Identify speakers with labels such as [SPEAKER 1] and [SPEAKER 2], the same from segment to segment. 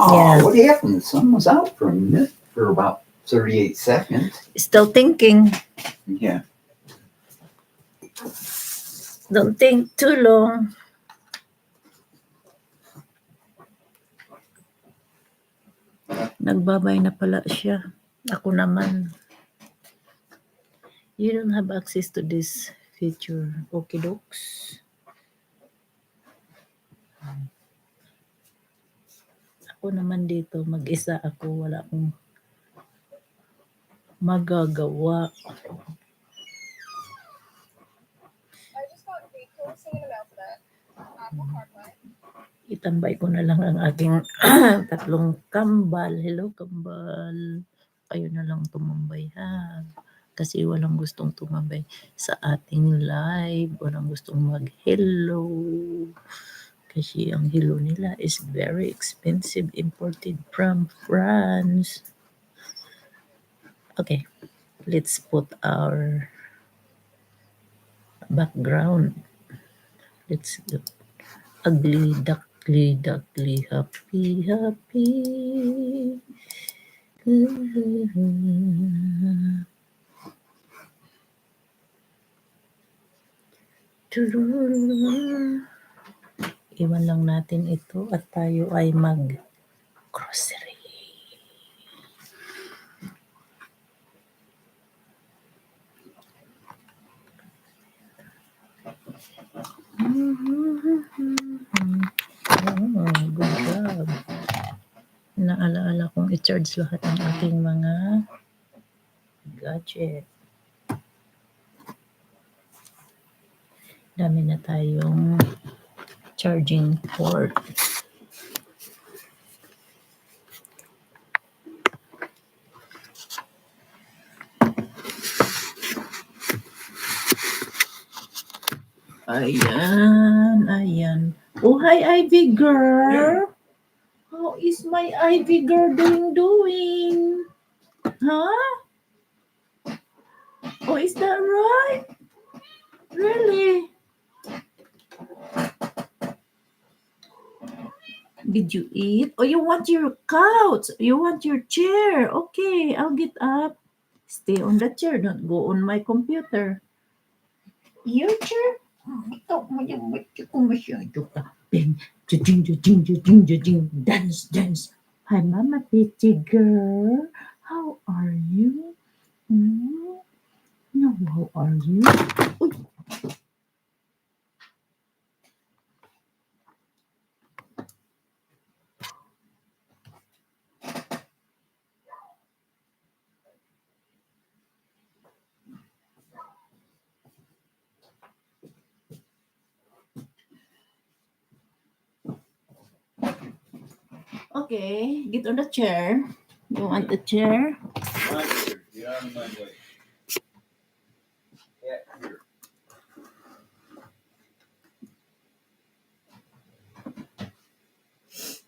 [SPEAKER 1] Oh,
[SPEAKER 2] Yeah.
[SPEAKER 1] what happened? The sun was out for a minute, for about 38 seconds.
[SPEAKER 2] Still thinking.
[SPEAKER 1] Yeah.
[SPEAKER 2] Don't think too long. Nagbabay na pala siya. Ako naman. You don't have access to this feature. Okay, dokes. Ako naman dito, mag-isa ako. Wala akong magagawa. Itambay ko na lang ang aking tatlong kambal. Hello, kambal. Kayo na lang tumambay, ha? Kasi walang gustong tumambay sa ating live. Walang gustong mag-hello. Kasi ang hello nila is very expensive, imported from France. Okay, let's put our background. Let's go. Ugly duckly duckly happy happy. Iwan lang natin ito at tayo ay mag-grocery. Oh, good job. Naalaala kong i-charge lahat ng aking mga gadget. Dami na tayong charging port. Ayan, ayan. Oh, hi, Ivy girl. How is my Ivy girl doing? Huh? Oh, is that right? Really? Did you eat? Oh, you want your couch? You want your chair? Okay, I'll get up. Stay on the chair. Don't go on my computer. Your chair? Ito mo yung ba't ko masyado ka. Bing, jing, jing, jing, jing, dance, dance. Hi, Mama Pretty girl. How are you? Hmm? No, how are you? Uy. Okay, get on the chair. You want the chair?
[SPEAKER 1] Get out of my way. Yeah, here.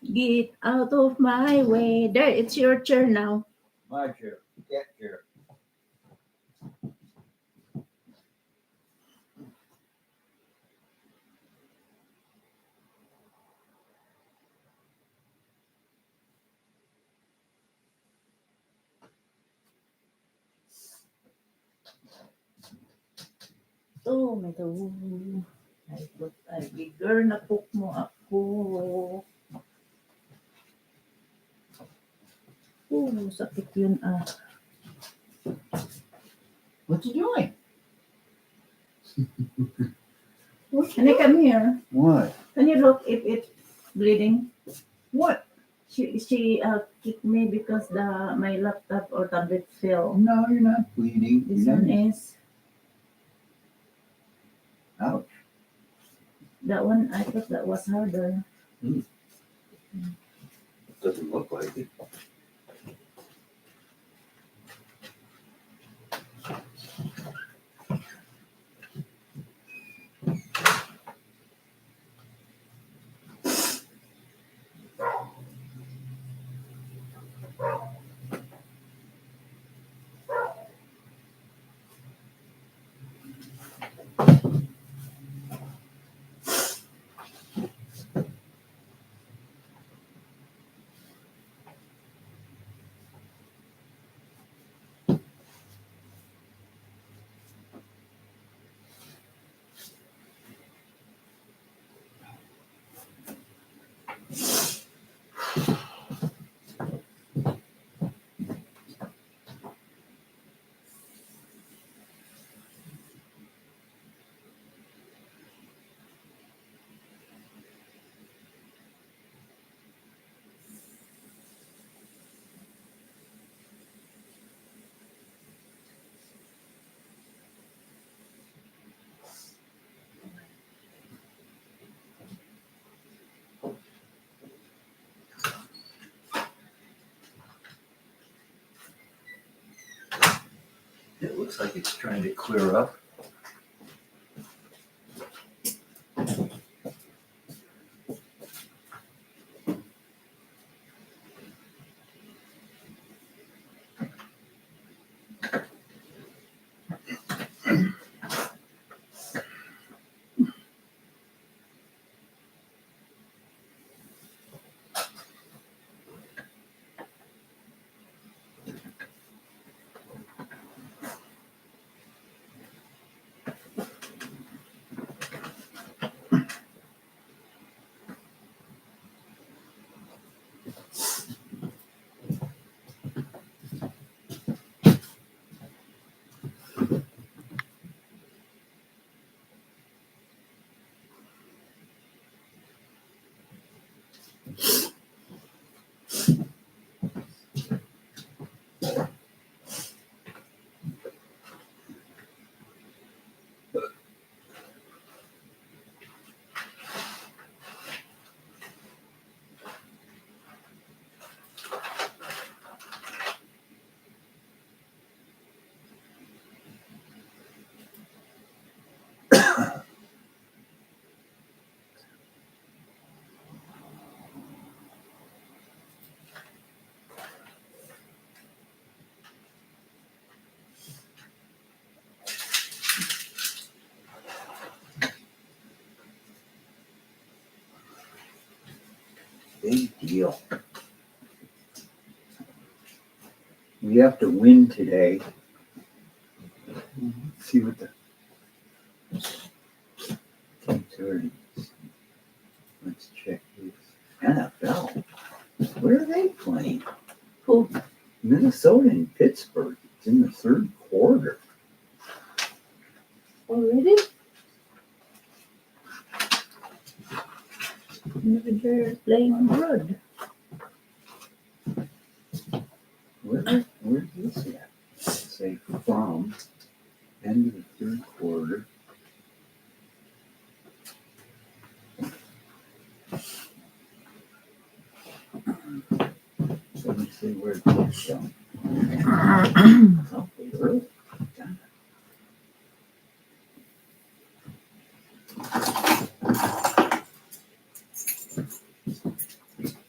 [SPEAKER 2] Get out of my way. There, it's your chair now.
[SPEAKER 1] My chair. Cat chair.
[SPEAKER 2] Oh, may to. Ay, bigger na cook mo ako. Oh, sakit yun ah.
[SPEAKER 1] What you doing?
[SPEAKER 2] Can I come here?
[SPEAKER 1] What?
[SPEAKER 2] Can you look if it's bleeding?
[SPEAKER 1] What?
[SPEAKER 2] She kicked me because my laptop or tablet fell.
[SPEAKER 1] No, you're not bleeding.
[SPEAKER 2] This
[SPEAKER 1] You're
[SPEAKER 2] one
[SPEAKER 1] not.
[SPEAKER 2] is.
[SPEAKER 1] Ouch.
[SPEAKER 2] That one, I thought that was harder.
[SPEAKER 1] Doesn't look like it. looks like it's trying to clear up. Big deal. We have to win today. See what the 10:30. Let's check this. NFL. Where are they playing?
[SPEAKER 2] Who?
[SPEAKER 1] Minnesota and Pittsburgh. It's in the third quarter.
[SPEAKER 2] Already? Maybe they're playing on the road.
[SPEAKER 1] Where's this at? Say from end of the third quarter. Let me see where it comes from. Oh, really? God.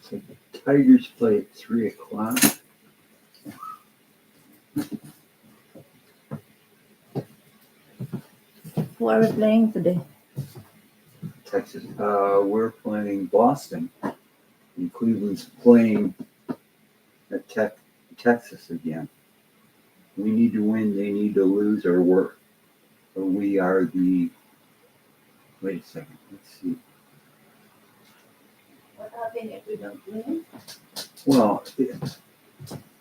[SPEAKER 1] So the Tigers play at 3:00.
[SPEAKER 2] Who are we playing today?
[SPEAKER 1] Texas. We're playing Boston, and Cleveland's playing at Texas again. We need to win. They need to lose, or we are the. Wait a second. Let's see.
[SPEAKER 2] What happens if we don't win?
[SPEAKER 1] Well,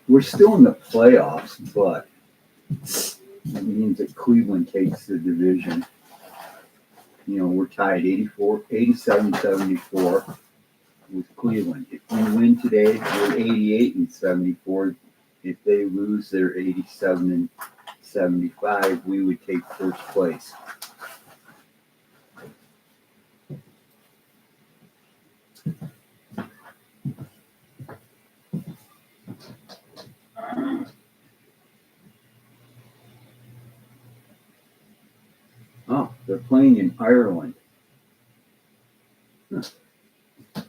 [SPEAKER 1] we're still in the playoffs, but it means that Cleveland takes the division. You know, we're tied 87-74 with Cleveland. If we win today, we're 88-74. If they lose, they're 87-75. We would take first place. Oh, they're playing in Ireland.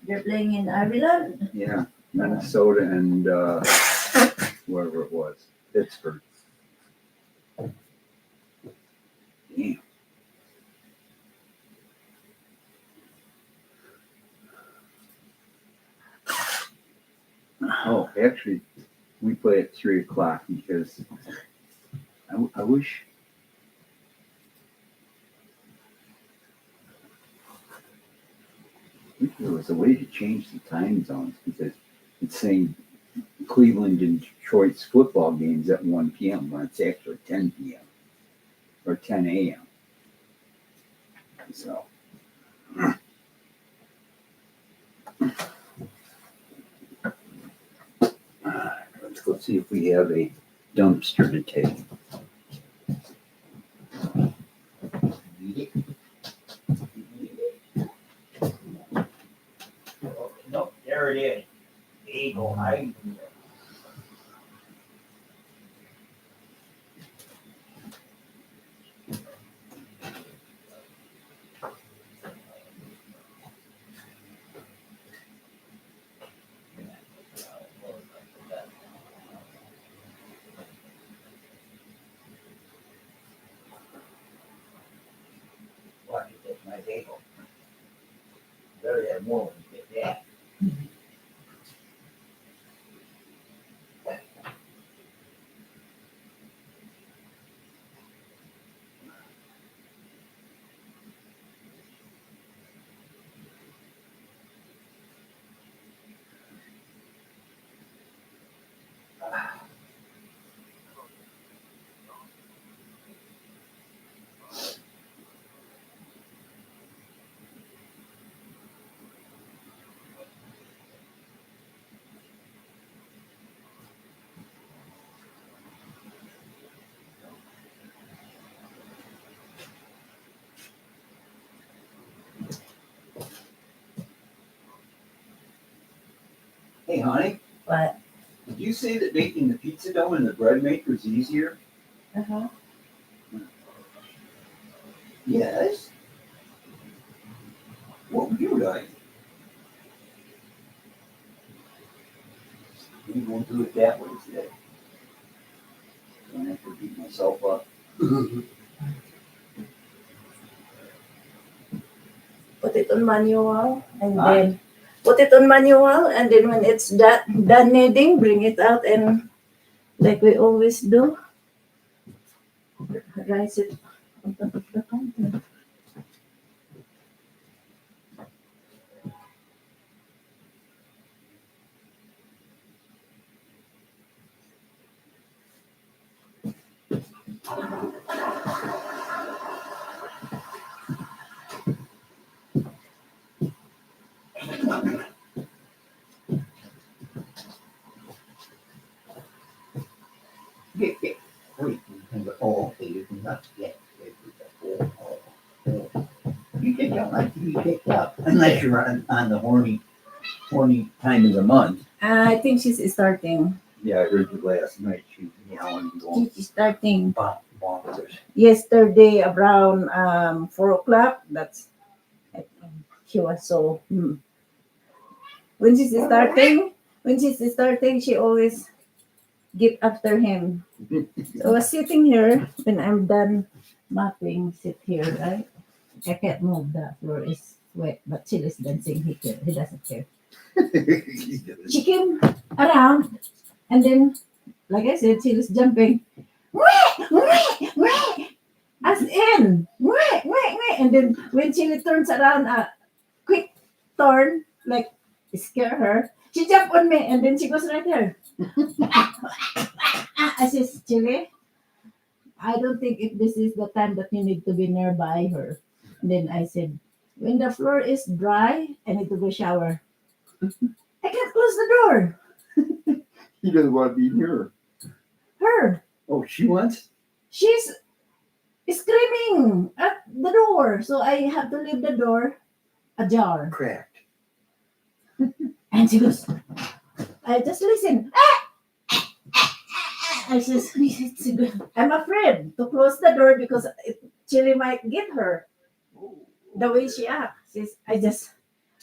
[SPEAKER 2] They're playing in Ireland?
[SPEAKER 1] Yeah, Minnesota and whoever it was, Pittsburgh. Damn. Oh, actually, we play at 3:00 because I wish. I wish there was a way to change the time zones because it's saying Cleveland and Detroit's football games at 1 p.m. when it's actually 10 p.m. or 10 a.m. So. Let's go see if we have a dumpster to take.
[SPEAKER 3] No, there it is. Eagle, I. that woman did that.
[SPEAKER 1] Hey, honey,
[SPEAKER 2] What?
[SPEAKER 1] did you say that making the pizza dough in the bread maker is easier?
[SPEAKER 2] Uh-huh.
[SPEAKER 1] Yes. What would you like? We won't do it that way today. Don't have to beat myself up.
[SPEAKER 2] Put it on manual and
[SPEAKER 1] Huh?
[SPEAKER 2] then put it on manual and then when it's done kneading, bring it out and like we always do, rise it on top of the counter.
[SPEAKER 3] Get. Wait, oh, okay, you can not get. You just don't like to be picked up unless you're on the horny time of the month.
[SPEAKER 2] I think she's starting.
[SPEAKER 1] Yeah, I heard you last night. She was yelling and going
[SPEAKER 2] She's starting
[SPEAKER 1] bonkers.
[SPEAKER 2] yesterday around 4 o'clock. That's she was so. When she's starting, she always get after him. So I was sitting here when I'm done mopping. Sit here, right? I can't move. The floor is wet, but Chill is dancing. He doesn't care. She came around, and then, like I said, Chill is jumping. As in, and then when Chili turns around, a quick turn, like scare her, she jumped on me, and then she goes right there. I says, Chili, I don't think if this is the time that you need to be nearby her. And then I said, when the floor is dry, I need to go shower. I can't close the door.
[SPEAKER 1] He doesn't want to be near her.
[SPEAKER 2] Her,
[SPEAKER 1] Oh, she wants?
[SPEAKER 2] she's screaming at the door, so I have to leave the door ajar.
[SPEAKER 1] Cracked.
[SPEAKER 2] And she goes, I just listen. I just, I'm afraid to close the door because Chili might get her. The way she acts,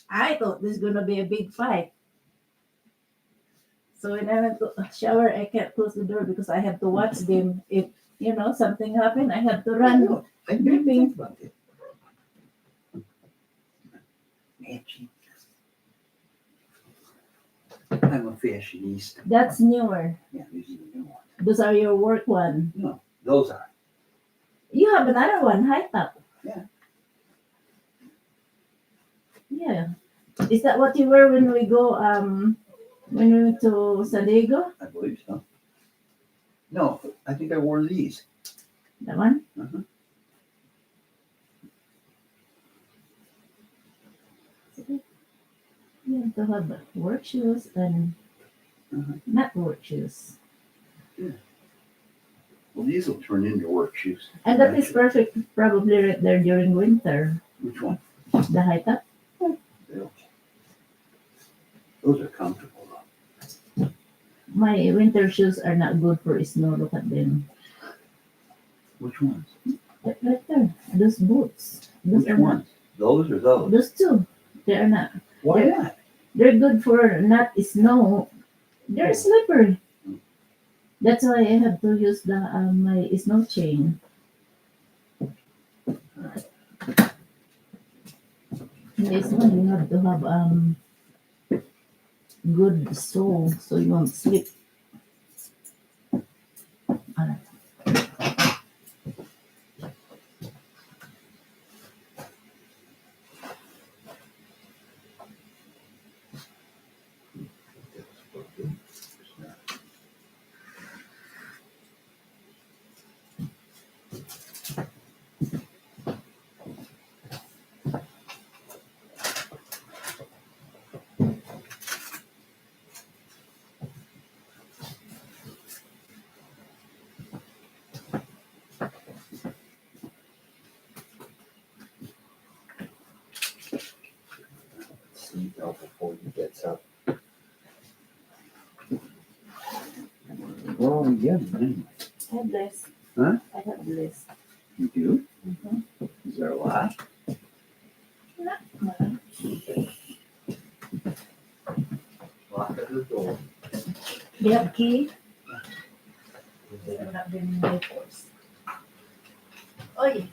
[SPEAKER 2] I thought this is gonna be a big fight. So when I went to shower, I can't close the door because I have to watch them. If something happened, I have to run.
[SPEAKER 1] I didn't think about it. Man, I'm a fashionista.
[SPEAKER 2] That's newer.
[SPEAKER 1] Yeah, these are the new ones.
[SPEAKER 2] Those are your work one.
[SPEAKER 1] No, those are.
[SPEAKER 2] You have another one, high top.
[SPEAKER 1] Yeah.
[SPEAKER 2] Yeah. Is that what you wear when we go when we went to San Diego?
[SPEAKER 1] I believe so. No, I think I wore these.
[SPEAKER 2] That one?
[SPEAKER 1] Uh-huh.
[SPEAKER 2] You have to have work shoes and not work shoes.
[SPEAKER 1] Well, these will turn into work shoes.
[SPEAKER 2] And that is perfect probably right there during winter.
[SPEAKER 1] Which one?
[SPEAKER 2] The high top.
[SPEAKER 1] Those are comfortable though.
[SPEAKER 2] My winter shoes are not good for snow. Look at them.
[SPEAKER 1] Which ones?
[SPEAKER 2] Right there. Those boots. Those
[SPEAKER 1] Which
[SPEAKER 2] are
[SPEAKER 1] ones? Those or
[SPEAKER 2] not.
[SPEAKER 1] those?
[SPEAKER 2] Those two. They are not.
[SPEAKER 1] Why not?
[SPEAKER 2] They're good for not snow. They're slippery. That's why I have to use the my snow chain. This one you have to have good soul so you won't sleep. Ah,
[SPEAKER 1] Sleep out before he gets up. We're all together anyway.
[SPEAKER 2] I have less.
[SPEAKER 1] Huh?
[SPEAKER 2] I have less.
[SPEAKER 1] You do?
[SPEAKER 2] Mhm.
[SPEAKER 1] Is there a lot?
[SPEAKER 2] Not much.
[SPEAKER 3] Lock the door.
[SPEAKER 2] Do you have key? I'm not bringing my force. Oy.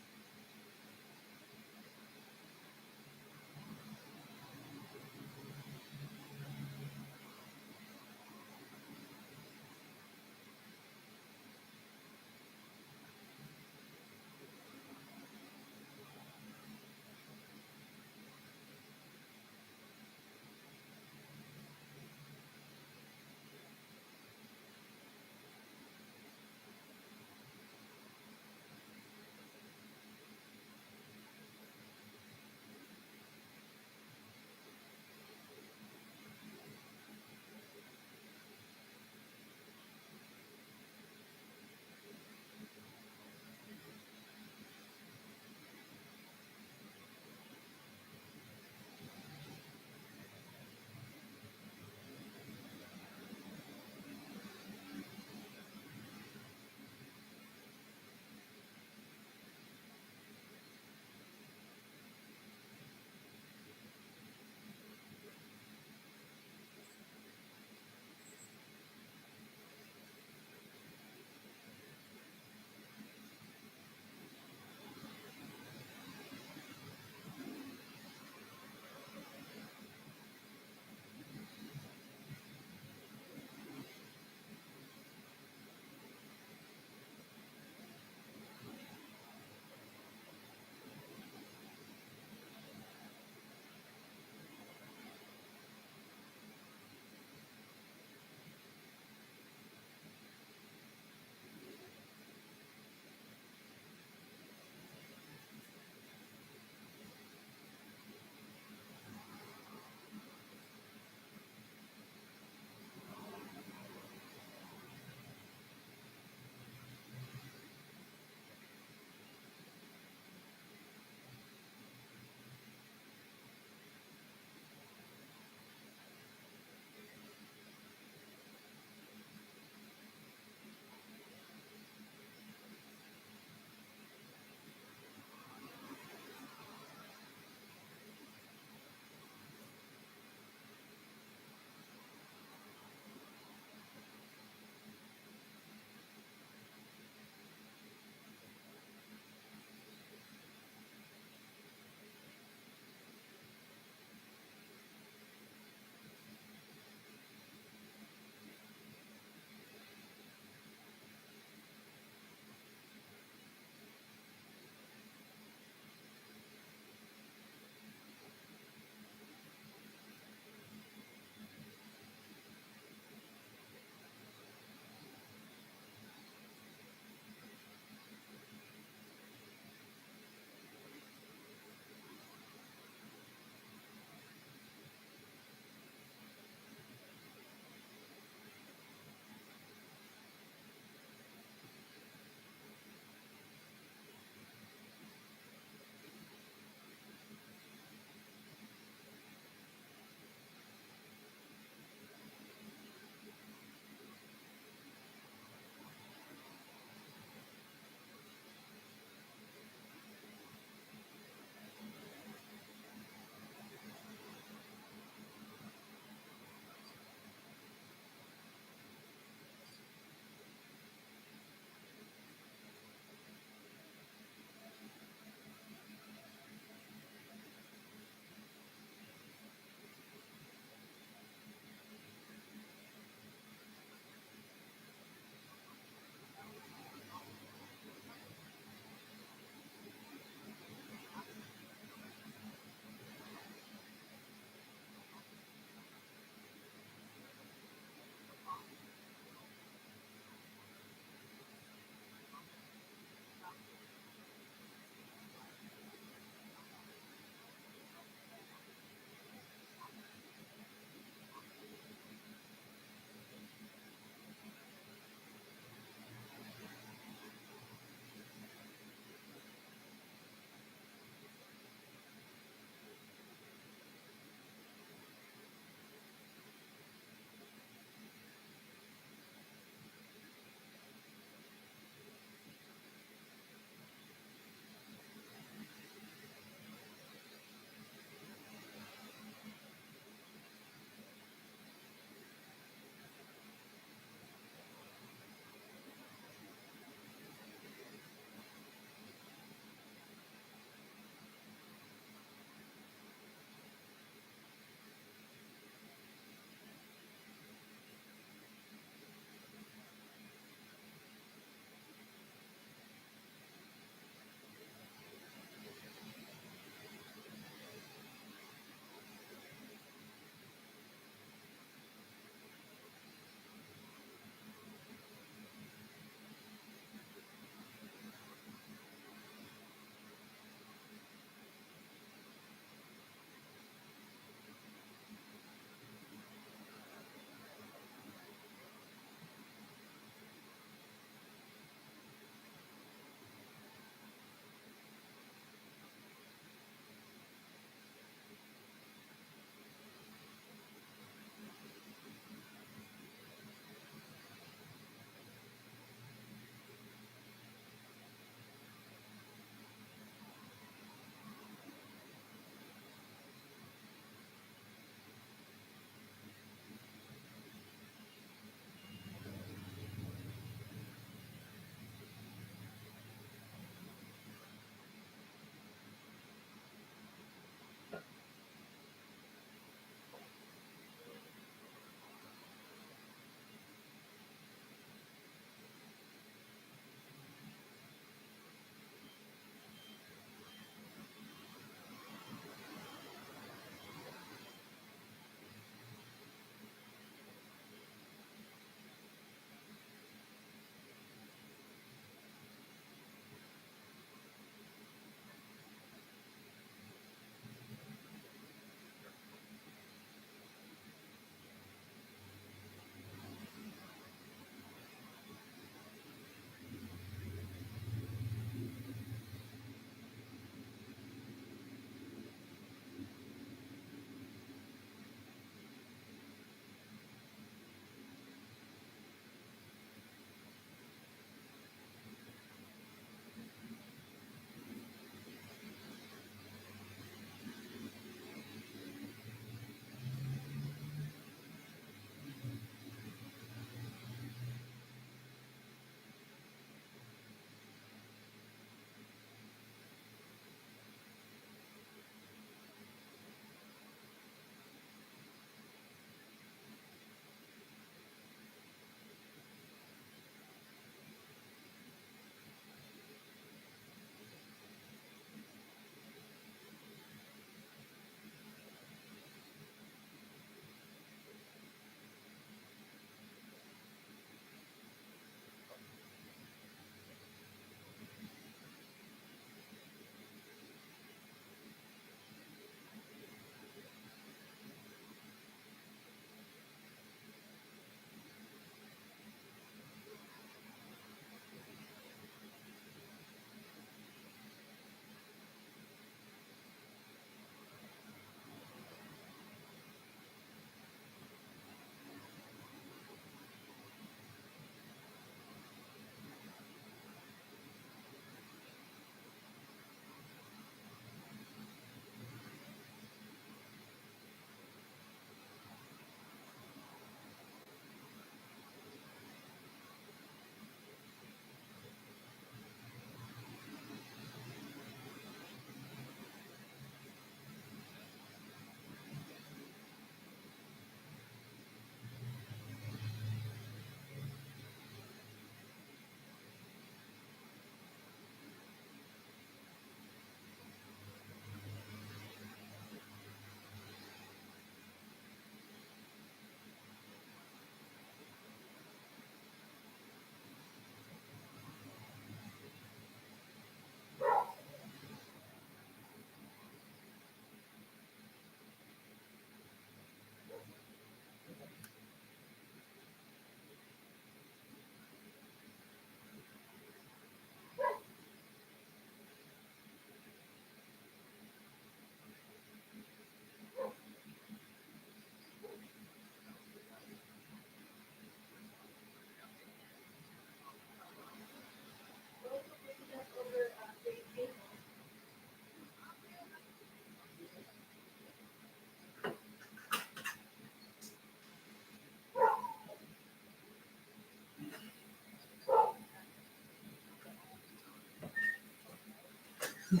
[SPEAKER 2] My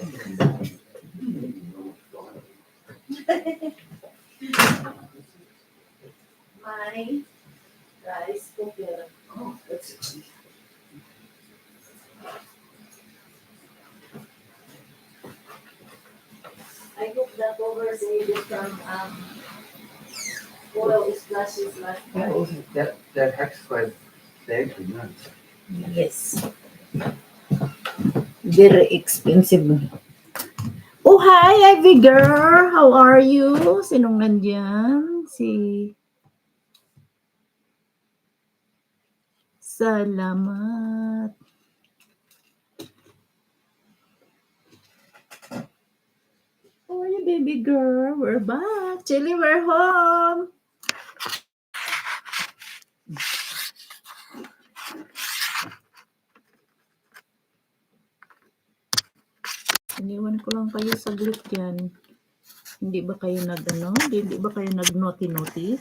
[SPEAKER 2] rice cooker.
[SPEAKER 1] Oh, that's exciting.
[SPEAKER 2] I hope the cover saved from oil splashes last
[SPEAKER 1] Yeah,
[SPEAKER 2] time.
[SPEAKER 1] well, that Hexclad bags are nuts.
[SPEAKER 2] Yes. Very expensive. Oh, hi, Ivy girl. How are you? Sinong nandyan? Si... Salamat. How are you, baby girl? We're back. Chili, we're home. Iniwan ko lang kayo saglit yan. Hindi ba kayo Hindi ba kayo nag-naughty?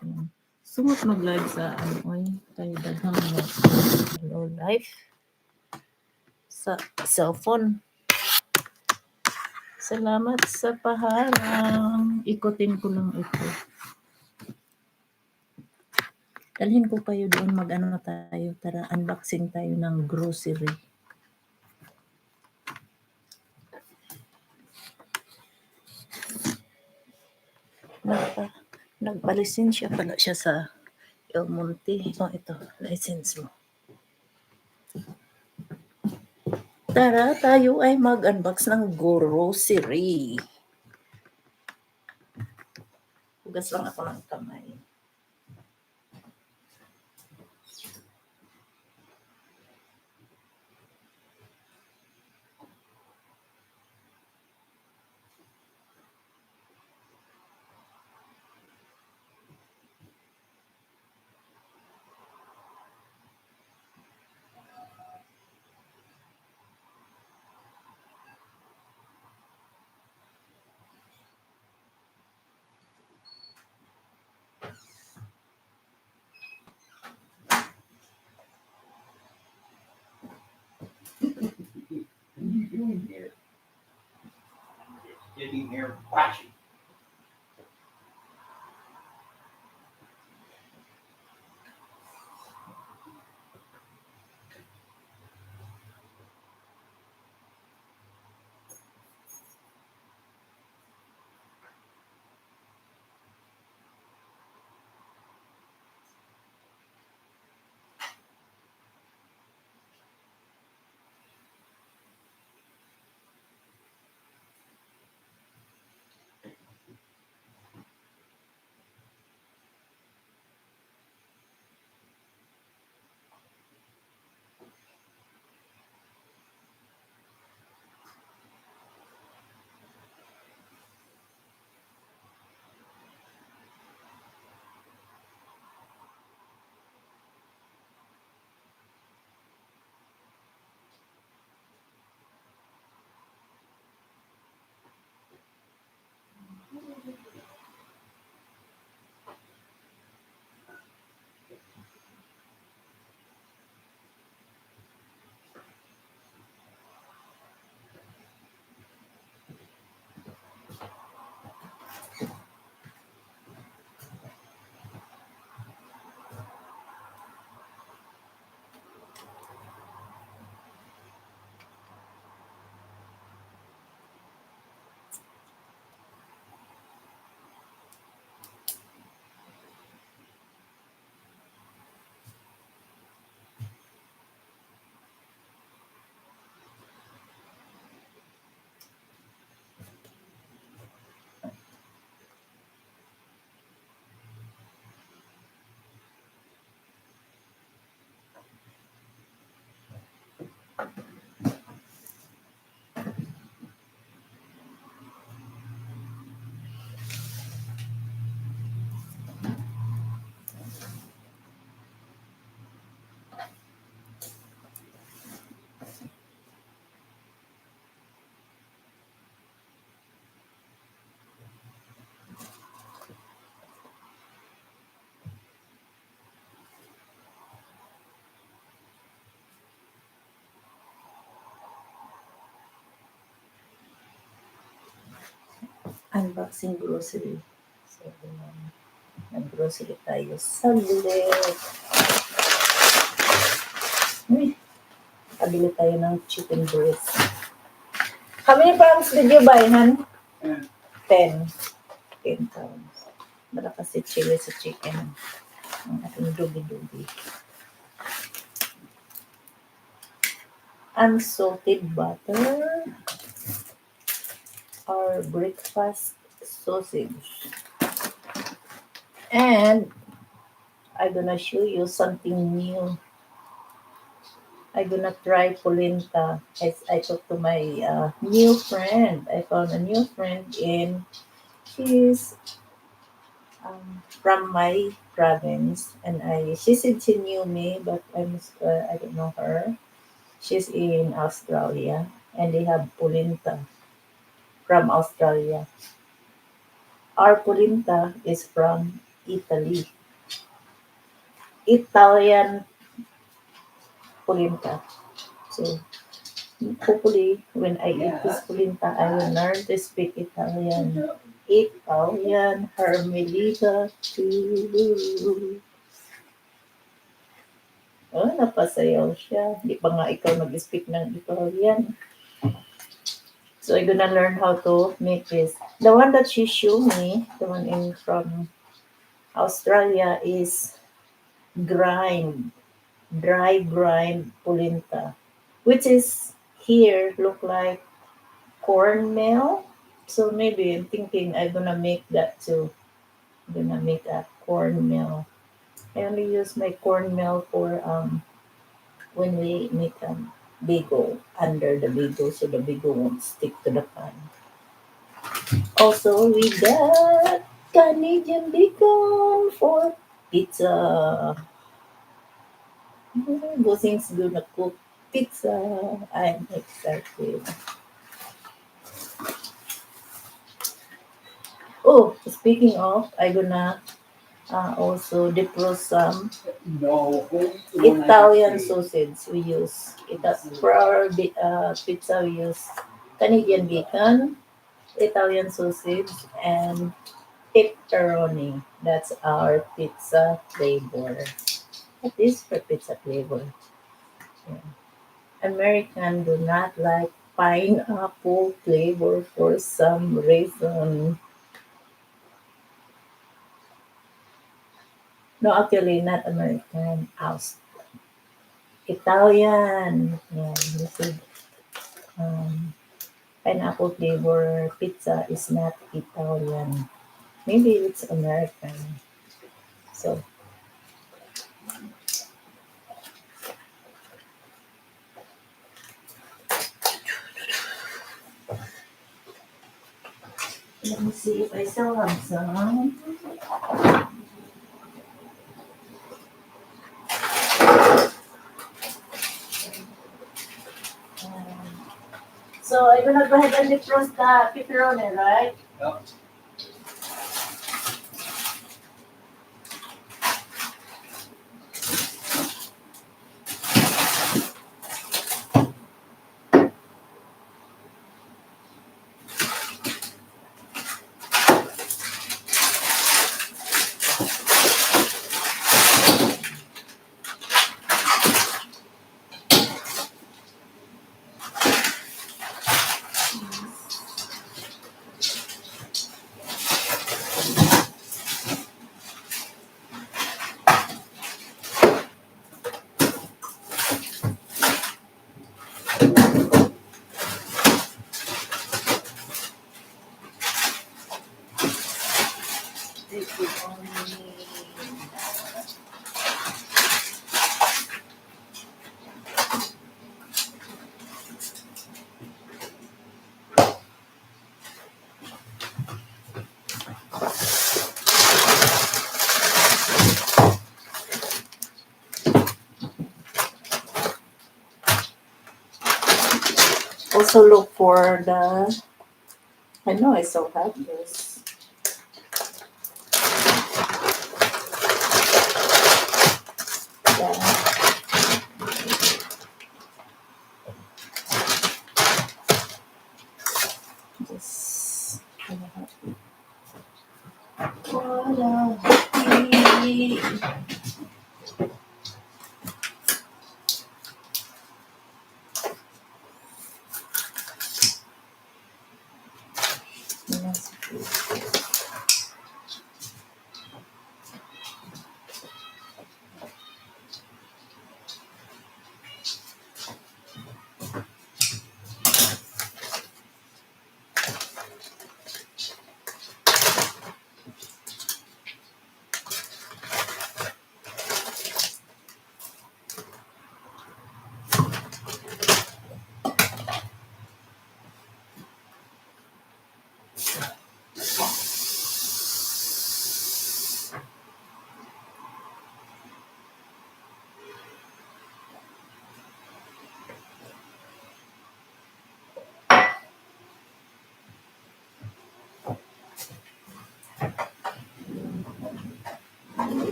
[SPEAKER 2] Ayan. Sungot mag-live sa ay, tayo daghang low life sa cellphone. Salamat sa paharang. Ikutin ko lang ito. Dalhin ko kayo doon tayo. Tara, unboxing tayo ng grocery. Nagpalisensya pala siya sa El Monte. Oh, ito, license mo. Tara, tayo ay mag-unbox ng grocery. Hugas lang ako ng kamay.
[SPEAKER 3] What are you doing here? Sitting here watching.
[SPEAKER 2] unboxing grocery. So, nag-grocery tayo saglit. Uy, kabili tayo ng chicken breast. How many pounds did you buy, Han? 10. 10 pounds. Bala kasi chili sa chicken. Ang ating dugi-dugi. Unsalted butter. Our breakfast sausage. And I'm gonna show you something new. I'm gonna try polenta. I talked to my new friend. I found a new friend and she's from my province. And she said she knew me, but I don't know her. She's in Australia and they have polenta from Australia. Our polenta is from Italy. Italian polenta. So hopefully when I eat this polenta, I will learn to speak Italian. Italian Hermelita too. Oh, napasayaw siya. Di pa nga ikaw nag-speak ng Italian. So I'm gonna learn how to make this. The one that she showed me, the one from Australia, is dry grind polenta, which is here look like cornmeal. So maybe I'm thinking I'm gonna make that too. I'm gonna make a cornmeal. I only use my cornmeal for when we make bagel under the bagel so the bagel won't stick to the pan. Also, we got Canadian bacon for pizza. Bossing's gonna cook pizza. I'm excited. Oh, speaking of, I'm gonna also defrost some Italian sausage we use. For our pizza, we use Canadian bacon, Italian sausage, and pepperoni. That's our pizza flavor. What is for pizza flavor? Yeah. American do not like pineapple flavor for some reason. No, actually not American. Italian. Yeah, this is pineapple flavor pizza is not Italian. Maybe it's American. So let me see if I still have some. So I'm gonna go ahead and defrost the pepperoni, right?
[SPEAKER 3] Yep.
[SPEAKER 2] This is only also look for the. I know I still have this. Yeah. This.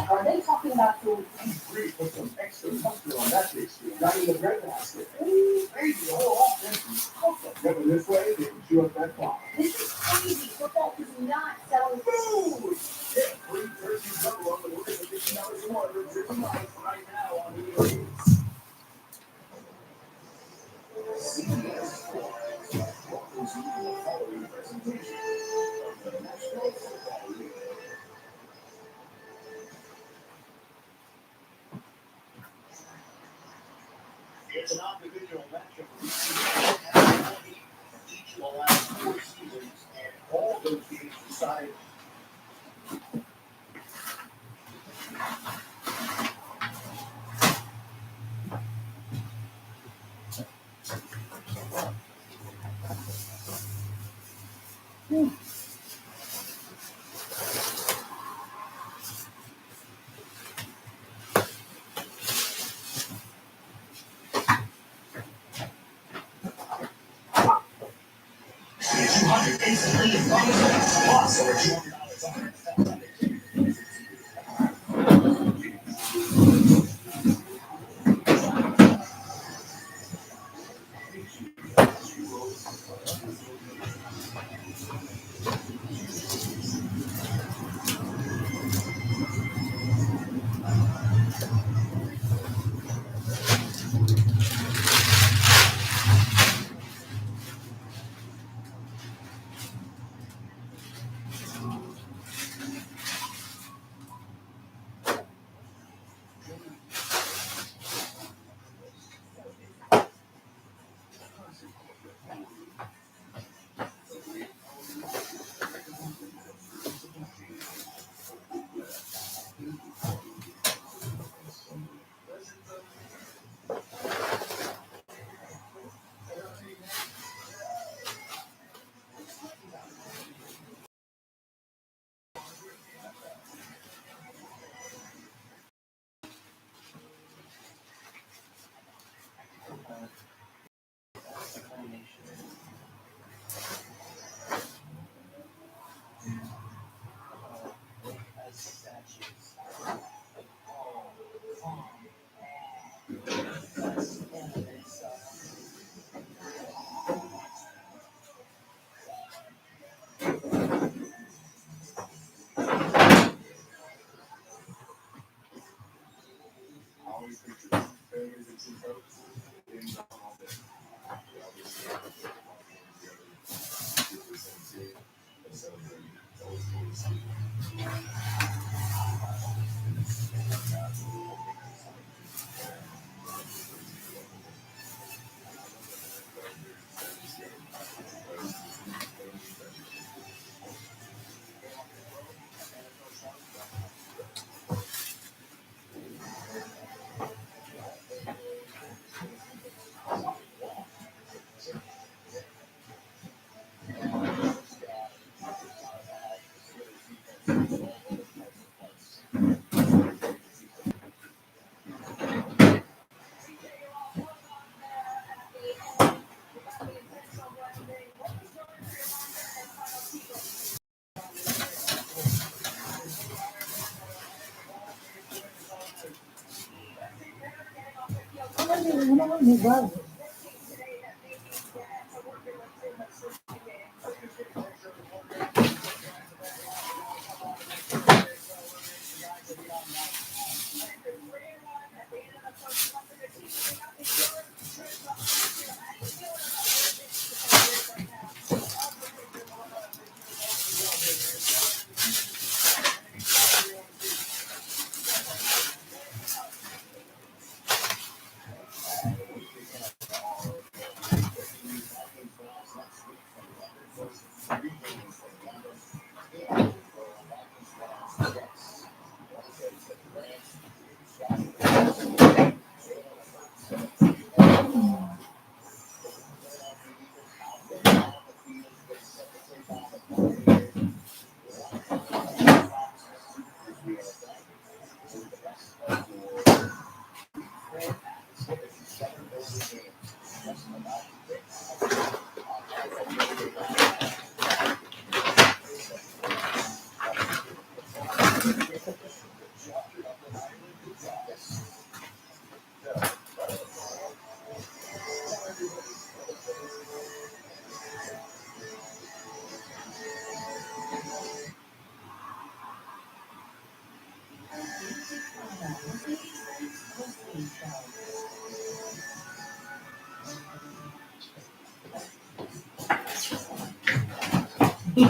[SPEAKER 4] Are they talking about food? This is crazy. Football is not selling food.
[SPEAKER 2] You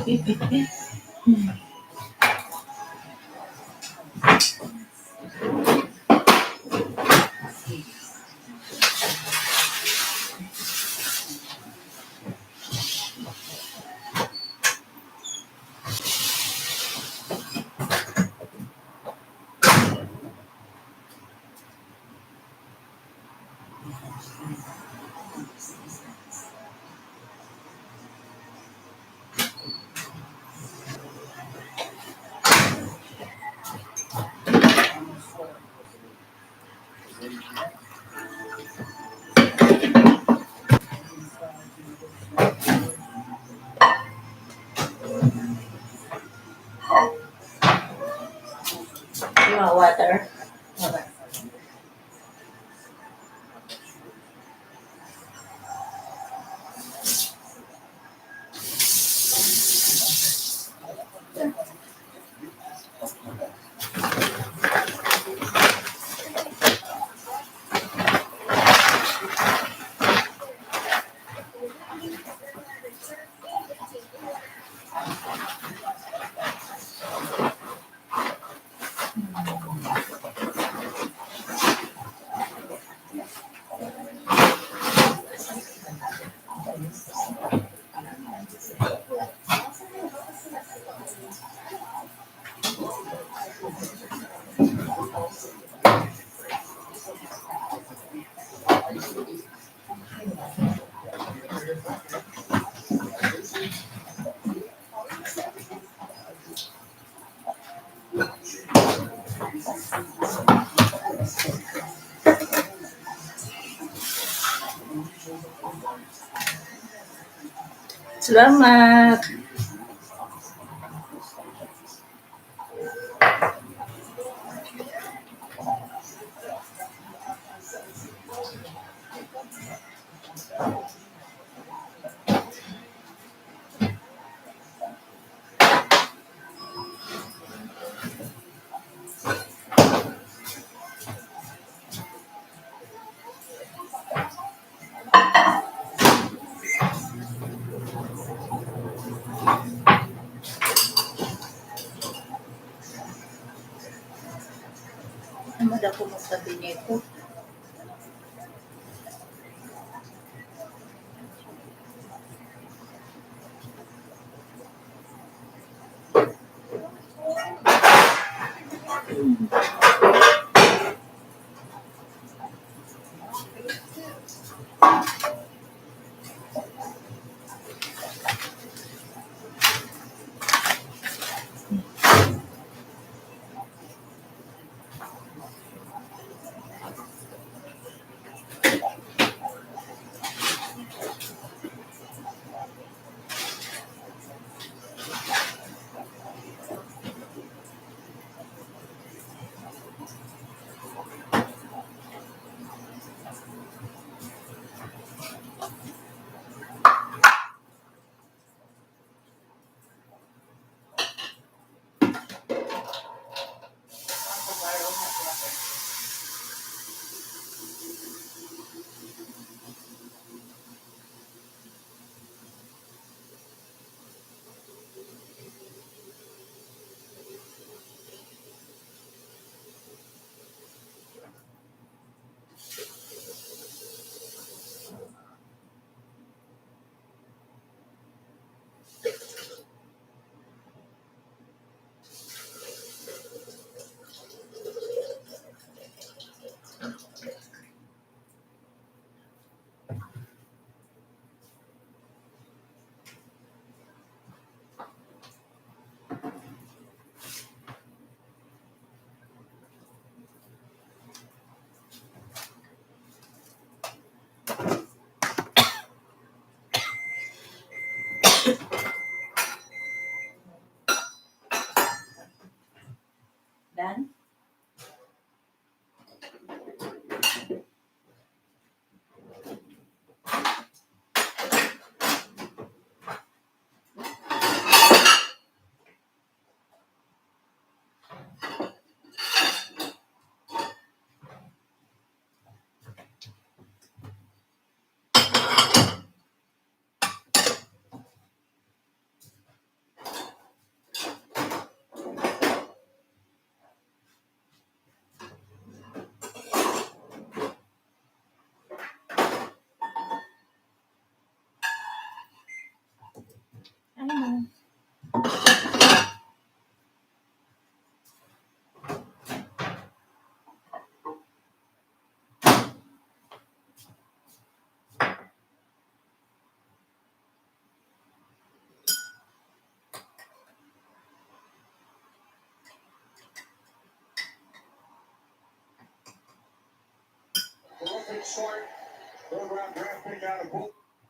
[SPEAKER 2] want water? Okay. Salamat. Amad ako magsabi nito.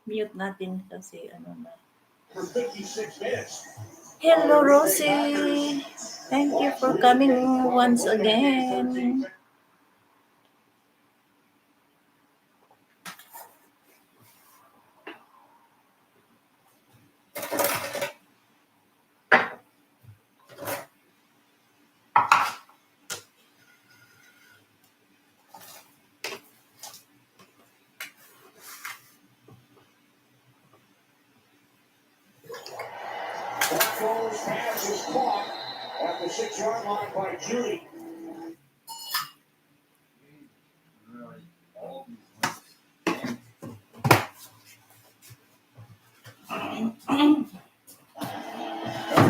[SPEAKER 2] Mute natin kasi ano na. Hello, Rosie. Thank you for coming once again.
[SPEAKER 5] Flacco's pass is caught at the 6-yard line by Judy.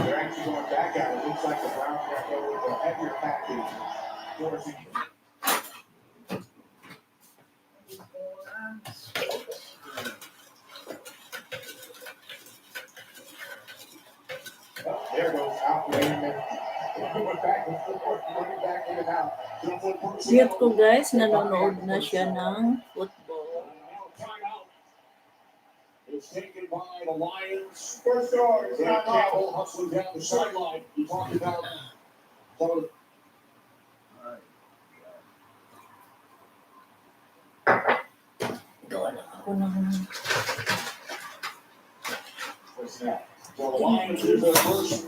[SPEAKER 5] They're actually going back at it. Looks like the Browns are going to go with a heavier package. Forcing. There goes out there. Going back and forth, running back in and out.
[SPEAKER 2] Mute ko guys, nanonood na siya ng football.
[SPEAKER 5] It's taken by the Lions. First down. Campbell hustling down the sideline. You talked about some of the
[SPEAKER 2] Gawa lang ako ng...
[SPEAKER 5] snap. So the Lions is their first.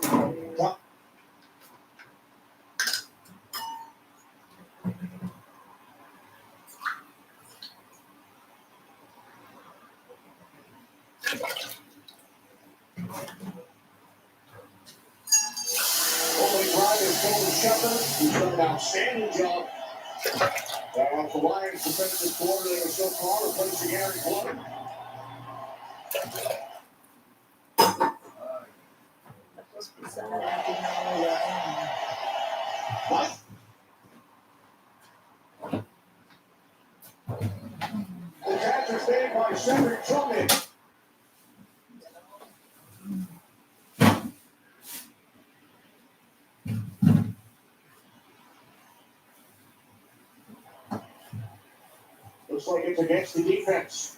[SPEAKER 5] He's done an outstanding job. The Lions defensive coordinator so far replacing Aaron Glenn.
[SPEAKER 2] Tapos isa natin na wala.
[SPEAKER 5] What? The catch is made by Cedric Tillman. Looks like it's against the defense.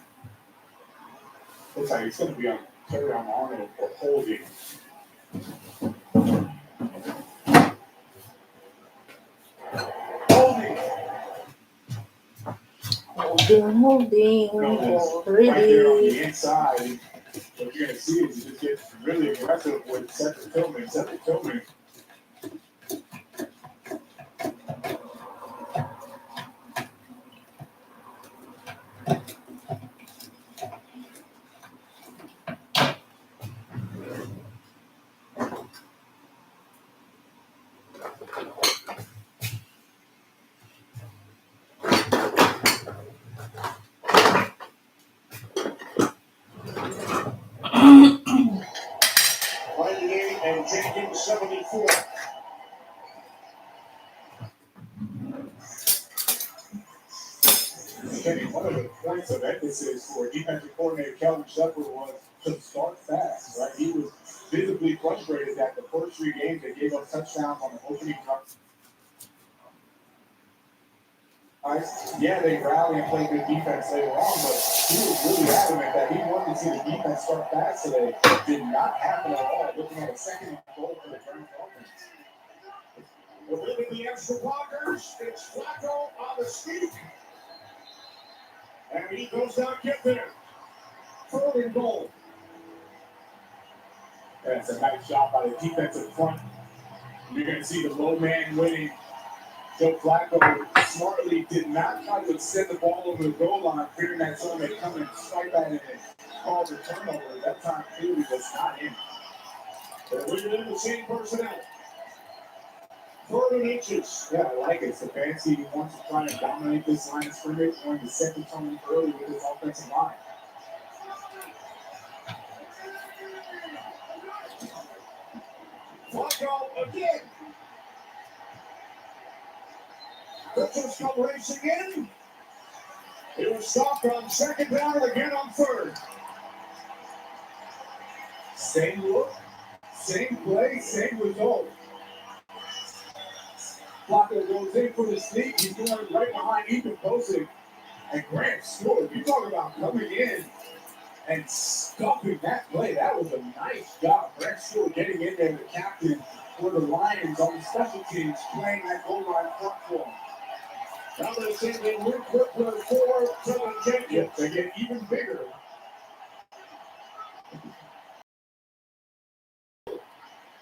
[SPEAKER 5] Looks like it's going to be on Terry Arnold for holding. Holding.
[SPEAKER 2] Holding.
[SPEAKER 5] Right there on
[SPEAKER 2] Already.
[SPEAKER 5] the inside. What you're going to see is he just gets really aggressive with Cedric Tillman. Cedric Tillman. And Jenkins 74. Kenny, one of the points of emphasis for defensive coordinator Kelvin Shepherd was to start fast, right? He was visibly frustrated that the first 3 games they gave up touchdowns on the opening run. Yeah, they rally and play good defense later on, but he was really adamant that he wanted to see the defense start fast today. It did not happen at all. Looking at a second and goal for the Browns offense. Within the extra blockers, it's Flacco on the sneak. And he goes down, get there. 3rd and goal. That's a nice job by the defensive front. You're going to see the low man winning. Joe Flacco smartly did not try to extend the ball over the goal line, fearing that someone may come and swipe at it and cause a turnover. That time clearly was not in. But we're in the same personnel. 3rd and inches. Yeah, I like it. Stefanski wants to try and dominate this line of scrimmage, going to set the tone early with his offensive line. Flacco again. Richards come racing in. It was stopped on 2nd down and again on 3rd. Same look, same play, same result. Flacco goes in for the sneak. He's doing it right behind Ethan Posick And Grant Stewart, you talk about coming in and stuffing that play. That was a nice job. Grant Stewart getting in there, the captain for the Lions on the special teams, playing that goal line front for him. Now they're sending Luke Whitler for Southern Jenkins. They get even bigger.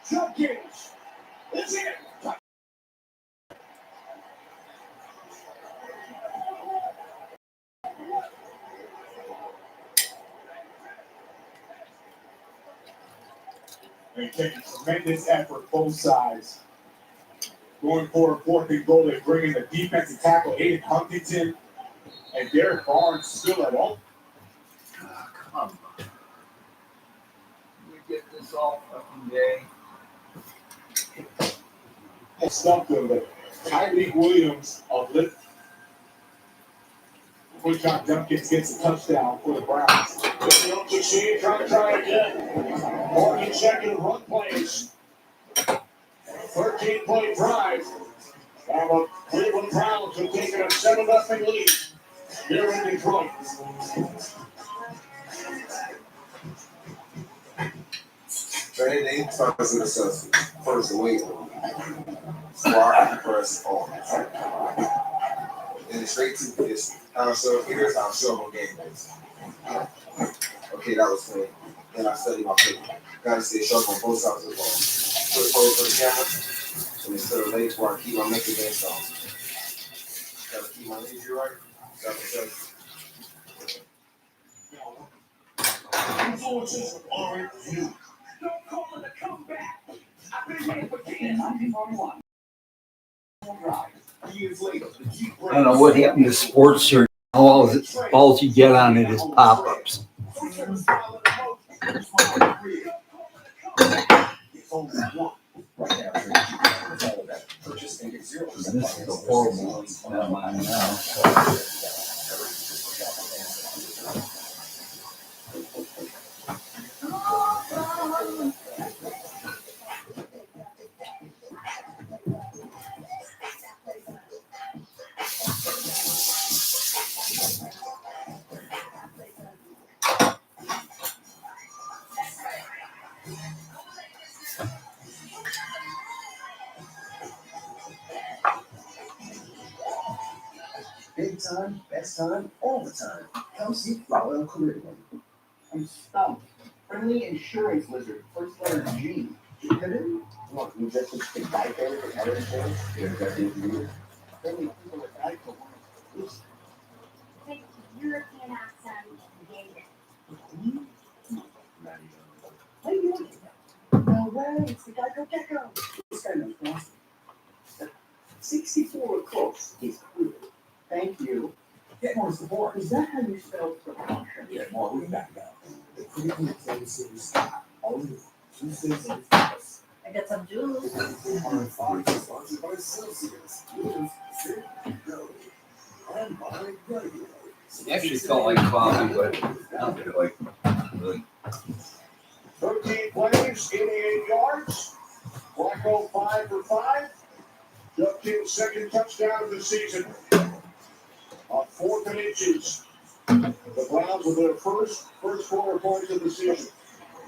[SPEAKER 5] Jenkins is in. They take a tremendous effort, both sides. Going for a fourth and goal, they bring in the defensive tackle, Aiden Huntington, and Derek Barnes still at home.
[SPEAKER 1] Ah, come on. We get this all fucking day.
[SPEAKER 5] Stumped them, but Tyreek Williams of Lift. Woodcock Dunkins gets a touchdown for the Browns. Looking up to see, try again. Morgan checking run plays. 13-play drive. And the Cleveland Browns have taken a 7-0 lead here in Detroit.
[SPEAKER 6] They starts with the first wait. Squad press on. Then straight to this. So here's how I'm showing on game days. Okay, that was clean. Then I study my paper. Gotta stay sharp on both sides of the ball. Put forward for the camera. And instead of legs where I keep my mental game strong. Gotta keep my legs right.
[SPEAKER 5] Influences aren't new. Don't call it a comeback. I've been waiting for 1941. Years later, the Jeep
[SPEAKER 1] I don't know what happened to sports shirt. All you get on it is pop-ups. This is a horrible one I'm on now.
[SPEAKER 7] Big time, best time, all the time. Come see Flower Caribbean. I'm stumped. Friendly insurance lizard, first letter G. Jupiter? Look, we just the guy there for health insurance. There's that in friendly people at Geico want to lose.
[SPEAKER 4] Take European accent and gave it.
[SPEAKER 7] How you doing? No way, it's the Geico Gecko. This guy knows Boston. 64 close is clear. Thank you.
[SPEAKER 5] Get more support.
[SPEAKER 7] Is that how you spell precaution?
[SPEAKER 5] Get more back down.
[SPEAKER 7] The Cleveland Places only juices and fruits.
[SPEAKER 2] I got some juice.
[SPEAKER 7] Are sponsored by Celsius. And by Regular.
[SPEAKER 1] Actually felt like coffee, but not really.
[SPEAKER 5] 13 plays, 88 yards. Flacco 5 for 5. Jupkins' second touchdown of the season. On 4th and inches. The Browns with their first 4 points of the season.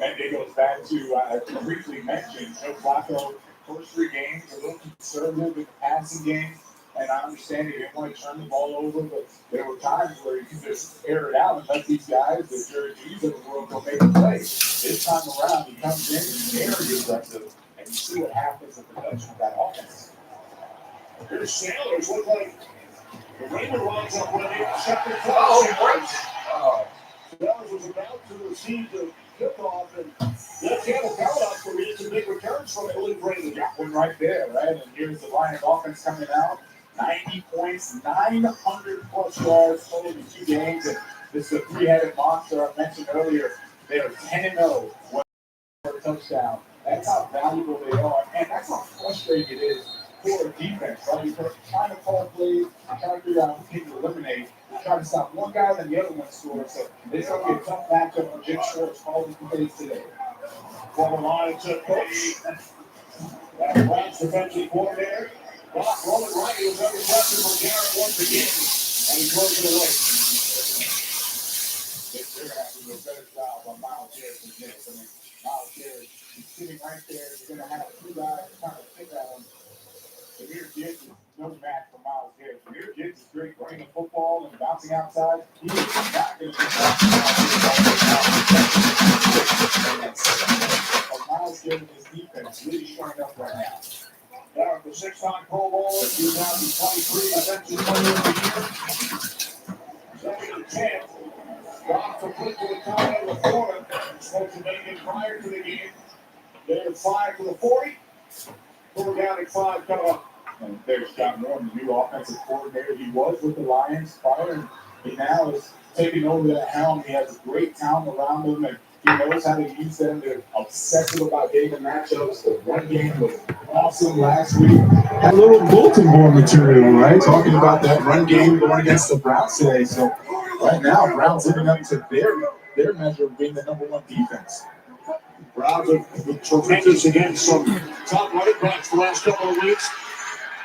[SPEAKER 5] And it goes back to, I briefly mentioned, Joe Flacco, first 3 games, a little conservative with the passing game. And I understand he didn't want to turn the ball over, but there were times where you can just air it out and let these guys, the Jerry G's of the world, go make a play. This time around, he comes in, he's very aggressive, and you see what happens in the production of that offense. Their Sailors look like the Raymond lines up when they check their Sailors was about to receive the kickoff, and Jeff Campbell count out for me to make returns from it. Really great. Got one right there, right? And here's the Lions offense coming out. 90 points, 900 plus yards total in 2 games. And this is a 3-headed monster I mentioned earlier. They are 10-0 for a touchdown. That's how valuable they are. And that's how frustrating it is for a defense, right? Because trying to call plays, trying to figure out who can eliminate, trying to stop one guy and the other one scores. So it's going to be a tough matchup for Jim Schwartz calling the plays today. From the line to coach. That Browns defensive coordinator. Block rolling right. It was under pressure from Garrett once again. And he throws it away. a better job on Miles Garrett than this. I mean, Miles Garrett is sitting right there. You're going to have two guys trying to pick at him. Jameer Gibbs is no match for Miles Garrett. Jameer Gibbs is great running the football and bouncing outside. He is not going to be bouncing outside. Miles Garrett and his defense really showing up right now. Garrett, the six-time Pro Bowl in 2023, defensive player of the year. Second and 10. Rock complete to the top end of the corner. Supposed to make it prior to the game. They're 5 to the 40. We're down at 5 coming up. And there's John Norton, the new offensive coordinator. He was with the Lions prior, and he now is taking over that helm. He has a great talent around him, and he knows how to use them. They're obsessive about getting the matchups. The run game was awesome last week. Had a little bulletin board material, right? Talking about that run game going against the Browns today. So right now, Browns living up to their measure of being the number one defense.
[SPEAKER 8] Browns have tremendous against some top running backs the last couple of weeks.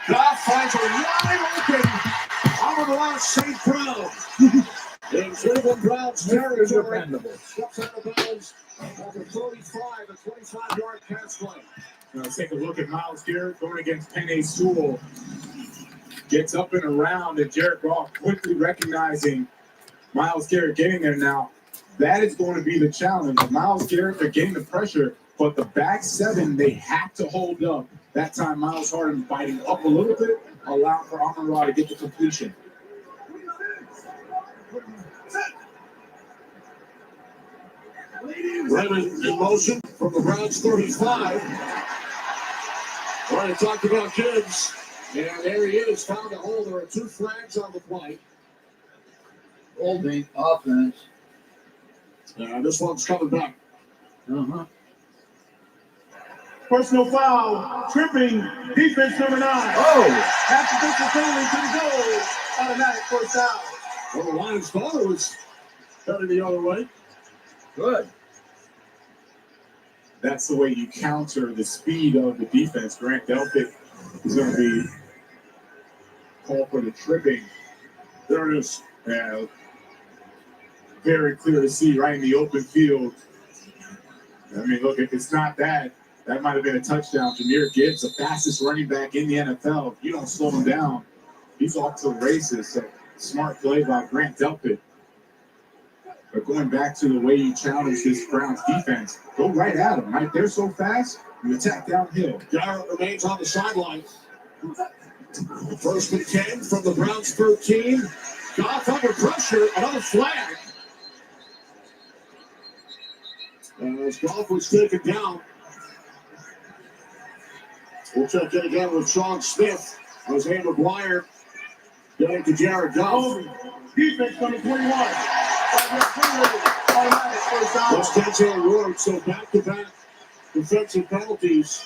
[SPEAKER 8] Goff finds a wide open Amon-Ra St. Brown. In Cleveland Browns territory. Steps out of bounds at the 35, a 25-yard pass play.
[SPEAKER 5] Now let's take a look at Miles Garrett going against Penei Sewell. Gets up and around, and Jared Goff quickly recognizing Miles Garrett getting there now. That is going to be the challenge. Miles Garrett, they're getting the pressure, but the back seven, they have to hold up. That time, Miles Harden biting up a little bit, allowing for Amon-Ra to get the completion.
[SPEAKER 8] Redmond in motion from the Browns 35. Already talked about Gibbs. And there he is, found a hole. There are 2 flags on the play.
[SPEAKER 3] Holding offense.
[SPEAKER 8] This one's coming back.
[SPEAKER 5] Personal foul, tripping, defense number 9.
[SPEAKER 3] Oh!
[SPEAKER 5] Accidental penalty to the goal. Automatic first down.
[SPEAKER 8] Well, the Lions thought it was headed the other way.
[SPEAKER 3] Good.
[SPEAKER 5] That's the way you counter the speed of the defense. Grant Delpit is going to be called for the tripping.
[SPEAKER 8] There it is.
[SPEAKER 5] Very clear to see right in the open field. I mean, look, if it's not that might have been a touchdown. Jameer Gibbs, the fastest running back in the NFL. If you don't slow him down, he's off to the races. So smart play by Grant Delpit. But going back to the way you challenge this Browns defense, go right at them, right? They're so fast, you attack downhill.
[SPEAKER 8] Garrett remains on the sideline. First and 10 from the Browns 13. Goff under pressure, another flag. As Goff was taken down. We'll check in again with Sean Smith. Jose McGuire getting to Jared Goff.
[SPEAKER 5] Defense number 21.
[SPEAKER 8] That's Denzel Ward, so back-to-back defensive penalties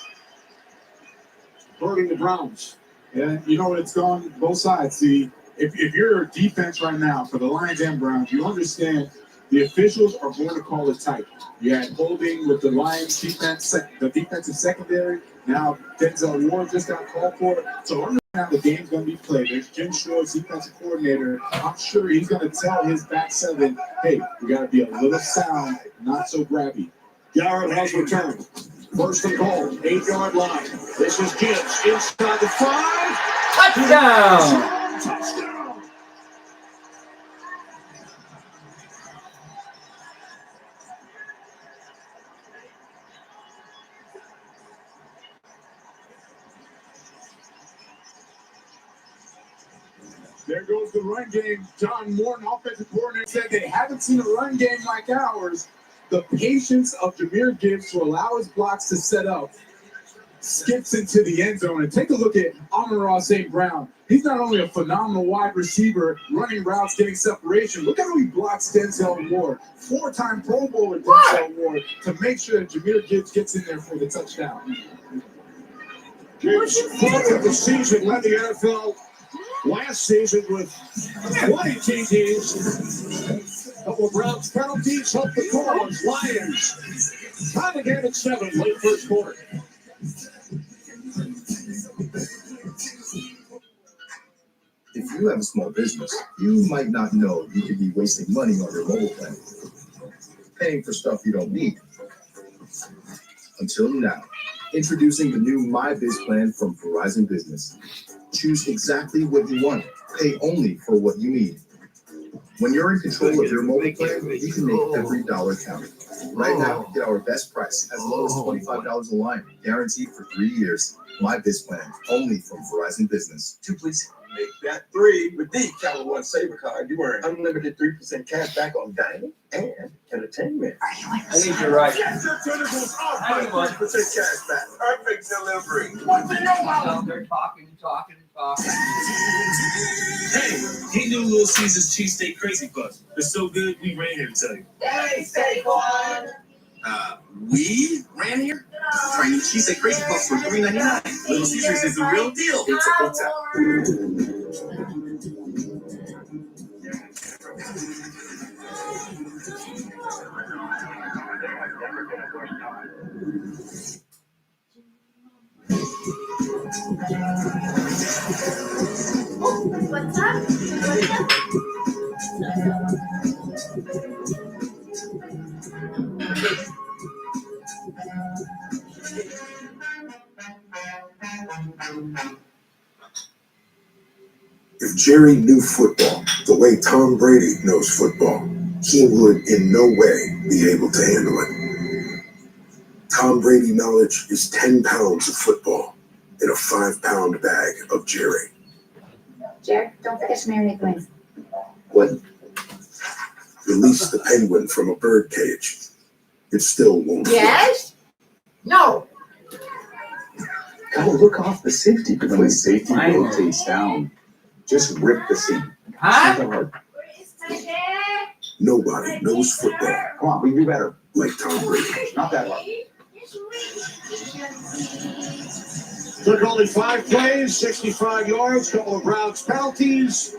[SPEAKER 8] hurting the Browns.
[SPEAKER 5] And you know, it's gone both sides. See, if you're a defense right now for the Lions and Browns, you understand the officials are going to call it tight. You had holding with the Lions defense, the defensive secondary. Now Denzel Ward just got called for it. So understand how the game's going to be played. There's Jim Schwartz, defensive coordinator. I'm sure he's going to tell his back seven, hey, we got to be a little sound, not so grabby.
[SPEAKER 8] Garrett has returned. First and goal, 8-yard line. This is Gibbs inside the 5.
[SPEAKER 3] Touchdown!
[SPEAKER 8] Touchdown!
[SPEAKER 5] There goes the run game. John Morton, offensive coordinator, said they haven't seen a run game like ours. The patience of Jameer Gibbs to allow his blocks to set up, skips into the end zone. And take a look at Amon-Ra St. Brown. He's not only a phenomenal wide receiver, running routes, getting separation. Look at how he blocks Denzel Ward. 4-time Pro Bowler Denzel Ward to make sure that Jameer Gibbs gets in there for the touchdown.
[SPEAKER 8] Gibbs, 4th of the season, led the NFL last season with 20 TDs. Couple of Browns penalties help the cause. Lions trying to get at 7 late first quarter.
[SPEAKER 9] If you have a small business, you might not know you could be wasting money on your mobile plan. paying for stuff you don't need. Until now. Introducing the new MyBiz plan from Verizon Business. Choose exactly what you want. Pay only for what you need. When you're in control of your mobile plan, you can make every dollar count. Right now, get our best price as low as $25 a line, guaranteed for 3 years. MyBiz plan, only from Verizon Business.
[SPEAKER 10] 2, please. Make that 3 with the Capital One Saver card. You earn unlimited 3% cash back on dining and entertainment.
[SPEAKER 3] I think you're right.
[SPEAKER 10] Yes, your tentacles are 3% cash back. Perfect delivery.
[SPEAKER 3] What's the no problem? They're talking and talking and talking.
[SPEAKER 5] Hey, he knew Little Caesar's cheesesteak crazy bus. It's so good, we ran here to tell you.
[SPEAKER 3] Thanks, Saquon.
[SPEAKER 10] We ran here? Try new cheesesteak crazy puffs for $3.99. Little Caesars is the real deal. It's a hotel.
[SPEAKER 4] What's up? What's up?
[SPEAKER 8] If Jerry knew football the way Tom Brady knows football, he would in no way be able to handle it. Tom Brady knowledge is 10 pounds of football in a 5-pound bag of Jerry.
[SPEAKER 11] Jared, don't forget to marinate the wings.
[SPEAKER 8] What? Release the penguin from a bird cage. It still won't.
[SPEAKER 11] Yes? No.
[SPEAKER 1] Gotta look off the safety. When the safety
[SPEAKER 3] I know.
[SPEAKER 1] rotates down, just rip the seat.
[SPEAKER 3] Huh?
[SPEAKER 8] Nobody knows football
[SPEAKER 1] Come on, we can do better.
[SPEAKER 8] like Tom Brady.
[SPEAKER 1] Not that hard.
[SPEAKER 8] Took only 5 plays, 65 yards, couple of Browns penalties.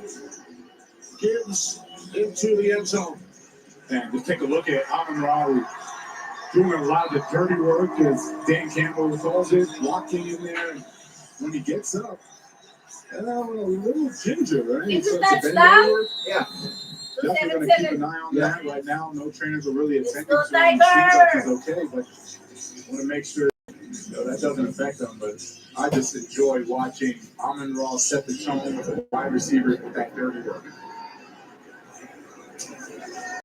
[SPEAKER 8] Gibbs into the end zone.
[SPEAKER 5] And just take a look at Amon-Ra doing a lot of the dirty work, as Dan Campbell calls it, walking in there. And when he gets up, a little ginger, right?
[SPEAKER 4] Isn't
[SPEAKER 5] Starts to
[SPEAKER 4] that
[SPEAKER 5] bend over.
[SPEAKER 3] Yeah.
[SPEAKER 5] Definitely going to keep an eye on that. Right now, no trainers are really attending
[SPEAKER 4] go
[SPEAKER 5] to him. Seems like
[SPEAKER 4] Tiger!
[SPEAKER 5] he's okay, but want to make sure that doesn't affect him. But I just enjoy watching Amon-Ra set the tone with the wide receivers with that dirty work.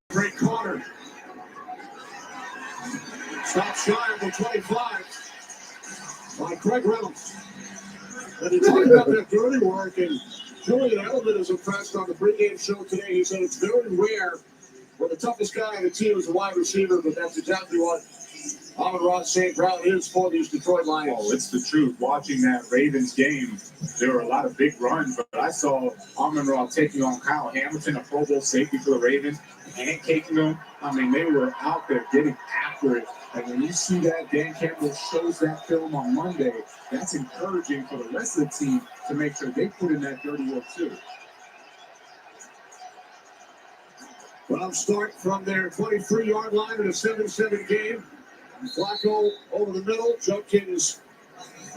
[SPEAKER 8] Great corner. Stop shy of the 25 by Craig Reynolds. And he talked about that dirty work, and Julian Edelman is impressed on the pregame show today. He said it's very rare where the toughest guy on the team is a wide receiver, but that's exactly what Amon-Ra St. Brown is for these Detroit Lions.
[SPEAKER 5] Oh, it's the truth. Watching that Ravens game, there were a lot of big runs, but I saw Amon-Ra taking on Kyle Hamilton, a Pro Bowl safety for the Ravens, handcaking them. I mean, they were out there getting after it. And when you see that, Dan Campbell shows that film on Monday, that's encouraging for the rest of the team to make sure they put in that dirty work too.
[SPEAKER 8] Well, start from their 23-yard line in a 7-7 game. Flacco over the middle. Judkins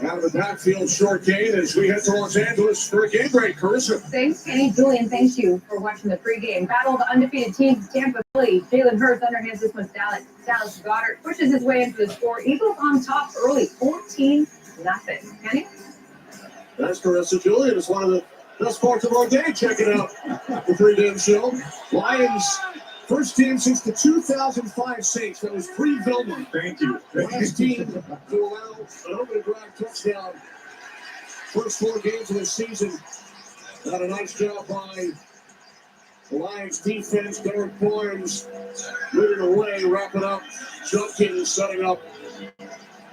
[SPEAKER 8] out of the backfield, short gain as we head to Los Angeles for a game break. Carissa.
[SPEAKER 11] Thanks, Kenny. Julian, thank you for watching the pregame. Battle of the undefeated teams, Tampa Bay. Jalen Hurts underhands this one. Dallas Goddard pushes his way into the score. Eagles on top early, 14-0. Kenny?
[SPEAKER 8] That's Carissa. Julian is one of the best parts of our day, checking out the pregame show. Lions, first team since the 2005 Saints. That was pre-Vilma.
[SPEAKER 5] Thank you.
[SPEAKER 8] Last team to allow an open drive touchdown. First 4 games of the season. Done a nice job by the Lions defense. Derek Barnes leading the way, wrapping up. Judkins setting up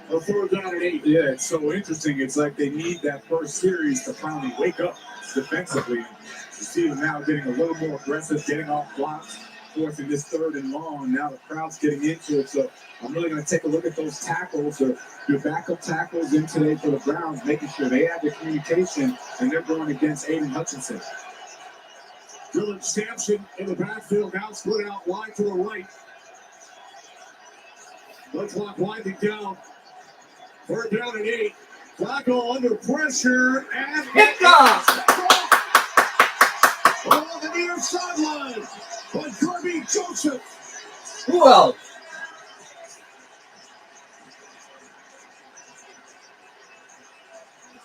[SPEAKER 8] a 3rd down and 8.
[SPEAKER 5] Yeah, it's so interesting. It's like they need that first series to finally wake up defensively. You see them now getting a little more aggressive, getting off blocks, forcing this 3rd and long. Now the crowd's getting into it. So I'm really going to take a look at those tackles, or your backup tackles in today for the Browns, making sure they have the communication and they're going against Aiden Hutchinson.
[SPEAKER 8] Dylan Sampson in the backfield, now split out wide to the right. Play clock winding down. 3rd down and 8. Flacco under pressure and
[SPEAKER 3] Kickoff!
[SPEAKER 8] on the near sideline by Kirby Joseph.
[SPEAKER 1] Who else?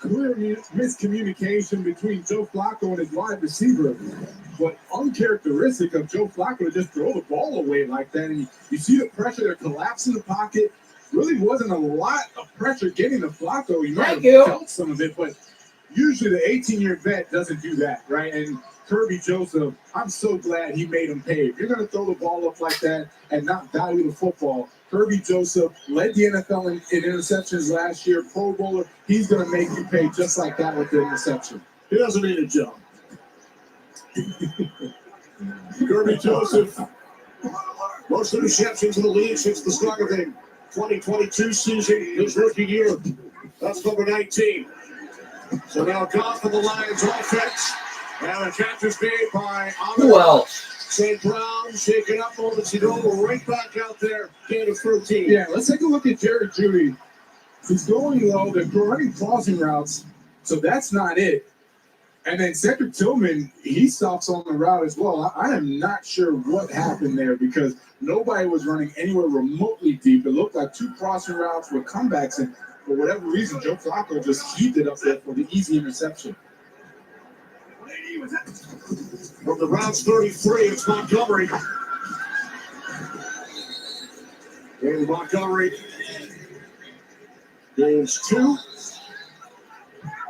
[SPEAKER 5] Clear miscommunication between Joe Flacco and his wide receiver. But uncharacteristic of Joe Flacco to just throw the ball away like that. And you see the pressure, they're collapsing the pocket. Really wasn't a lot of pressure getting to Flacco. You might have felt some of it, but usually the 18-year vet doesn't do that, right? And Kirby Joseph, I'm so glad he made him pay. If you're going to throw the ball up like that and not value the football, Kirby Joseph led the NFL in interceptions last year, Pro Bowler. He's going to make you pay just like that with the interception.
[SPEAKER 8] He doesn't need a jump. Kirby Joseph, most interceptions in the league since the start of the 2022 season, his rookie year. That's number 19. So now Goff for the Lions offense. And the catch is made by
[SPEAKER 1] Who else?
[SPEAKER 8] St. Brown, shaking up moments ago, right back out there, gain of 13.
[SPEAKER 5] Yeah, let's take a look at Jerry Jeudy. He's going low. They're running crossing routes, so that's not it. And then Cedric Tillman, he stops on the route as well. I am not sure what happened there because nobody was running anywhere remotely deep. It looked like two crossing routes with comebacks, and for whatever reason, Joe Flacco just heaved it up there for the easy interception.
[SPEAKER 8] From the Browns 33, it's Montgomery. David Montgomery gains 2.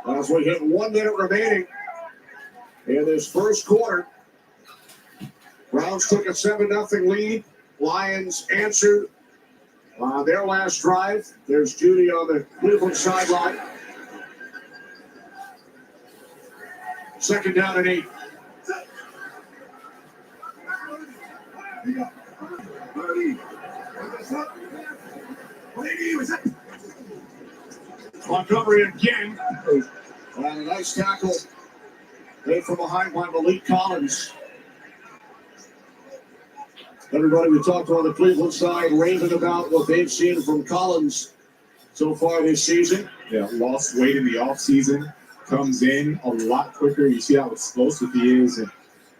[SPEAKER 8] As we hit 1 minute remaining in this first quarter. Browns took a 7-0 lead. Lions answered their last drive. There's Jeudy on the Cleveland sideline. 2nd down and 8. Montgomery again. And a nice tackle made from behind by Malik Collins. Everybody we talked to on the Cleveland side raving about what they've seen from Collins so far this season.
[SPEAKER 5] Yeah, lost weight in the offseason. Comes in a lot quicker. You see how explosive he is. And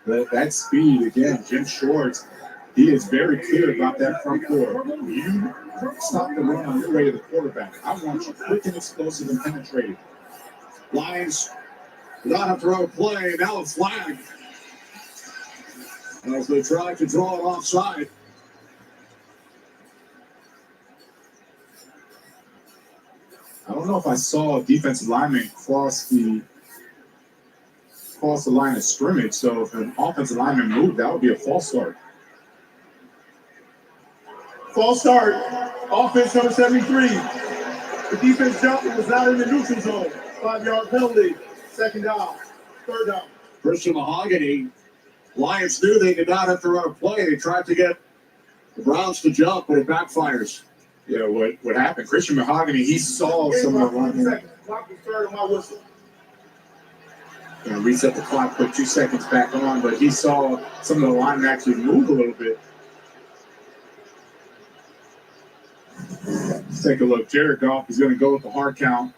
[SPEAKER 5] that speed, again, Jim Schwartz, he is very clear about that front four. You stop the run on your way to the quarterback. I want you quick and explosive and penetrating.
[SPEAKER 8] Lions do not have to run a play. Now a flag. As they try to draw it offside.
[SPEAKER 5] I don't know if I saw a defensive lineman cross the line of scrimmage. So if an offensive lineman moved, that would be a false start.
[SPEAKER 8] False start. Offense number 73. The defense jumped and was not in the neutral zone. 5-yard penalty. 2nd down. 3rd down. Christian Mahogany. Lions knew they did not have to run a play. They tried to get the Browns to jump, but it backfires.
[SPEAKER 5] Yeah, what happened? Christian Mahogany, he saw some of the linemen.
[SPEAKER 8] Clock is started on my whistle.
[SPEAKER 5] Reset the clock, put 2 seconds back on, but he saw some of the linemen actually move a little bit. Let's take a look. Jared Goff is going to go with the hard count.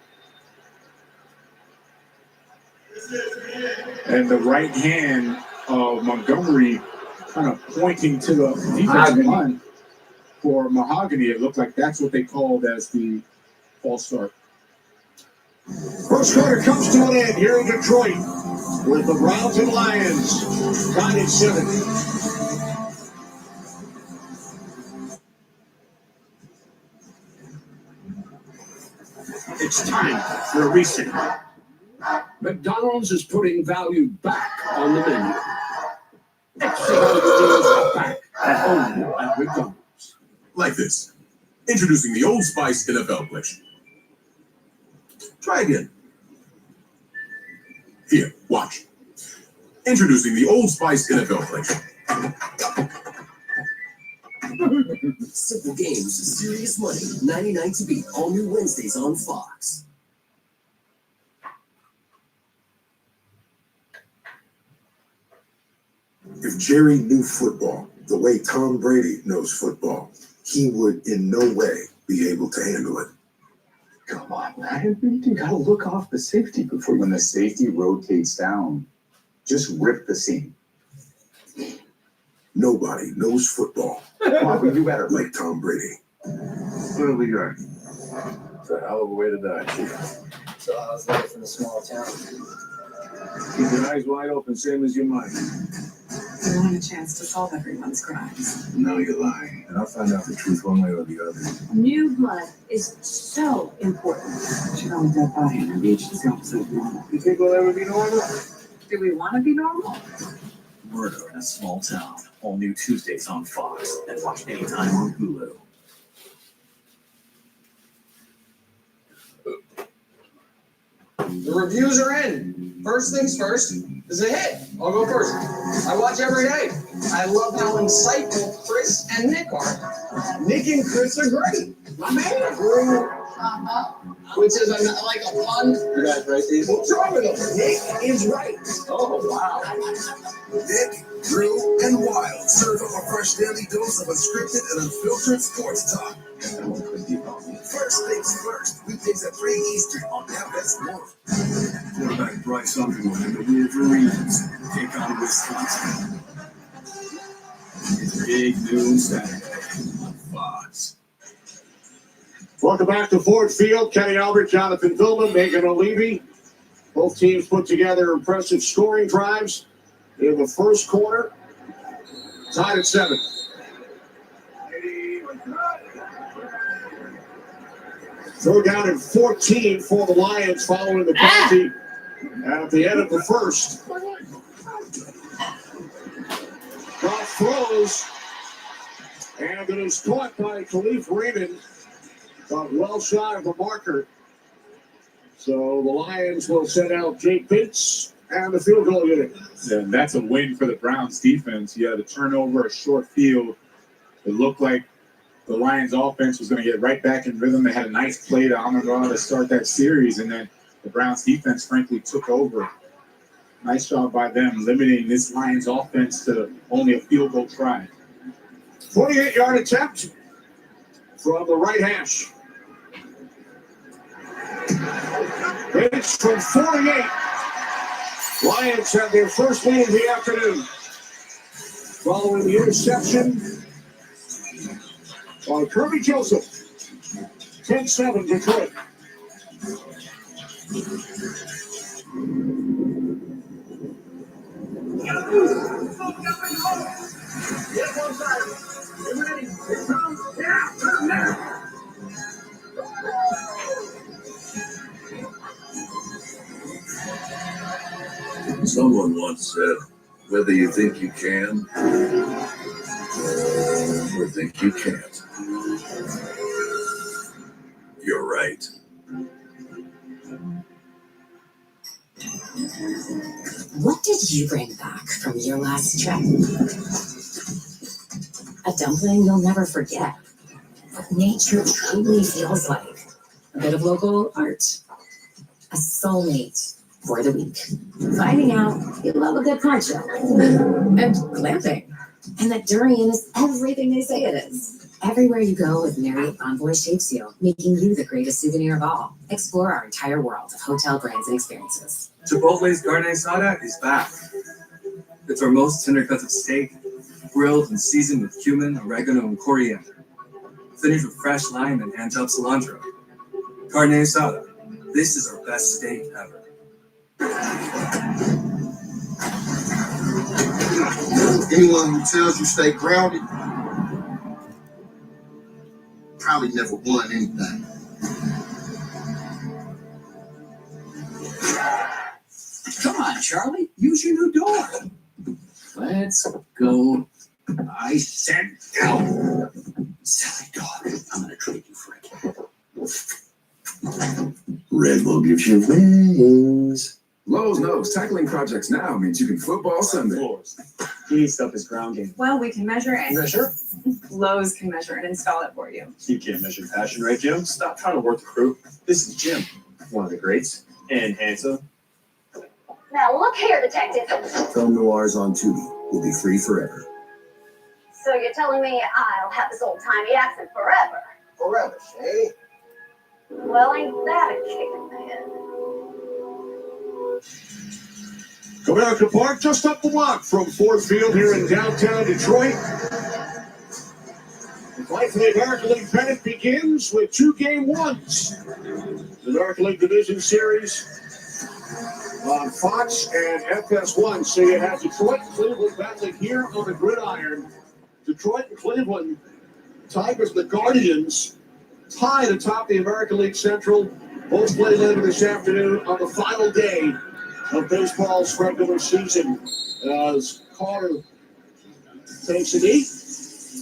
[SPEAKER 5] And the right hand of Montgomery kind of pointing to the defensive line for Mahogany. It looked like that's what they called as the false start.
[SPEAKER 8] First quarter comes to an end here in Detroit with the Browns and Lions tied at 7.
[SPEAKER 10] It's time for a reset. McDonald's is putting value back on the menu. Extra value deals are back only at McDonald's.
[SPEAKER 12] Like this. Introducing the Old Spice NFL Collection. Try again. Here, watch. Introducing the Old Spice NFL Collection.
[SPEAKER 13] Simple games, serious money. 99 to beat. All new Wednesdays on Fox.
[SPEAKER 9] If Jerry knew football the way Tom Brady knows football, he would in no way be able to handle it.
[SPEAKER 14] Come on, man. You gotta look off the safety before when the safety rotates down. Just rip the seam.
[SPEAKER 12] Nobody knows football
[SPEAKER 7] Bobby, you better.
[SPEAKER 12] like Tom Brady.
[SPEAKER 14] What have we got? It's a hell of a way to die.
[SPEAKER 13] So I was life in a small town.
[SPEAKER 8] Keep your eyes wide open, same as your mind.
[SPEAKER 15] You don't have a chance to solve everyone's crimes.
[SPEAKER 14] Now you're lying, and I'll find out the truth one way or the other.
[SPEAKER 15] New blood is so important. She found a dead body on the beach. This girl's so normal.
[SPEAKER 8] You think we'll ever be normal?
[SPEAKER 15] Do we want to be normal?
[SPEAKER 13] Murder in a Small Town. All new Tuesdays on Fox. And watch anytime on Hulu.
[SPEAKER 16] The reviews are in. First things first is a hit. I'll go first. I watch every day. I love how insightful Chris and Nick are. Nick and Chris are great. My man. Which is like a pun.
[SPEAKER 13] You guys write these?
[SPEAKER 16] What's wrong with him? Nick is right.
[SPEAKER 13] Oh, wow.
[SPEAKER 12] Nick, Drew, and Wild serve up a fresh daily dose of unscripted and unfiltered sports talk. First things first, weekdays at 3 Eastern on FS1.
[SPEAKER 14] Quarterback Bryce Underwood and the Wolverines take on Wisconsin. It's Big Noon Saturday on Fox.
[SPEAKER 8] Welcome back to Ford Field. Kenny Albert, Jonathan Vilman, Megan O'Leary. Both teams put together impressive scoring drives in the first quarter. Tied at 7. Third down and 14 for the Lions following the penalty at the end of the first. Goff throws, and it is caught by Khalif Raymond, but well shy of the marker. So the Lions will send out Jake Pitts and the field goal unit.
[SPEAKER 5] Yeah, and that's a win for the Browns defense. You had a turnover, a short field. It looked like the Lions offense was going to get right back in rhythm. They had a nice play to Amon-Ra to start that series, and then the Browns defense frankly took over. Nice job by them, limiting this Lions offense to only a field goal try.
[SPEAKER 8] 28-yard attempt from the right hash. It's from 48. Lions have their first lead of the afternoon. Following the interception by Kirby Joseph. 10-7 Detroit.
[SPEAKER 12] Someone once said, whether you think you can or think you can't, you're right.
[SPEAKER 15] What did you bring back from your last trip? A dumpling you'll never forget. What nature truly feels like. A bit of local art. A soulmate for the week. Finding out you love a good poncho. And glamping. And that durian is everything they say it is. Everywhere you go with Marriott Bonvoy shapes you, making you the greatest souvenir of all. Explore our entire world of hotel brands and experiences.
[SPEAKER 13] Chipotle's carne asada is back. It's our most tender cuts of steak, grilled and seasoned with cumin, oregano, and coriander. Finished with fresh lime and hand-chopped cilantro. Carne asada. This is our best steak ever.
[SPEAKER 6] Anyone who tells you stay grounded probably never won anything.
[SPEAKER 10] Come on, Charlie. Use your new door. Let's go. I said go. Silly dog. I'm going to trade you for a cat.
[SPEAKER 12] Red Bull gives you wings. Lowe's knows tackling projects now means you can football Sunday.
[SPEAKER 13] Key stuff is ground game.
[SPEAKER 11] Well, we can measure it.
[SPEAKER 13] Measure?
[SPEAKER 11] Lowe's can measure and install it for you.
[SPEAKER 13] You can't measure passion, right, Jim? Stop trying to work the crew. This is Jim, one of the greats, and handsome.
[SPEAKER 4] Now look here, detective.
[SPEAKER 12] Film noirs on Tubi will be free forever.
[SPEAKER 4] So you're telling me I'll have this old-timey accent forever?
[SPEAKER 6] Forever, Shay.
[SPEAKER 4] Well, ain't that a kick in the head?
[SPEAKER 8] Comerica Park, just up the block from Ford Field here in downtown Detroit. The fight for the American League pennant begins with 2 game ones. The American League Division Series on Fox and FS1. So you have Detroit and Cleveland battling here on the gridiron. Detroit and Cleveland, Tigers, the Guardians, tied atop the American League Central. Both play later this afternoon on the final day of baseball's regular season. As Carter takes a knee,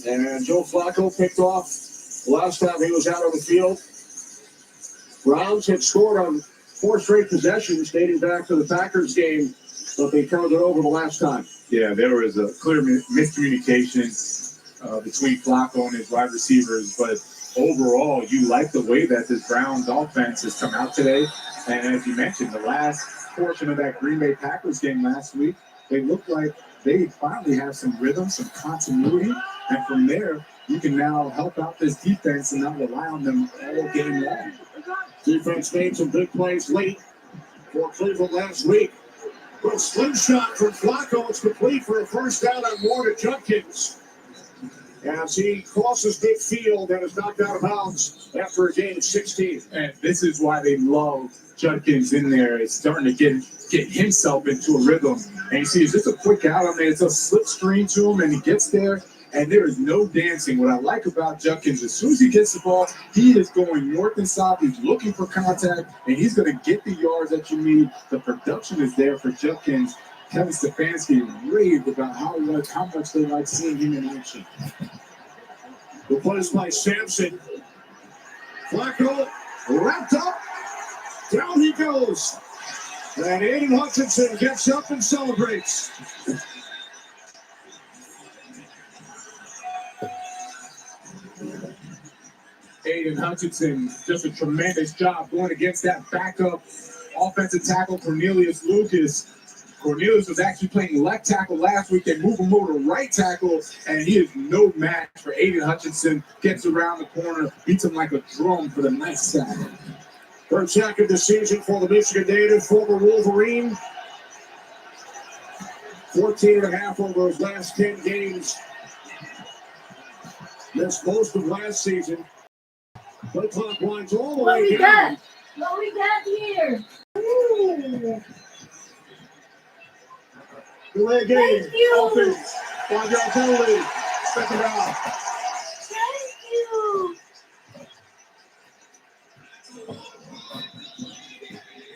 [SPEAKER 8] and Joe Flacco picked off the last time he was out on the field. Browns had scored on 4 straight possessions dating back to the Packers game, but they turned it over the last time.
[SPEAKER 5] Yeah, there was a clear miscommunication between Flacco and his wide receivers, but overall, you like the way that this Browns offense has come out today. And as you mentioned, the last portion of that Green Bay Packers game last week, they looked like they finally have some rhythm, some continuity, and from there, you can now help out this defense and not rely on them all game long.
[SPEAKER 8] Defense made some big plays late for Cleveland last week. Good slingshot from Flacco. It's complete for a first down on Warner Judkins, as he crosses midfield and is knocked out of bounds after a gain of 16.
[SPEAKER 5] And this is why they love Judkins in there. It's starting to get himself into a rhythm. And you see, it's just a quick out on there. It's a slipstream to him, and he gets there, and there is no dancing. What I like about Judkins, as soon as he gets the ball, he is going north and south. He's looking for contact, and he's going to get the yards that you need. The production is there for Judkins. Kevin Stefanski raved about how much they like seeing him in action.
[SPEAKER 8] The plays by Sampson. Flacco wrapped up. Down he goes. And Aiden Hutchinson gets up and celebrates.
[SPEAKER 5] Aiden Hutchinson, just a tremendous job going against that backup offensive tackle, Cornelius Lucas. Cornelius was actually playing left tackle last week. They move him over to right tackle, and he is no match for Aiden Hutchinson. Gets around the corner, beats him like a drum for the nice sack.
[SPEAKER 8] Third sack of the season for the Michigan native, former Wolverine. 14.5 over his last 10 games. Missed most of last season. Play clock winds all the way down.
[SPEAKER 2] What we got here?
[SPEAKER 8] Delay game.
[SPEAKER 2] Thank you.
[SPEAKER 8] Offense. 5-yard penalty. Second down.
[SPEAKER 2] Thank you.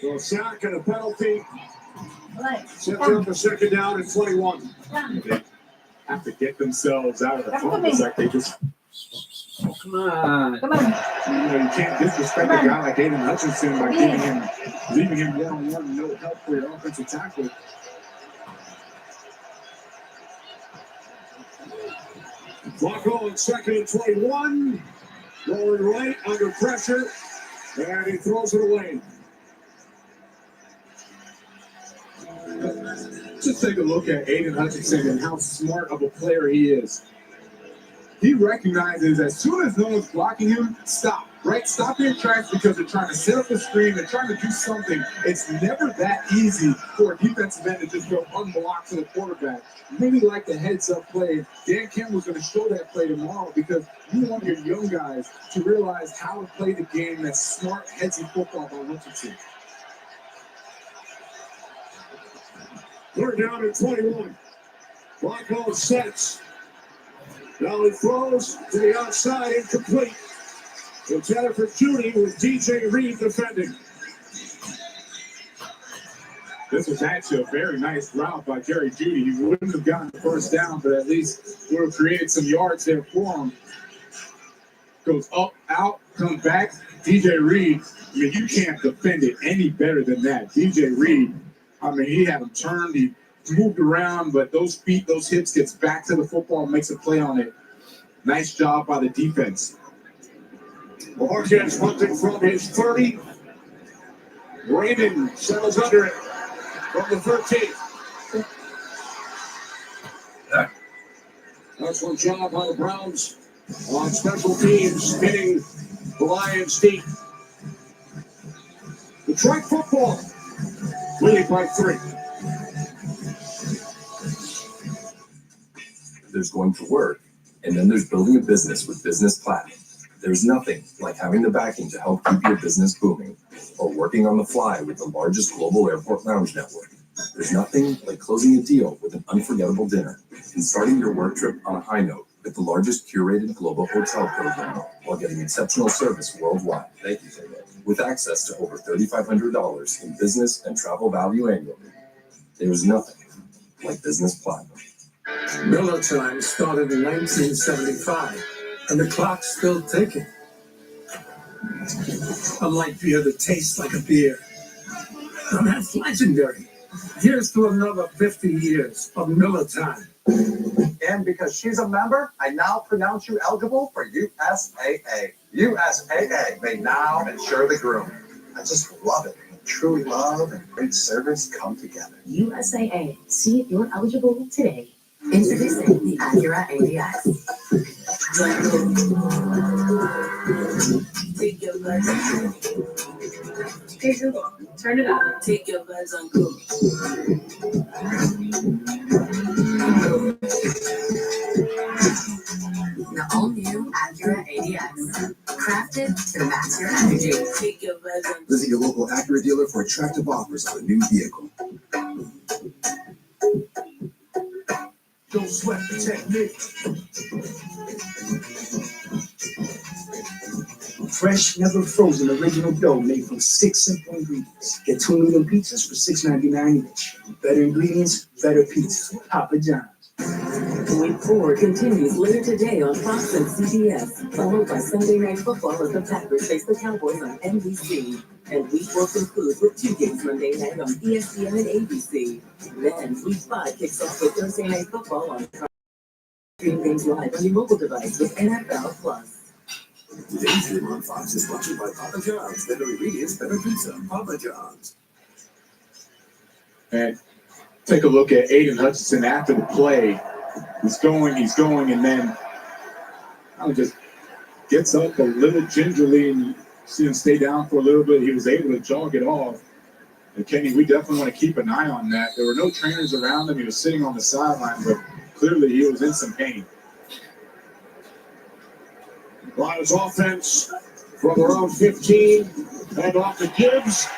[SPEAKER 8] So a sack and a penalty.
[SPEAKER 2] Right.
[SPEAKER 8] Sets up the second down at 21.
[SPEAKER 5] They have to get themselves out of the fumble. Like they just,
[SPEAKER 1] Oh, come on.
[SPEAKER 2] Come on.
[SPEAKER 5] you can't disrespect a guy like Aiden Hutchinson by leaving him one-on-one, no help for your offensive tackle.
[SPEAKER 8] Flacco on second and 21. Rolling right under pressure. And he throws it away.
[SPEAKER 5] Just take a look at Aiden Hutchinson and how smart of a player he is. He recognizes as soon as no one's blocking him, stop, right? Stop your tracks because they're trying to set up a screen. They're trying to do something. It's never that easy for a defensive end to just go unblocked to the quarterback. Really like the heads-up play. Dan Campbell's going to show that play tomorrow because you want your young guys to realize how to play the game that's smart, headsy football by Hutchinson.
[SPEAKER 8] Third down at 21. Flacco sets. Now he throws to the outside, incomplete. It's Jennifer Judy with DJ Reed defending.
[SPEAKER 5] This was actually a very nice route by Jerry Judy. He wouldn't have gotten the first down, but at least would have created some yards there for him. Goes up, out, comes back. DJ Reed, I mean, you can't defend it any better than that. DJ Reed, I mean, he had him turned, he moved around, but those feet, those hips gets back to the football and makes a play on it. Nice job by the defense.
[SPEAKER 8] Marquez punting from his 30. Raymond settles under it from the 13. Excellent job by the Browns on special teams, hitting the Lions deep. Detroit football leading by 3.
[SPEAKER 9] There's going to work, and then there's building a business with Business Platinum. There's nothing like having the backing to help keep your business booming, or working on the fly with the largest global airport lounge network. There's nothing like closing a deal with an unforgettable dinner and starting your work trip on a high note with the largest curated global hotel program while getting exceptional service worldwide. Thank you, David. With access to over $3,500 in business and travel value annually. There's nothing like Business Platinum.
[SPEAKER 10] Miller Time started in 1975, and the clock's still ticking. A light beer that tastes like a beer. Now that's legendary. Here's to another 50 years of Miller Time.
[SPEAKER 17] And because she's a member, I now pronounce you eligible for USAA. USAA may now insure the groom. I just love it. Truly love and great service come together.
[SPEAKER 15] USAA. See if you're eligible today. Introducing the Acura ADX.
[SPEAKER 18] Take your legs on.
[SPEAKER 15] Hey Google, turn it up.
[SPEAKER 18] Take your legs on cool.
[SPEAKER 15] The all-new Acura ADX. Crafted to match your energy.
[SPEAKER 18] Take your legs on.
[SPEAKER 12] Visit your local Acura dealer for attractive offers on a new vehicle.
[SPEAKER 8] Don't sweat the technique.
[SPEAKER 7] Fresh, never frozen, original dough made from 6 simple ingredients. Get 2 medium pizzas for $6.99 each. Better ingredients, better pizza. Papa John's.
[SPEAKER 18] Week 4 continues later today on Fox and CBS, followed by Sunday Night Football as the Packers face the Cowboys on NBC. And Week 4 concludes with 2 games Monday night on ESPN and ABC. Then Week 5 kicks off with Thursday Night Football on Fox. Stream games live on your mobile device with NFL Plus.
[SPEAKER 12] Today's game on Fox is brought to you by Papa John's. Better ingredients, better pizza. Papa John's.
[SPEAKER 5] And take a look at Aiden Hutchinson after the play. He's going, and then just gets up a little gingerly, and you see him stay down for a little bit. He was able to jog it off. And Kenny, we definitely want to keep an eye on that. There were no trainers around him. He was sitting on the sideline, but clearly he was in some pain.
[SPEAKER 8] Lions offense from their own 15. And off to Gibbs.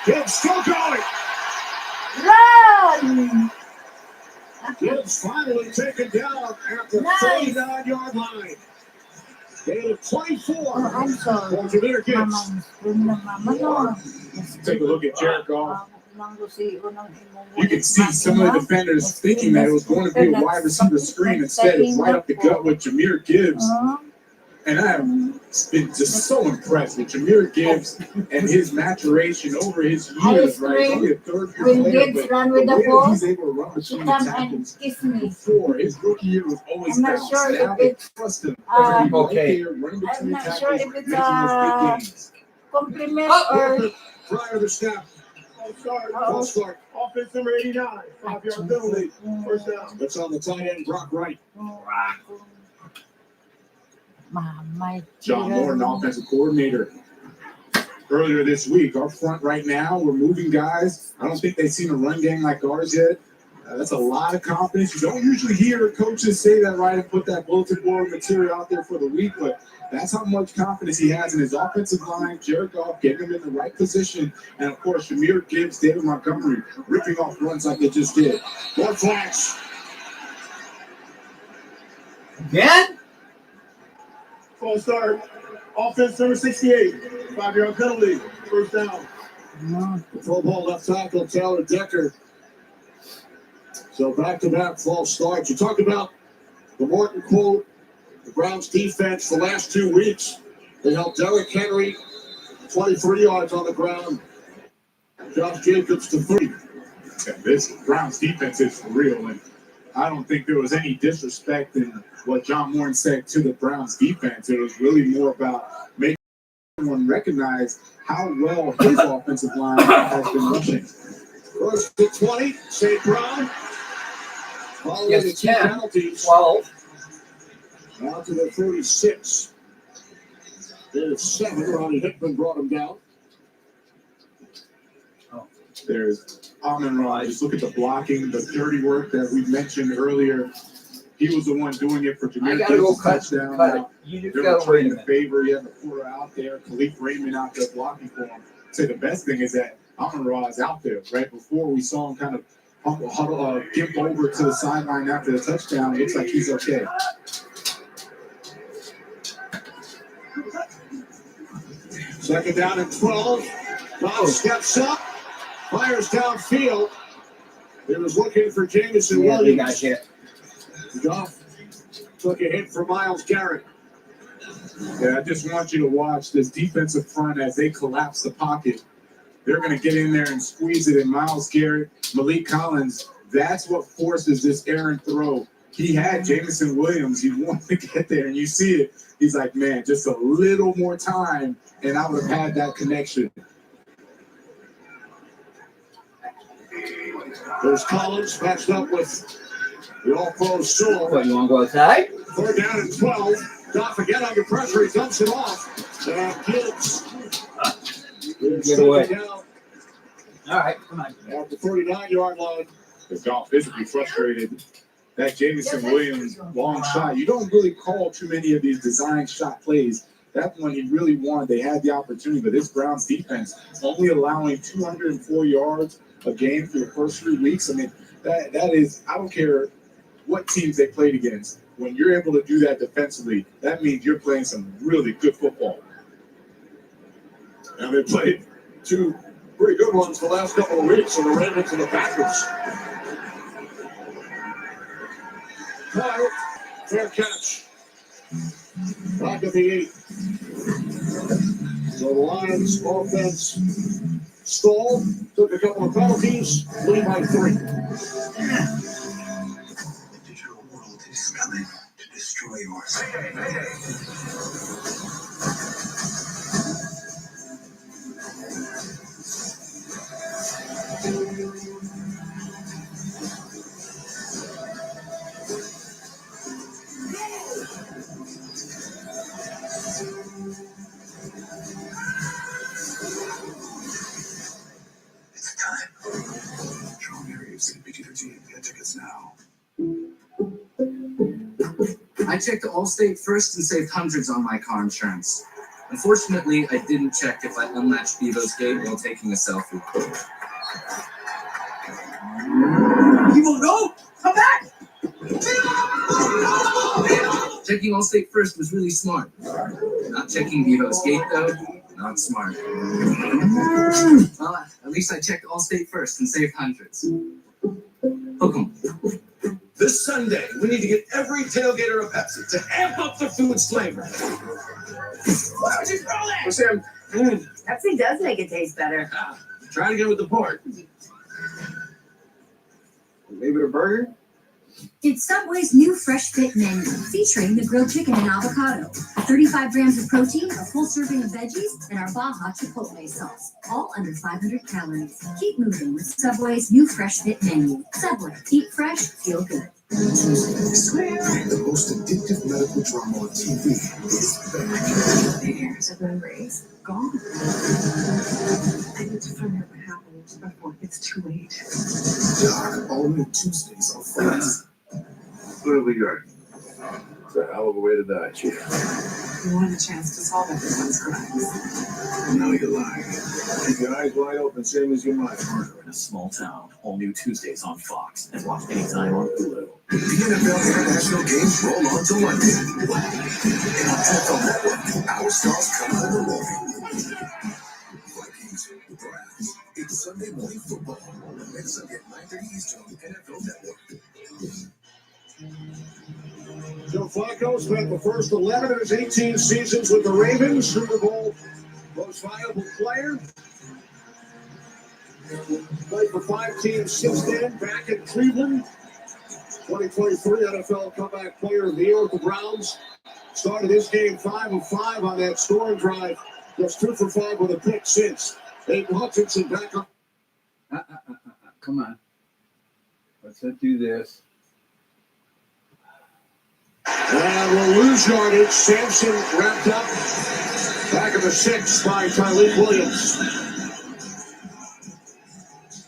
[SPEAKER 8] Gibbs still going.
[SPEAKER 2] Run!
[SPEAKER 8] Gibbs finally taken down at the
[SPEAKER 2] Nice.
[SPEAKER 8] 39-yard line. Gain of 24.
[SPEAKER 2] Oh, I'm sorry.
[SPEAKER 8] For Jameer
[SPEAKER 5] Gibbs. Take a look at Jared Goff. You can see some of the defenders thinking that it was going to be a wide receiver screen. Instead, it's right up the gut with Jameer Gibbs. And I have been just so impressed with Jameer Gibbs and his maturation over his years, right? He's only a third-year
[SPEAKER 2] When
[SPEAKER 5] player,
[SPEAKER 2] Gibbs
[SPEAKER 5] but
[SPEAKER 2] run with the
[SPEAKER 5] way that
[SPEAKER 2] ball,
[SPEAKER 5] he's able to run between the
[SPEAKER 2] come and
[SPEAKER 5] tackles
[SPEAKER 2] kiss me.
[SPEAKER 5] before. His rookie year was always
[SPEAKER 2] I'm not
[SPEAKER 5] bounced.
[SPEAKER 2] sure
[SPEAKER 5] Now
[SPEAKER 2] if
[SPEAKER 5] they
[SPEAKER 2] it's,
[SPEAKER 5] trust him.
[SPEAKER 1] Okay.
[SPEAKER 5] Right there, running
[SPEAKER 2] I'm
[SPEAKER 5] between
[SPEAKER 2] not
[SPEAKER 5] tackles,
[SPEAKER 2] sure if it's
[SPEAKER 5] making those big gains.
[SPEAKER 2] compliment
[SPEAKER 8] Up
[SPEAKER 2] or
[SPEAKER 8] prior to the snap. False start. Offense number 89. 5-yard penalty. First down. That's on the tight end, Brock Wright.
[SPEAKER 2] my
[SPEAKER 5] John Morton, offensive coordinator. Earlier this week, our front right now, we're moving guys. I don't think they've seen a run game like ours yet. That's a lot of confidence. You don't usually hear coaches say that, right, and put that bulletin board material out there for the week, but that's how much confidence he has in his offensive line. Jared Goff getting him in the right position. And, of course, Jameer Gibbs, David Montgomery ripping off runs like they just did.
[SPEAKER 8] More flags.
[SPEAKER 1] Again?
[SPEAKER 8] False start. Offense number 68. 5-yard penalty. First down. The throw ball left tackle, Taylor Decker. So back-to-back false starts. You talked about the Morton quote, the Browns defense the last 2 weeks. They held Derrick Henry 23 yards on the ground. Josh Jacobs to 3.
[SPEAKER 5] This Browns defense is for real, and I don't think there was any disrespect in what John Morton said to the Browns defense. It was really more about making everyone recognize how well his offensive line has been rushing.
[SPEAKER 8] First to 20, St. Brown. Following the 2 penalties.
[SPEAKER 1] 12.
[SPEAKER 8] Now to the 36. There's 7. Ronnie Hickman brought him down.
[SPEAKER 5] There's Amon-Ra. Just look at the blocking, the dirty work that we mentioned earlier. he was the one doing it for Jameer
[SPEAKER 3] I gotta go
[SPEAKER 5] Gibbs'
[SPEAKER 3] cut
[SPEAKER 5] touchdown.
[SPEAKER 3] it. You just
[SPEAKER 5] They're
[SPEAKER 3] gotta wait a
[SPEAKER 5] returning the
[SPEAKER 3] minute.
[SPEAKER 5] favor. You have the quarter out there. Khalif Raymond out there blocking for him. So the best thing is that Amon-Ra is out there. Right before we saw him kind of gimp over to the sideline after the touchdown. It looks like he's okay.
[SPEAKER 8] Second down and 12. Goff steps up, fires downfield. He was looking for Jameson
[SPEAKER 3] Yeah, they got
[SPEAKER 8] Williams.
[SPEAKER 3] hit.
[SPEAKER 8] Goff took a hit for Myles Garrett.
[SPEAKER 5] Yeah, I just want you to watch this defensive front as they collapse the pocket. They're going to get in there and squeeze it. And Myles Garrett, Malik Collins, that's what forces this errant throw. He had Jameson Williams. He wanted to get there, and you see it. He's like, man, just a little more time, and I would have had that connection.
[SPEAKER 8] There's Collins matched up with the All-Pro Sewell.
[SPEAKER 3] What, you want to go outside?
[SPEAKER 8] Third down and 12. Goff again under pressure. He dumps it off. And Gibbs.
[SPEAKER 3] Get away.
[SPEAKER 8] Down
[SPEAKER 3] All right, come on.
[SPEAKER 8] at the 39-yard line.
[SPEAKER 5] The Goff visibly frustrated. That Jameson Williams long shot. You don't really call too many of these design shot plays. That one he really wanted. They had the opportunity, but this Browns defense only allowing 204 yards a game for the first 3 weeks. I mean, that is, I don't care what teams they played against. When you're able to do that defensively, that means you're playing some really good football.
[SPEAKER 8] And they played two pretty good ones the last couple of weeks, so the Ravens and the Packers. Kyle, fair catch. Back at the 8. So the Lions offense stalled, took a couple of penalties, lead by 3.
[SPEAKER 12] The digital world is coming to destroy yours. It's time. Strong areas in PG-13. Get tickets now.
[SPEAKER 13] I checked Allstate first and saved hundreds on my car insurance. Unfortunately, I didn't check if I unlatched Bevo's gate while taking a selfie.
[SPEAKER 12] People, no! Come back!
[SPEAKER 13] Checking Allstate first was really smart. Not checking Bevo's gate, though, not smart. Well, at least I checked Allstate first and saved hundreds. Hook 'em.
[SPEAKER 8] This Sunday, we need to get every tailgater a Pepsi to amp up the food's flavor. What's him?
[SPEAKER 15] Pepsi does make it taste better.
[SPEAKER 8] Trying to get with the port.
[SPEAKER 3] Maybe a burger?
[SPEAKER 19] It's Subway's new Fresh Fit menu, featuring the grilled chicken and avocado, 35 grams of protein, a full serving of veggies, and our Baja Chipotle sauce, all under 500 calories. Keep moving with Subway's new Fresh Fit menu. Subway, eat fresh, feel good.
[SPEAKER 12] The most addictive medical drama on TV is back.
[SPEAKER 15] The heirs of memories gone. I need to find out what happened before it's too late.
[SPEAKER 12] Doc, all new Tuesdays on Fox.
[SPEAKER 14] What have we got? It's a hell of a way to die, Chief.
[SPEAKER 15] You wanted a chance to solve everyone's crimes.
[SPEAKER 14] Now you're lying. Keep your eyes wide open, same as your mind.
[SPEAKER 20] Murder in a Small Town. All new Tuesdays on Fox and watch anytime on Hulu.
[SPEAKER 12] The NFL international games roll on to London. And on NFL Network, our stars come on the road. Vikings, Browns. It's Sunday morning football. Next Sunday at 9:30 Eastern on the NFL Network.
[SPEAKER 8] Joe Flacco spent the first 11 of his 18 seasons with the Ravens. Super Bowl most valuable player. Played for 5 teams since then. Back in Cleveland. 2023 NFL Comeback Player of the Year with the Browns. Started his game 5 of 5 on that scoring drive. Just 2 for 5 with a pick since. Aiden Hutchinson back up.
[SPEAKER 1] Come on. Let's not do this.
[SPEAKER 8] And we'll lose yardage. Sampson wrapped up. Back of the 6 by Tyleek Williams.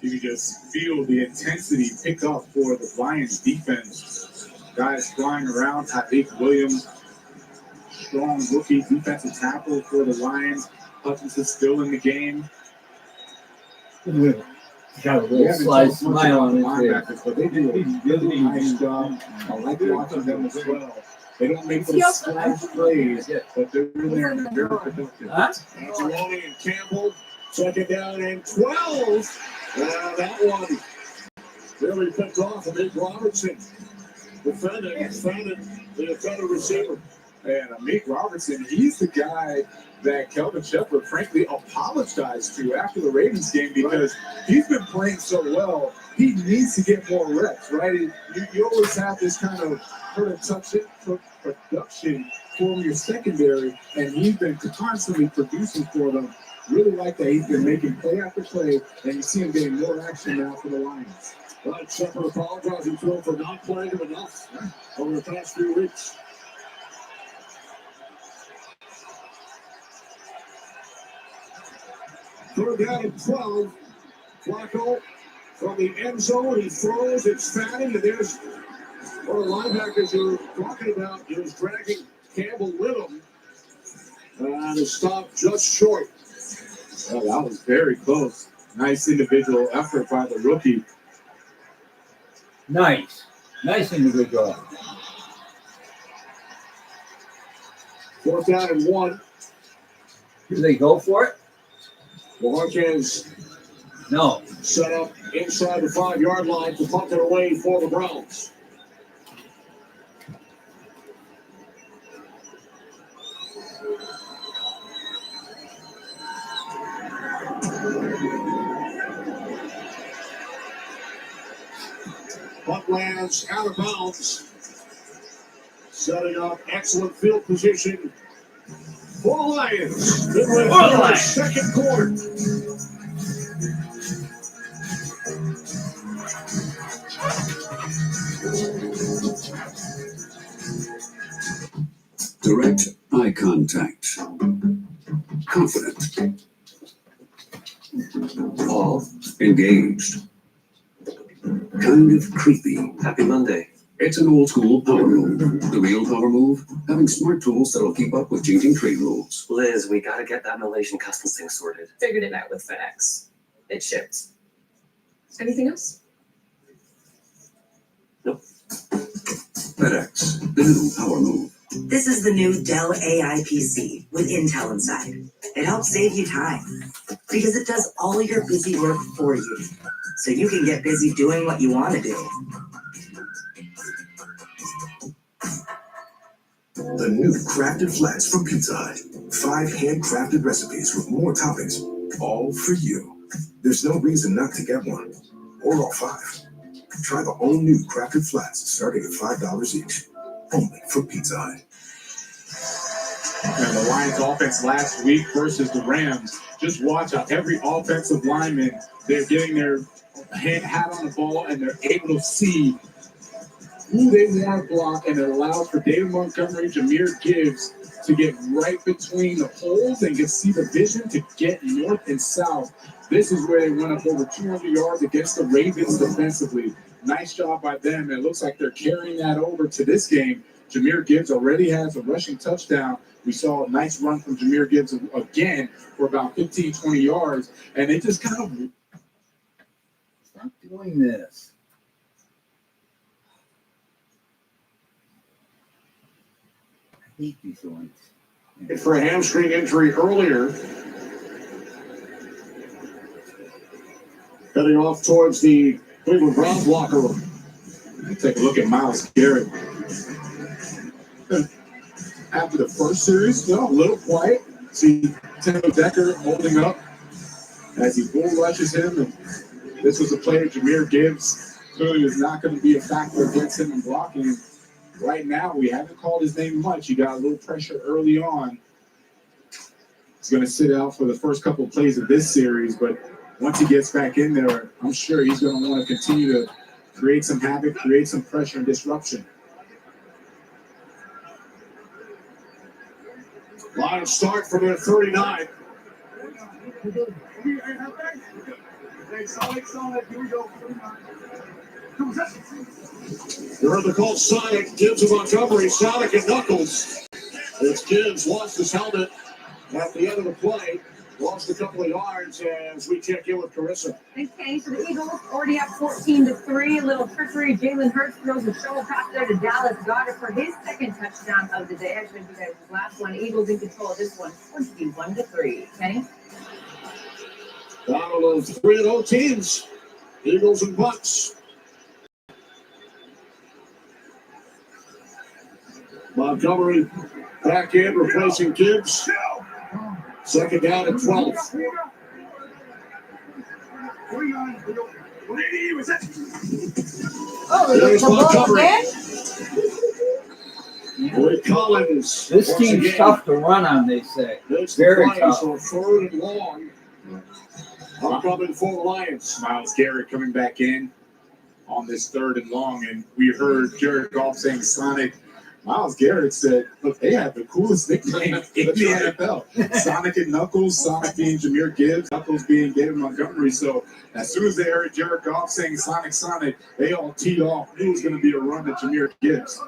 [SPEAKER 5] You can just feel the intensity pick up for the Lions defense. guys flying around. Tyreek Williams, strong rookie defensive tackle for the Lions. Hutchinson still in the game.
[SPEAKER 1] Got a
[SPEAKER 5] We
[SPEAKER 1] little
[SPEAKER 5] haven't
[SPEAKER 1] sly
[SPEAKER 5] talked much
[SPEAKER 1] smile
[SPEAKER 5] about
[SPEAKER 1] on
[SPEAKER 5] the
[SPEAKER 1] his face.
[SPEAKER 5] linebackers, but they do a really nice job. I like watching them as well. They don't make those splash plays, but they're really very productive.
[SPEAKER 8] Angeloni and Campbell, second down and 12. That one really picked off of Nick Robertson. Defending the offender receiver.
[SPEAKER 5] And Amik Robertson, he's the guy that Kelvin Shepherd frankly apologized to after the Ravens game because he's been playing so well. He needs to get more reps, right? You always have this kind of production for your secondary, and he's been constantly producing for them. Really like that he's been making play after play, and you see him getting more action now for the Lions.
[SPEAKER 8] Right, Shepherd apologizing to him for not playing him enough over the past few weeks. Third down and 12. Flacco from the end zone. He throws. It's Fanning. And there's one of the linebackers you're talking about. He was dragging Campbell with him. And it stopped just short.
[SPEAKER 5] Oh, that was very close. Nice individual effort by the rookie.
[SPEAKER 1] Nice individual.
[SPEAKER 8] Fourth down and 1.
[SPEAKER 1] Do they go for it?
[SPEAKER 8] The Hurricanes
[SPEAKER 1] No.
[SPEAKER 8] set up inside the 5-yard line to punt it away for the Browns. Punt lands out of bounds. Setting up excellent field position for the Lions. Midway through the second quarter.
[SPEAKER 14] Direct eye contact. Confident. All engaged. Kind of creepy.
[SPEAKER 20] Happy Monday.
[SPEAKER 14] It's an old school power move. The real power move? Having smart tools that'll keep up with changing trade rules.
[SPEAKER 20] Liz, we gotta get that Malaysian customs thing sorted.
[SPEAKER 21] Figured it out with FedEx. It shipped. Anything else?
[SPEAKER 14] FedEx, the new power move.
[SPEAKER 22] This is the new Dell AI PC with Intel inside. It helps save you time because it does all your busy work for you, so you can get busy doing what you want to do.
[SPEAKER 12] The new Crafted Flats from Pizza Hut. 5 handcrafted recipes with more toppings, all for you. There's no reason not to get one, or all 5. Try the all-new Crafted Flats starting at $5 each, only from Pizza Hut.
[SPEAKER 5] And the Lions offense last week versus the Rams. Just watch how every offensive lineman, they're getting their hat on the ball and they're able to see who they want to block, and it allows for David Montgomery, Jahmyr Gibbs to get right between the holes and see the vision to get north and south. This is where they went up over 200 yards against the Ravens defensively. Nice job by them. And it looks like they're carrying that over to this game. Jahmyr Gibbs already has a rushing touchdown. We saw a nice run from Jahmyr Gibbs again for about 15, 20 yards. And they just kind of...
[SPEAKER 1] Stop doing this. I hate these ones.
[SPEAKER 8] For a hamstring injury earlier. Heading off towards the Cleveland Browns locker room.
[SPEAKER 5] Take a look at Myles Garrett. After the first series, a little quiet. See Tim Decker holding up as he bull rushes him. And this was a player, Jahmyr Gibbs, clearly is not going to be a factor against him in blocking. Right now, we haven't called his name much. He got a little pressure early on. He's going to sit out for the first couple of plays of this series, but once he gets back in there, I'm sure he's going to want to continue to create some havoc, create some pressure and disruption.
[SPEAKER 8] Lions start from their 39. You heard the call Sonic, Gibbs of Montgomery, Sonic and Knuckles. It's Gibbs lost his helmet at the end of the play. Lost a couple of yards as we check in with Carissa.
[SPEAKER 11] Okay, so the Eagles already have 14-3. A little trickery. Jalen Hurts throws a shovel pass there to Dallas Goedert for his second touchdown of the day. I showed you guys his last one. Eagles in control of this one. 21-3. Kenny?
[SPEAKER 8] Battle of 3-0 teams. Eagles and Bucks. Montgomery back in, replacing Gibbs. Second down at 12.
[SPEAKER 2] Oh,
[SPEAKER 8] There's
[SPEAKER 2] the ball
[SPEAKER 8] Montgomery.
[SPEAKER 2] again?
[SPEAKER 8] Ray Collins.
[SPEAKER 1] This
[SPEAKER 8] once
[SPEAKER 1] team's
[SPEAKER 8] again.
[SPEAKER 1] tough to run on, they say.
[SPEAKER 8] It's
[SPEAKER 1] Very
[SPEAKER 8] the
[SPEAKER 1] tough.
[SPEAKER 8] So third and long. Upcoming for the Lions.
[SPEAKER 5] Myles Garrett coming back in on this third and long, and we heard Jared Goff saying Sonic. Myles Garrett said, look, they have the coolest nickname in the NFL. Sonic and Knuckles, Sonic being Jahmyr Gibbs, Knuckles being David Montgomery. So as soon as they heard Jared Goff saying Sonic, Sonic, they all teed off. Knew it was going to be a run at Jahmyr Gibbs.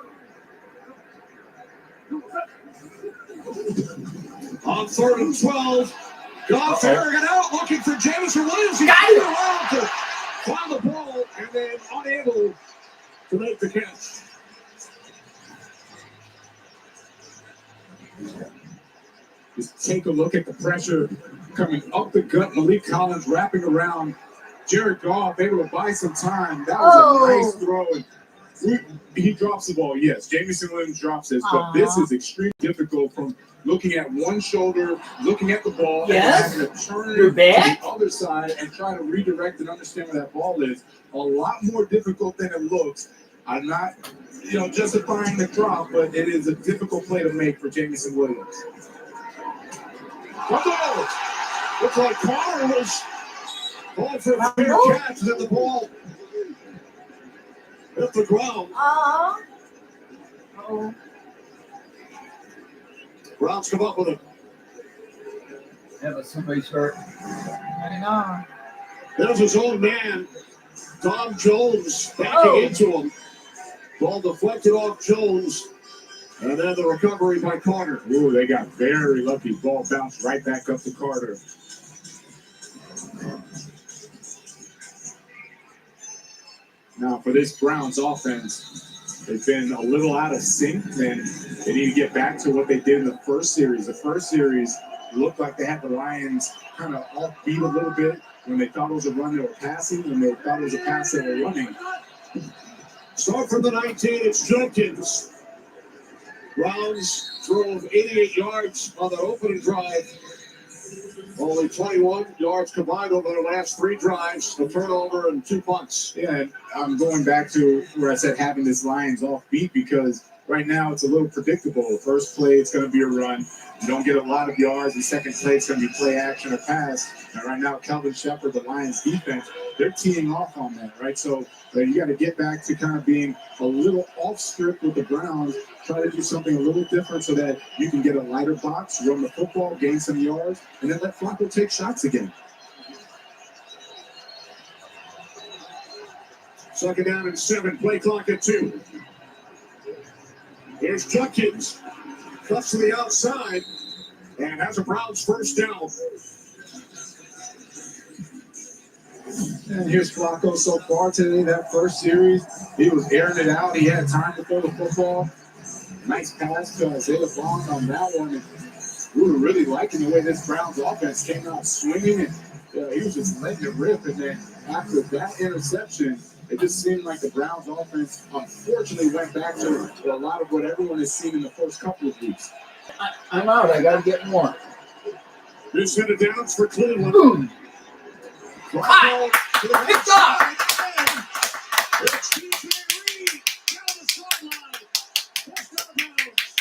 [SPEAKER 8] On third and 12. Goff airing it out, looking for Jamison Williams. He's
[SPEAKER 11] Got it.
[SPEAKER 8] around to find the ball and then unable to make the catch.
[SPEAKER 5] Just take a look at the pressure coming up the gut. Malik Collins wrapping around Jared Goff, able to buy some time. That was a nice throw. And he drops the ball, yes. Jamison Williams drops this, but this is extremely difficult from looking at one shoulder, looking at the ball,
[SPEAKER 2] Yes.
[SPEAKER 5] and having to turn
[SPEAKER 2] You're
[SPEAKER 5] to
[SPEAKER 2] back.
[SPEAKER 5] the other side and try to redirect and understand where that ball is. A lot more difficult than it looks. I'm not, justifying the drop, but it is a difficult play to make for Jamison Williams.
[SPEAKER 8] Looks like Connor was going for a fair catch, and then the ball hit the ground.
[SPEAKER 2] Oh.
[SPEAKER 8] Browns come up with it.
[SPEAKER 1] Yeah, but somebody's hurt.
[SPEAKER 2] I know.
[SPEAKER 8] There's his own man, Tom Jones, backing into him. Ball deflected off Jones, and then the recovery by Carter.
[SPEAKER 5] Ooh, they got very lucky. Ball bounced right back up to Carter. Now, for this Browns offense, they've been a little out of sync, and they need to get back to what they did in the first series. The first series looked like they had the Lions kind of offbeat a little bit. When they thought it was a run, they were passing. When they thought it was a pass, they were running.
[SPEAKER 8] Start from the 19, it's Jenkins. Browns drove 88 yards on the opening drive. Only 21 yards combined over their last three drives, a turnover and 2 punts.
[SPEAKER 5] Yeah, and I'm going back to where I said having this Lions offbeat because right now it's a little predictable. The first play, it's going to be a run. You don't get a lot of yards. The second play, it's going to be play action or pass. And right now, Kelvin Shepard, the Lions defense, they're teeing off on that, right? So you got to get back to kind of being a little off script with the Browns. Try to do something a little different so that you can get a lighter box, run the football, gain some yards, and then let Flacco take shots again.
[SPEAKER 8] Second down and 7, play clock at 2. Here's Jenkins, cuts to the outside, and has a Browns first down.
[SPEAKER 5] And here's Flacco so far today, that first series. He was airing it out. He had time to throw the football. Nice pass to Isaiah Vaughn on that one. And we were really liking the way this Browns offense came out swinging. And he was just letting it rip. And then after that interception, it just seemed like the Browns offense unfortunately went back to a lot of what everyone has seen in the first couple of weeks.
[SPEAKER 1] I'm out. I got to get more.
[SPEAKER 8] This hit it down for Cleveland.
[SPEAKER 1] Boom.
[SPEAKER 8] Flacco to the
[SPEAKER 1] Picked
[SPEAKER 8] outside. It's TJ Reed down the sideline. First down Browns.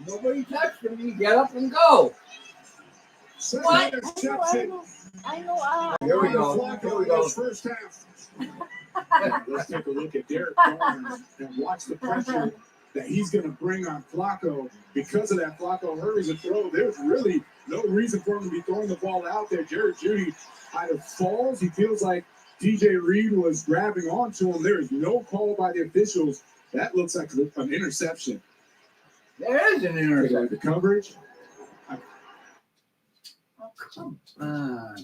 [SPEAKER 1] Nobody touched me. Get up and go.
[SPEAKER 8] Second
[SPEAKER 2] What?
[SPEAKER 8] interception.
[SPEAKER 2] I know.
[SPEAKER 1] Here we go.
[SPEAKER 8] Flacco
[SPEAKER 1] Here we
[SPEAKER 8] in
[SPEAKER 1] go.
[SPEAKER 8] his first half.
[SPEAKER 5] Let's take a look at Derek Carr and watch the pressure that he's going to bring on Flacco. Because of that, Flacco hurries and throw. There's really no reason for him to be throwing the ball out there. Jerry Jeudy either falls. He feels like DJ Reed was grabbing onto him. There is no call by the officials. That looks like an interception.
[SPEAKER 3] There is an interception.
[SPEAKER 5] The coverage.
[SPEAKER 3] Oh, come on.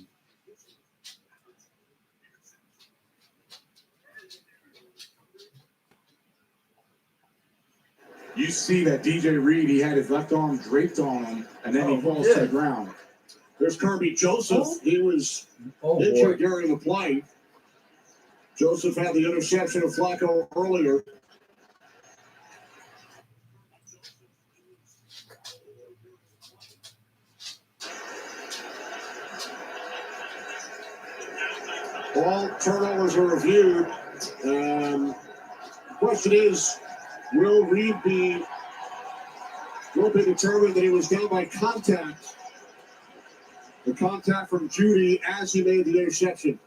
[SPEAKER 5] You see that DJ Reed, he had his left arm draped on him, and then he falls to the ground.
[SPEAKER 8] There's Kirby Joseph. He was injured during the play. Joseph had the interception of Flacco earlier. All turnovers are reviewed. The question is, will Reed be determined that he was down by contact? The contact from Jeudy as he made the interception.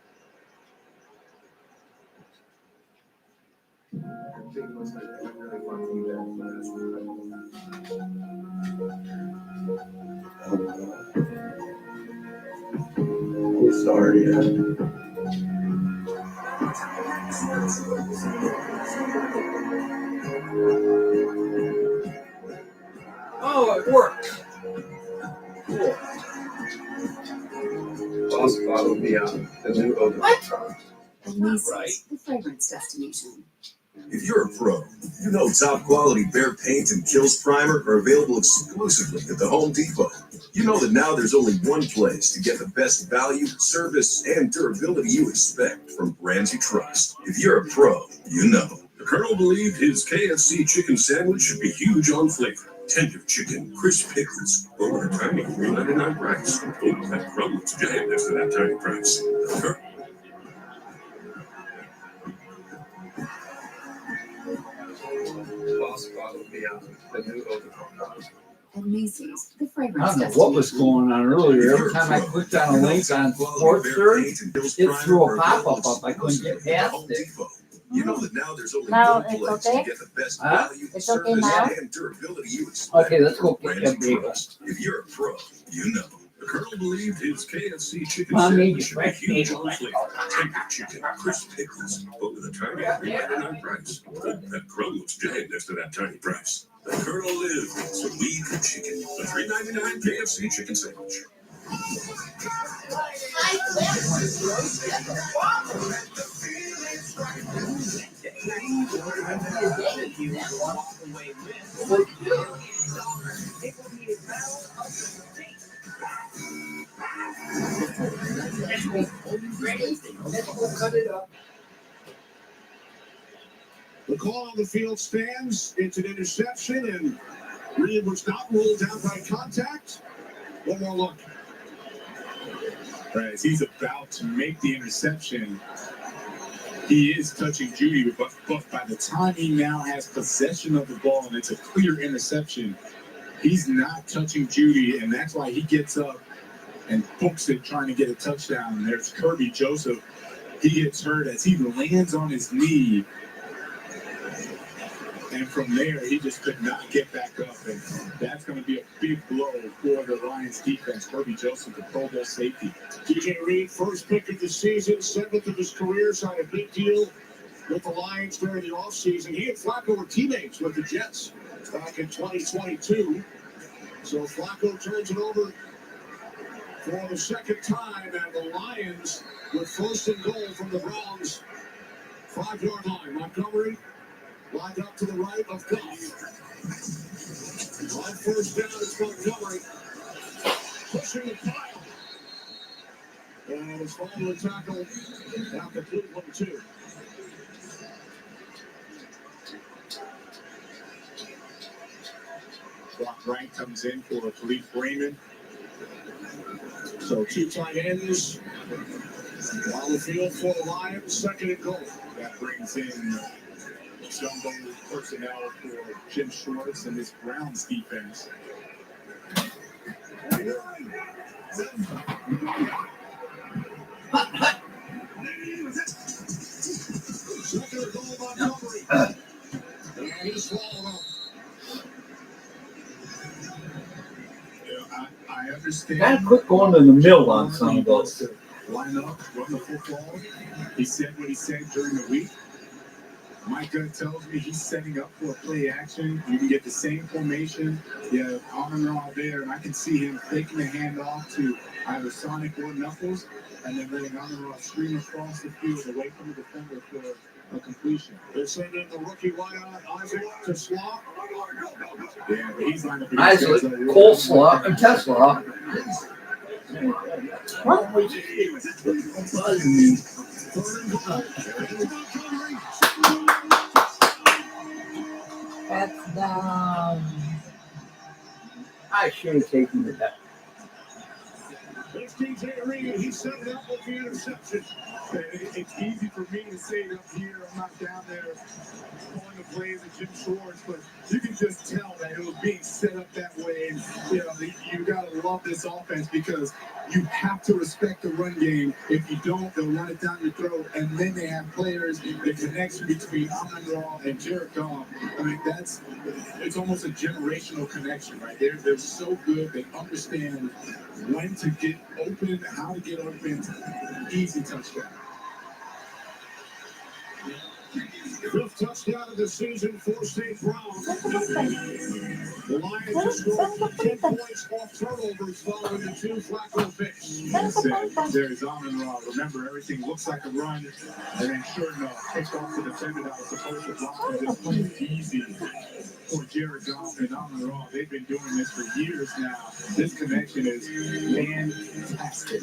[SPEAKER 1] Sorry.
[SPEAKER 3] Oh, it worked.
[SPEAKER 13] Cool. Boss bottle beyond the new odor.
[SPEAKER 15] Macy's, the fragrance destination.
[SPEAKER 12] If you're a pro, you know top quality Behr paint and Kills primer are available exclusively at the Home Depot. You know that now there's only one place to get the best value, service, and durability you expect from brands you trust. If you're a pro, you know.
[SPEAKER 14] The Colonel believed his KFC chicken sandwich should be huge on flavor. Tender chicken, crisp pickles, but with a tiny $3.99 price. Oh, that crumb looks giant next to that tiny price. The Colonel.
[SPEAKER 13] Boss bottle beyond the new odor.
[SPEAKER 15] At Macy's, the
[SPEAKER 3] I
[SPEAKER 15] fragrance
[SPEAKER 3] don't know what was
[SPEAKER 15] destination.
[SPEAKER 3] going on earlier. Every time I clicked on a link on Sports Search, it threw a pop-up up. I couldn't get past it.
[SPEAKER 12] You know that now there's only
[SPEAKER 2] Now
[SPEAKER 12] one
[SPEAKER 2] it's
[SPEAKER 12] place
[SPEAKER 2] okay?
[SPEAKER 12] to get the best
[SPEAKER 3] Huh?
[SPEAKER 12] value,
[SPEAKER 2] It's okay
[SPEAKER 12] service,
[SPEAKER 2] now?
[SPEAKER 12] and durability you expect.
[SPEAKER 3] Okay, let's go
[SPEAKER 12] from
[SPEAKER 3] get
[SPEAKER 12] brands
[SPEAKER 3] that
[SPEAKER 12] you
[SPEAKER 3] bagel.
[SPEAKER 12] trust. If you're a pro, you know.
[SPEAKER 14] The Colonel believed his KFC chicken
[SPEAKER 3] Mom made
[SPEAKER 14] sandwich
[SPEAKER 3] you
[SPEAKER 14] should be
[SPEAKER 3] fresh
[SPEAKER 14] huge
[SPEAKER 3] bagel.
[SPEAKER 14] on flavor. Tender chicken, crisp pickles, but with a tiny $3.99 price. Oh, that crumb looks giant next to that tiny price. The Colonel lived, so we could chicken. The $3.99 KFC chicken sandwich.
[SPEAKER 8] The call on the field stands. It's an interception, and Reed was not ruled down by contact. One more look.
[SPEAKER 5] As he's about to make the interception, he is touching Jeudy, but by the time he now has possession of the ball and it's a clear interception, he's not touching Jeudy, and that's why he gets up and books it trying to get a touchdown. And there's Kirby Joseph. He gets hurt as he lands on his knee. And from there, he just could not get back up. And that's going to be a big blow for the Lions defense. Kirby Joseph, the Pro Bowl safety.
[SPEAKER 8] DJ Reed, first pick of the season, 7th of his career, signed a big deal with the Lions during the offseason. He and Flacco were teammates with the Jets back in 2022. So Flacco turns it over for the second time, and the Lions with first and goal from the Browns 5-yard line. Montgomery lined up to the right of Goff. On first down, it's Montgomery pushing the pile. And his following tackle out to Cleveland, too.
[SPEAKER 5] Brock Wright comes in for Khalif Raymond.
[SPEAKER 8] So 2 tight ends on the field for the Lions, second and goal.
[SPEAKER 5] That brings in jumbo personnel for Jim Schwartz and this Browns defense.
[SPEAKER 8] Second and goal, Montgomery. And he swallowed up.
[SPEAKER 5] understand.
[SPEAKER 1] Gotta quit going to the mill on some of those.
[SPEAKER 5] Line up, run the football. He said what he said during the week. My gut tells me he's setting up for a play action. You can get the same formation. You have Amon-Ra there, and I can see him taking the handoff to either Sonic or Knuckles, and then letting Amon-Ra stream across the field away from the defender for a completion.
[SPEAKER 8] They're sending the rookie wideout Isaac to Slot.
[SPEAKER 5] Yeah, but he's lined up.
[SPEAKER 1] Isaac, Coleslaw, and Tesla.
[SPEAKER 2] What? That's down.
[SPEAKER 1] I should have taken the back.
[SPEAKER 8] There's DJ Reed. He set it up with the interception.
[SPEAKER 5] It's easy for me to say it up here. I'm not down there calling the plays at Jim Schwartz, but you can just tell that it was being set up that way. And you gotta love this offense because you have to respect the run game. If you don't, they'll run it down your throat. And then they have players, the connection between Amon-Ra and Jared Goff. I mean, it's almost a generational connection, right? They're so good. They understand when to get open, how to get open. Easy touchdown.
[SPEAKER 8] Fifth touchdown of the season for St. Brown. The Lions have scored 10 points off turnovers following the 2 Flacco picks.
[SPEAKER 5] There's Amon-Ra. Remember, everything looks like a run, and then sure enough, picked off the defender that was supposed to block him. It's too easy for Jared Goff and Amon-Ra. They've been doing this for years now. This connection is fantastic.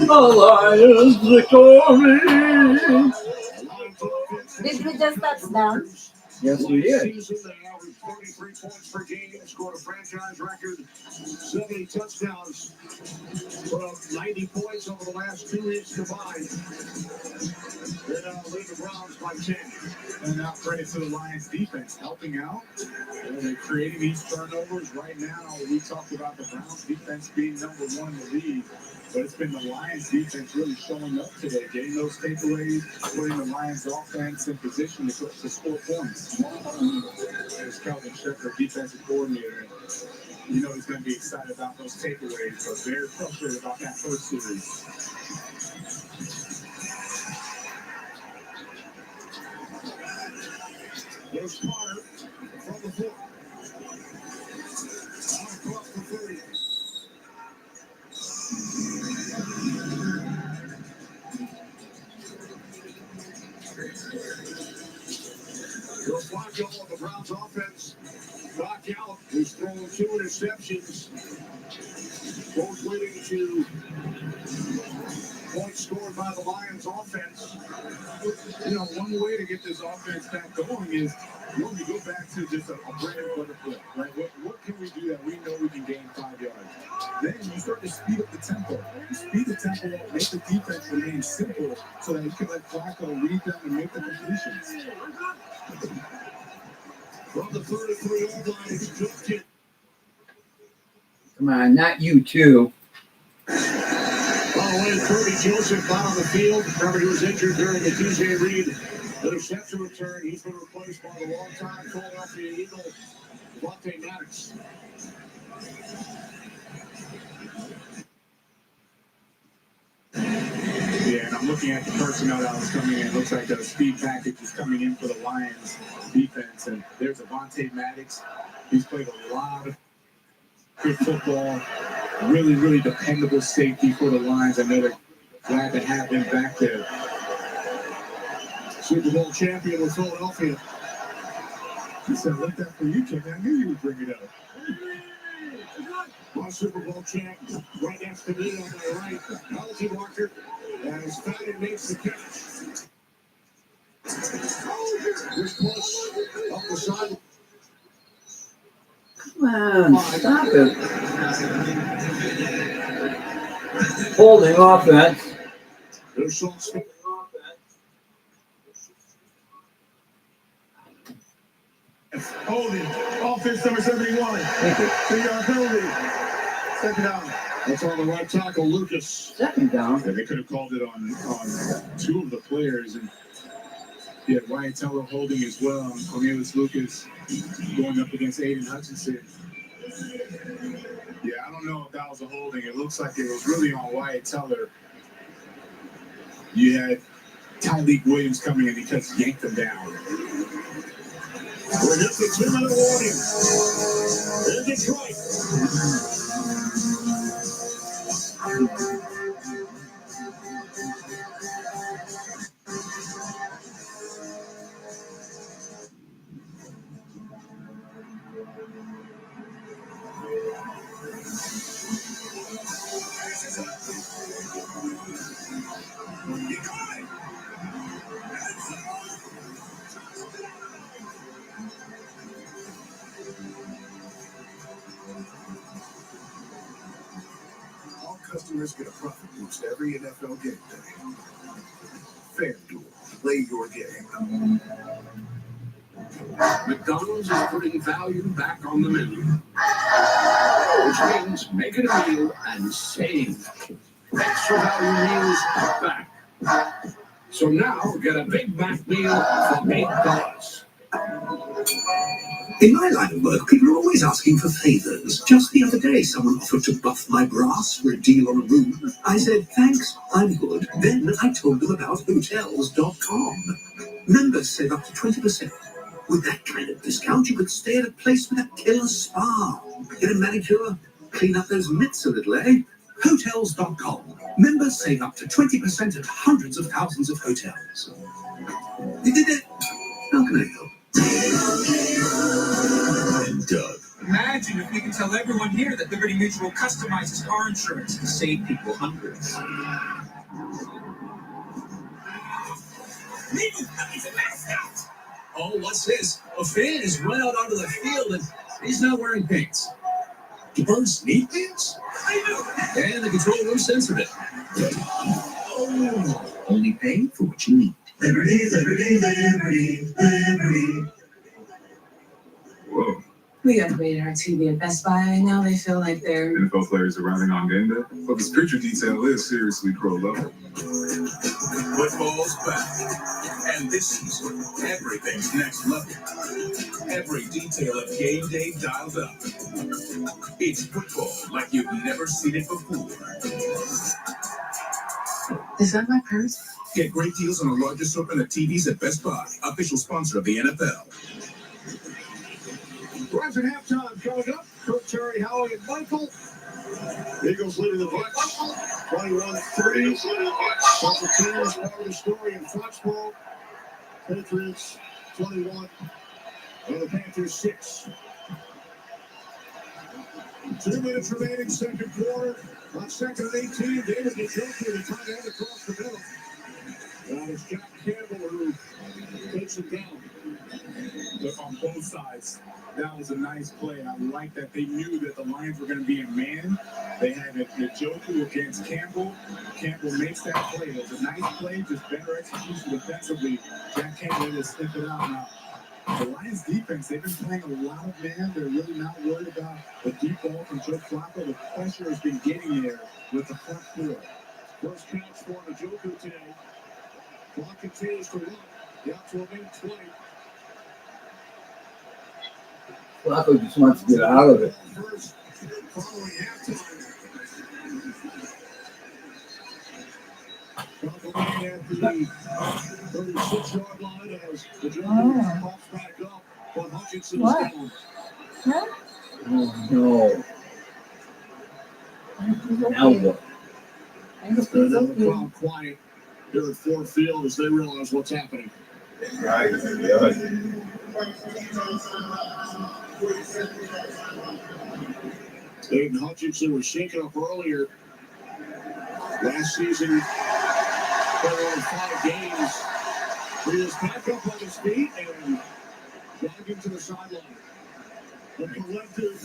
[SPEAKER 1] Alliance victory!
[SPEAKER 2] Did we just touch down?
[SPEAKER 1] Yes, we did.
[SPEAKER 8] Season, they averaged 33 points per game, scored a franchise record, 70 touchdowns, put up 90 points over the last 2 weeks combined. They now lead the Browns by 10.
[SPEAKER 5] And now credit to the Lions defense helping out. They're creating these turnovers right now. We talked about the Browns defense being number 1 in the league, but it's been the Lions defense really showing up today, getting those takeaways, putting the Lions offense in position to score points. There's Kelvin Shepherd, defensive coordinator. You know he's going to be excited about those takeaways, but very frustrated about that first series.
[SPEAKER 8] There's Carter from the foot. Across the 30. Joe Flacco of the Browns offense. Knocked out. He's thrown 2 interceptions. Both leading to points scored by the Lions offense.
[SPEAKER 5] You know, one way to get this offense back going is when we go back to just a bread and butter play, right? What can we do that we know we can gain 5 yards? Then you start to speed up the tempo. You speed the tempo up, make the defense remain simple so that you can let Flacco read them and make the completions.
[SPEAKER 8] From the 33-yard line, it's just kidding.
[SPEAKER 1] Come on, not you too.
[SPEAKER 8] Following Kirby Joseph out on the field. Remember, he was injured during the DJ Reed interception return. He's been replaced by the longtime Philadelphia Eagle, Devontae Maddox.
[SPEAKER 5] Yeah, and I'm looking at the personnel that was coming in. It looks like the speed package is coming in for the Lions defense. And there's Devontae Maddox. He's played a lot of good football. Really, really dependable safety for the Lions. I know they're glad to have him back there.
[SPEAKER 8] Super Bowl champion with Philadelphia.
[SPEAKER 5] He said, "Look that for you, Ken. I knew you would bring it up."
[SPEAKER 8] My Super Bowl champ, right next to me on my right, penalty marker, as Fallon makes the catch. This push up the side.
[SPEAKER 1] Come on, stop it. Holding offense.
[SPEAKER 8] There's some speed.
[SPEAKER 5] Holding. Offense number 71. 3-yard penalty. Second down.
[SPEAKER 8] That's on the right tackle, Lucas.
[SPEAKER 1] Second down.
[SPEAKER 5] Yeah, they could have called it on 2 of the players, and Yeah, Wyatt Teller holding as well. And Cornelius Lucas going up against Aiden Hutchinson. Yeah, I don't know if that was a holding. It looks like it was really on Wyatt Teller. You had Tyleek Williams coming in, he just yanked him down.
[SPEAKER 8] We're just a 2-minute warning. In Detroit.
[SPEAKER 9] All customers get a profit boost every NFL game day. FanDuel, play your game.
[SPEAKER 10] McDonald's is putting value back on the menu, which means make it a meal and save. Extra value meals are back. So now get a Big Mac meal for $8.
[SPEAKER 6] In my line of work, people are always asking for favors. Just the other day, someone offered to buff my brass for a deal on a room. I said, thanks, I'm good. Then I told them about Hotels.com. Members save up to 20%. With that kind of discount, you could stay at a place with a killer spa. Get a manicure, clean up those mitts a little, eh? Hotels.com. Members save up to 20% at hundreds of thousands of hotels. How can I help? And Doug.
[SPEAKER 20] Imagine if we could tell everyone here that Liberty Mutual customizes car insurance to save people hundreds.
[SPEAKER 10] It's a mascot! Oh, what's this? A fan has run out onto the field and he's not wearing pants. Do birds need pants? And the control room censored it.
[SPEAKER 6] Oh, only pay for what you need.
[SPEAKER 12] Liberty, Liberty, Liberty, Liberty.
[SPEAKER 16] Whoa.
[SPEAKER 23] We upgraded our TV at Best Buy, and now they feel like they're
[SPEAKER 16] NFL players arriving on game day? But this picture detail is seriously pro level.
[SPEAKER 14] Football's back. And this season, everything's next level. Every detail of game day dialed up. It's football like you've never seen it before.
[SPEAKER 23] Is that my purse?
[SPEAKER 14] Get great deals on the largest assortment of TVs at Best Buy, official sponsor of the NFL.
[SPEAKER 8] Rise at halftime coming up. Coach Terry, Howie, and Michael. Eagles leading the Bucks 21-3. Special teams part of the story in Foxborough. Patriots 21 and the Panthers 6. 2 minutes remaining, second quarter. On second and 18, David Njoku, the tight end across the middle. And it's Jack Campbell who takes him down.
[SPEAKER 5] Look, on both sides, that was a nice play. I like that they knew that the Lions were going to be in man. They had Njoku against Campbell. Campbell makes that play. It was a nice play, just better execution defensively. Jack Campbell had to step it out now. The Lions defense, they've been playing a lot of man. They're really not worried about the deep ball from Joe Flacco. The pressure has been getting there with the front four.
[SPEAKER 8] First catch for Njoku today. Clock continues to run. Down to a minute 20.
[SPEAKER 1] Flacco just wants to get out of it.
[SPEAKER 8] First, following halftime. Flacco at the 36-yard line as the Giants pops back up, but Hutchinson is down.
[SPEAKER 2] Huh?
[SPEAKER 1] Oh, no. Now what?
[SPEAKER 8] The crowd quiet here at Ford Field as they realize what's happening.
[SPEAKER 9] Right.
[SPEAKER 8] Aiden Hutchinson was shaken up earlier. Last season, played only 5 games. He is back up on his feet and jogging to the sideline. The collective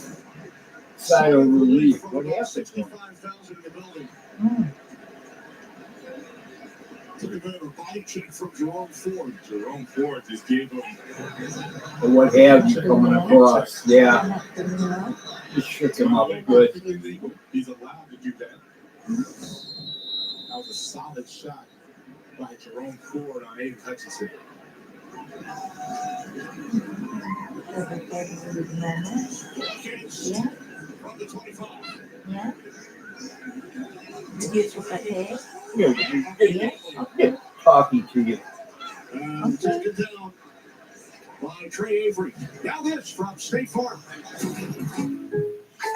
[SPEAKER 1] Sigh of relief.
[SPEAKER 8] What happened? 65,000 in the building. Took a bit of a body check from Jerome Ford.
[SPEAKER 5] Jerome Ford just gave him.
[SPEAKER 1] Or what have you coming across. Yeah. Just shook him up good.
[SPEAKER 5] He's allowed to do that. That was a solid shot by Jerome Ford on Aiden Hutchinson.
[SPEAKER 2] Yeah. Yeah. Did you look at it?
[SPEAKER 1] Yeah, talking to you.
[SPEAKER 8] Taken down by Trey Avery. Now this from State Farm.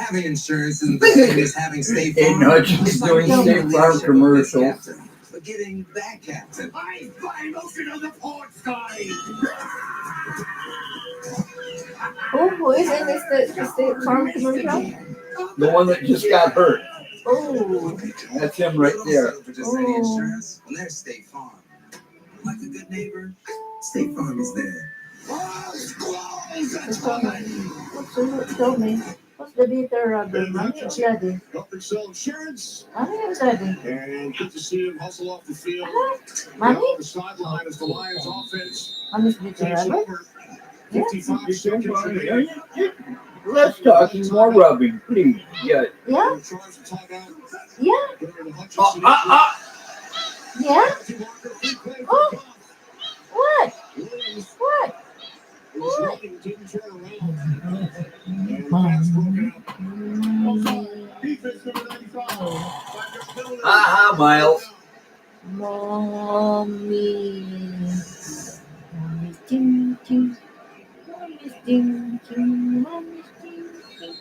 [SPEAKER 20] Having insurance isn't the same as having State Farm.
[SPEAKER 1] You know, just doing State Farm commercials.
[SPEAKER 20] But getting that captain.
[SPEAKER 8] I fly motion of the port sky.
[SPEAKER 2] Oh, who is in the State Farm commercial?
[SPEAKER 1] The one that just got hurt.
[SPEAKER 2] Oh.
[SPEAKER 1] That's him right there.
[SPEAKER 20] For just any insurance, well, there's State Farm. Like a good neighbor, State Farm is there.
[SPEAKER 2] Tell me. What's the data of the money, Daddy?
[SPEAKER 8] Helping sell insurance.
[SPEAKER 2] Money is Daddy.
[SPEAKER 8] And good to see him hustle off the field.
[SPEAKER 2] Money?
[SPEAKER 8] On the sideline as the Lions offense
[SPEAKER 2] Money is
[SPEAKER 8] takes
[SPEAKER 2] data.
[SPEAKER 8] over. 55 seconds remaining.
[SPEAKER 1] Less talking, more rubbing, please. Yeah.
[SPEAKER 2] Yeah? Yeah? Yeah? Oh! What? What? What?
[SPEAKER 1] Aha, Miles.
[SPEAKER 2] Mommy. Mommy, ching, ching. Mommy, ching, ching. Mommy, ching, ching,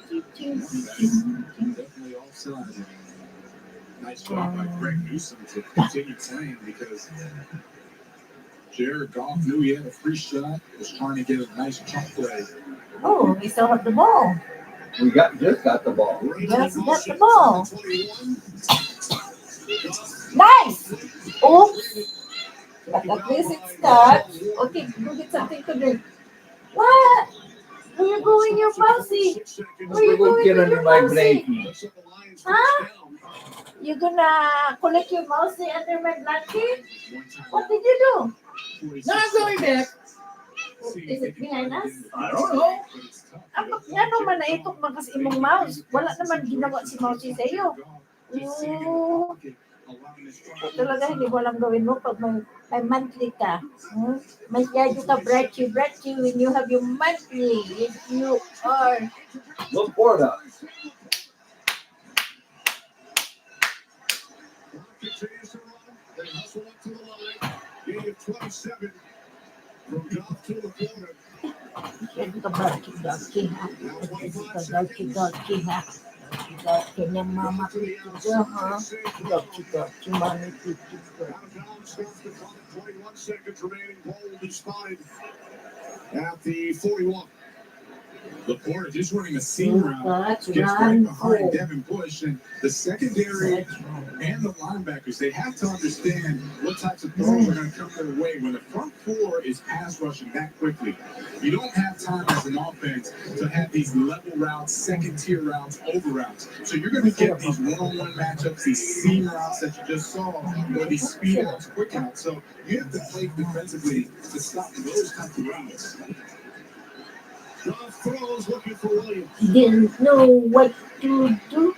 [SPEAKER 2] ching, ching, ching.
[SPEAKER 5] Definitely offside. Nice job by Greg Newsom to continue playing because Jared Goff knew he had a free shot, was trying to get a nice chunk play.
[SPEAKER 2] Oh, we still have the ball.
[SPEAKER 1] We just got the ball.
[SPEAKER 2] Just got the ball. Nice. Oops. But at least it's cut. Okay, go get something to drink. What? Where you going, your mousy? Where you going
[SPEAKER 1] Get
[SPEAKER 2] with
[SPEAKER 1] under
[SPEAKER 2] your
[SPEAKER 1] my
[SPEAKER 2] mousy?
[SPEAKER 1] blankie.
[SPEAKER 2] Huh? You gonna collect your mousy under my blanket? What did you do?
[SPEAKER 1] No, I'm going back.
[SPEAKER 2] Is it behind us?
[SPEAKER 1] I don't know.
[SPEAKER 2] Nga naman na itok man kasi imong mouse. Wala naman ginawa si mousy sa iyo. Oo. Talaga hindi ko alam gawin mo pag may monthly ka. Masyado ka bratchy when you have your monthly. If you are.
[SPEAKER 1] Look for that.
[SPEAKER 8] They hustle up to the line. Gain of 27 from Goff to the corner.
[SPEAKER 2] Masyado ka bratchy ha. Bratchy ha. Bratchy ng mama picture ha. Bratchy mami picture.
[SPEAKER 8] 21 seconds remaining. Ball will be spotted at the 41.
[SPEAKER 5] Laporta just running a seam route, gets right behind Devin Bush, and the secondary and the linebackers, they have to understand what types of throws are going to come their way. When the front four is pass rushing that quickly, you don't have time as an offense to have these level routes, second tier routes, over routes. So you're going to get these one-on-one matchups, these seam routes that you just saw, or these speed outs, quick outs. So you have to play defensively to stop those types of routes.
[SPEAKER 8] Goff throws looking for Williams.
[SPEAKER 2] Didn't know what to do.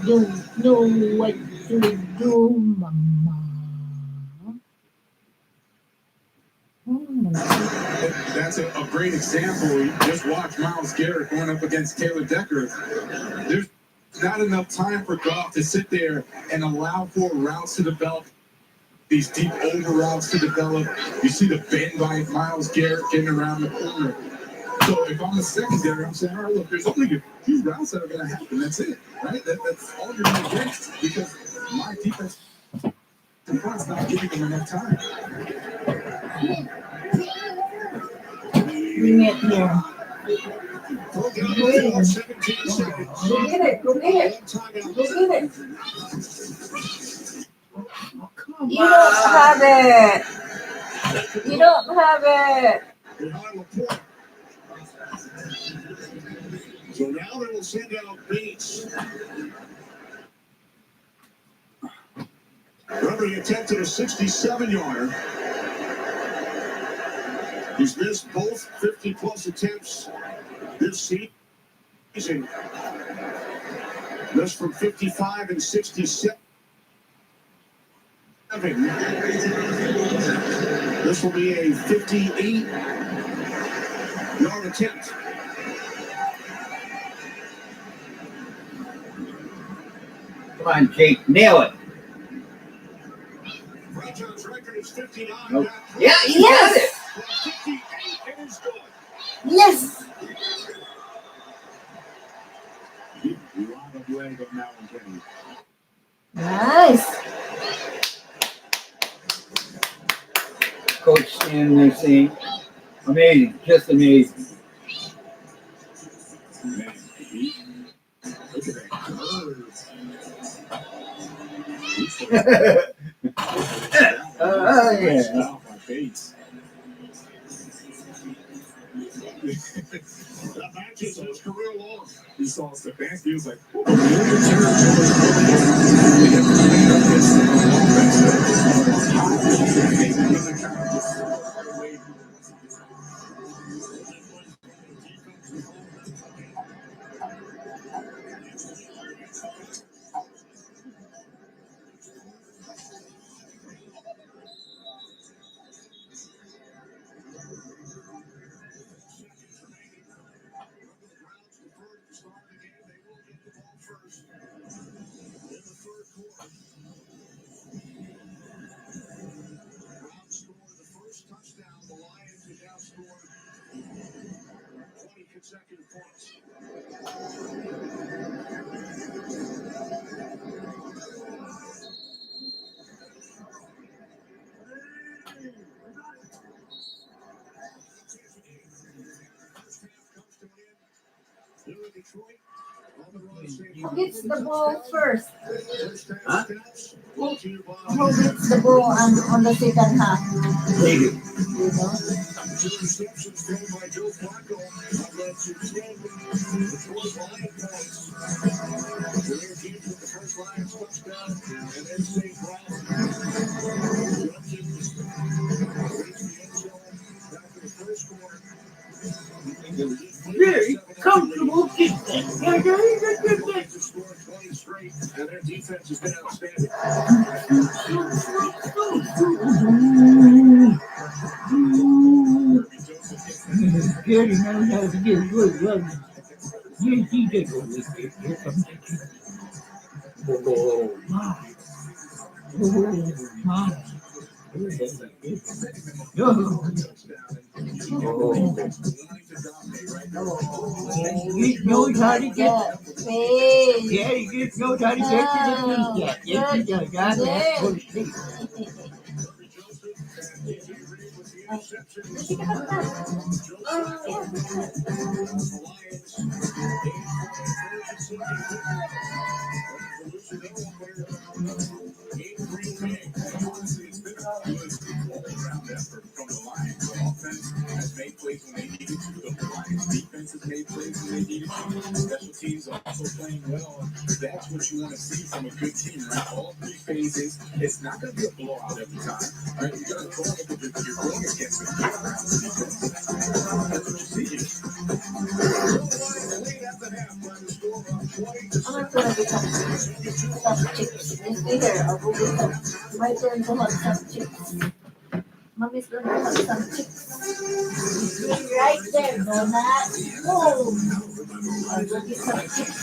[SPEAKER 2] Don't know what to do, mama.
[SPEAKER 5] That's a great example. You just watch Myles Garrett going up against Taylor Decker. There's not enough time for Goff to sit there and allow for routes to develop, these deep over routes to develop. You see the bend by Myles Garrett getting around the corner. So if I'm a secondary, I'm saying, all right, look, there's only a few routes that are going to happen. That's it, right? That's all you're going to get because my defense in front's not giving them enough time.
[SPEAKER 2] Bring it here. Go get it. Go get it. Go get it. You don't have it. You don't have it.
[SPEAKER 8] So now they will send out Bates. Remember, he attempted a 67-yarder. He's missed both 50-plus attempts this season. Missed from 55 and 67. This will be a 58-yard attempt.
[SPEAKER 3] Come on, Jake, nail it.
[SPEAKER 8] Franchise record is 59.
[SPEAKER 3] Nope.
[SPEAKER 8] Yeah,
[SPEAKER 3] you got it.
[SPEAKER 8] 58, it is good.
[SPEAKER 2] Yes.
[SPEAKER 5] You want to do anything on that one, Kenny.
[SPEAKER 2] Nice.
[SPEAKER 1] Coach standing there saying, amazing, just amazing.
[SPEAKER 5] Man, look at that curve.
[SPEAKER 1] Oh, yeah.
[SPEAKER 5] Off my face.
[SPEAKER 8] That matches his career long.
[SPEAKER 5] You saw Stefanski, he was like,
[SPEAKER 8] Touchdown, the Lions have now scored 20 consecutive points.
[SPEAKER 2] Who gets the ball first?
[SPEAKER 3] Huh?
[SPEAKER 2] Who gets the ball on the second half?
[SPEAKER 3] Take it.
[SPEAKER 2] You know?
[SPEAKER 8] Interceptions thrown by Joe Flacco have led to 10 Detroit Lions points. Their teams with the first Lions touchdown, and then St. Brown. Johnson reached the end zone back in the first quarter.
[SPEAKER 3] Very comfortable kick.
[SPEAKER 8] Lions have scored 20 straight, and their defense has been outstanding.
[SPEAKER 3] Gary knows how to get good runs. Yes, he did. Here comes the kick. Oh, my. Oh, my. He knows how to get. Yeah, he just knows how to get to the feet. Yes, he does. That's what it is.
[SPEAKER 5] Special teams are also playing well. That's what you want to see from a good team, right? All three phases. It's not going to be a blowout every time. All right, you got to throw it, but you're going against the good That's what you see.
[SPEAKER 2] I'm gonna get some chips. You stay here. I'll go get some. My turn to have some chips. Mommy's gonna have some chips. Be right there, Donut. Oh, I'll go get some chips.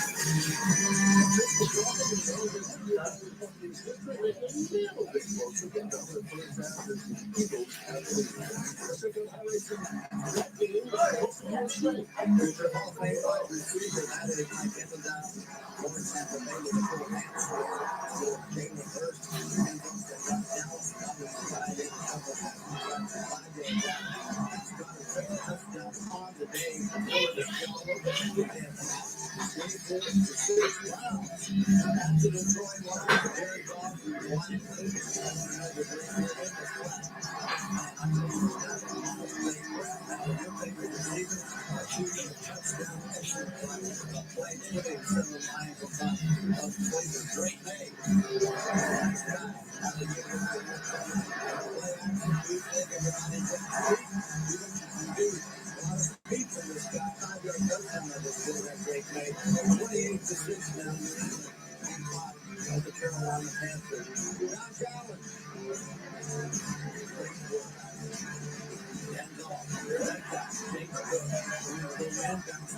[SPEAKER 12] On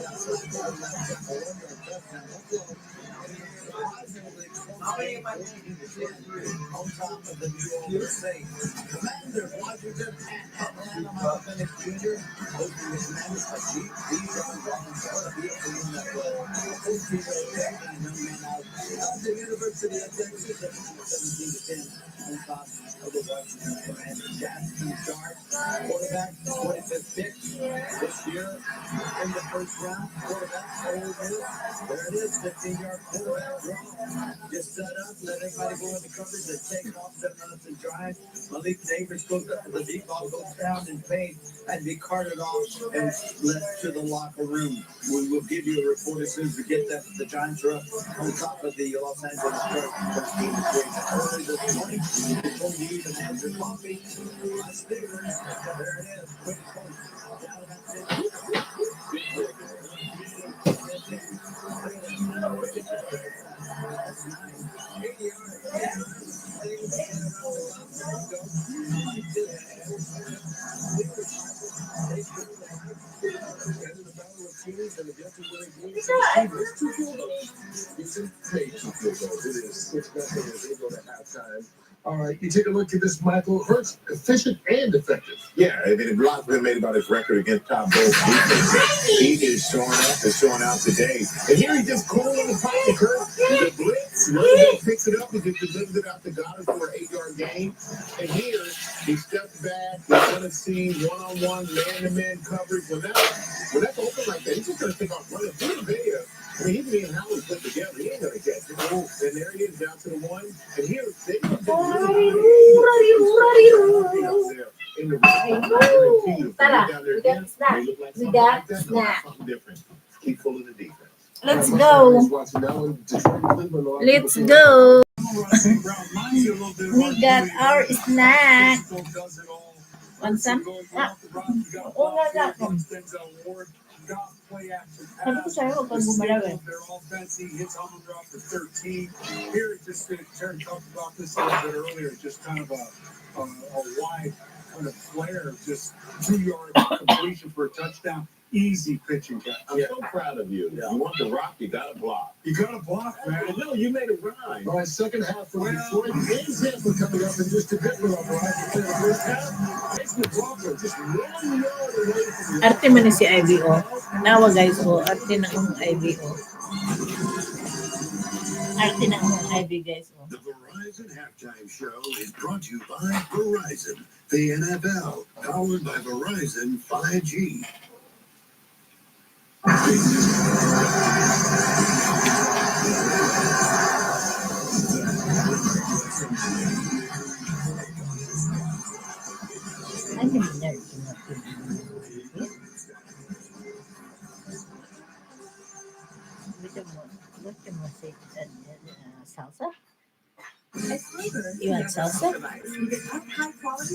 [SPEAKER 12] top of the New Orleans Saints, Commander Washington Atlanta Michael Penix Jr. hosting the Commanders of Chief Bijan Robinson. What a beautiful young man was. 14-year-old young man out of the University of Texas at 17-10 on top of the Washington Commanders. Jackson Dart, quarterback, 25th pick this year in the first round. Quarterback, Ole Miss. There it is, 15-yard quarterback draw. Just set up, let everybody go into coverage and take off 7 minutes and drive. Malik Davis goes up to the deep ball, goes down in pain, and be carted off and led to the locker room. We will give you a report as soon as we get that. The Giants are up on top of the Los Angeles Chargers, 13-3. Early this morning, before you even have your coffee, my sticker, there it is, quick post. Down about
[SPEAKER 8] 50. All right, you take a look at this, Michael. Hurts efficient and effective.
[SPEAKER 9] Yeah, I mean, a lot's been made about his record against Tom Brady's defense. He is showing up and showing out today. And here he just cool in the pocket, Kurt. The blitz, he picks it up and just delivers it out to Goddard for an 8-yard gain. And here, he steps back. He's going to see one-on-one, man-to-man coverage. When that's open like that, he's just going to take off running through the video. I mean, he can be Howard put together. He ain't going to catch it. And there he is down to the one. And here, they in the
[SPEAKER 2] We got snack.
[SPEAKER 9] Something different. Keep full of the defense.
[SPEAKER 2] Let's go. Let's go. We got our snack. Want some? Sabi ko sa'yo, huwag kang gumalaw eh.
[SPEAKER 5] Their offense, he hits Humble Drop for 13. Here, it's just Terry talked about this a little bit earlier. Just kind of a wide kind of flare, just 2-yard completion for a touchdown. Easy pitching catch.
[SPEAKER 9] I'm so proud of you. You want to rock, you got to block.
[SPEAKER 5] You got to block, man.
[SPEAKER 9] Well, you made it rhyme.
[SPEAKER 8] All right, second half for Detroit. Game sample coming up in just a bit. We'll have the first half. Basement Bronco just 1 yard away from the
[SPEAKER 2] Arte man ni si IBO. Nawa guys, oh. Arte na ang IBO. Arte na ang IB guys, oh.
[SPEAKER 14] The Verizon Halftime Show is brought to you by Verizon, the NFL, powered by Verizon 5G.
[SPEAKER 2] I'm gonna nerd. What can I say? Salsa? You want salsa?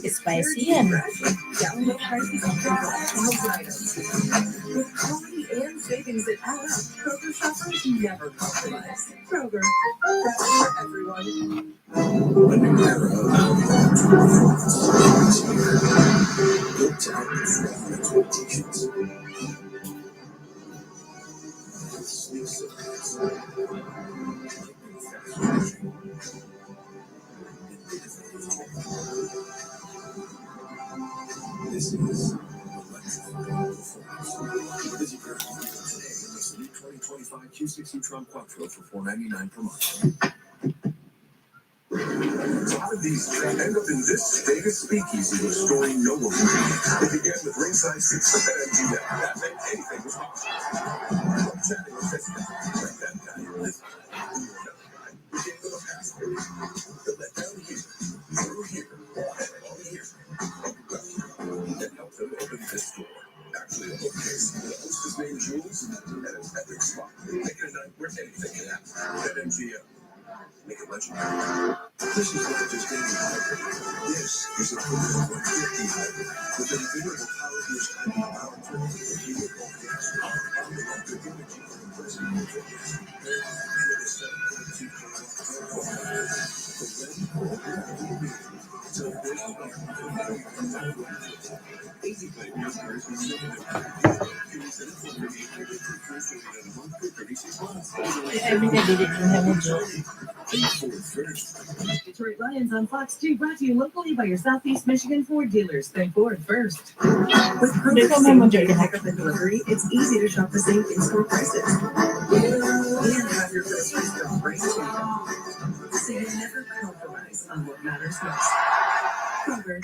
[SPEAKER 2] It's spicy and
[SPEAKER 18] Download prices on thousands of items. With quality and savings at our Kroger shoppers never compromise. Kroger, fresh for everyone.
[SPEAKER 14] A new era of built to outperform expectations. With sleek surfaces, lightning fast finishing, this is electrifying performance. Visit your home today and lease the new 2025 Q6 e-tron Quattro for $499 per month. A lot of these end up in this Vegas speakeasy restoring no one. It began with ringside seats at MGM. That meant anything was possible. From chatting with visitors like that guy you listen to, we gave them a password to let down here, through here, and all here. That helped them open this door. Actually, a bookcase. The host is named Jules, and an epic spot. Make it a night where anything can happen. At MGM. Make it legendary. This is not just any hybrid. This is a proven 150 hybrid with an innovative power-boost hybrid powertrain for heated bulk gas, powered by good energy for impressive performance. With a 7.2 kilowatt turbo hybrid for ready for whatever you need. It's a big easy play users with 7 series and 488
[SPEAKER 18] Detroit Lions on Fox 2, brought to you locally by your Southeast Michigan Ford dealers. Think Ford first. With perfect same day pickup and delivery, it's easy to shop the same in-store prices. And have your groceries done right too. So you never compromise on what matters most. Kroger.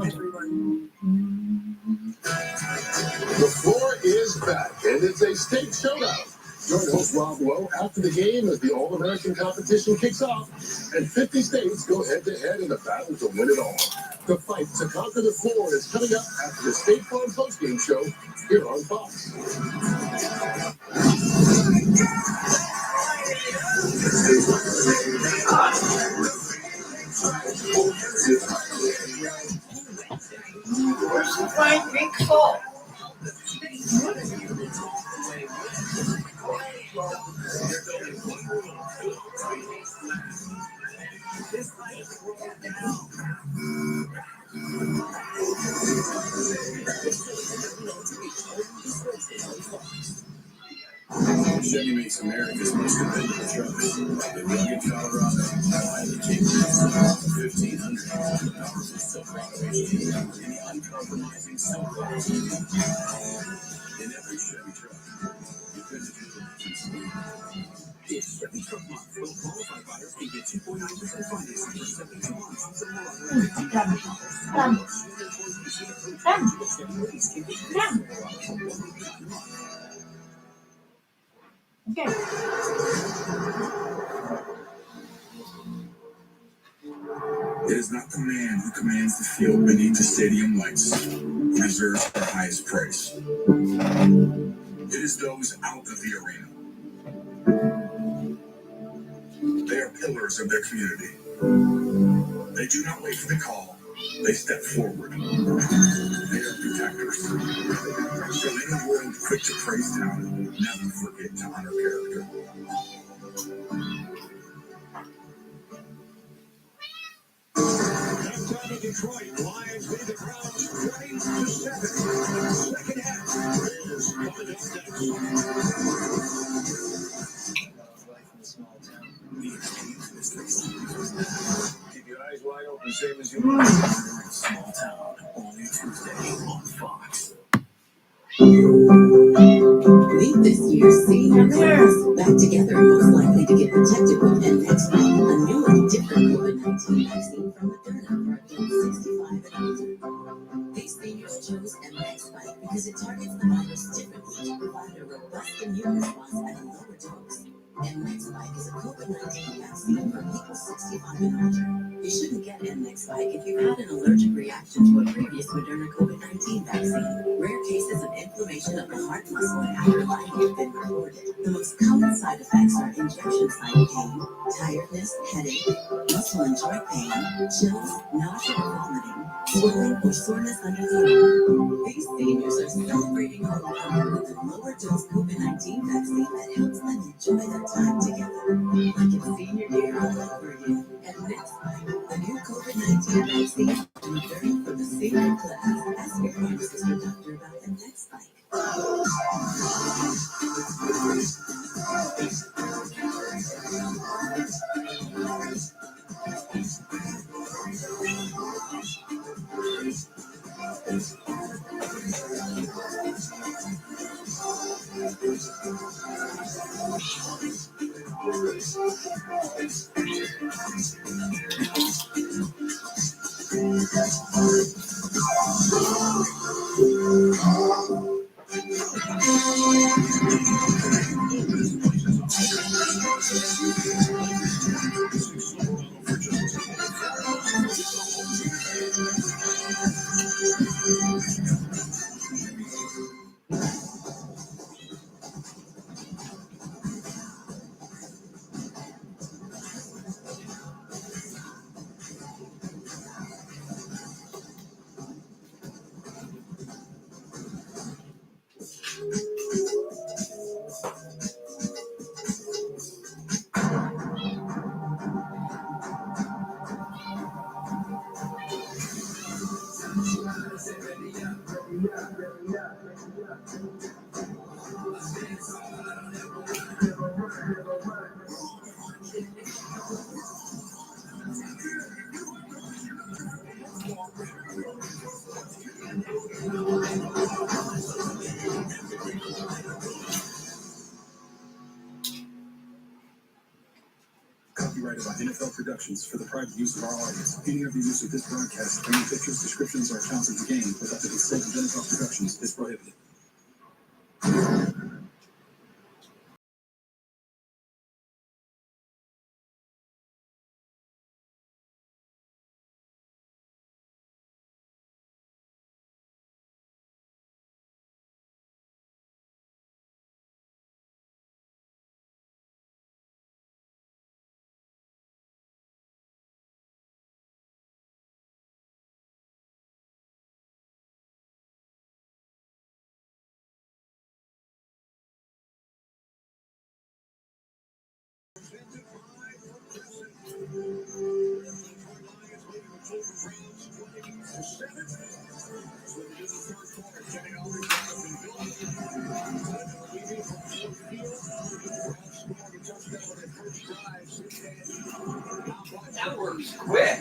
[SPEAKER 18] Everyone.
[SPEAKER 8] The floor is back, and it's a state showdown. Join host Rob Lowe after the game as the All-American competition kicks off, and 50 states go head-to-head in the battle to win it all. The fight to conquer the floor is coming up after the State Farm postgame show here on Fox.
[SPEAKER 3] Where's the fine pink fall?
[SPEAKER 8] Chevy makes America's most competitive trucks. The rugged Colorado, the capabilities of 1500, the powerful silk automation, and the uncompromising silk quality. In every Chevy truck, dependability is key. It's Chevy Truck Month. Will qualified buyers can get 2.9% financing for 72 months.
[SPEAKER 2] Okay.
[SPEAKER 8] It is not the man who commands the field beneath the stadium lights who deserves the highest praise. It is those out of the arena. They are pillars of their community. They do not wait for the call. They step forward. They are protectors. So in a world quick to praise talent, never forget to honor character. Halftime in Detroit, Lions lead the Browns 20-7. Second half, Bears coming up next. Life in a small town. We exchange mysteries. Keep your eyes wide open, same as you want. Small town, only Tuesday on Fox.
[SPEAKER 18] Leave this year's senior class back together, most likely to get protected with mNEXSpike, a new and different COVID-19 vaccine from Moderna for adults 65 and older. These seniors chose mNEXSpike because it targets the virus differently to provide a robust immune response at a lower dose. mNEXSpike is a COVID-19 vaccine for people 65 and older. You shouldn't get mNEXSpike if you've had an allergic reaction to a previous Moderna COVID-19 vaccine. Rare cases of inflammation of the heart muscle and outer lining have been reported. The most common side effects are injection site pain, tiredness, headache, muscle and joint pain, chills, nausea or vomiting, swelling or soreness under the arm. These seniors are celebrating homecoming with a lower dose COVID-19 vaccine that helps them enjoy their time together. Like it's senior year all over again. mNEXSpike, the new COVID-19 vaccine delivering from the senior class. Ask your pharmacist or doctor about mNEXSpike.
[SPEAKER 4] productions for the private use of our audience. Any of the use of this broadcast, any pictures, descriptions, or accounts of the game without the consent of Dennis Productions is prohibited.
[SPEAKER 20] That works quick.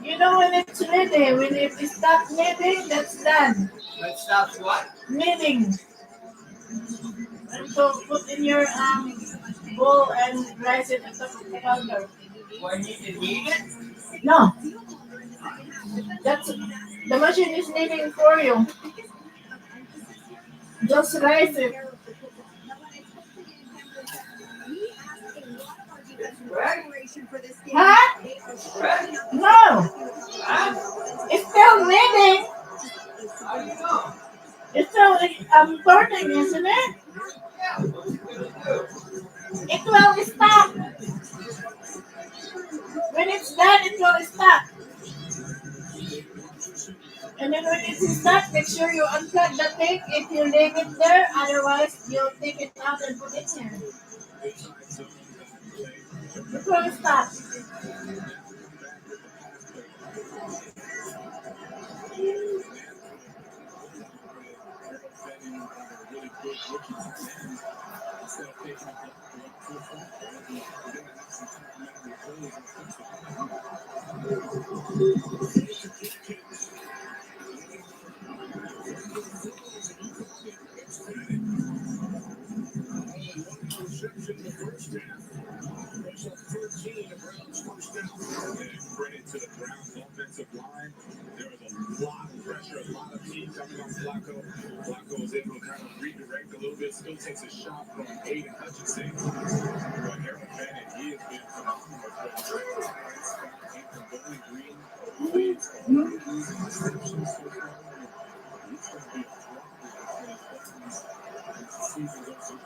[SPEAKER 2] You know when it's ready, when it stops kneading, that's done.
[SPEAKER 20] That stops what?
[SPEAKER 2] Kneading. And so put in your bowl and rise it on top of the counter.
[SPEAKER 20] Do I need to knead it?
[SPEAKER 2] No. That's the machine is kneading for you. Just rise it. Huh? No. It's still kneading.
[SPEAKER 20] How do you know?
[SPEAKER 2] It's still turning, isn't it? It will stop. When it's done, it will stop. And then when it's stuck, make sure you unplug the thing if you leave it there. Otherwise, you'll take it out and put it here. It will stop.
[SPEAKER 5] Credit to the Browns offensive line. There was a lot of pressure, a lot of heat coming on Flacco. Flacco was able to kind of redirect a little bit, still takes a shot from Aiden Hutchinson. But Aaron Bennett, he has been phenomenal. Bowling Green leads all of these interceptions so far. He's going to be a problem as the season goes on.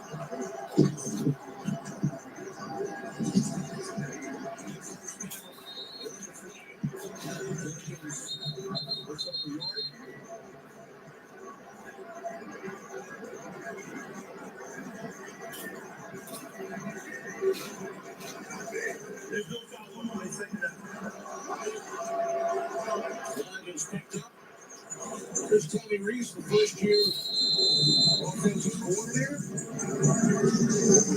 [SPEAKER 5] There's no foul on the second down. Flag is picked up. Here's Tommy Reese, the first year offensive coordinator.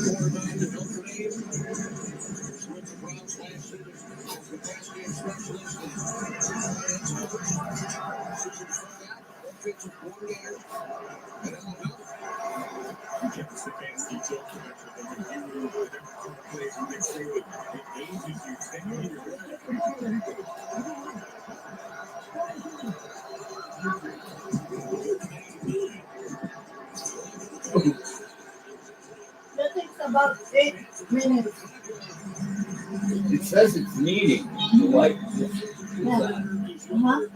[SPEAKER 5] Quarterback to Notre Dame. Was with the Browns last year as the pass game specialist. Offensive coordinator at Alabama. Kevin Stefanski talked about the review of the plays when they say that it ages you 10 years.
[SPEAKER 2] That takes about 8 minutes.
[SPEAKER 3] It says it's kneading. Like,
[SPEAKER 2] Yeah. Uh-huh.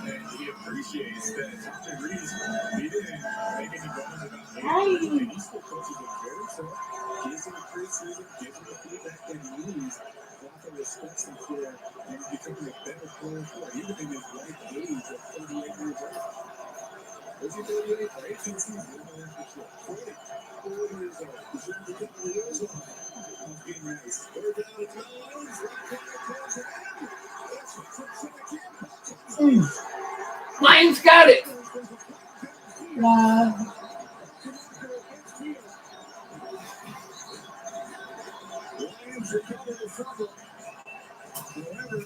[SPEAKER 5] And he appreciates that Tommy Reese, he didn't make any bones about it.
[SPEAKER 2] Hi.
[SPEAKER 5] He still coaches him very tough, gives him the criticism, gives him the feedback that he needs. Flacco respects him for and becoming a better player for it, even in his ripe age of 38 years old.
[SPEAKER 4] 5038 or 822 40. 4 years old. Presumed a couple of years old. Getting nice. Third down and Jones.
[SPEAKER 3] Lions got it. Wow.
[SPEAKER 4] Lions recover the fumble. However,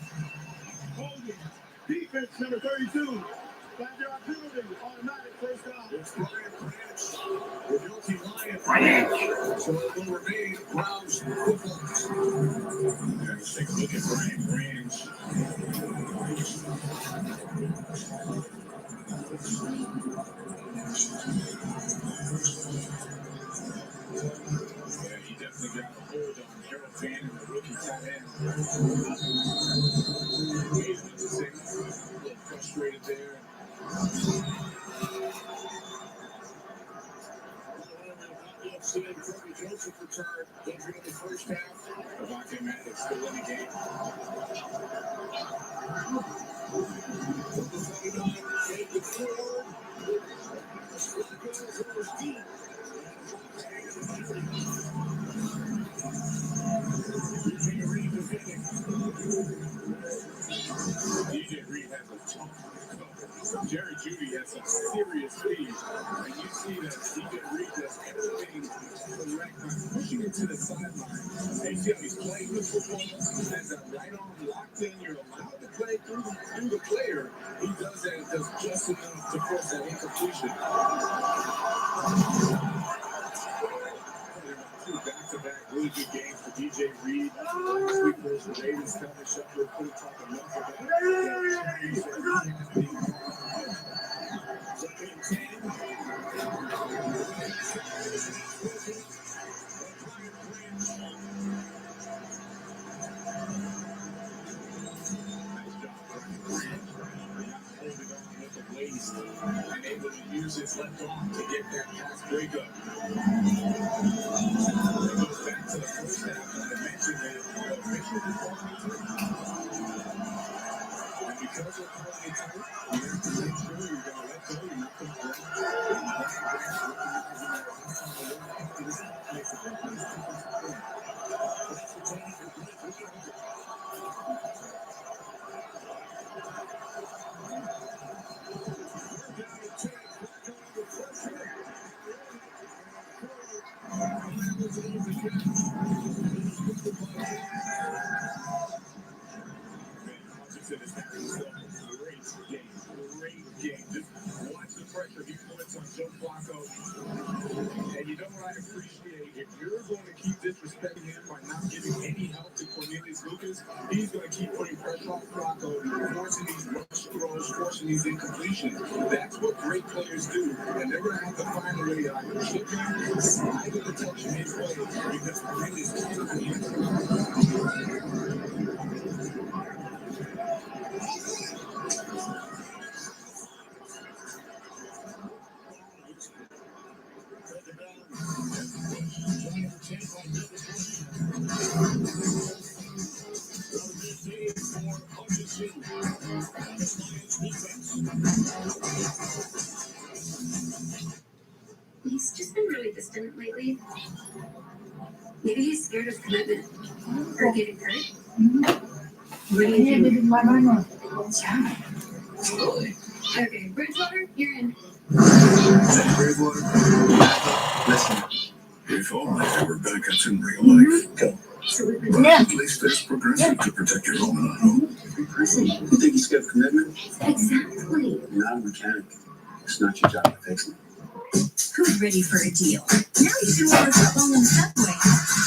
[SPEAKER 4] holding. Defense number 32. 5-yard penalty. Automatic first down. It's Brian Branch. The guilty Lion. So it will remain Browns football. Let's take a look at Brian Branch. Yeah, he definitely got a hold on Harold Van and the rookie tight end. He's a little frustrated there. Seeing Kirby Joseph return entering the first half. Avante Maddox still in the game. Number 49, David Ford. DJ Reed has a tough cover. Jerry Jeudy has some serious speed. And you see that DJ Reed does everything correct by pushing it to the sideline. And you see how he's playing with football. Has that right arm locked in. You're allowed to play through the player. He does that and does just enough to force that incompletion. Two back-to-back really good games for DJ Reed. Last week was the Ravens coming Shepard couldn't talk enough about and able to use his left arm to get that pass breakup. It goes back to the first half when I mentioned that official and because of quality tight, you have to make sure you're going to let go. You're not going to Great game. Just watch the pressure he puts on Joe Flacco. And you know what I appreciate? If you're going to keep disrespecting him by not giving any help to Cornelius Lucas, he's going to keep putting pressure on Flacco, forcing these rush throws, forcing these incompletions. That's what great players do. And they're going to have to find a way to either chip him, slide the protection his way, because Cornelius cannot answer.
[SPEAKER 7] He's just been really distant lately. Maybe he's scared of commitment or getting hurt. What do you think? Okay, Bridgewater, you're in.
[SPEAKER 14] Bridgewater, listen. If only there were backups in real life. Go. But at least there's Progressive to protect your home and auto.
[SPEAKER 9] Progressive? You think he's got commitment?
[SPEAKER 7] Exactly.
[SPEAKER 9] You're not a mechanic. It's not your job to fix it.
[SPEAKER 7] Who's ready for a deal? Now you can order football in Subway.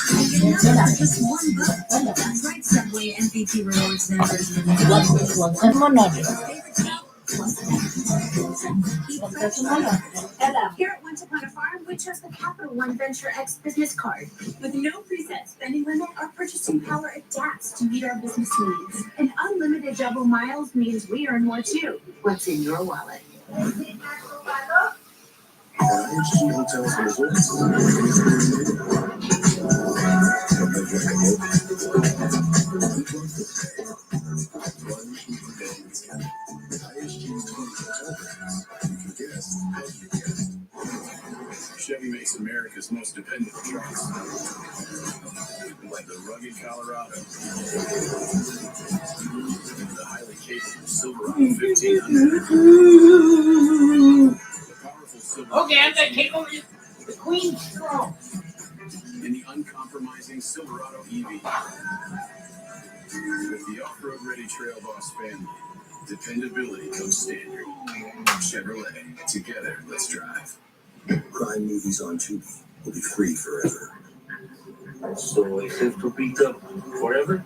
[SPEAKER 7] And get another for just $1. That's right, Subway MVP Rewards members. Here at Once Upon a Farm, we chose the Capital One Venture X business card. With no preset spending limit, our purchasing power adapts to meet our business needs. And unlimited double miles means we earn more too. What's in your wallet?
[SPEAKER 9] IHG Hotels and Resorts. IHG's 20 hotel brands. You can guess.
[SPEAKER 14] its most dependable trucks. Like the rugged Colorado, the highly capable Silverado 1500, the powerful Silverado.
[SPEAKER 3] Okay, I'm gonna take over the Queen's throne.
[SPEAKER 14] And the uncompromising Silverado EV. With the off-road ready Trail Boss family, dependability comes standard. Chevrolet, together, let's drive.
[SPEAKER 6] Crime movies on Tubi will be free forever.
[SPEAKER 5] So it says to pick up forever?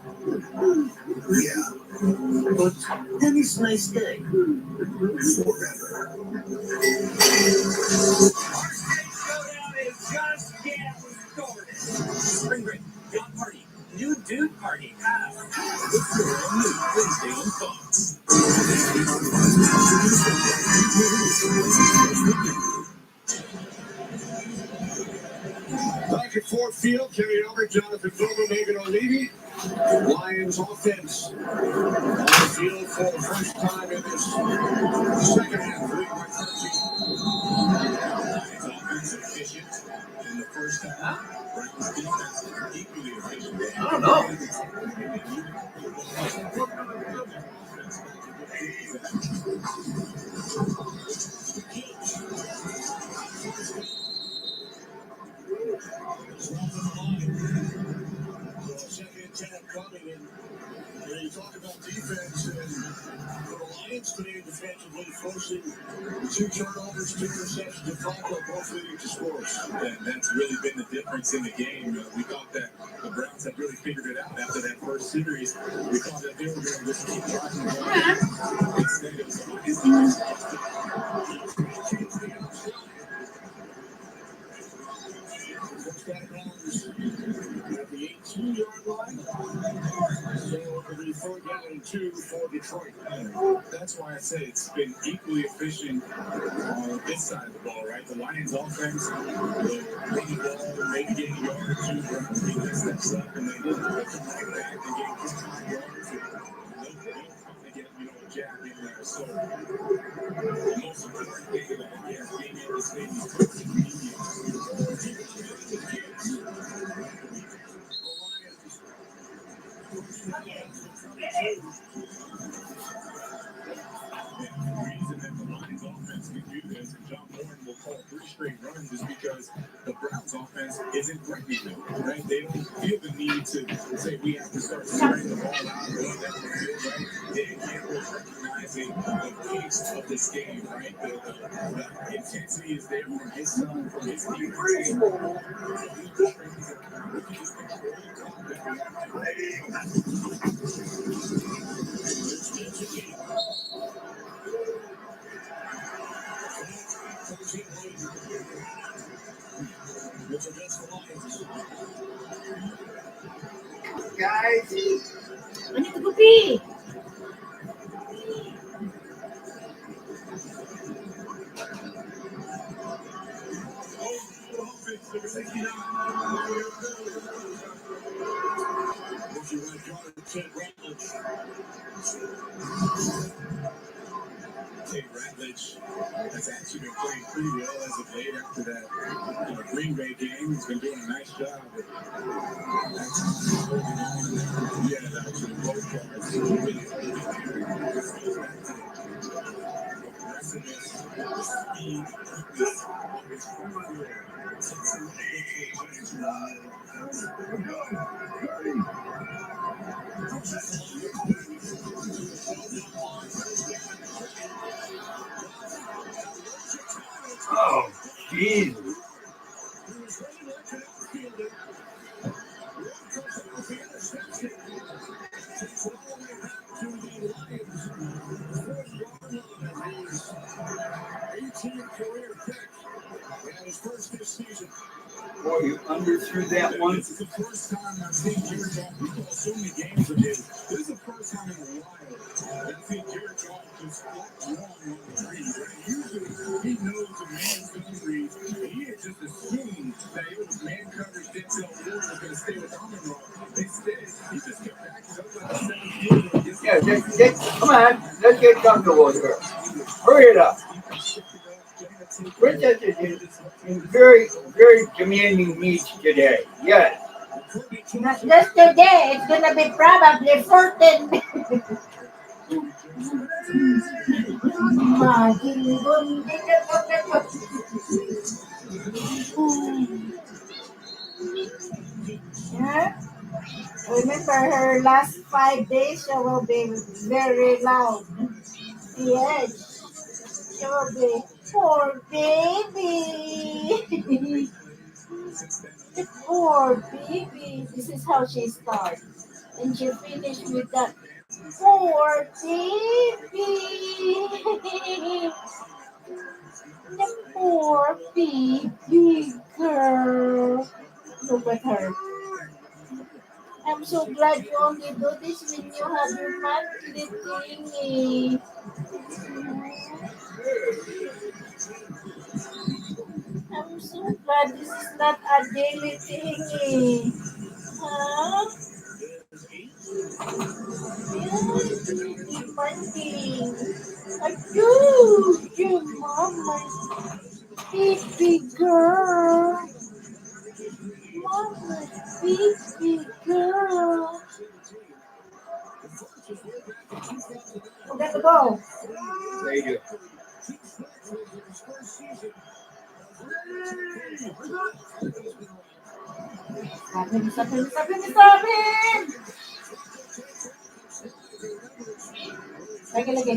[SPEAKER 6] Yeah,
[SPEAKER 5] But then it's nice day.
[SPEAKER 6] forever.
[SPEAKER 20] Spring break, yacht party, new dude party. Wednesday on Fox.
[SPEAKER 8] Back at Ford Field, Kerry Albert, Jonathan Vogel, Megan O'Leary. Lions offense on the field for the first time in this second half, leading by 13.
[SPEAKER 4] Lions offense efficient in the first half. Browns defense equally efficient.
[SPEAKER 3] I don't know.
[SPEAKER 8] Second and 10 coming in. You talk about defense, and for the Lions today defensively forcing 2 turnovers, 2 interceptions, and Flacco both leading to scores.
[SPEAKER 4] And that's really been the difference in the game. We thought that the Browns had really figured it out after that first series. We thought that they were going to just keep driving the ball. Instead, it was the Lions defense.
[SPEAKER 8] First down Browns at the 18-yard line. So it'll be 3rd down and 2 for Detroit.
[SPEAKER 4] That's why I said it's been equally efficient on this side of the ball, right? The Lions offense will run the ball, maybe get a yard or 2, Browns defense steps up, and they come right back and get 5 yards. They'll probably get, a jab in there. So the most important thing about being in this game is the reason that the Lions offense can do this, and John Warren will call 3 straight runs, is because the Browns offense isn't breaking them, right? They don't feel the need to say we have to start spreading the ball out and going down the field, right? They can't really recognizing the pace of this game, right? The intensity is there from his son, from his defense.
[SPEAKER 3] Guys, I need to go pee.
[SPEAKER 4] Tate Ratledge has actually been playing pretty well as of late after that Green Bay game. He's been doing a nice job with actually both guys. Aggressiveness, speed,
[SPEAKER 1] Oh, Jesus. Boy, you underthrew that one.
[SPEAKER 4] This is the first time I've seen Jared Goff. We call so many games of his. This is the first time in a while that I've seen Jared Goff just flat wrong on the read. Right? Usually, he knows the man's going to read, and he had just assumed that it was man coverage. Denzel Ward was going to stay with Amon-Ra. Instead, he just kept backing up like a 7-fielder.
[SPEAKER 3] Yeah, come on. Let's get comfortable here. Hurry it up. Princess is in very, third communion meets today. Yes.
[SPEAKER 2] Not just today. It's gonna be probably 14. Yeah. Remember her last 5 days, she will be very loud. Yes. She will be, poor baby. Poor baby. This is how she starts. And she finished with that, poor baby. The poor baby girl. Look at her. I'm so glad you only do this when you have your monthly thingy. I'm so glad this is not a daily thingy. Huh? Demanding. Adoo, your mama, baby girl. Mama, baby girl. We got to go.
[SPEAKER 3] There you go.
[SPEAKER 2] Stop him. Lagi.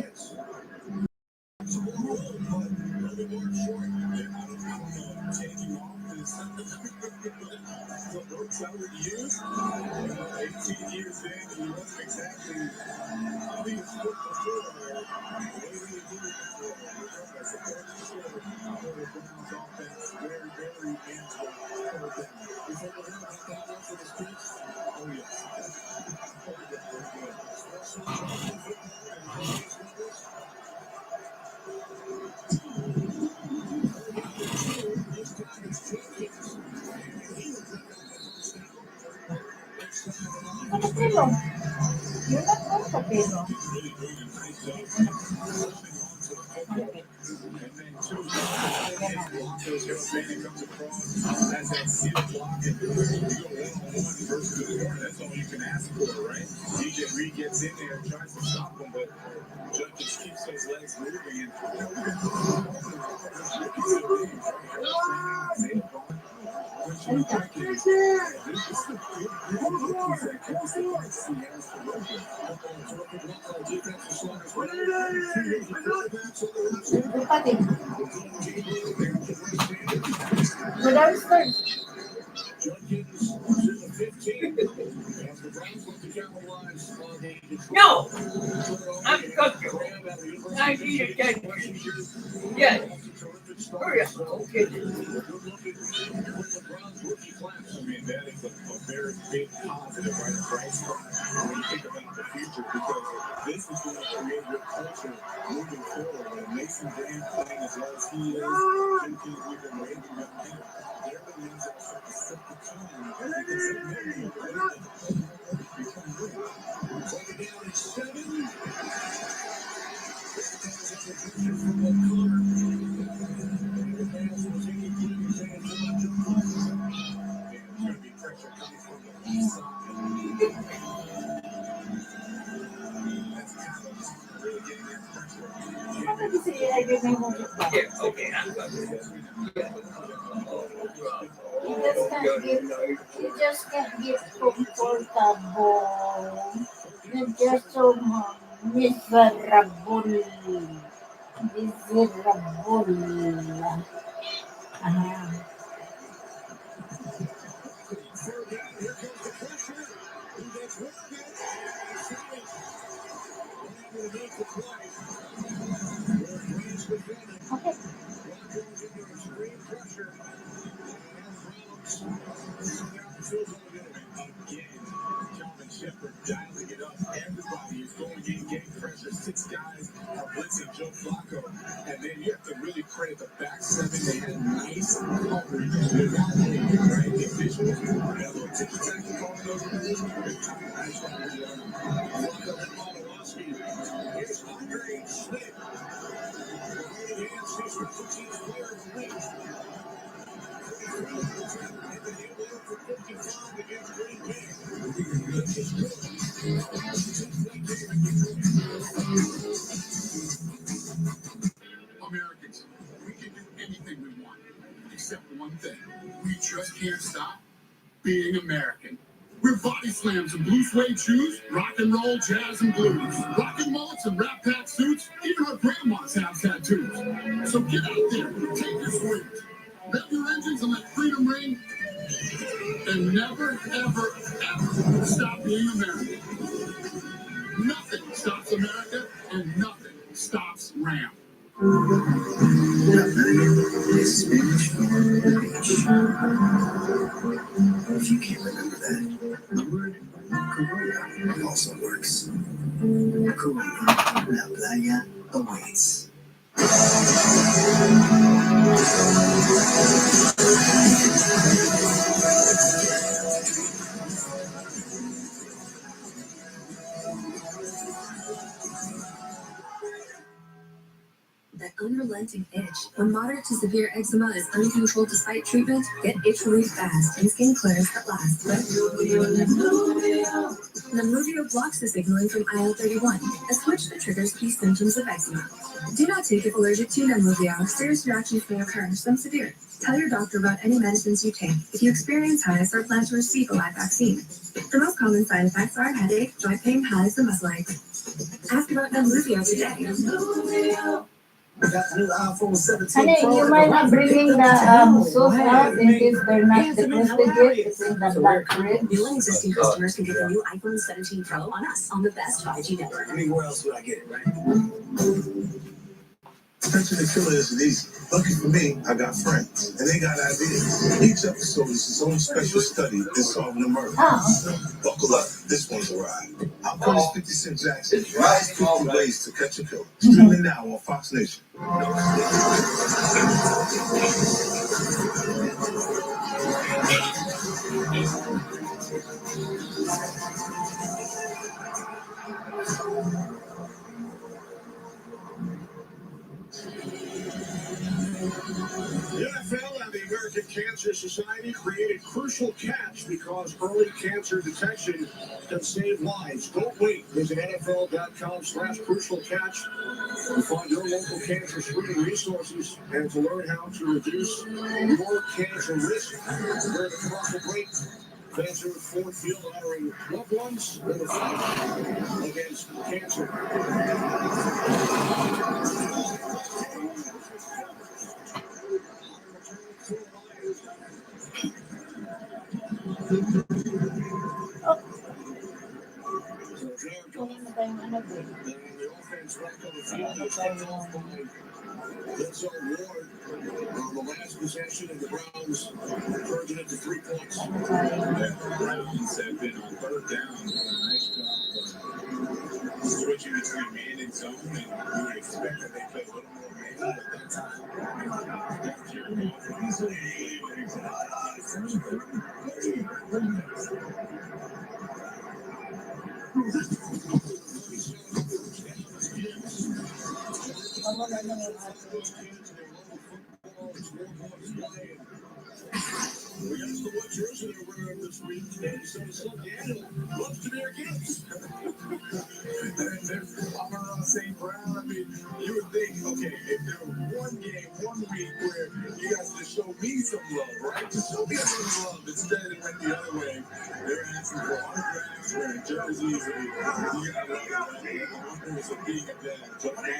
[SPEAKER 2] Kapatilo. You're not going kapatilo.
[SPEAKER 5] That's all you can ask for, right? DJ Reed gets in there and tries to stop him, but Judkins keeps those legs moving.
[SPEAKER 2] Go downstairs.
[SPEAKER 3] No! I'm cooking. I need attention. Yes. Hurry up. Okay.
[SPEAKER 5] I mean, that is a very big positive, right? Price when you think about the future, because this is going to create your culture moving forward. And Mason Graham playing as well as he is, two kids we've been waiting to get. They're the ones that start to set the tone. And you can say, maybe you're right. Become good. Taking down at 7.
[SPEAKER 3] Yeah, okay, I'm cooking.
[SPEAKER 2] You just can't get comfortable. You're just so miserable. Okay.
[SPEAKER 5] Shepard dialing it up. Everybody is going in, getting pressure. 6 guys are blitzing Joe Flacco. And then you have to really credit the back 7. They had nice coverage. They got it, right? The officials, a little ticky-tacky calling those plays. Here's Andre Schmidt. The
[SPEAKER 8] one thing. We just can't stop being American. We're body slams and blue suede shoes, rock and roll, jazz and blues, rockin' mullets and rap pack suits. Even our grandmas have tattoos. So get out there, take your swings, rev your engines and let freedom ring, and never, ever, ever stop being American. Nothing stops America, and nothing stops Ram.
[SPEAKER 12] Is Spanish for beach. If you can't remember that, the word Corona also works. Corona, la playa awaits.
[SPEAKER 7] That unrelenting itch. When moderate to severe eczema is uncontrolled despite treatment, get itch relief fast and skin clearance that lasts with Nemluvio blocks the signaling from IL-31, a switch that triggers key symptoms of eczema. Do not take if allergic to Nemluvio. Serious reactions may occur, some severe. Tell your doctor about any medicines you take if you experience hives or plan to receive a live vaccine. The most common side effects are headache, joint pain, hives, and muscle ache. Ask about Nemluvio today.
[SPEAKER 12] We got the new iPhone 17
[SPEAKER 2] Honey,
[SPEAKER 12] Pro.
[SPEAKER 2] you mind not bringing the sauce out in case they're not decrusted yet? It's in the black fridge.
[SPEAKER 7] New and existing customers can get the new iPhone 17 Pro on us on the best 5G network.
[SPEAKER 12] I mean, where else would I get it, right? Catching the killer isn't easy. Lucky for me, I got friends, and they got ideas. Each episode is its own special study in solving the murder. Buckle up, this one's a ride. I'll call this 50 Cent Jackson. Rise 50 Ways to Catch a Killer. Streaming now on Fox Nation.
[SPEAKER 8] The NFL and the American Cancer Society created Crucial Catch because early cancer detection can save lives. Don't wait. Visit NFL.com/Crucial Catch to find your local cancer screening resources and to learn how to reduce your cancer risk. During the commercial break, Cancer Ford Field honoring loved ones in the fight against cancer. That's our Ward on the last possession of the Browns, converting it to 3 points.
[SPEAKER 4] The Browns have been on third down, doing a nice job switching between man and zone, and you would expect that they play a little more man, but that time, Jared Goff easily able
[SPEAKER 8] We asked them what jersey they were wearing this week, and so Daniel loves to be our kids.
[SPEAKER 4] I'm around St. Brown. I mean, you would think, okay, if there were one game, 1 week where you guys just show me some love, right? Just show me a little love. Instead, it went the other way. They're asking for autographs, wearing jerseys. And you gotta love it. The wonders of being a dad. But man,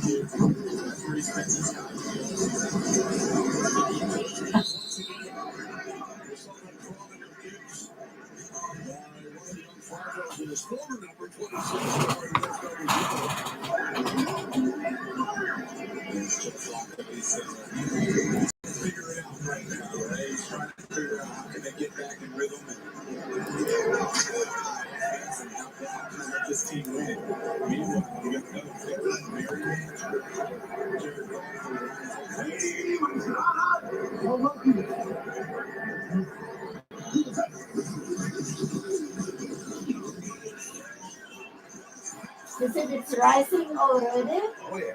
[SPEAKER 4] kids, that's where he spends his time.
[SPEAKER 8] In his former number 26.
[SPEAKER 4] Figure it out right now, right? He's trying to figure out how can they get back in rhythm and let this team win. Meanwhile, we got another player, Jared
[SPEAKER 2] You said it's rising already?
[SPEAKER 4] Oh, yeah.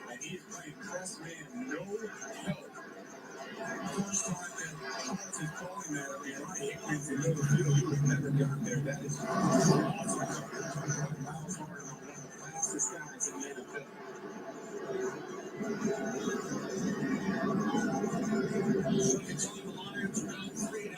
[SPEAKER 8] And he's playing press man, no help. First time in
[SPEAKER 5] He's calling that up here. Hickman's in middle field. He would have never gotten there. That is awesome. Miles Harden, one of the fastest guys in the NFL. It's on the Lions around 3-0.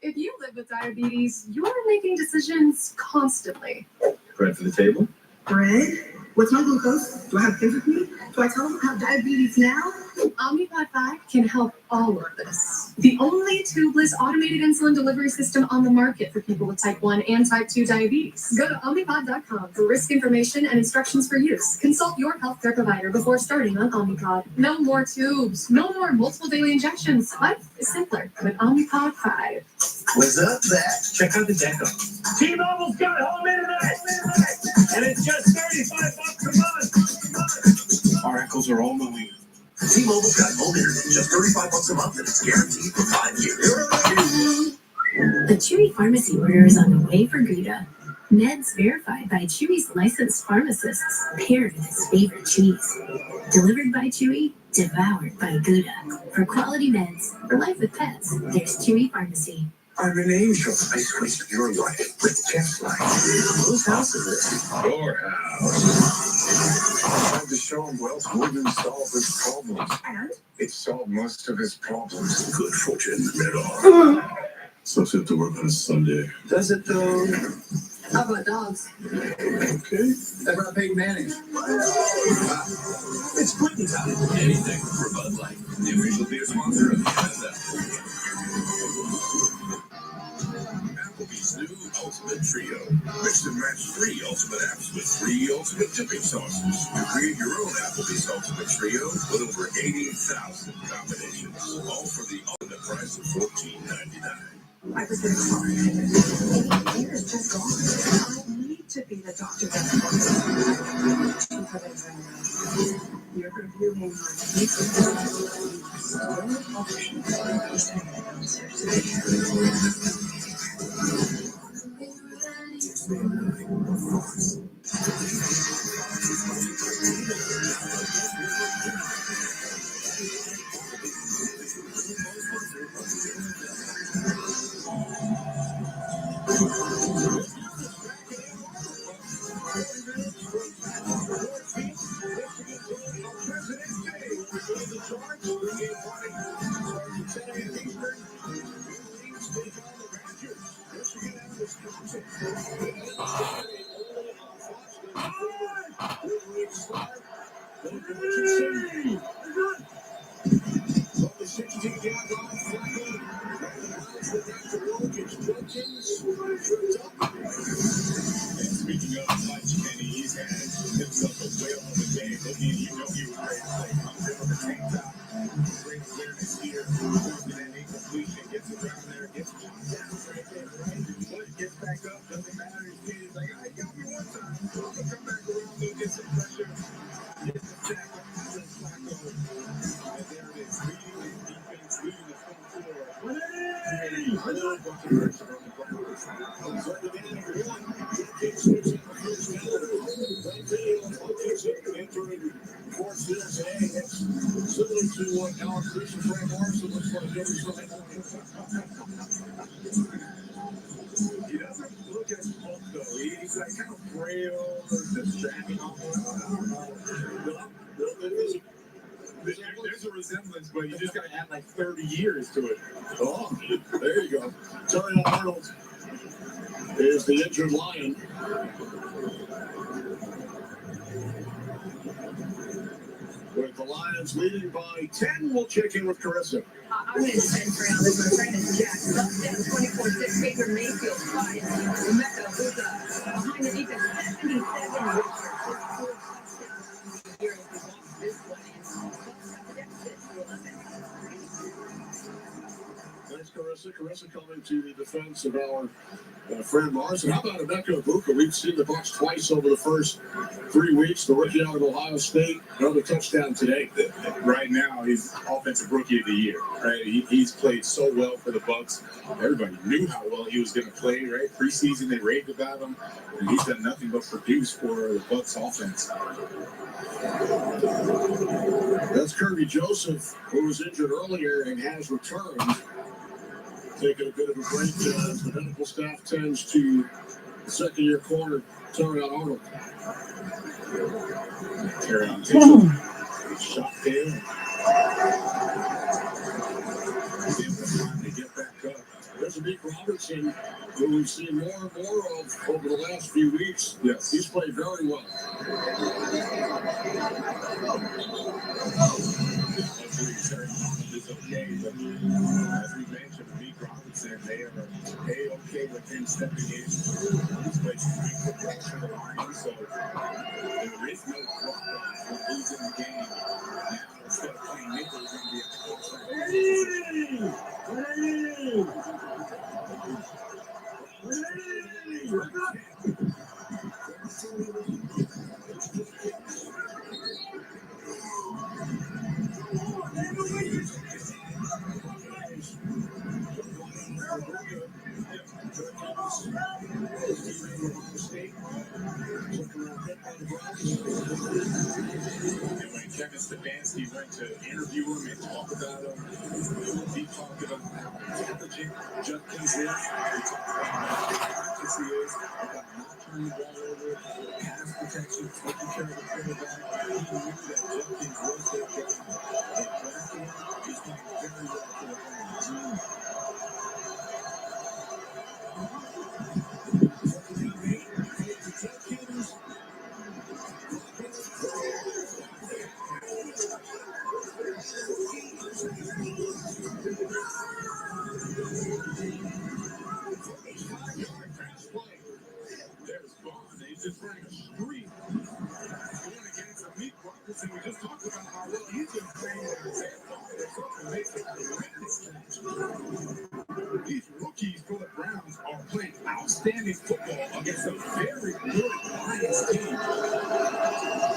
[SPEAKER 17] If you live with diabetes, you're making decisions constantly.
[SPEAKER 9] Bread for the table?
[SPEAKER 19] Bread? What's my glucose? Do I have kids with me? Do I tell them I have diabetes now?
[SPEAKER 17] Omnipod 5 can help all of this. The only tubeless automated insulin delivery system on the market for people with type 1 and type 2 diabetes. Go to Omnipod.com for risk information and instructions for use. Consult your healthcare provider before starting on Omnipod. No more tubes. No more multiple daily injections. Life is simpler with Omnipod 5.
[SPEAKER 6] What's up, Zach?
[SPEAKER 8] Check out the deco. T-Mobile's got home internet, and it's just $35 a month.
[SPEAKER 6] Our echoes are all moving. T-Mobile's got home internet, just $35 a month, and it's guaranteed for 5 years.
[SPEAKER 15] The Chewy Pharmacy order is on the way for Gouda. Meds verified by Chewy's licensed pharmacists, paired with his favorite cheese. Delivered by Chewy, devoured by Gouda. For quality meds, for life with pets, there's Chewy Pharmacy.
[SPEAKER 6] I'm an angel. I switched your life with Jeff's life. Whose house is this?
[SPEAKER 14] Your house.
[SPEAKER 16] Time to show him Wells wouldn't solve his problems.
[SPEAKER 19] And?
[SPEAKER 16] It solved most of his problems.
[SPEAKER 14] Good fortune, Red Arm. Sucks to have to work on a Sunday.
[SPEAKER 6] Does it though?
[SPEAKER 17] How about dogs?
[SPEAKER 14] Okay.
[SPEAKER 20] How about Peyton Manning?
[SPEAKER 6] It's Quentin time.
[SPEAKER 14] Anything for Bud Light, the official beer sponsor of the NFL. Applebee's new Ultimate Trio. Mix and match 3 ultimate apps with 3 ultimate dipping sauces. You create your own Applebee's Ultimate Trio with over 80,000 combinations. All for the ultimate price of $14.99.
[SPEAKER 19] I was in a car. The year is just gone. I need to be the doctor that you're reviewing
[SPEAKER 5] Speaking of much, Kenny, he's had himself a whale of a day. Looking, you know, he was ready to play. Comes in with the tank top. Great clearness here. Goes to that incompletion, gets it down there, gets it down right there, right? But gets back up, doesn't matter. He's like, I got me one time. I'm going to come back around and get some pressure. Gets the sack on Joe Flacco. And there it is. Leading his defense, leading the front four.
[SPEAKER 8] Similar to what Alex Leach and Frank Morrison looks like every Sunday morning.
[SPEAKER 5] He doesn't look as bulk though. He's like kind of frail, just dragging on. There's a resemblance, but you just gotta add like 30 years to it.
[SPEAKER 8] Oh, there you go. Terry Arnold is the injured Lion. With the Lions leading by 10, we'll check in with Carissa.
[SPEAKER 11] I'm going to send for now. This my friend is Jack. Touchdown 24-6. Baker Mayfield. 5. Mecca Buka. Behind the defense. 77
[SPEAKER 8] Thanks, Carissa. Carissa coming to the defense of our friend Larson. How about Emeka Ibuka? We've seen the Bucks twice over the first 3 weeks. The rookie out of Ohio State, another touchdown today.
[SPEAKER 5] Right now, he's offensive rookie of the year. Right, he's played so well for the Bucks. Everybody knew how well he was going to play. Right, preseason they raved about him, and he's done nothing but produce for the Bucks offense.
[SPEAKER 8] That's Kirby Joseph, who was injured earlier and has returned. Taking a bit of a break as the medical staff tends to the second-year corner, Terrion Arnold.
[SPEAKER 5] Terrion takes a shot there. He's able to finally get back up.
[SPEAKER 8] There's Nick Robertson, who we've seen more and more of over the last few weeks.
[SPEAKER 5] Yes.
[SPEAKER 8] He's played very well.
[SPEAKER 5] Hopefully, Terrion is okay. But as we mentioned, Nick Robinson, they are A-okay with him stepping in. He's played some great football for the Lions, so there is no problem with losing the game. Now, instead of playing nickel, he's going to be a when Kevin Stefanski went to interview him and talk about him, he talked about how intelligent Judkins is. He talked about how practice he is, about not turning the ball over, pass protection, taking care of the quarterback. He knew that Judkins was their guy. They drafted him. He's playing very well for the Lions. There's Bond. He's just running a streak. Going against Amik Robertson. We just talked about how well he's been playing with Isaiah Bond. It's something makes a tremendous catch. These rookies for the Browns are playing outstanding football against a very good Lions team.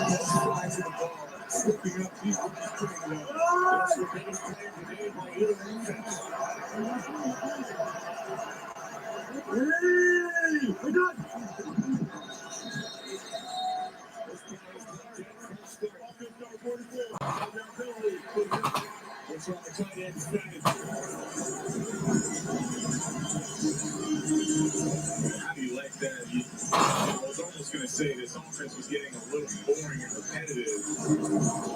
[SPEAKER 5] Just fly to the ball, slipping up. These rookies playing well. That's what they was playing today by either defense. Hey, we're done. How do you like that? I was almost going to say this offense was getting a little boring and repetitive.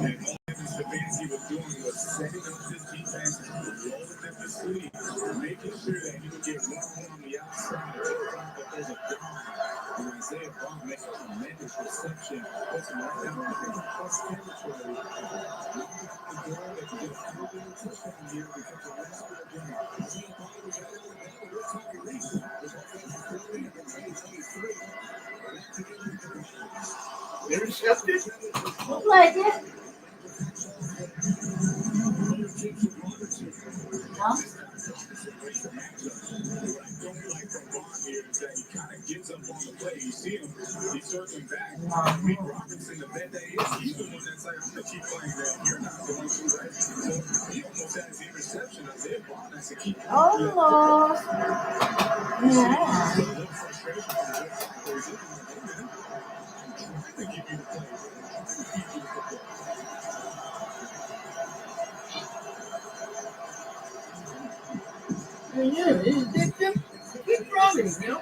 [SPEAKER 5] And all Kevin Stefanski was doing was setting up this defense, rolling them to sleep, making sure that he would get one on the outside. That there's a dime. And Isaiah Bond makes a tremendous reception. Puts him right down in the plus territory. The goal that you get a field goal touchdown here because the last of the game. Isaiah Bond was at Alabama with Tommy Reese. Was offensive coordinator in 2023. Intercepted.
[SPEAKER 2] Look like it. No?
[SPEAKER 5] Don't like from Bond here is that he kind of gives up on the play. You see him, he's circling back. Nick Robinson, the vet that is, he's the one that's like, I'm going to keep playing that. You're not going to, right? So he almost has the interception. Isaiah Bond has to keep playing.
[SPEAKER 2] Almost. Yeah.
[SPEAKER 5] A little frustration from Jeff Flacco. He's looking like, hey, man, I'm trying to give you the play. I'm trying to keep you the football.
[SPEAKER 3] Yeah, keep running, you know.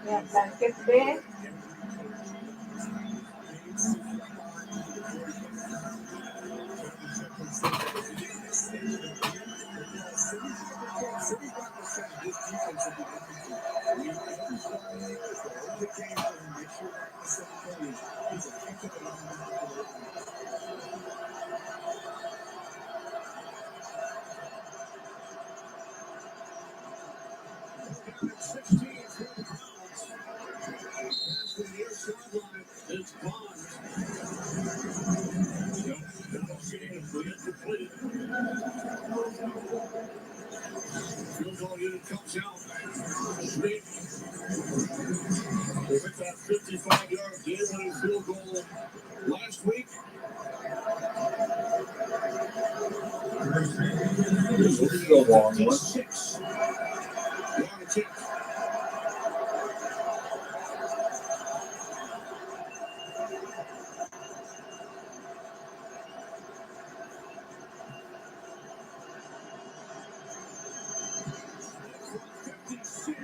[SPEAKER 2] Yeah, blanket bed.
[SPEAKER 8] incomplete. Field goal unit comes out. Schmidt with that 55-yard game-winning field goal last week.
[SPEAKER 1] This is a long one.
[SPEAKER 8] 56. Long kick.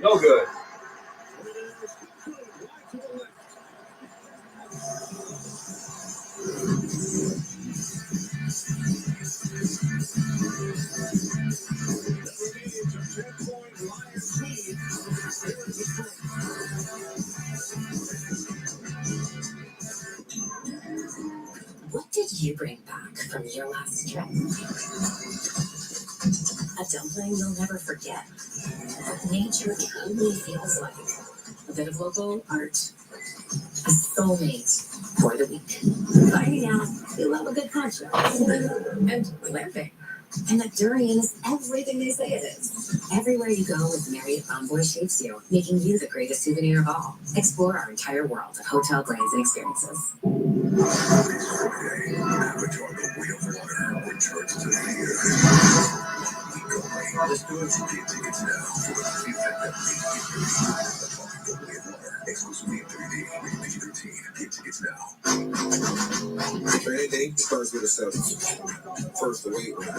[SPEAKER 1] No good.
[SPEAKER 15] What did you bring back from your last trip? A dumpling you'll never forget. Nature truly feels like a bit of local art. A soulmate for the week. Finding out you love a good contrast. And glamping. And that durian is everything they say it is. Everywhere you go with Marriott Bonvoy shapes you, making you the greatest souvenir of all. Explore our entire world of hotel brands and experiences.
[SPEAKER 12] Avatar: The Way of Water returns to theaters. Let's do it. Get tickets now for the movie that made history. The Way of Water, exclusively in 3D, rated PG-13. Get tickets now.
[SPEAKER 13] For anything, it starts with a selfie. First the weight room,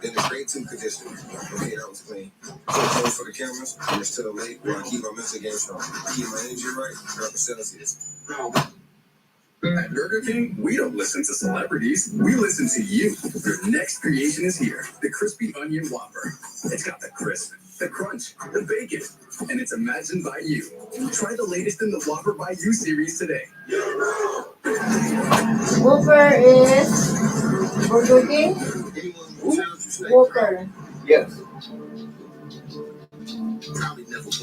[SPEAKER 13] then the straight to condition. Okay, that was clean. So close for the cameras, and it's still late where I keep my mental game strong. Keep my energy right, drop a Celsius.
[SPEAKER 10] At Burger King, we don't listen to celebrities. We listen to you. Your next creation is here. The Crispy Onion Whopper. It's got the crisp, the crunch, the bacon, and it's imagined by you. Try the latest in the Whopper by You series today.
[SPEAKER 2] Whopper is Burger King? Whopper.
[SPEAKER 1] Yes.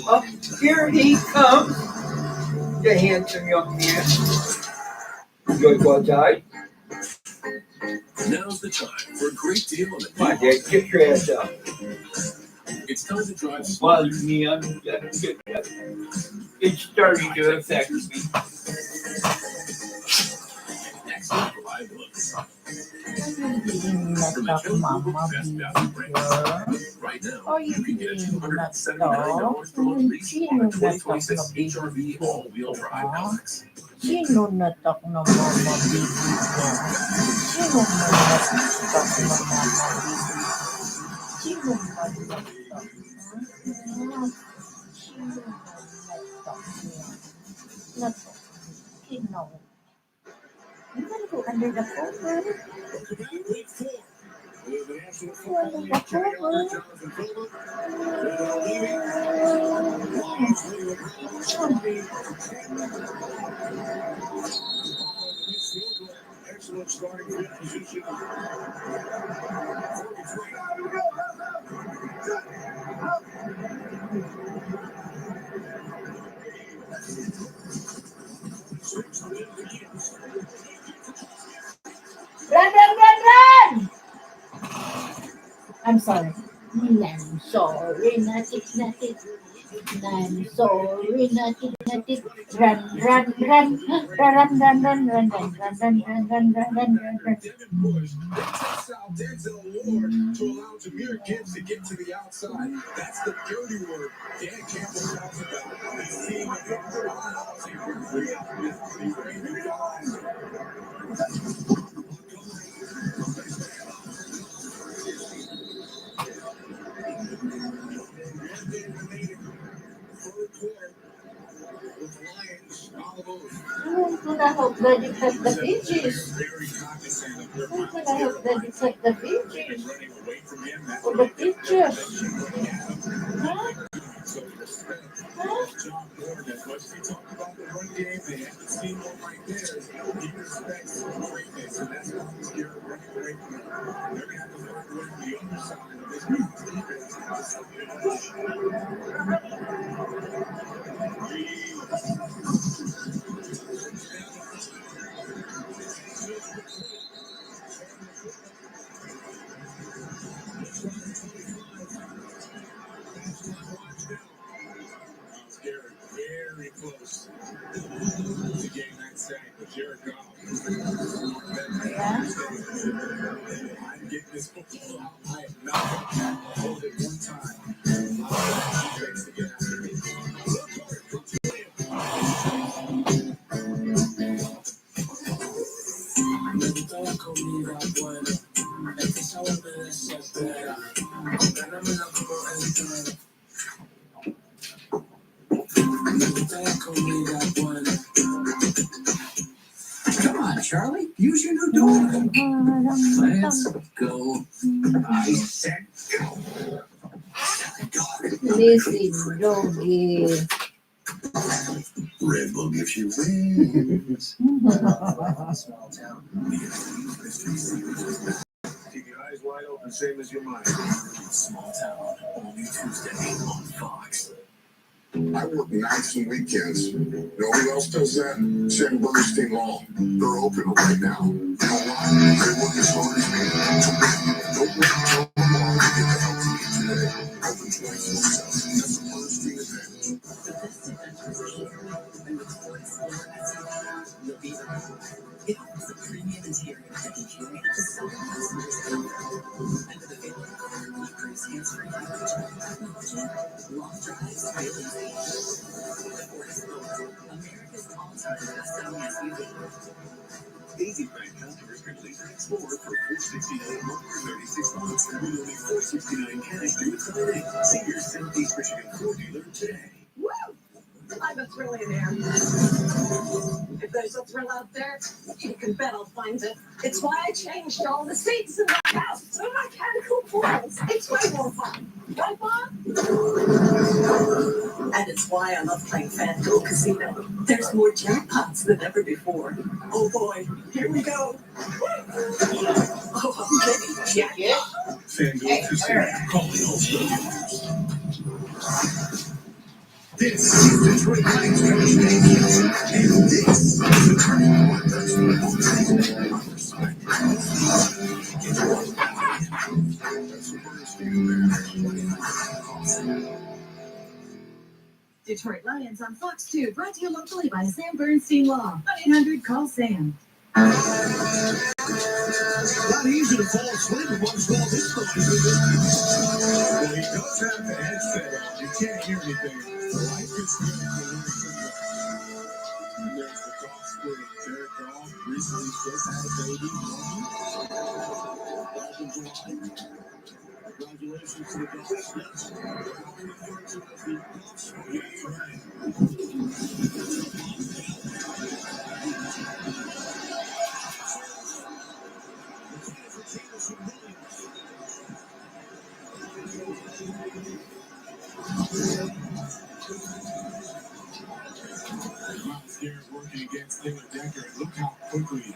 [SPEAKER 3] Oh, here he comes. The handsome young man.
[SPEAKER 1] You going to go outside?
[SPEAKER 14] Now's the time for a great deal on the
[SPEAKER 1] Come on, Dad, get your ass up.
[SPEAKER 14] It's time to drive
[SPEAKER 3] Bugs me. It's starting to affect me.
[SPEAKER 14] excellent reliability.
[SPEAKER 2] From the Mama
[SPEAKER 14] Right now,
[SPEAKER 2] Oh, you
[SPEAKER 14] you can get
[SPEAKER 2] mean
[SPEAKER 14] $279 for a lease on a 2026 HRV all-wheel drive LX.
[SPEAKER 2] Sino natak na Mama Baby ko? Sino man natak na Mama Baby? Sino man natak? Sino man natak? Sino? You gotta go under the cover.
[SPEAKER 8] Excellent starting field position.
[SPEAKER 2] Run! I'm sorry. I'm sorry, natik. I'm sorry, natik. Run.
[SPEAKER 8] Denzel Ward to allow Jahmyr Gibbs to get to the outside. That's the dirty word Dan Campbell talks about. He's seeing a good
[SPEAKER 2] Who's gonna help Daddy cut the veggies? Who's gonna help Daddy cut the veggies? Or the pictures? Huh?
[SPEAKER 8] John Gordon, as much as he talked about the run game, they haven't seen one like theirs. He respects greatness, and that's why he's scared of running away from it. They're going to have to find a way from the other side of this
[SPEAKER 5] I'm getting this football out. I am not going to hold it one time. Allow that defense to get after me.
[SPEAKER 12] Toda comida buena, el que sabe me desespera. Dámela como entera. Toda comida buena. Come on, Charlie, use your new door. Let's go. I said go.
[SPEAKER 2] Lazy doggy.
[SPEAKER 12] Red Bull gives you wings.
[SPEAKER 8] Small town. Keep your eyes wide open, same as your mind.
[SPEAKER 12] Small town, only Tuesday on Fox.
[SPEAKER 21] I work nights and weekends. You know who else does that? Sam Bernstein Law. They're open right now. You know why? They work as hard as me to win. Don't wait until tomorrow to get the help you need today. Open 24/7. That's a Bernstein event.
[SPEAKER 18] It offers a premium interior that can carry up to 7,000 years of comfort. And with available speakers, hands-free language, technology, long drives, really easy. Ford Explorer, America's all-time best-selling SUV.
[SPEAKER 8] Easy Bank customers can lease an Explorer for $469 a month for 36 months with only $469 cash due today. See your Southeast Michigan Ford dealer today.
[SPEAKER 19] Woo! I'm a trillionaire. If there's a thrill out there, you can bet I'll find it. It's why I changed all the seats in my house to mechanical pools. It's way more fun. Right, Mom?
[SPEAKER 18] And it's why I love playing FanDuel Casino. There's more jackpots than ever before. Oh boy, here we go. Oh, I'm getting jackpot.
[SPEAKER 8] FanDuel Casino. Calling all stars.
[SPEAKER 12] This is Detroit Lions Coach Dave Houston, and this is the Turning Point
[SPEAKER 18] Detroit Lions on Fox 2, brought to you locally by Sam Bernstein Law. 1-800-CALL-SAM.
[SPEAKER 8] Not easy to fall asleep when one's called this phone. Well, he does have the headset on. You can't hear anything. Life is good. And there's the golf splitting. Jared Goff recently just had a baby. Congratulations to the Goffs. Yes. Myles Garrett working against Taylor Decker. Look how quickly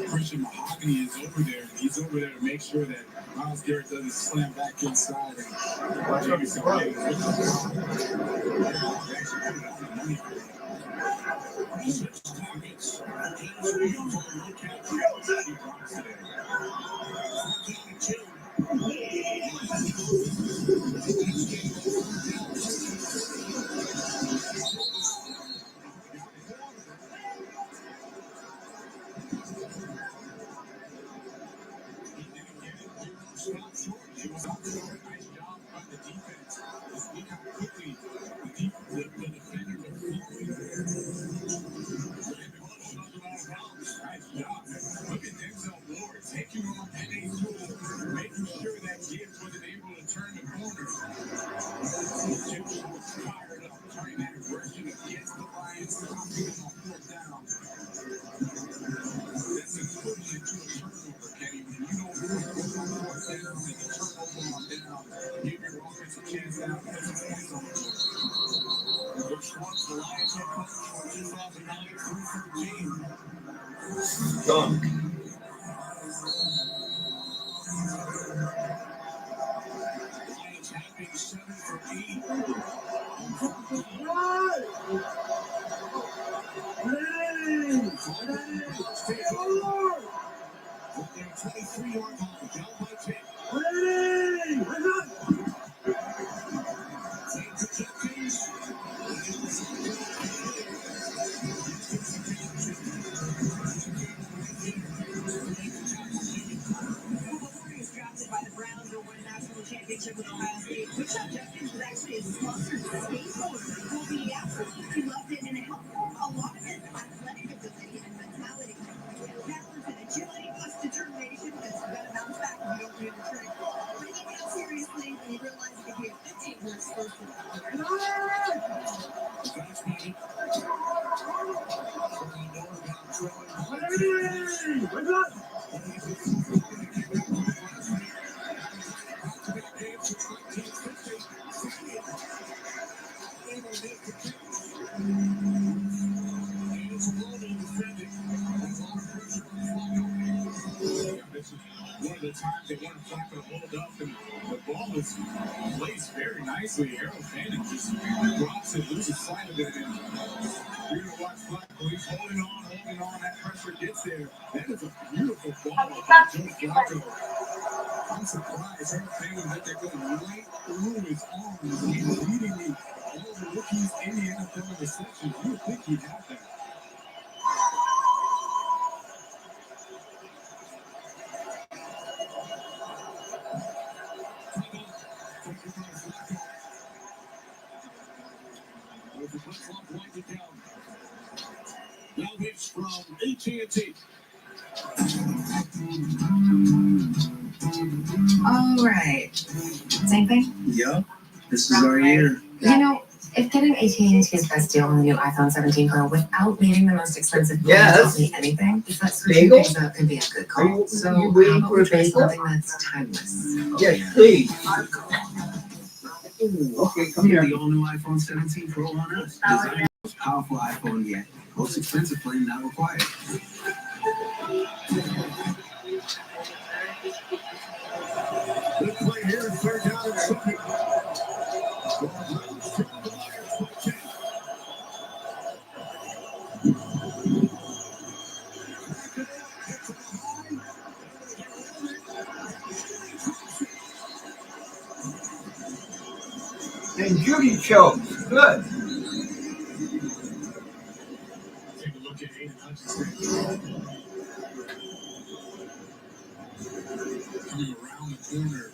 [SPEAKER 8] Christian Mahogany is over there. He's over there to make sure that Myles Garrett doesn't slam back inside and maybe some things. Making sure that Gibbs wasn't able to turn the corner. Gibbs was fired up, trying that version against the Lions, knocking him on fourth down. That's equivalent to a turnover, Kenny. When you don't score on fourth down and you turn over on down, give your offense a chance to have some points on the board. Coach Schwartz, the Lions head coach from 2009 through 13.
[SPEAKER 12] Done.
[SPEAKER 8] Lions having 7 for 8. Stay forward. With their 23-yard line, down by 10. Same to Jenkins.
[SPEAKER 5] One of the times they weren't trying to hold up, and the ball was placed very nicely. Errol Fanning just drops it, loses sight of it, and you're going to watch Flacco. He's holding on. That pressure gets there. That is a beautiful ball by Joe Flacco. I'm surprised Errol Fanning let that go right through his arms. He's leading all the rookies in the NFL in receptions. You would think he'd have that. Now it's from AT&T.
[SPEAKER 15] All right. Same thing?
[SPEAKER 7] Yup. This is our year.
[SPEAKER 15] You know, if getting AT&T's best deal on the new iPhone 17 Pro without needing the most expensive phone tells me anything, is that switching
[SPEAKER 1] Bagel?
[SPEAKER 15] things up can be a good call. So
[SPEAKER 1] you
[SPEAKER 15] how
[SPEAKER 1] waiting
[SPEAKER 15] about
[SPEAKER 1] for
[SPEAKER 15] we
[SPEAKER 1] a
[SPEAKER 15] try
[SPEAKER 1] bagel?
[SPEAKER 15] something that's timeless?
[SPEAKER 1] Yes, please.
[SPEAKER 7] Okay, come here. The all-new iPhone 17 Pro on us. Designed the most powerful iPhone yet. Most expensive plan not required.
[SPEAKER 8] Big play here, third down and 7.
[SPEAKER 1] And Judy chokes. Good.
[SPEAKER 5] Take a look at Aiden Hutchinson. Coming around the corner.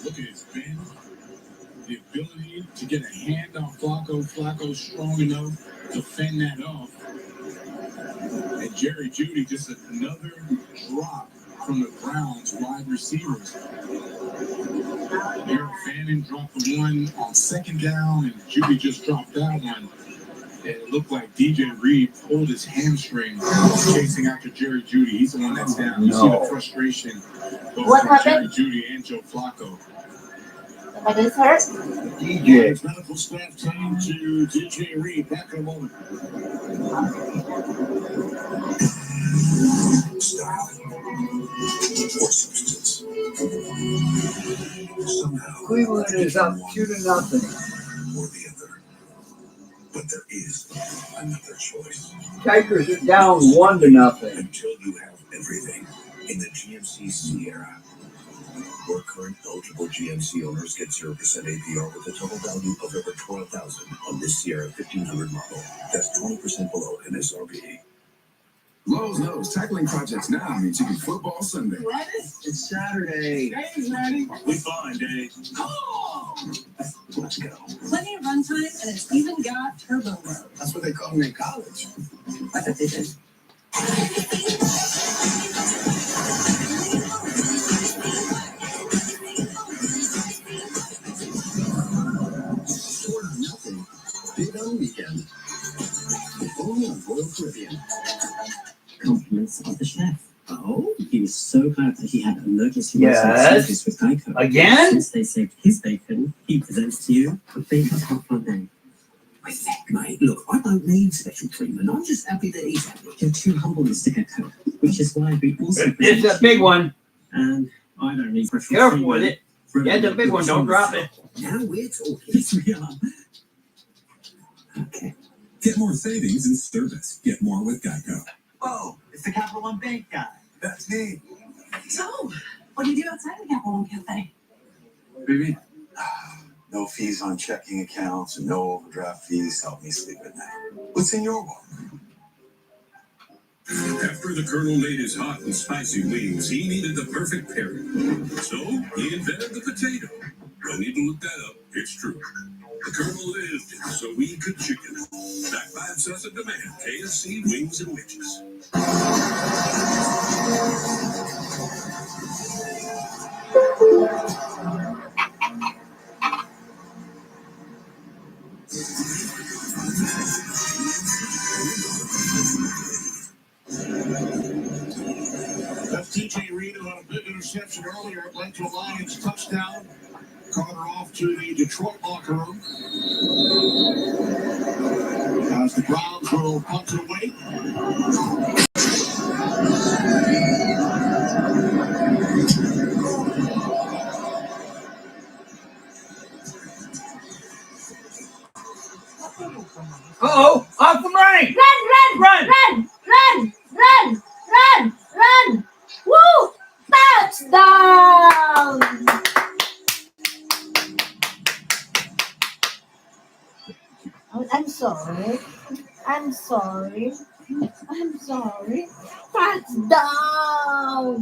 [SPEAKER 5] Look at his bend. The ability to get a hand on Flacco. Flacco's strong enough to fend that off. And Jerry Jeudy, just another drop from the Browns wide receivers. Errol Fanning dropped the one on second down, and Jeudy just dropped that one. And it looked like DJ Reed pulled his hamstring chasing after Jerry Jeudy. He's the one that's down. You see the frustration both from Jerry Jeudy and Joe Flacco.
[SPEAKER 2] What is hurt?
[SPEAKER 1] DJ.
[SPEAKER 8] Medical staff saying to DJ Reed, back in a moment.
[SPEAKER 12] Style or substance. Somehow,
[SPEAKER 1] Cleveland is up 2-0.
[SPEAKER 12] or the other. But there is another choice.
[SPEAKER 1] Tigers are down 1-0.
[SPEAKER 12] Until you have everything in the GMC Sierra. Where current eligible GMC owners get 0% APR with a total value of over $12,000 on this Sierra 1500 model. That's 20% below MSRP.
[SPEAKER 14] Lowe's knows tackling projects now means you can football Sunday.
[SPEAKER 7] Ready? It's Saturday.
[SPEAKER 8] Dave's ready.
[SPEAKER 14] We fine, Dave.
[SPEAKER 7] Let's go.
[SPEAKER 19] Plenty of runtime, and it's even got turbo mode.
[SPEAKER 7] That's what they call me in college.
[SPEAKER 15] I thought they did.
[SPEAKER 12] Short of nothing. Big on weekend. Only on Royal Caribbean.
[SPEAKER 22] Compliments of the chef.
[SPEAKER 7] Oh?
[SPEAKER 22] He was so glad that he had emergency
[SPEAKER 1] Yes.
[SPEAKER 22] service with Geico.
[SPEAKER 1] Again?
[SPEAKER 22] Since they saved his bacon, he presents to you a bacon hot fondue.
[SPEAKER 7] With that, mate. Look, I don't need special treatment. I'm just happy that he's happy.
[SPEAKER 22] You're too humble, Mr. Gecko, which is why we also
[SPEAKER 1] It's a big one.
[SPEAKER 22] And I don't need special
[SPEAKER 1] Careful
[SPEAKER 22] treatment.
[SPEAKER 1] with it. Yeah, it's a big one. Don't drop it.
[SPEAKER 7] Now we're talking.
[SPEAKER 22] Yes, we are.
[SPEAKER 7] Okay.
[SPEAKER 14] Get more savings and service. Get more with Geico.
[SPEAKER 20] Oh, it's the Capital One Bank guy.
[SPEAKER 14] That's me.
[SPEAKER 19] So, what do you do outside the Capital One Cafe?
[SPEAKER 14] Baby.
[SPEAKER 12] No fees on checking accounts and no overdraft fees help me sleep at night. What's in your wallet?
[SPEAKER 14] After the Colonel made his hot and spicy wings, he needed the perfect pairing. So he invented the potato. Don't need to look that up. It's true. The Colonel lived so we could chicken. Backed by obsessive demand, KFC wings and witches.
[SPEAKER 8] That's TJ Reed who had a big interception earlier. It led to a Lions touchdown. Carter off to the Detroit locker room. As the Browns will punt it away.
[SPEAKER 3] Uh-oh, off the running.
[SPEAKER 2] Run! Woo! Touchdown! I'm sorry. Touchdown!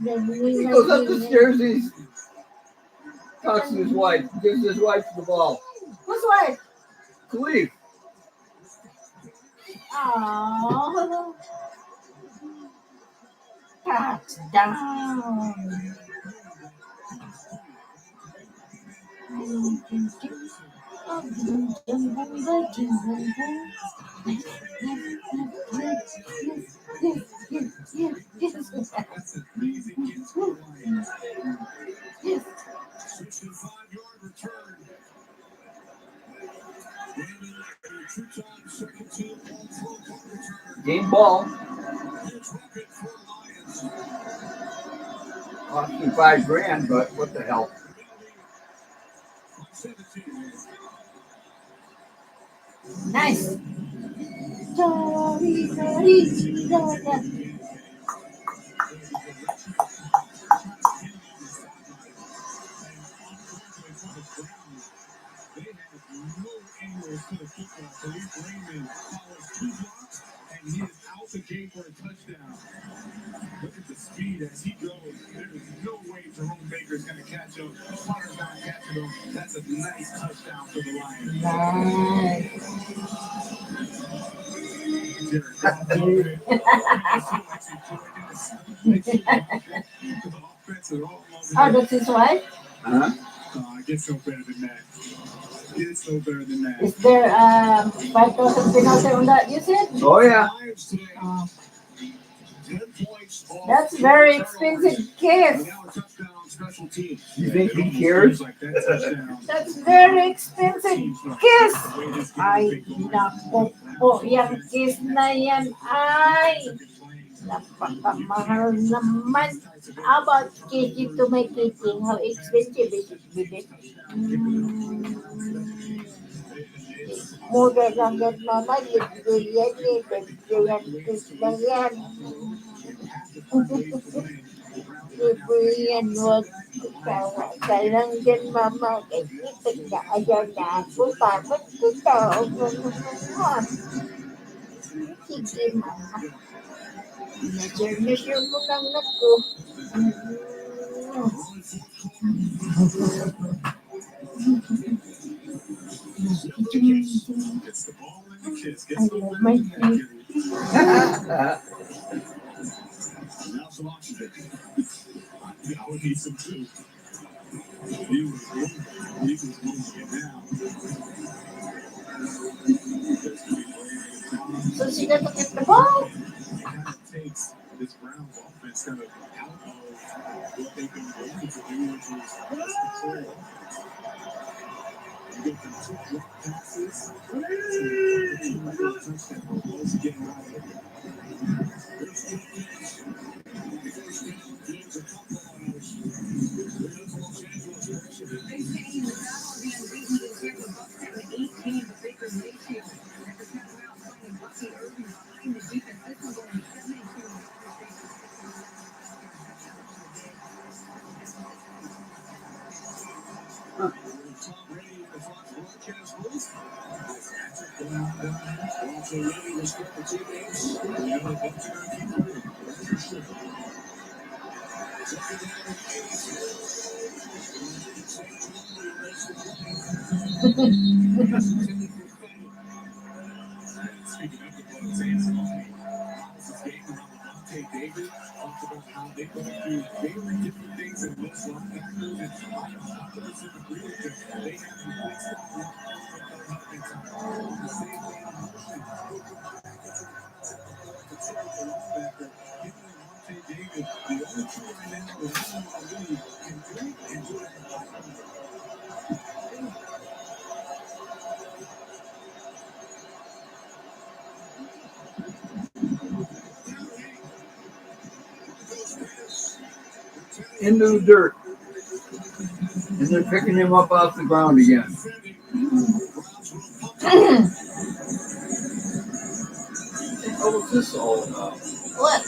[SPEAKER 3] He goes up the stairs, he talks to his wife, gives his wife the ball.
[SPEAKER 2] Who's wife?
[SPEAKER 3] Khalif.
[SPEAKER 2] Oh, touchdown! Yes.
[SPEAKER 8] 65-yard return.
[SPEAKER 3] Game ball. Cost me $5,000, but what the hell?
[SPEAKER 2] Nice.
[SPEAKER 5] And he is out the gate for a touchdown. Look at the speed as he goes. There is no way Jerome Baker is going to catch him. Punter's not catching him. That's a nice touchdown for the Lions.
[SPEAKER 2] Oh, that's his wife?
[SPEAKER 3] Huh?
[SPEAKER 5] Gets no better than that. Gets no better than that.
[SPEAKER 2] Is there 5,000 penalty on that, you said?
[SPEAKER 3] Oh, yeah.
[SPEAKER 2] That's very expensive gift.
[SPEAKER 3] You think he cares?
[SPEAKER 2] That's very expensive kiss. Ay, naku po, yung kiss na yan ay napakamahal naman. How about kissing to my kissing? How expensive is it, baby? Mura lang yan, mama. Libre yan eh. Libre yan, kiss na yan. Libre yan, wag ka lang dyan, mama. Kasi nag-ayaw na ako. Tapos ko tao. Sige, mama. Measure mo lang ako. I love my feet.
[SPEAKER 5] I would need some too. He was moving it down.
[SPEAKER 2] So she doesn't get the ball?
[SPEAKER 5] It kind of takes this Browns offense kind of out of what they've been going to do, which is control. You get them 2 drop passes. Touchdown. Once again, David talked about how they go through very different things in most linebackers, and I 100% agree with them. They have replaced that linebacker in time. The same way in motion. David, the only two right now that I know in the league can do it and do it.
[SPEAKER 1] Into the dirt. And they're picking him up off the ground again. What was this all about?
[SPEAKER 2] What?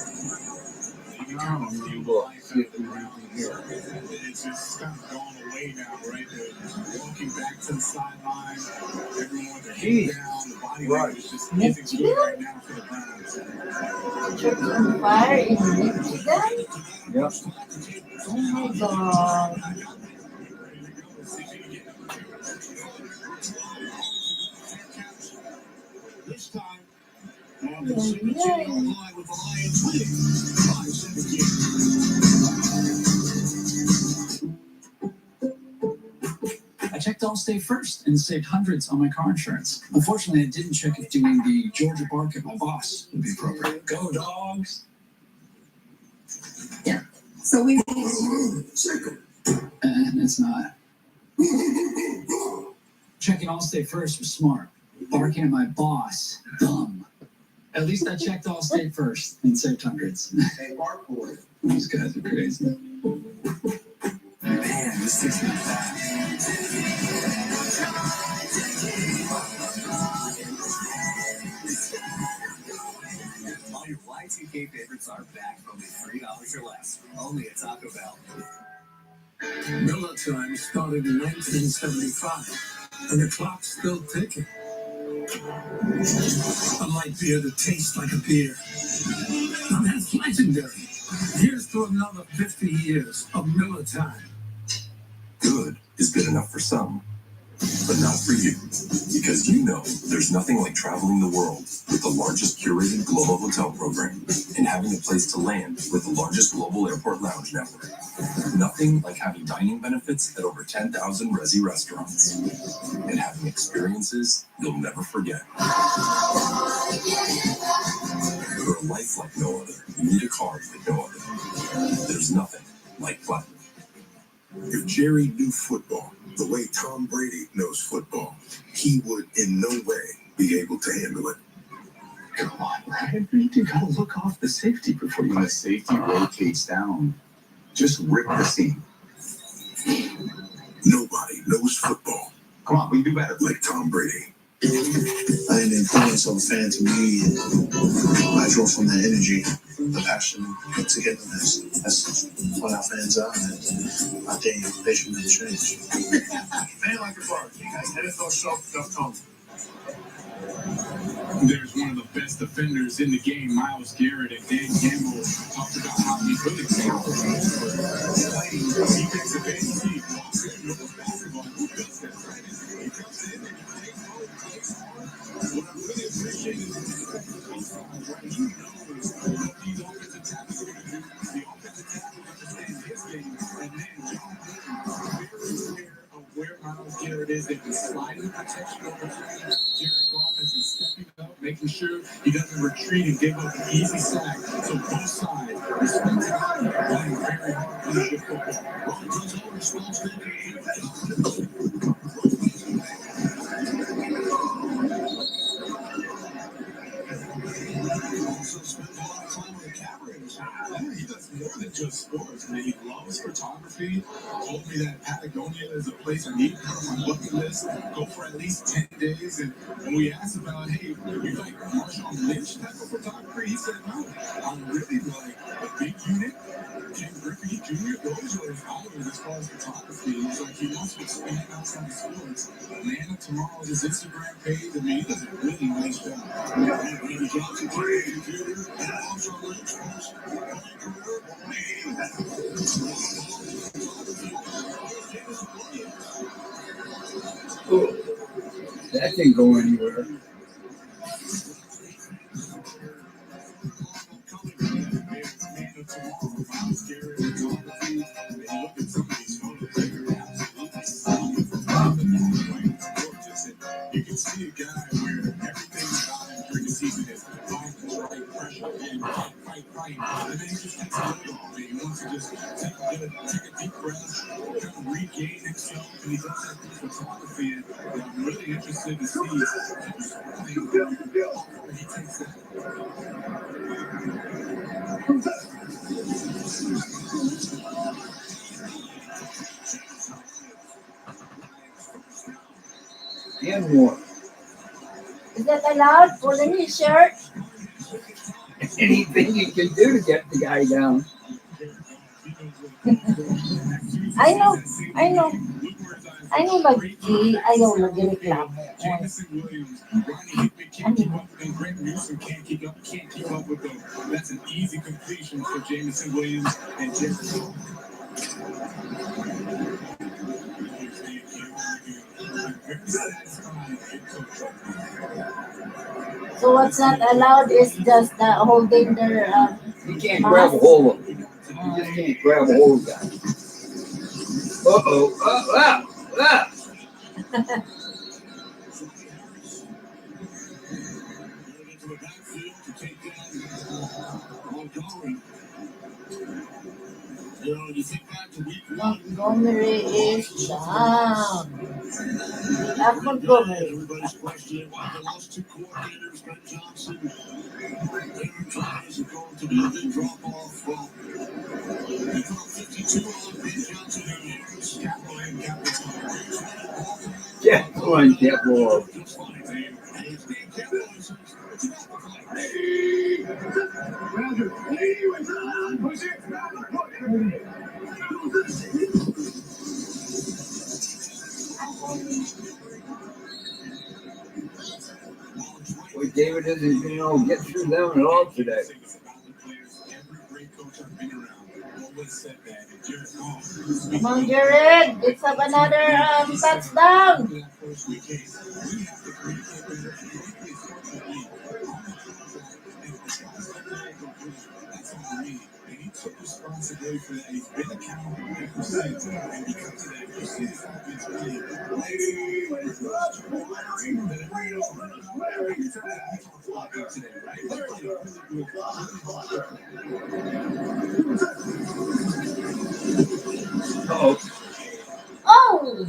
[SPEAKER 1] Now let me look. See if there's anything here.
[SPEAKER 5] It's just kind of gone away now, right? They're walking back to the sideline. Everyone's head down. The body language just isn't good right now for the Browns.
[SPEAKER 2] Church on fire in Michigan?
[SPEAKER 1] Yep.
[SPEAKER 2] Oh my god.
[SPEAKER 8] This time, on the 17-yard line with the Lions leading 5-17.
[SPEAKER 20] I checked Allstate first and saved hundreds on my car insurance. Unfortunately, I didn't check if doing the Georgia bark at my boss would be appropriate. Go Dogs! Yeah.
[SPEAKER 15] So we
[SPEAKER 20] And it's not. Checking Allstate first was smart. Barking at my boss, dumb. At least I checked Allstate first and saved hundreds.
[SPEAKER 7] Hey, bark boy.
[SPEAKER 20] These guys are crazy.
[SPEAKER 7] Man, this takes me back. All your Y2K favorites are back for only $3 or less. Only at Taco Bell.
[SPEAKER 6] Miller Time started in 1975, and the clock's still ticking. A light beer that tastes like a beer. Now that's legendary. Here's to another 50 years of Miller Time.
[SPEAKER 14] Good is good enough for some, but not for you. Because you know there's nothing like traveling the world with the largest curated global hotel program and having a place to land with the largest global airport lounge network. Nothing like having dining benefits at over 10,000 Resi restaurants and having experiences you'll never forget. For a life like no other, you need a card like no other. There's nothing like Platinum.
[SPEAKER 21] If Jerry knew football the way Tom Brady knows football, he would in no way be able to handle it.
[SPEAKER 16] Come on, Ryan. You gotta look off the safety before you. When the safety rotates down, just rip the seam.
[SPEAKER 21] Nobody knows football.
[SPEAKER 16] Come on, we do better.
[SPEAKER 21] Like Tom Brady.
[SPEAKER 4] I am influence of a fan to me, and I draw from that energy, the passion, the togetherness. That's what our fans are, and I think they should be changed.
[SPEAKER 8] Fan like a bar. NFLShow.com.
[SPEAKER 5] There's one of the best defenders in the game, Myles Garrett, and Dan Campbell talked about how he really defensive end. He walks in with basketball. Who does that, right? He comes in and he takes all the plays. What I really appreciate is he knows what these offensive tackles are going to do. The offensive tackles understand his game, and then John Wooden very aware of where Myles Garrett is. They've been sliding protection over time. Jared Goff has been stepping up, making sure he doesn't retreat and give up an easy sack. So both sides respect him, playing very hard leadership football. Ron does all responsibility. Also spends a lot of time with the cameras. He does more than just sports, man. He loves photography. Told me that Patagonia is a place I need to put on my bucket list. Go for at least 10 days. And when we asked about, hey, you like Marshawn Lynch type of photography? He said, no, I really like a big unit. Ken Griffey Jr., those are his idols as far as photography. He's like, he wants to expand outside of sports. Man of Tomorrow, his Instagram page, I mean, he does a really nice job. He drops it to the computer, and Marshawn Lynch first.
[SPEAKER 1] Oh, that didn't go anywhere.
[SPEAKER 5] You can see a guy where everything about him during the season is fight, pressure, and fight. And then he just takes a load off. He wants to just take a deep breath, kind of regain himself, and he does that through photography. And I'm really interested to see how he takes that.
[SPEAKER 1] And more.
[SPEAKER 2] Is that allowed for the new shirt?
[SPEAKER 1] Anything you can do to get the guy down.
[SPEAKER 2] I know. Lagi, ayaw lagi reklamo.
[SPEAKER 5] That's an easy completion for Jameson Williams and Jefferson.
[SPEAKER 2] So what's not allowed is just holding their
[SPEAKER 1] You can't grab a hold of him. You just can't grab a hold of that.
[SPEAKER 2] Montgomery is down. At Montgomery.
[SPEAKER 5] Everybody's questioning why they lost two coordinators, Brett Johnson. Their tries are going to be a big drop off. Well, they put up 52 on Brett Johnson and Capital and Capital.
[SPEAKER 1] Yeah, come on, Capital. Boy, David isn't, get through them at all today.
[SPEAKER 2] Come on, Jared. Let's have another touchdown.
[SPEAKER 5] Took responsibility for that. He's been accountable ever since. And because of that, you see his offense playing.
[SPEAKER 2] Oh!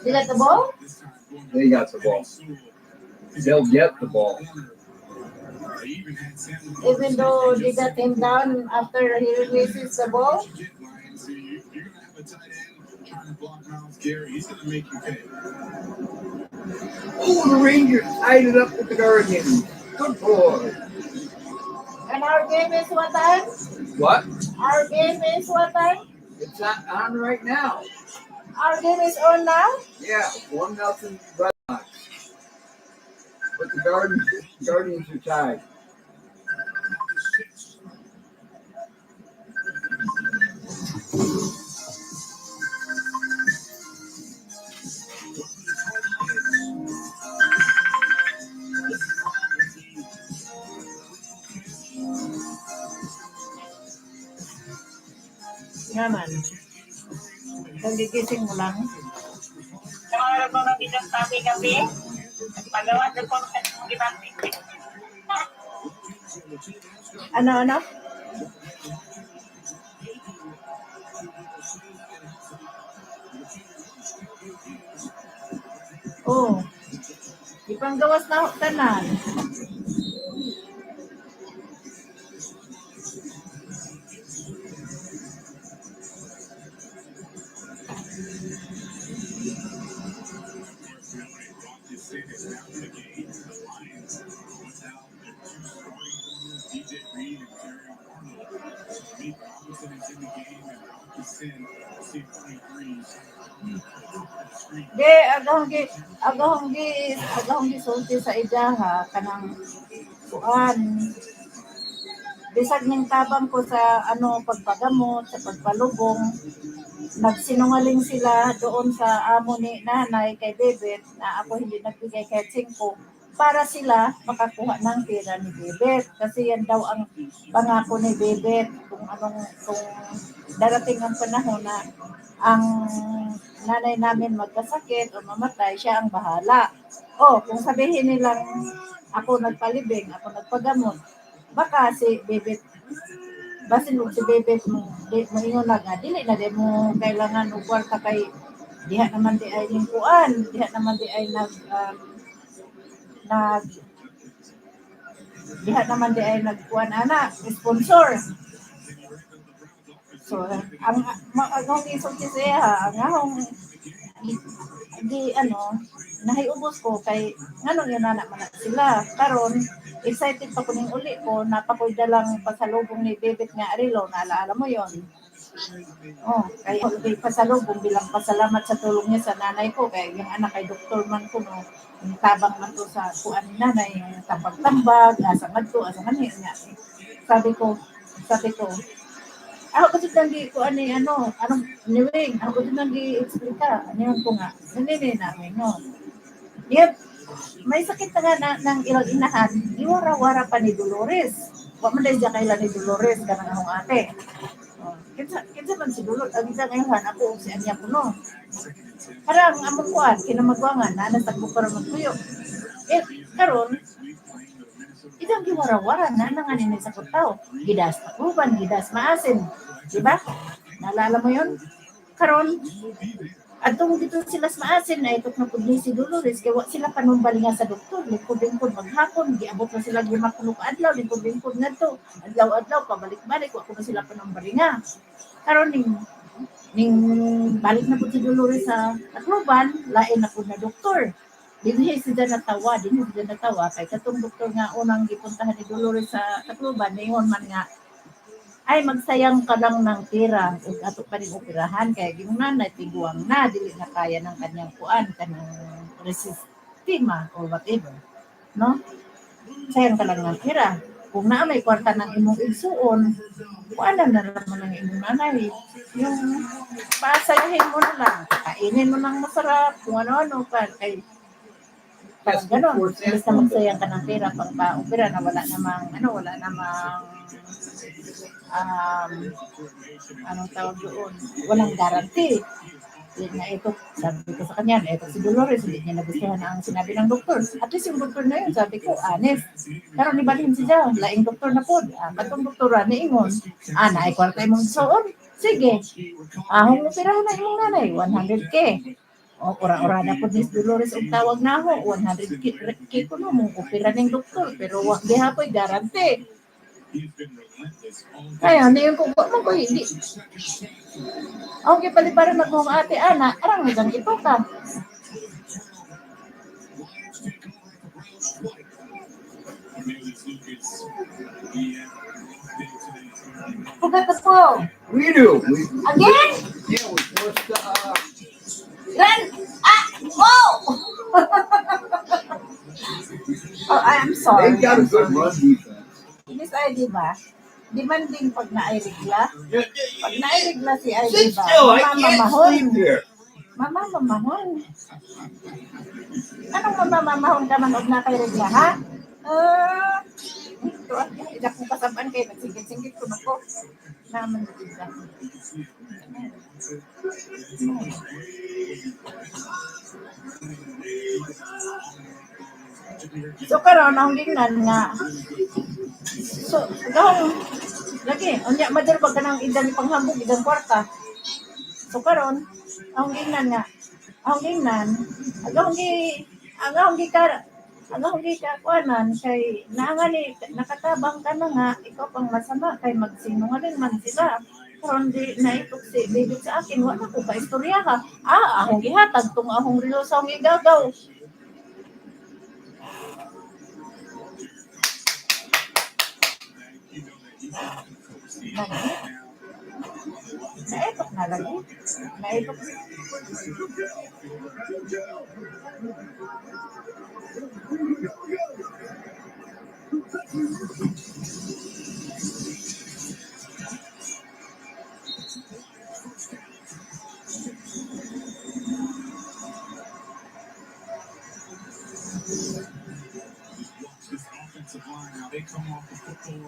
[SPEAKER 2] You got the ball?
[SPEAKER 1] They got the ball. They'll get the ball.
[SPEAKER 2] Even though they got him down after he releases the ball?
[SPEAKER 1] Oh, the Rangers tied it up with the Guardians. Good boy.
[SPEAKER 2] And our game is what time?
[SPEAKER 1] What?
[SPEAKER 2] Our game is what time?
[SPEAKER 1] It's not on right now.
[SPEAKER 2] Our game is on now?
[SPEAKER 1] Yeah, 1-0 Red Sox. But the Guardians are tied.
[SPEAKER 2] Naman. Nagigising mo lang.
[SPEAKER 9] Kamara ko ng isang gabi-gabi. Pagawa na po ng ibang
[SPEAKER 2] Ano? Oh. Ipanggawas na tanan. agahong sulti sa idaha kanang kuan bisag ning tabang ko sa pagpagamot, sa pagpalubong, nagsinungaling sila doon sa amo ni nanay kay Bebet na ako hindi nagbigay kahit 5 para sila makakuha ng pera ni Bebet. Kasi yan daw ang pangako ni Bebet kung darating ang panahon na ang nanay namin magkasakit o mamatay, siya ang bahala. Kung sabihin nilang ako nagpalibing, ako nagpagamot, baka si Bebet, basin mo si Bebet mo, ingon na nga, dili na di mo kailangan o kwarta kay diha naman di ay lingkuan, diha naman di ay diha naman di ay nagkuan anak, sponsor. So, ang isulti siya, ang ahong nahiubos ko kay nganong yun anak man sila. Karon excited pa ko ning uli ko, napakoy dalang pasalubong ni Bebet nga Arilo, naalaala mo yon. Kay pasalubong bilang pasalamat sa tulong niya sa nanay ko, kay yung anak kay doktor man ko, no, yung tabang man to sa kuan ni nanay, yung tambag-tambag, asa man niya. Sabi ko, ako kasi nang ko anong niwing, ako din nang i-explica, ko nga, nanini namin, no. Yep, may sakit na nga ng ilang inahan, iwara-wara pa ni Dolores. Wa man dahil dyan kailan ni Dolores, kanang akong ate. Kinsa man si Dolores, ang isang ngayon, ako si Anya ko, no. Parang among kuan, kinamagwangan, nanatagbo para magtuyo. Karon, itang giwara-wara na nanganin sa kutaw. Gidas takuban, gidas maasin. Diba? Naalala mo yun? Karon, atong dito sila sa maasin na itok na pudli si Dolores, kaya sila panumbali nga sa doktor, lingkod-lingkod maghapon, giabot na sila gimakulong adlaw, lingkod-lingkod na to, adlaw-adlaw, pabalik-balik, wako na sila panumbali nga. Karon, ning balik na po si Dolores sa Tacloban, lain na po na doktor. Dinhi sila natawa, kay katong doktor nga unang gipuntahan ni Dolores sa Tacloban, ningon man nga, ay magsayang ka lang ng pera ug ato pa rin operahan kay yung nanay tiguang na dili na kaya ng kanyang kuan kanang resistima or whatever, no? Sayang ka lang ng pera. Kung na may kwarta ng imong igsuon, kuan na naman ng imong nanay, yung pasayahin mo na lang, kainin mo ng masarap, kung ano-ano pa kay parang gano'n, basta magsayang ka ng pera pang pa-opera na wala namang anong tawag doon, walang guarantee. Yun nga ito, sabi ko sa kanya, ito si Dolores, hindi niya nagustuhan ang sinabi ng doktor. At least yung doktor na yun, sabi ko, honest. Pero nibalhin siya, laing doktor na po. Batong doktora, niingon, naikwarta imong soon. Sige, ahong operahan na imong nanay, 100K. Ora-ora na po ni Dolores ang tawag na ako, 100K ko no, mong opera ng doktor, pero di hapoy guarantee. Kaya, niyon ko, wag mo ko hindi. Okay, paliparan na kong ate, ana, arang nang ito ka. Pugat na po.
[SPEAKER 1] We do.
[SPEAKER 2] Again?
[SPEAKER 1] Yeah, we forced
[SPEAKER 2] Run! Whoa! I'm sorry.
[SPEAKER 1] They've got a good run defense.
[SPEAKER 2] Miss ID ba? Demanding pag na-irigla? Pag na-irigla si ID ba? Mamamahon. Mamamahon. Anong mamamahon ka man huwag na-irigla, ha? Ito, idak kong kasabaan kayo. Nagsingkit-singkit ko na po. Naman na So karon ang gingnan nga. So gahong lagi unya madar pag kanang idan panghambog idan kwarta. So karon ang gingnan nga. Ang gingnan agahong gi kuanan kay naangani nakatabang ka na nga ikaw pang masama kay magsinungaling man sila. Karon di naitok si David sa akin wala ko ka istorya ha. Akong gihatag tong akong relo sa akong igagaw. Naitok na lagi. Naitok.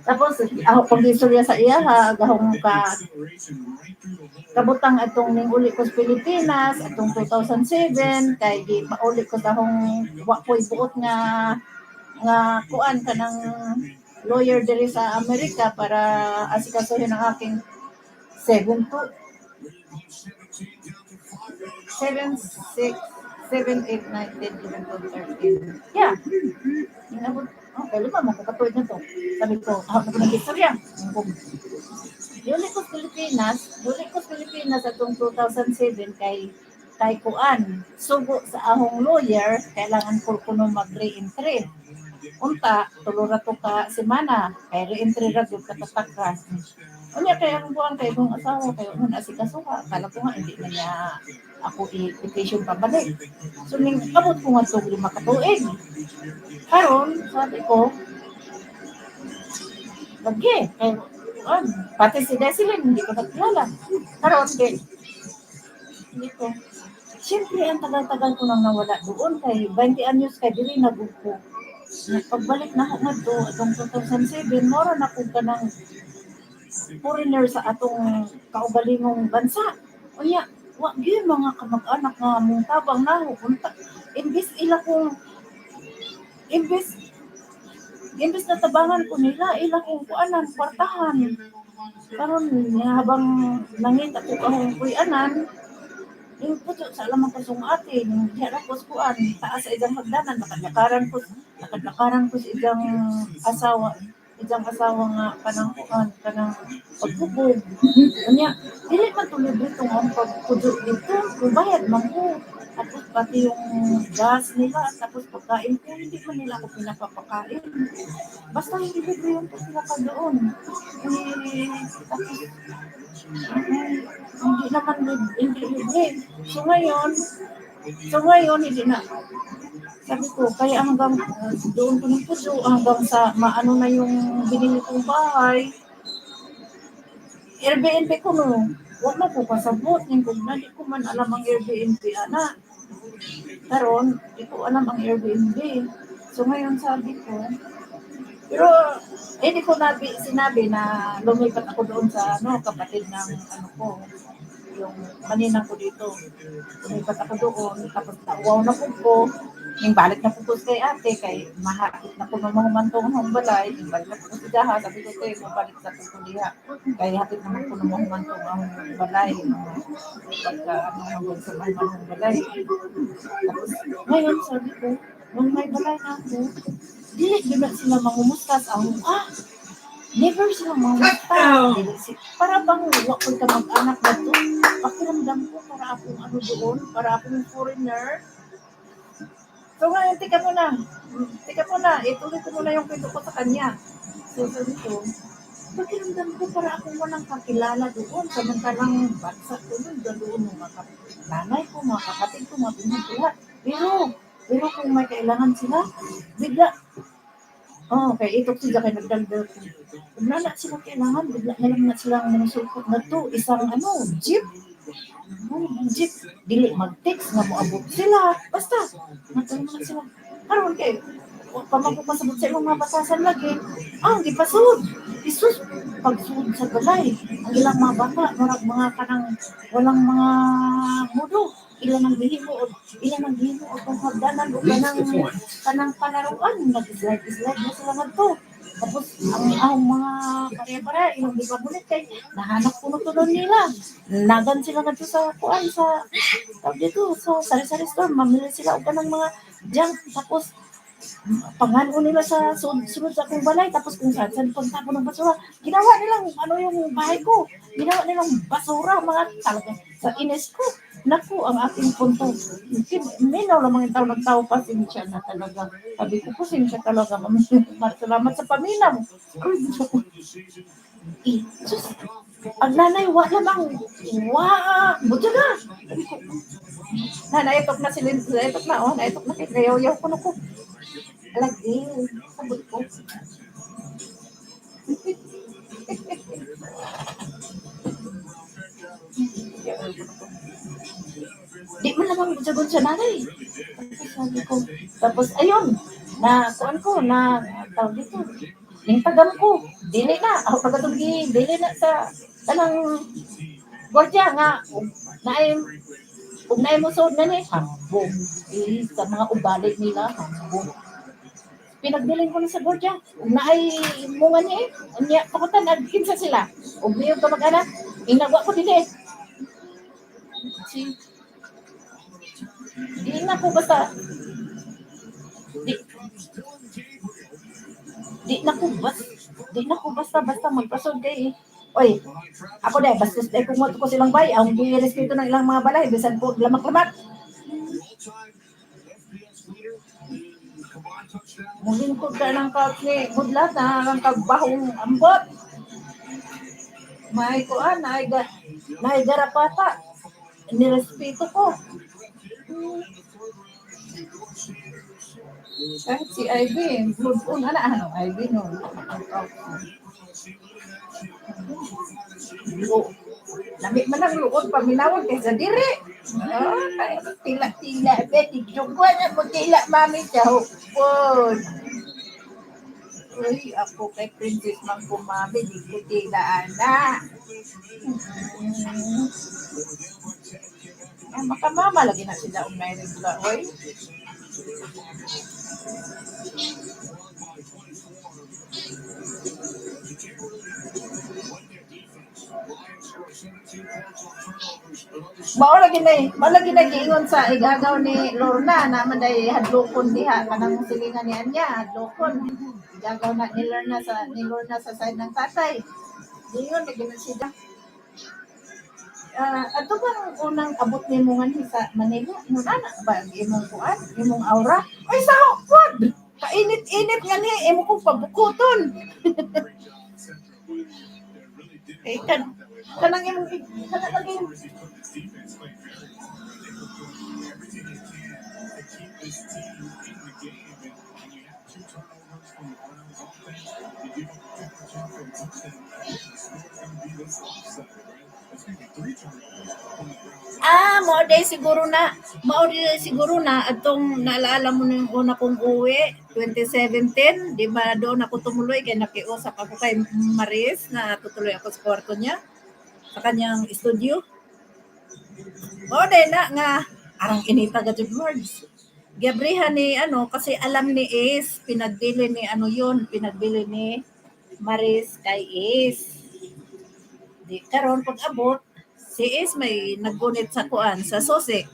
[SPEAKER 2] Tapos ako pag istorya sa iya ha, gahong ka kabutang atong ning uli ko sa Pilipinas atong 2007 kay di mauli ko dahong wa ko'y buot nga kuan ka ng lawyer diri sa Amerika para asikasuhin ang aking 7 to 7, 6, 7, 8, 9, 10, 11, 12, 13. Yeah. Inabot. Okay, lima mo katuig na to. Sabi ko, ako na istorya. Duli ko sa Pilipinas atong 2007 kay kuan. Sugo sa ahong lawyer, kailangan ko kuno mag-re-entry. Unta, tulura to ka semana, kay re-entry ra gyud katatakra. Unya kay ang buwan kay kong asawa kay unon asikasuha. Kala ko nga hindi na niya ako i-petition pabalik. So ning abot ko nga to 5 katuig. Karon sabi ko, lagi, pati si Desilin, hindi ko nakilala. Karon hindi ko. Siyempre, ang tagal-tagal ko nang nawala doon kay 20 anyos kay diri nagupo. Pagbalik na ako nga to, atong 2007, mora na ko ka ng foreigner sa atong kaugalingong bansa. Unya, wag yun mga kamag-anak nga mong tabang na hukunta. Imbis na tabangan ko nila, ila kong kuanan, kwartahan. Karon habang nangita ko akong kuyanan, yung puto sa alamang kusong ate, yung diara ko kuan, taas sa isang hagdanan, nakadlakaran ko sa isang asawa nga kanang kuan, kanang pagbubog. Unya, dili man tuloy dito ang pagpudo dito, kubayad man ko. Tapos pati yung gas nila, tapos pagkain ko, hindi man nila ako pinapapakain. Basta hindi libre yung sila ka doon. Tapos, hindi libre. So ngayon, hindi na. Sabi ko, kaya hanggang doon ko ng puso, hanggang sa maano na yung binili kong bahay, Airbnb ko no. Huwag na ko kasabot. Hindi ko man alam ang Airbnb, ana. Karon, di ko alam ang Airbnb. So ngayon sabi ko, pero hindi ko sinabi na lumipat ako doon sa kapatid ng ko, yung manina ko dito. Lumipat ako doon, tapos nauwaw na ko. Yung balik na po kay ate, kay mahakit na po ng mga mantong ng balay, yung balik na po sa jaha, sabi ko kayo, mabalik sa kukuliha. Kaya hatid naman po ng mga mantong ang balay, pagka hanggang sa mga mantong balay. Tapos, ngayon sabi ko, nung may balay na ako, dili na sila mangumustas ang, never sila mangumustas. Para bang wak ka mag-anak na to, pakiramdam ko para akong doon, para akong foreigner. So ngayon, tika muna, ituloy ko muna yung kwento ko sa kanya. So sabi ko, pakiramdam ko para akong walang kakilala doon, samantalang bansa doon, mga nanay ko, mga kapatid ko, mga pinag lahat. Pero kung may kailangan sila, bigla, kaya itok sila kayo nagdaldal ko. Kung na sila kailangan, bigla na lang na silang nasulkot na to, isang jeep. Jeep, dili mag-text na moabot sila. Basta, natulungan sila. Karon kay, pamagpapasabot sa mga batasan lagi, di pasud. Isus, pagsud sa balay. Ang ilang mga bata, mga kanang, walang mga mudo. Ilan ang bihimo o kung hagdanan o kanang panaruan. Nag-slide na sila nga to. Tapos, ang mga pare-pare, ilang di pa bulit kay, nahanap puno-tunon nila. Nagan sila nga sa kuan, sa sari-sari store, mamili sila o ng mga junk. Tapos, pangano nila sa sunod sa akong balay. Tapos, kung saan pagtapo ng basura, ginawa nilang, yung bahay ko, ginawa nilang basura, mga talaga, sa ines ko. Naku, ang aking punto. Minaw lang mga nagtao pasensya na talaga. Sabi ko, pasensya talaga. Salamat sa paminaw. Sus, ang nanay, buto na. Naitok na sila, naitok na kay kayaw-yaw ko na ko. Lagi, sabot ko. Di man lamang sagot sa nanay. Sabi ko, tapos ayun, na kuan ko na tawag dito. Ning tagam ko, dili na ako pagatugi, dili na sa kanang gwardiya nga naay ug naay musod na ni hambog. Sa mga ubalik nila hambog. Pinagbilin ko na sa gwardiya. Ug naay munga ni unya pakutan nagkinsa sila. Ug niyo ka mag-anak, inagwa ko dinhi. Di na ko basta di na ko basta magpasod kay oy ako dai basta dai kung ko silang bay ang respeto ng ilang mga balay bisan po lamak-lamak mungkin ko ka ng couch ni mudlat na ang kagbahong ambot may kuan na garapata nirespeto ko. Kahit si Ivy, good po na ano, Ivy no. Lami man ang luod paminawon kaysa diri. Tila-tila, beti, jugwa na mo tila mami siya hukpon. Uy, ako kay Princess man ko mami, di ko tila anak. Makamama lagi na sila umay regula, oy. Malagi na giingon sa igagaw ni Lorna na manday hadlokon diha kanang silingan ni Anya hadlokon igagaw na ni Lorna sa side ng tatay. Diyon lagi na sila. Ato bang unang abot ni mo nga sa Manila? Muna na ba imong kuan, imong aura? Ay sa hukod! Kainit-init nga ni, imo kong pabukuton. Eh, kanang imong, mao day siguro na atong naalala mo nung una kong uwi 2017, di ba doon ako tumuloy kay nakiusap ako kay Maris na tutuloy ako sa kwarto niya sa kanyang studio. Mao day na nga arang inita ga jud words. Gabrihan ni kasi alam ni Ace pinagbili ni Maris kay Ace. Di karon pag-abot si Ace may naggunit sa kuan sa susi.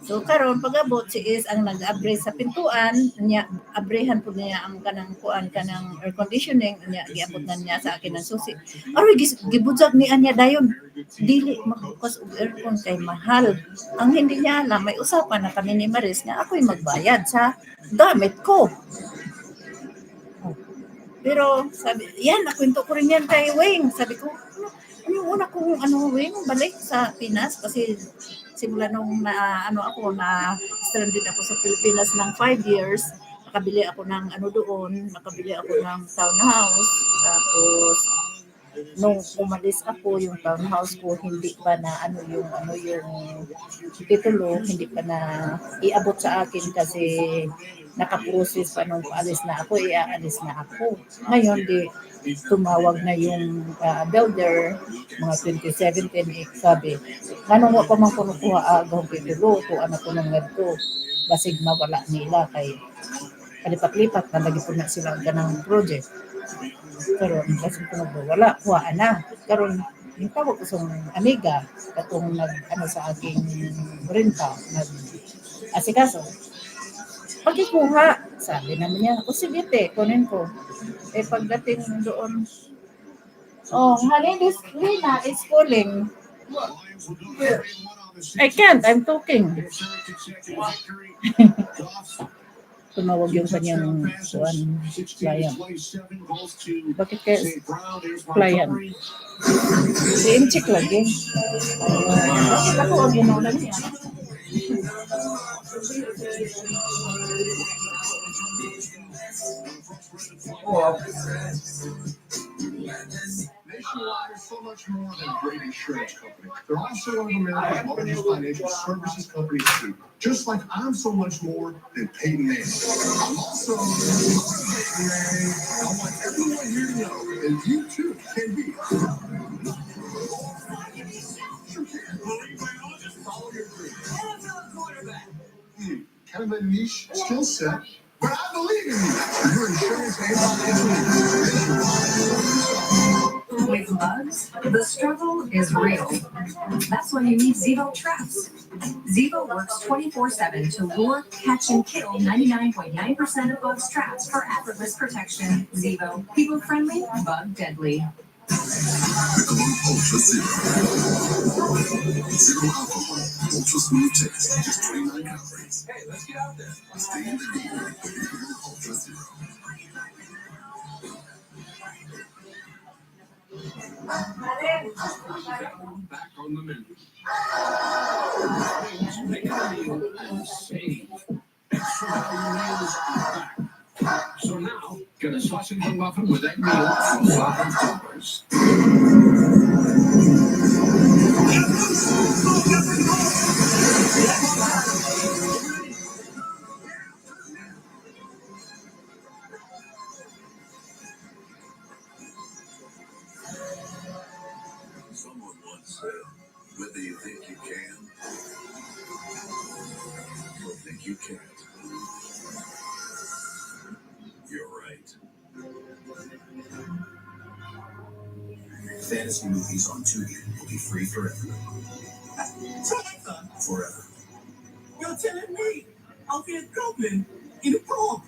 [SPEAKER 2] So karon pag-abot si Ace ang nag-abre sa pintuan niya, abrehan po niya ang kanang kuan kanang air conditioning niya giabot na niya sa akin ang susi. Aroy gibudzag ni anya dayon. Dili magbukas og aircon kay mahal. Ang hindi niya alam may usapan na kami ni Maris nga ako'y magbayad sa gamit ko. Pero sabi, yan nakwento ko rin yan kay Wing. Sabi ko, yung una kong Wing, balik sa Pinas kasi simula nung stranded ako sa Pilipinas ng 5 years, nakabili ako ng nakabili ako ng townhouse, tapos nung umalis ako yung townhouse ko hindi pa na yung titulo hindi pa na iabot sa akin kasi nakaprocess pa nung aalis na ako. Ngayon tumawag na yung builder mga 2017 sabi nanong wa pa man ko nakuha agong titulo to ano ko nang ngadto basig mawala nila kay kalipat-lipat na lagi po na sila ganang project. Karon kasi kung wala kuha na karon yung tawag ko sa amiga katong sa aking renta asikaso pagkikuha sabi naman niya o sige kunin ko pagdating doon honey this Lina is calling. I can't, I'm talking. Tumawag yung kanyang client. Bakit kaya client? I-check lagi. Bakit ako ang ginawa niya?
[SPEAKER 8] Nationwide is so much more than a great insurance company. They're also one of America's largest financial services companies too. Just like I'm so much more than Peyton Manning. I'm also Peyton Manning. I want everyone here to know that you too can be. You can. Believe me, I'll just follow your dream. NFL quarterback. Kind of a niche skill set, but I believe in you. Your insurance and financial.
[SPEAKER 11] With bugs, the struggle is real. That's why you need Zevo traps. Zevo works 24/7 to lure, catch, and kill 99.9% of bugs traps for effortless protection. Zevo, people friendly, bug deadly.
[SPEAKER 12] Ultra Zero. Zero alcohol, ultra smooth taste, just 29 calories.
[SPEAKER 8] Hey, let's get out there.
[SPEAKER 12] Stay in the game with Michelob Ultra Zero.
[SPEAKER 10] Back on the menu. Make a meal and save. Extra value meals are back. So now, get a sausage and muffin with egg meal from $5.
[SPEAKER 12] Someone once said, whether you think you can or think you can't, you're right. Fantasy movies on Tubi will be free forever. Forever.
[SPEAKER 8] You're telling me I'll be a goblin in a prom?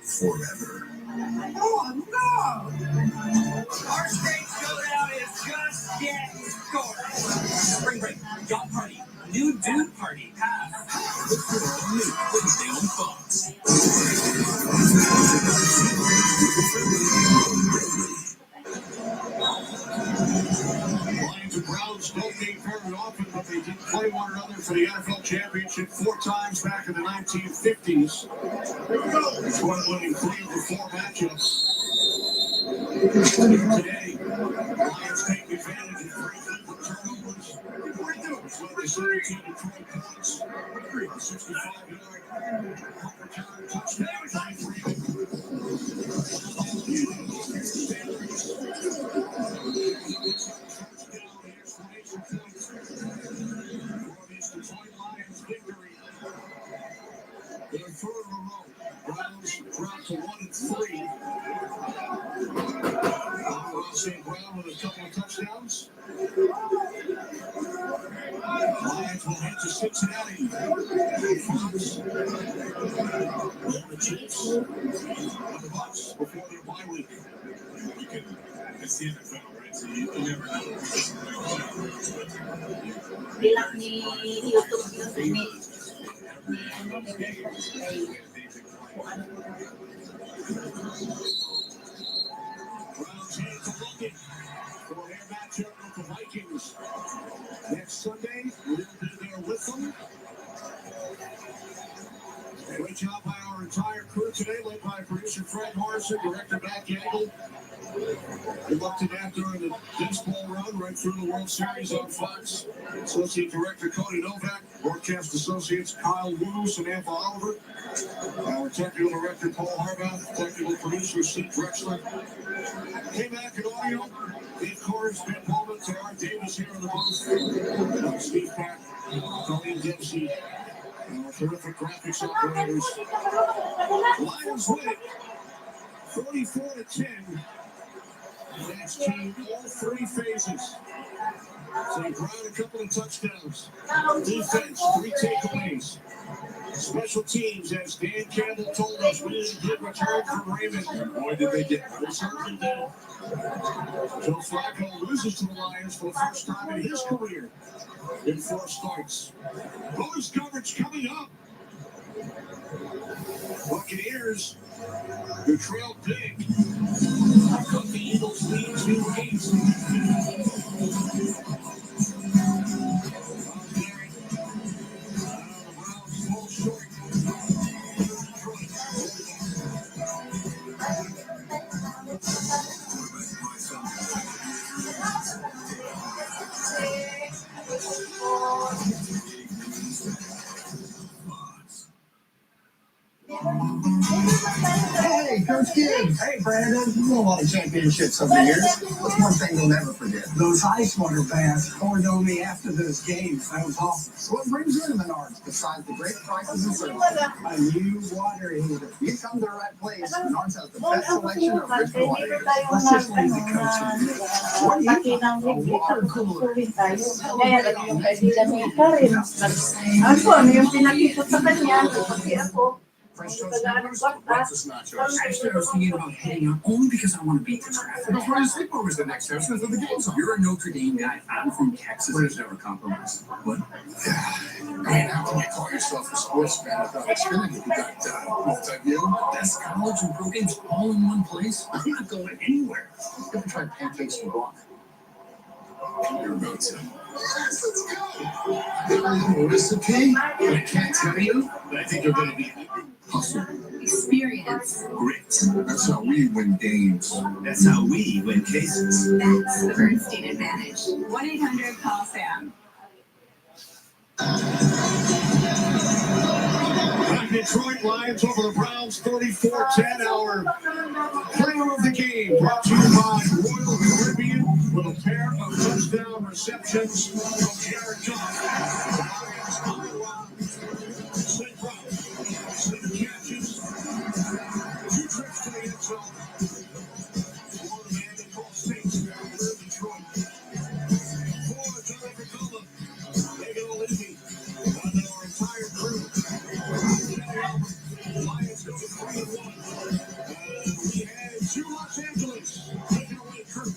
[SPEAKER 12] Forever.
[SPEAKER 8] Oh no! Our state showdown is just getting started. Spring break, yacht party, new dude party, half.
[SPEAKER 12] Look for all new Wednesday on Fox.
[SPEAKER 8] Lions and Browns don't meet very often, but they did play one another for the NFL championship 4 times back in the 1950s. It's one winning 3 of the 4 matchups. Today, Lions take advantage of 3 turnovers. It's what they 17 Detroit points. 65-yard return touchdown by Freeman. In a third in a row, Browns drop to 1-3. St. Brown with a couple of touchdowns. Lions will head to Cincinnati. Fox. The Chiefs and the Bucs before their bye week. It's the NFL, right? So you never know.
[SPEAKER 11] Bilang ni YouTube yun, ni
[SPEAKER 8] Browns head to London for their matchup with the Vikings. Next Sunday, we'll be there with them. Great job by our entire crew today, led by producer Fred Morrison, director Matt Gangle. We looked at that during the baseball run right through the World Series on Fox. Associate Director Cody Novak, Broadcast Associates Kyle Wu, Samantha Oliver, our Technical Director Paul Harbath, Technical Producer Steve Drexler. Came back in audio, Dave Corrs, Ben Bowman, J.R. Davis here in the booth. Steve Pack, Tony Dempsey, our terrific graphics operators. Lions win it 44-10. That's team all 3 phases. St. Brown a couple of touchdowns. Defense, 3 takeaways. Special teams, as Dan Campbell told us, we didn't get return from Raymond. Boy, did they get it. They certainly did. Joe Flacco loses to the Lions for the first time in his career in 4 starts. Bonus coverage coming up. Buccaneers, who trailed big, cut the Eagles' lead to 8. The Browns fall short. Hey, Coach Gibbs. Hey, Brandon. You won a lot of championships over the years. What's one thing you'll never forget? Those ice water baths poured over me after those games. That was awesome. So what brings you to Menards besides the great prices and service? A new water heater. You come to the right place. Menards has the best selection of original water heaters. Let's just leave the coach in here. What do you want? A water cooler.
[SPEAKER 2] Ano yung pinakita sa kanya, kasi ako,
[SPEAKER 8] Fresh toast sandwich, breakfast nachos.
[SPEAKER 20] Actually, I was thinking about heading out only because I want to beat the traffic.
[SPEAKER 8] Before you sleepovers the next house after the game's on.
[SPEAKER 20] You're a Notre Dame guy. I'm from Texas. There's never compromise. What?
[SPEAKER 8] Man, how can you call yourself a sports fan without Xfinity? You got multi-view.
[SPEAKER 20] Best college and pro games all in one place. I'm not going anywhere.
[SPEAKER 8] You ever tried pancakes from Block? You're about to. Let's go. The recipe? I can't tell you, but I think you're going to be hustle.
[SPEAKER 11] Experience.
[SPEAKER 8] Grit. That's how we win games.
[SPEAKER 7] That's how we win cases.
[SPEAKER 11] That's the Bernstein advantage. 1-800-CALL-SAM.
[SPEAKER 8] Detroit Lions over the Browns 34-10. Our player of the game brought to you by Royal Caribbean with a pair of touchdown receptions from Jared Goff. The Lions Iowa. St. Brown. 7 catches. 2 trips to the end zone. One man that called Saints for Detroit. 4 Jonathan Cullen. Take it all easy. On our entire crew. Lions go to 3-1. We head to Los Angeles. Take it away, crew.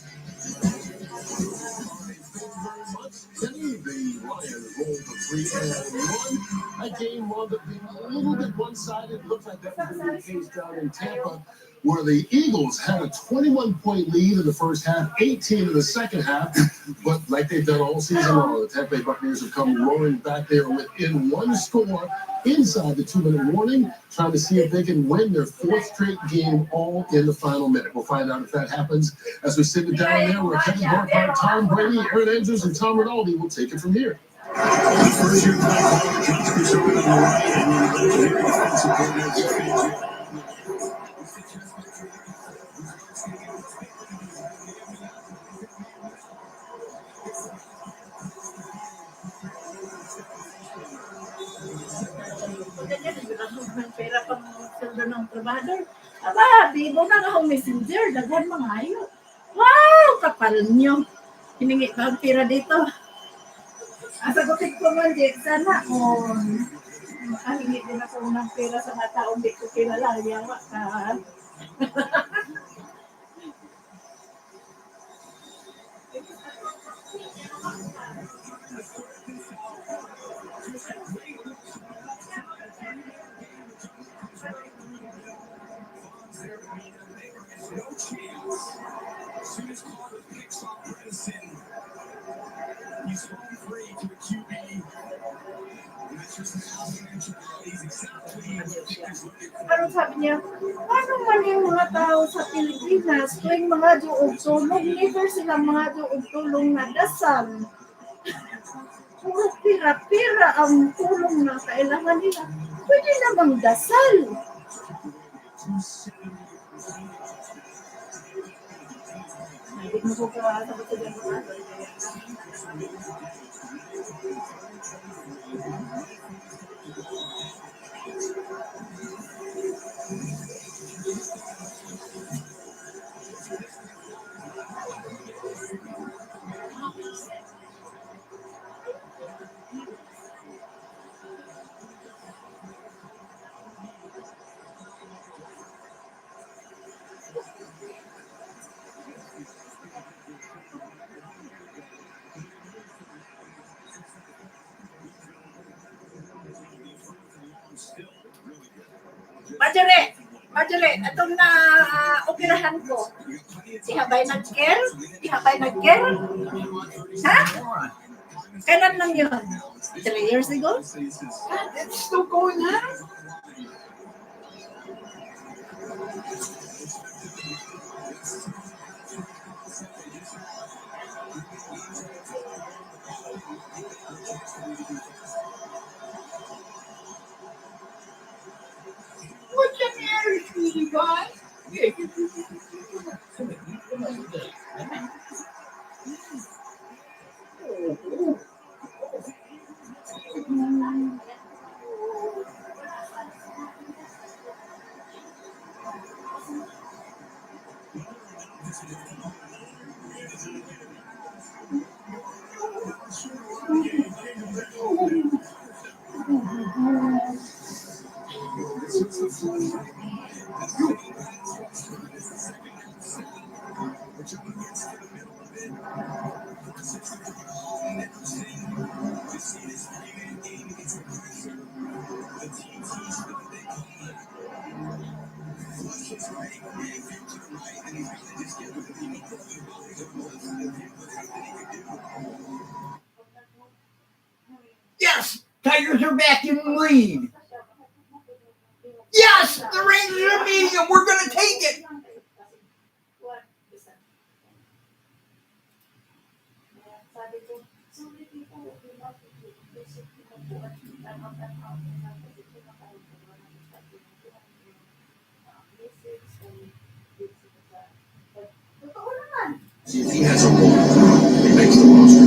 [SPEAKER 8] The Lions rolled to 3-1. That game wound up being a little bit one-sided. Looked like that was going to be the case down in Tampa, where the Eagles had a 21-point lead in the first half, 18 in the second half. But like they've done all season long, the Tampa Bay Buccaneers have come roaring back there within 1 score inside the 2-minute warning, trying to see if they can win their 4th straight game all in the final minute. We'll find out if that happens as we sit down there where Kevin Burkhardt, Tom Brady, Aaron Andrews, and Tom Rinaldi will take it from here. First year play caller, Josh Broussard on the right, and then the defensive coordinator.
[SPEAKER 2] Pera pang sweldo ng trabador. Aba, bibo na akong messenger, daghan mga ayo. Wow, kapal nyo. Hiningi ka ang pera dito. Sagutin ko man, sana kung makahingi din ako ng pera sa mga taong di ko kilala. Yawa ka. Ano sabi niya, paano man yung mga tao sa Pilipinas tuwing mga doog tulong, never silang mga doog tulong na dasal. Puro pira-pira ang tulong na kailangan nila. Pwede namang dasal. Hindi mo ko sabi ko dyan mga. Marjorie, itong na operahan ko. Ihabay nag-care? Ha? Kailan lang yun? 3 years ago? It's still going on?
[SPEAKER 3] you guys? Yeah. Yes, Tigers are back in the lead. Yes, the Rangers are beating them. We're going to take it.
[SPEAKER 8] See, if he has a role, he makes the roster.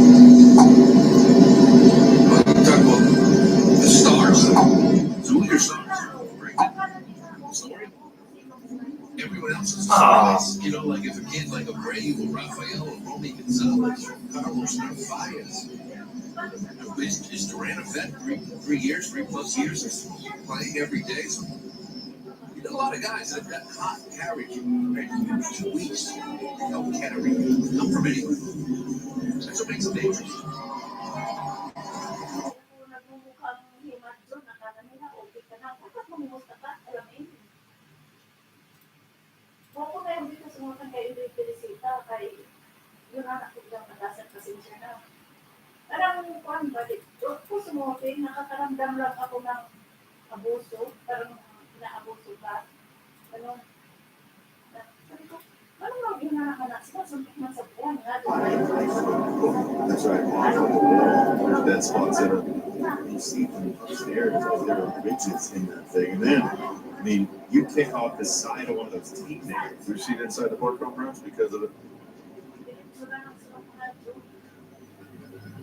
[SPEAKER 8] But you talk about the stars. So who are your stars? Everyone else is stars. You know, like if a kid like Abreu or Rafael or Romy Gonzalez or Carlos Narvaez. Is Durant a vet? 3 years, 3+ years, playing every day. So, you know, a lot of guys that have got hot carriage in 2 weeks. Help carry. Not from anywhere. That's what makes them dangerous.
[SPEAKER 2] Parang kuan ba dito ko sumuotin nakakaramdam lang ako ng abuso, parang inaabuso ka. Ano? Sabi ko, ano lang ginanahanak sila? Suntik man sa buwan nga.
[SPEAKER 4] That's right. Dead spots in it. You see from upstairs, there are ridges in that thing. And then, I mean, you kick off the side of one of those teenagers. We've seen inside the pork rooms because of it.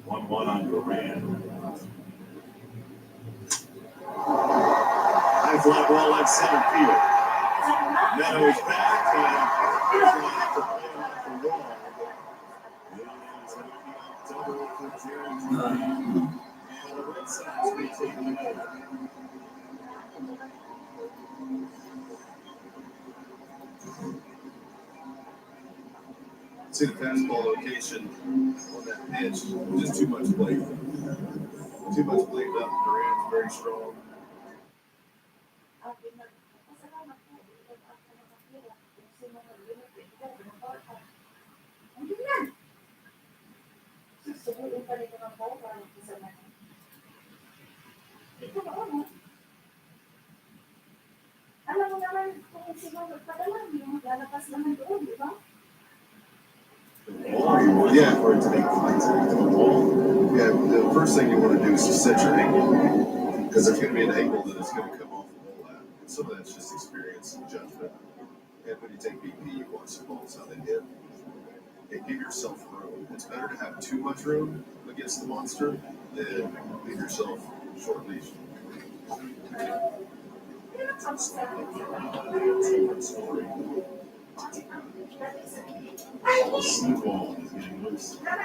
[SPEAKER 4] 1-1 on Durant. High fly ball left center field. Meadows back. Here's going to have to play him off the wall. Double for Jerry Jeudy. And the Red Sox may take it over. See the fastball location on that pitch. Just too much play. Too much played up. Durant's very strong.
[SPEAKER 2] Alam mo naman kung sino nagpadala, lalabas naman doon, di ba?
[SPEAKER 4] Yeah, for it to make flights into the wall. Yeah, the first thing you want to do is to set your angle. Because there's going to be an angle that is going to come off the wall at. And some of that's just experience and judgment. And when you take BP, you watch the balls, how they hit. And give yourself room. It's better to have too much room against the monster than leave yourself short leash. Seawall is getting loose. Had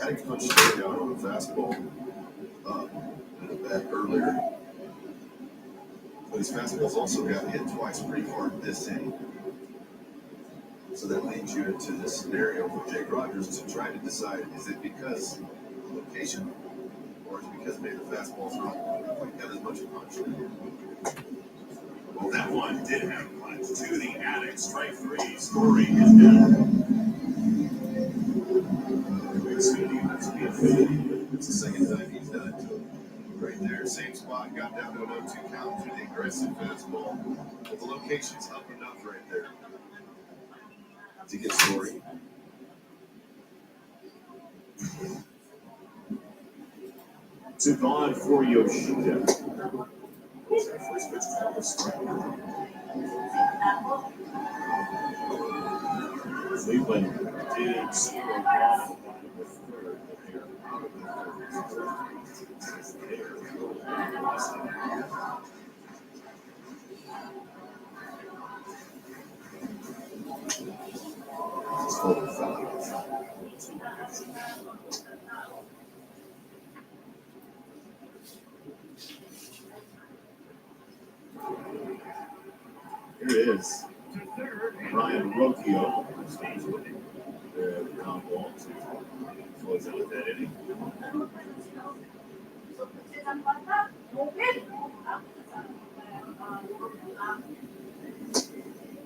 [SPEAKER 4] a punch straight down on the fastball in the bat earlier. But his fastball's also got hit twice pretty hard this inning. So that leads you into this scenario for Jake Rogers to try to decide, is it because of location or is it because maybe the fastball's not quite got as much punch? Well, that one did have punch to the attic. Strike three. Story is down. It's the second time he's done it to him. Right there, same spot, got down to an 0-2 count to the aggressive fastball. But the location's up enough right there to get Story.
[SPEAKER 8] to God for Yoshida. What's that first pitch called? A strike. Cleveland did score a bottom in the third, but they are out of the third. They are really lost it. It's called a foul. Here it is. Ryan Rocchio, the ground ball to close out that inning.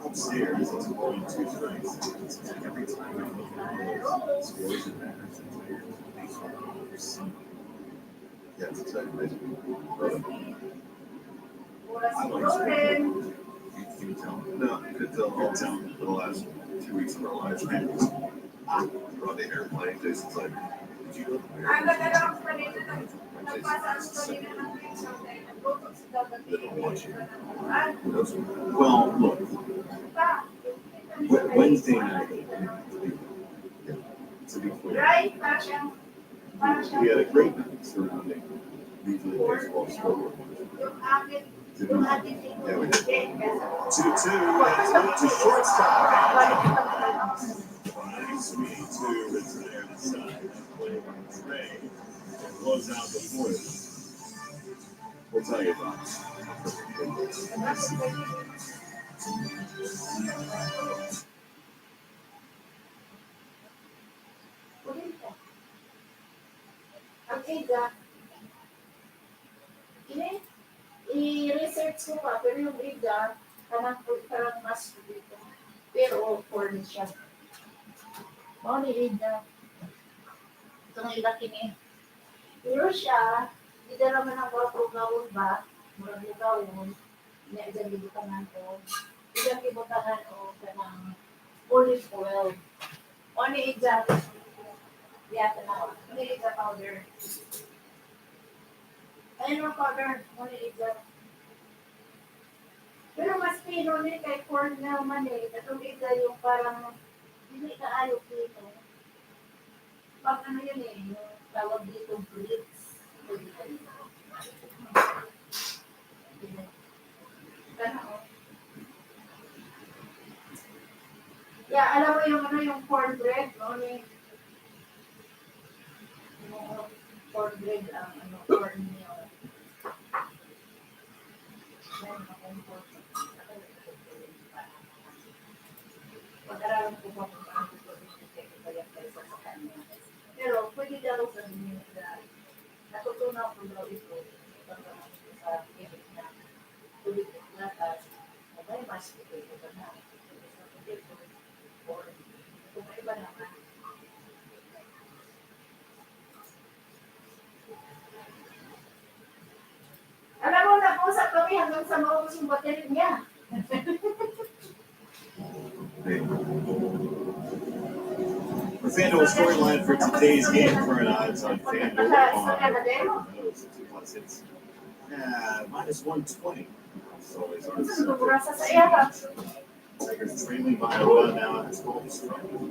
[SPEAKER 8] Upstairs, it's only 2 strikes. It's like every time I look at those scores and matters, it's like yeah, it's exactly I like sport. Can you tell? No, you could tell all time for the last 2 weeks of our lives. Man, we're on the airplane. Jason's like, did you look weird? They don't watch you. Well, look. Wednesday night, to be clear, we had a great night surrounding Major League Baseball scoreboard. Yeah, we did. 2-2, and it's to shortstop. Sweeney to retire the side. Play on Trey. Close out the fourth. We'll tell you about it.
[SPEAKER 2] Ini i-research ko pa, pero yung Ida, parang mas dito. Pero corn siya. Mga ni Ida. Itong ilaki ni. Pero siya, hindi naman ang gawin ba? Murag gawin. Hindi ang gibutangan ko. Hindi ang gibutangan ko kanang olive oil. Mga ni Ida. Yata na. Mga ni Ida powder. Ayun ang powder, muna ito. Pero mas pino ni kay corn naman eh. Itong ito yung parang hindi ka ayok dito. Pag ano yun eh, yung tawag dito grits. Gano'n. Yeah, alam mo yung ano yung cornbread, no? Yung cornbread ang ano, cornmeal. Pag-aralan ko pa kung paano ko ito sa kanya. Pero pwede daw sa inyo na natutunan ko daw ito sa ibig na tulit na may mas ito ba na or kung may iba naman. Alam mo, nag-usap kami hanggang sa maubos yung battery niya.
[SPEAKER 8] The FanDuel storyline for today's game, current odds on FanDuel are it's -120. So it's Lakers trailing by a run now. It's called the struggle.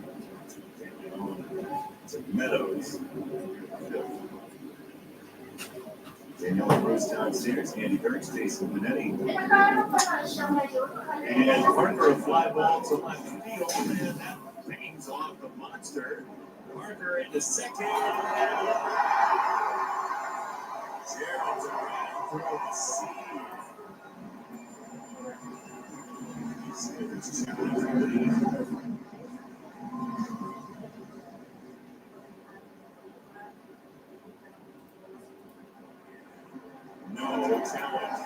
[SPEAKER 8] It's Meadows. Daniel Bruce downstairs, Andy Burks, Jason Benetti. And Parker, a fly ball to left field, and that bangs off the monster. Parker into second. Gerald's around for the seed. Sanders challenge lead. No challenge.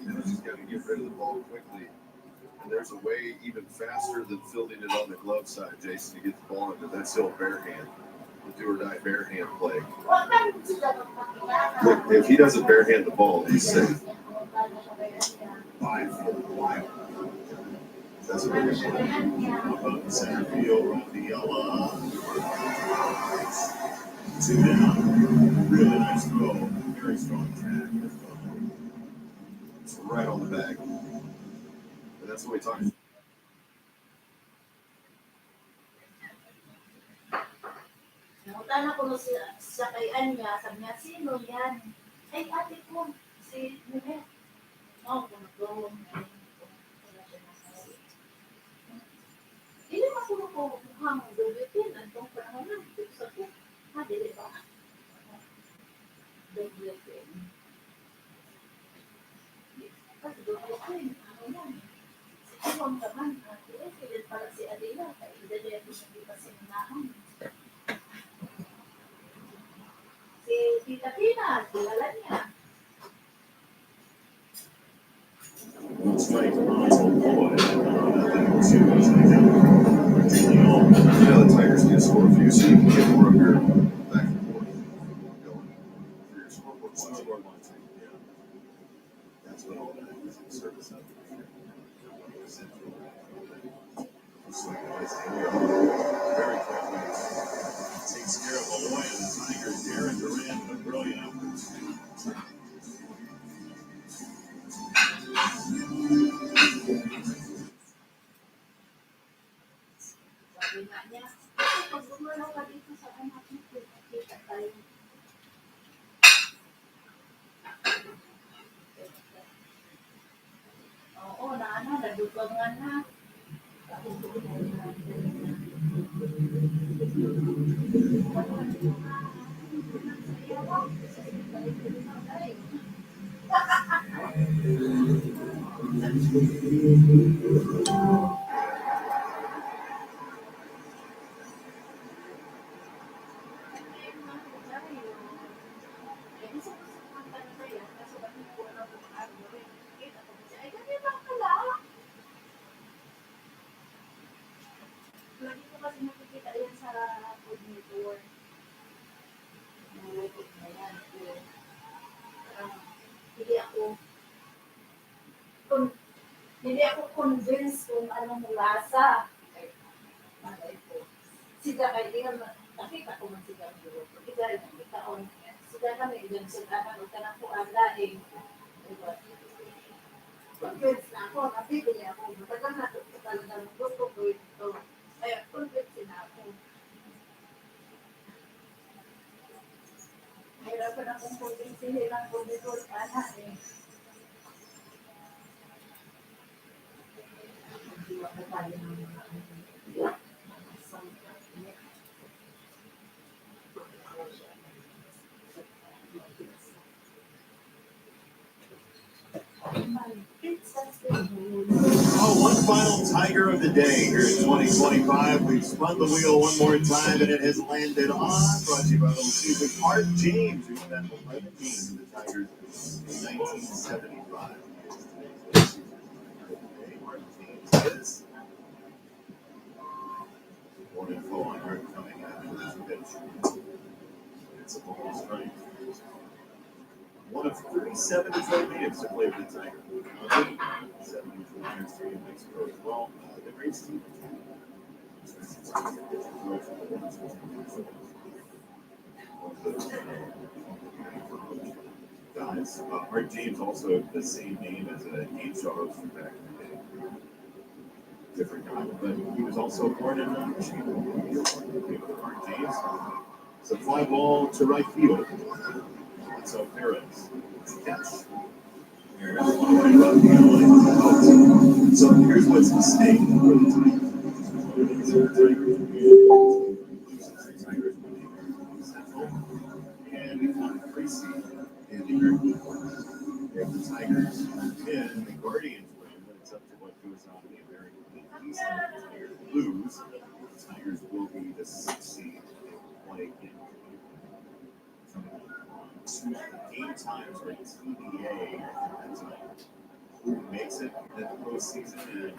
[SPEAKER 13] Just got to get rid of the ball quickly. And there's a way even faster than fielding it on the glove side, Jason, to get the ball into that still bare hand. The do or die bare hand play. Look, if he doesn't bare hand the ball, he's safe.
[SPEAKER 8] Wide. That's a big play. Center field, Rafaela.
[SPEAKER 13] Two down. Really nice throw. Very strong tag. It's right on the bag. But that's what we talked about.
[SPEAKER 2] Nakutana ko sa kay Anya, sabi niya, sino yan? Ay, ate ko, si Nene. Oh, kung nag-gawin na hindi masuro ko mukhang dulitin. Antong panahon na, gusto ko. Dili ba? Dulitin. Kasi dulitin, ano yan? Siguro ang naman, pilit pala si Adela, kaya hindi ko siya di pa sininaan. Si Tita Pina, kilala niya.
[SPEAKER 13] Looks like Ronald Boyd. The Tigers need to score a few so you can get more of your back and forth going for your scoreboard launching. Yeah. That's what all that is in service of. Very quickly takes care of a boy of the Tigers. Darren Durant, a brilliant effort.
[SPEAKER 2] Sabi nga niya, pag gumalaw ka dito sa anak mo, kita tayo. Oo, nagugong nga na. Lagi ko kasi nakikita yan sa food network. Hindi ako convinced kung anong lasa. Sida kay tingnan nakita ko man sida ang duro. Kita rin ang itaon. Sida kami dyan sila na magtanang po ang laing. Convinced na ako, napili ako. Matagal na ito talagang gusto ko ito. Kaya convinced na ako. Mahirapan akong convincehin lang kung dito ana eh.
[SPEAKER 13] Oh, one final Tiger of the day here in 2025. We've spun the wheel one more time and it has landed on. Brought to you by Little Caesars. Art James, who spent 11 games with the Tigers in 1975. Art James is 1-0 on Art coming after this pitch. It's a ball strike. One of 37 Detroit natives to play for the Tigers. 74 years to in Mexico as well. The great Steve. Guys, Art James also the same name as a game show host from back in the day. Different guy, but he was also born in Michigan. Art James. It's a fly ball to right field. So Perez catch. So here's what's the stake for the Tigers. And we found Tracy in the American League. If the Tigers win, the Guardians win, but it's up to what goes on in the American League East. If the Tigers lose, the Tigers will be the 6th seed and play in. Game times are TBA at the time. Who makes it in the postseason and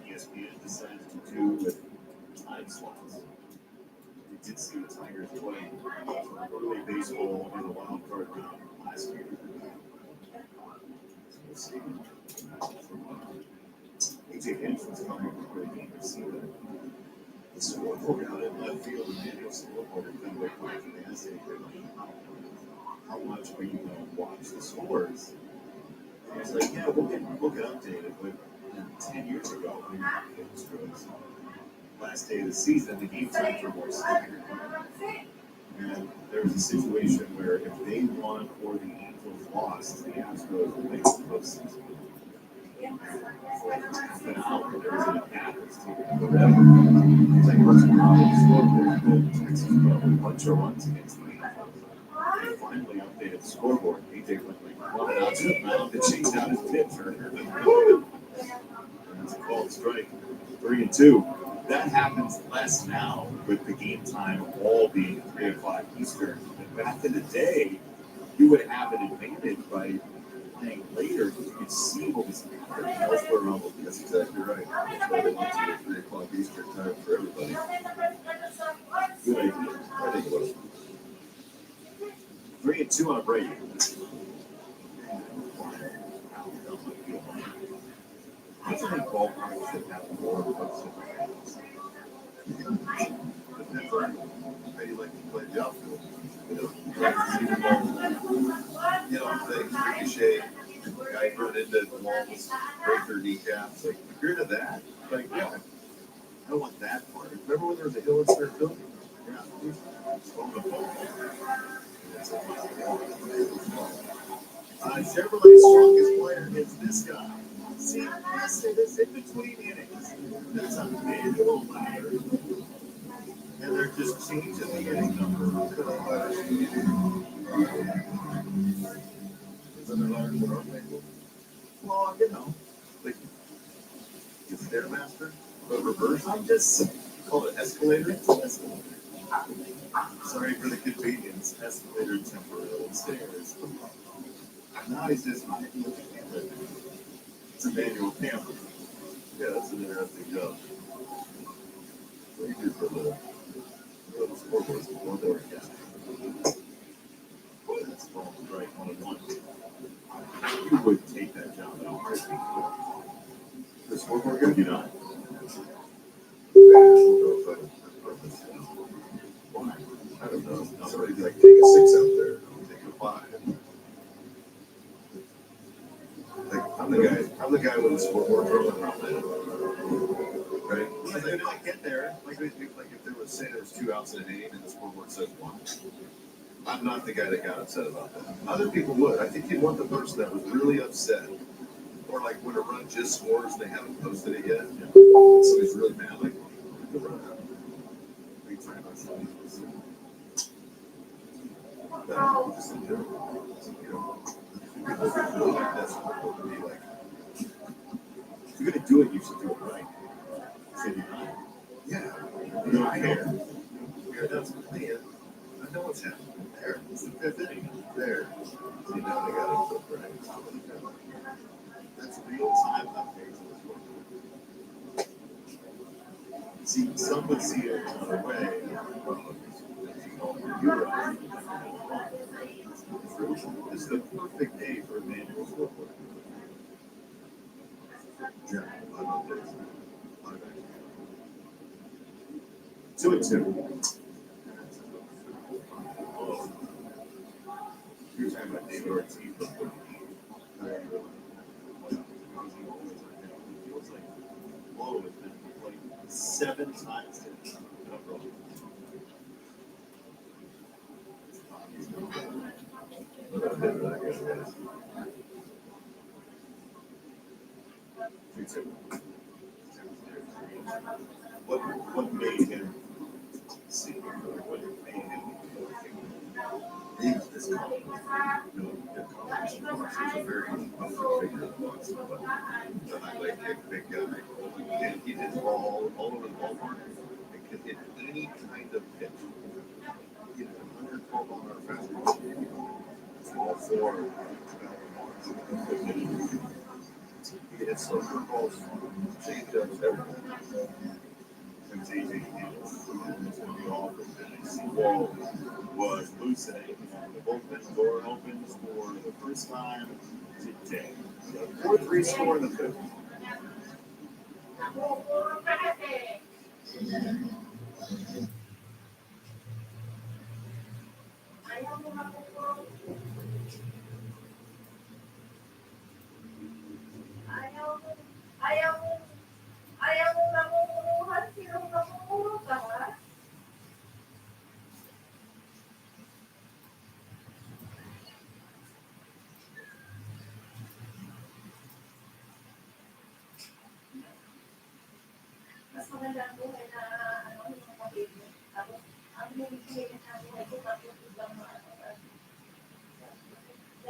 [SPEAKER 13] ESPN decides to do with time slots. We did see the Tigers play early baseball in the wild card round last year. So we'll see. AJ Hinch was coming before the game to see that. scoreboard out in left field, and Daniel scoreboard had come away from the essay. How much are you going to watch the scores? And he's like, yeah, we'll get updated. But 10 years ago, when it was last day of the season, the game times were more staggered. And there was a situation where if they won or the Angels lost, the Astros would make the postseason. But now there was an Atlas team forever. It's like, what's the problem? Scoreboard. The Texas put a bunch of runs against the Angels. They finally updated the scoreboard. AJ went like 1 out to the mound to change out his pitcher. That's a called strike. 3-2. That happens less now with the game time all being 3 o'clock Eastern. And back in the day, you would have an advantage by playing later. You could see what was happening elsewhere around the league. That's exactly right. That's why they went to the 3 o'clock Eastern time for everybody. Good idea. I think it was. 3-2 on Brady. What's any ballparks that have more folks in the fans? Depends on how you like to play the outfield. You know, things, ricochet, guys run into walls, break their kneecaps. Like, if you're into that, like, yeah, I don't want that part. Remember when there was a hill in Center Field? Yeah, it's on the ball. Chevrolet's strongest player is this guy. See, this in between innings. That's a manual ladder. And they're just changing the inning number. Isn't there ladders that aren't manual? Well, you know, like it's Stairmaster, but reverse. I'm just call it escalator. Escalator. Sorry for the convenience. Escalator, temporary stairs. Now he's just it's a manual camper. Yeah, that's an interesting job. What do you do for a living? Go to scoreboards and one door guy. Boy, that's ball right 1-1. You would take that job at all. The scoreboard guy? You not? Why? I don't know. Somebody'd be like, take a 6 out there. I'll take a 5. Like, I'm the guy with the scoreboard rolling around there. Right? Because they like get there, like if there was, say there was 2 outs in an inning and the scoreboard says 1. I'm not the guy that got upset about that. Other people would. I think you'd want the person that was really upset. Or like when a run just scores and they haven't posted it yet. Yeah. Somebody's really mad, like, the run out. Are you trying to say this? That just in general. You know. That's what would be like. If you're gonna do it, you should do it right. Should you not? Yeah. You don't care. You're done playing. I know what's happening. There. It's the 5th inning. There. See, now they got it so right. That's real time updates in this one. See, some would see it another way. It's the perfect day for a manual scoreboard. Yeah, I love this. 2-2. Oh, you're talking about David Ortiz. He was like, whoa, it's been like 7 times. No problem. What made him see? What made him? He was this calm. He's a very public figure in Boston, but I like a big guy. And he did all over the ballpark. It could hit any kind of pitch. He had 112-mile-an-hour fastball. All 4. He hit some curveballs, changeups, everything. And it's easy. It's going to be off. And Seawall was loosening. The bullpen door opens for the first time today. 4-3 score in the 5th.
[SPEAKER 2] Ayaw mo makukulong. Ayaw mo namumunuhan. Sinong namumuro ka, ha? Mas maganda ang buhay na yung mga baby. Tapos, ang binibigay ng buhay ko, tapos ibang mga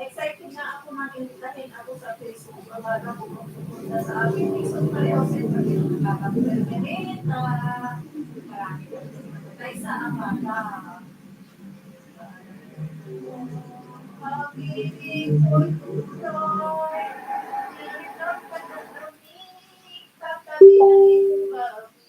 [SPEAKER 2] excited na ako mag-invitahin ako sa Facebook. Babaga ko pupunta sa aking Facebook. Pareho sila yung nakakapagpapinit. Marami. Kaysa ang mata. Pag-ibig ko'y tuloy. Nalilap ka na lamig. Kakainin ko gabi.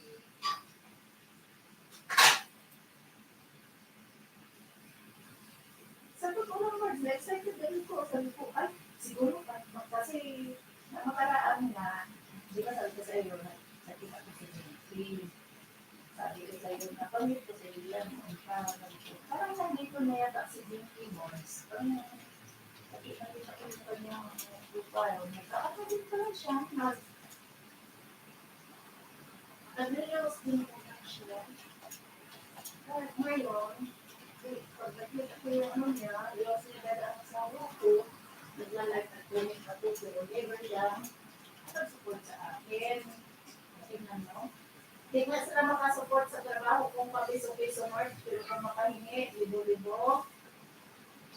[SPEAKER 2] Sabi ko lang, Lord, excited din ko. Sabi ko, ay, siguro, kasi namakaraan na, di ba sabi ko sa iyo, nakita ko si Jimmy. Sabi ko sa iyo, napamit ko sa iyo yan. Parang nandito na yata si Jimmy Morris. Parang nakita ko sa kanyang profile. Nagkakapagin ko lang siya. Nag-reels din ko lang siya. Ngayon, pagkakita ko yung ano niya, yung sinagada ang asawa ko, nagla-live at clinic ako, pero never siya nag-support sa akin. Tingnan mo. Hindi nga sila makasupport sa trabaho kung papiso-piso March, pero kung makahingi, libo-libo,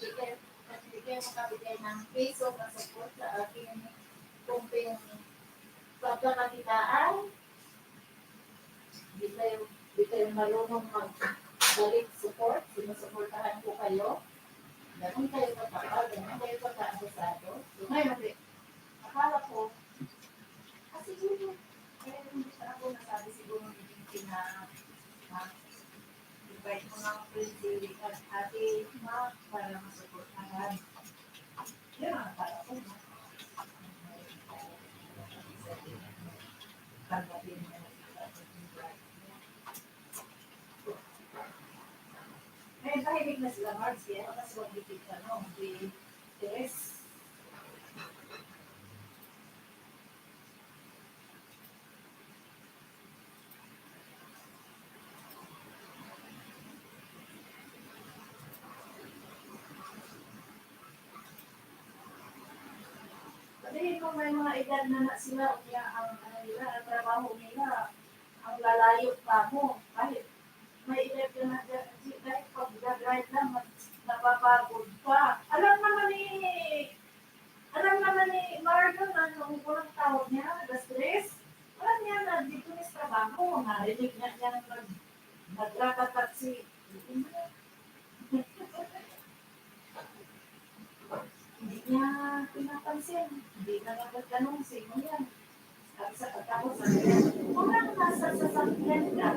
[SPEAKER 2] hindi kayo makabigay ng piso na support sa akin kung pagkakakitaan, hindi kayo marunong balik support, sinusuportahan ko kayo. Ganun kayo kapag, ganun kayo pagka-abusado. So ngayon, akala ko, kasi siguro, kaya hindi pa ako nasabi siguro hindi na invite mo ng friends at ate, ma, para masuportahan. Yan ang akala ko, ma. Tanggapin mo. May tahimik na sila, Marks, kaya mas wag-dikit ka, no? Di Teres. Sabihin ko may mga edad na sila, kaya ang trabaho nila, ang lalayo pa mo, kahit may edad na kahit pag-drive lang, napapagod pa. Alam naman ni Marlon na nung unang tawag niya, alas 3, alam niya na dito niya sa trabaho, narinig niya nagkakataksi. Hindi niya pinapansin, hindi na nagtanong, sino yan? Sabi sa pagkakos, sabi niya, kung lang nasa sasakyan ka,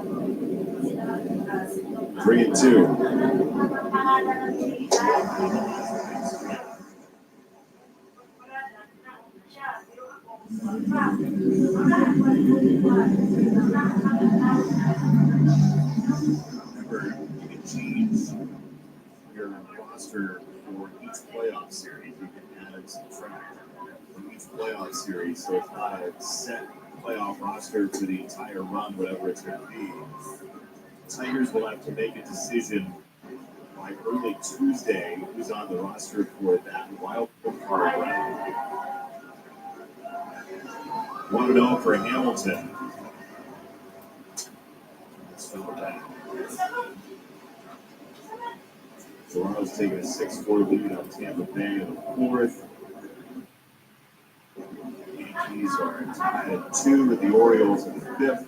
[SPEAKER 13] 3 and 2.
[SPEAKER 5] Remember, you can change your roster for each playoff series. You can add and subtract from each playoff series. So it's not a set playoff roster for the entire run, whatever it's going to be. Tigers will have to make a decision by early Tuesday who's on the roster for that wild card round. 1-0 for Hamilton. Let's fill it back. Toronto's taking a 6-4 lead on Tampa Bay in the fourth. Yankees are tied at 2 with the Orioles in the fifth.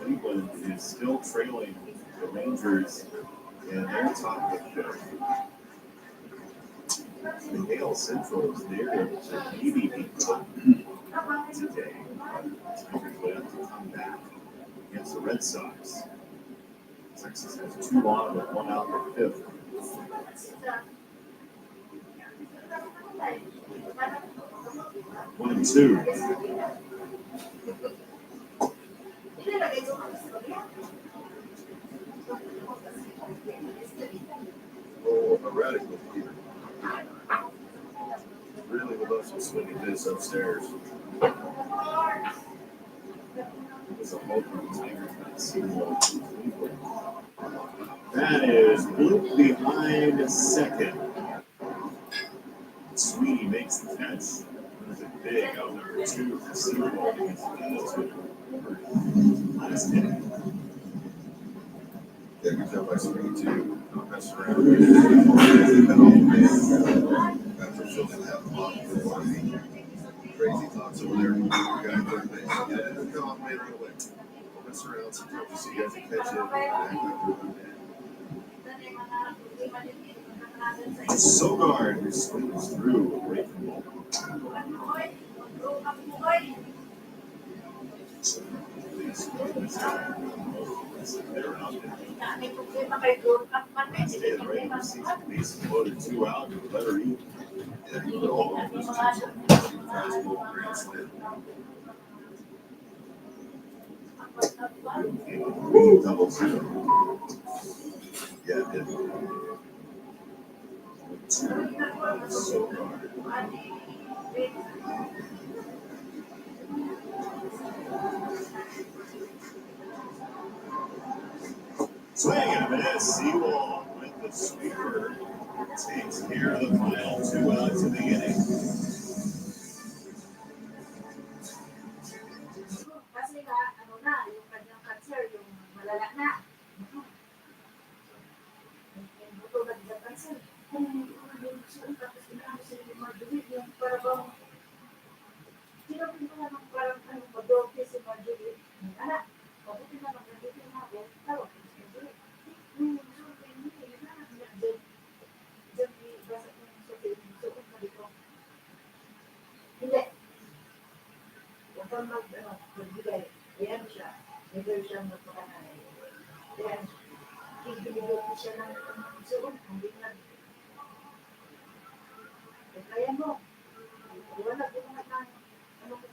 [SPEAKER 5] Cleveland is still trailing the Rangers in their top of the fifth. The AL Central is there to maybe be top today. Tigers will have to come back against the Red Sox. Texas has 2 on with 1 out in the fifth. 1-2.
[SPEAKER 13] radical here. Really would love to swing at this upstairs. It's a multiple tiger sequel. That is Blue behind second. Sweeney makes the catch. There's a big out number 2 for Seawald against the last hit. Yeah, good job by Sweeney too. Not messing around. After filling that block for crazy thoughts over there. Guy third base. Yeah, it'll come off later away. Don't mess around. Sometimes you see guys that catch it. Sogard who swings through away from the ball. Bases loaded 2 out. Letter E. Yeah, he put all of those fastball grand slam. Double 0. Yeah, it did. Sogard. Swing and a miss. Seawald with the sweeper takes care of the final 2 outs of the inning.
[SPEAKER 17] Kasi nga, ano na, yung kanyang cancer, yung malala na. Yung buto na sa cancer. Kung yung tapos inaano sila yung Marjorie, yung parang pinapinto na ng parang madorte si Marjorie. Anak, mabuti na mag-gagawin na ako. Tawag ko si Marjorie. Yung survey niya, yun na niya dyan. Dyan basa ko yung survey. Suot na dito. Hindi. Huwag kang magbigay. Ayan siya. Never siya magpakanay. Ayan. Ibinigay ko siya ng suot. Hindi na. Kaya mo. Iwanag ko naman ng ano ko.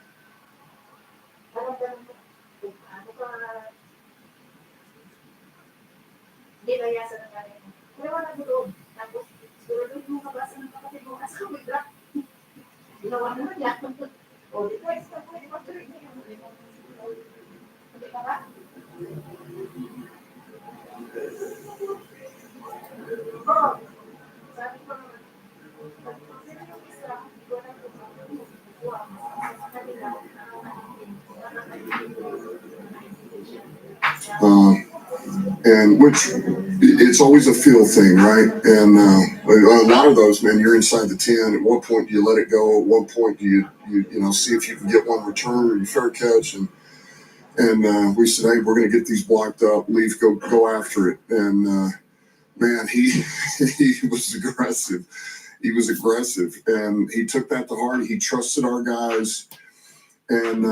[SPEAKER 17] Parang ganun mo. Ano ka nilayasan ng kanina. Kaya wala ko doon. Tapos, siguro mo kabasa ng kapatid mo. Asa ko bigla. Ginawa naman niya. O, di ba? Isa ko. Di ba? Hindi ka ba? Oo. Sabi ko naman. Sino yung isa? Di ko na kukuha. Sa kanila.
[SPEAKER 21] And which it's always a feel thing, right? And a lot of those, man, you're inside the 10. At one point, do you let it go? At one point, do you see if you can get one return or you fair catch? And we said, hey, we're going to get these blocked up. Leaf, go after it. And man, he was aggressive. He was aggressive, and he took that to heart. He trusted our guys. And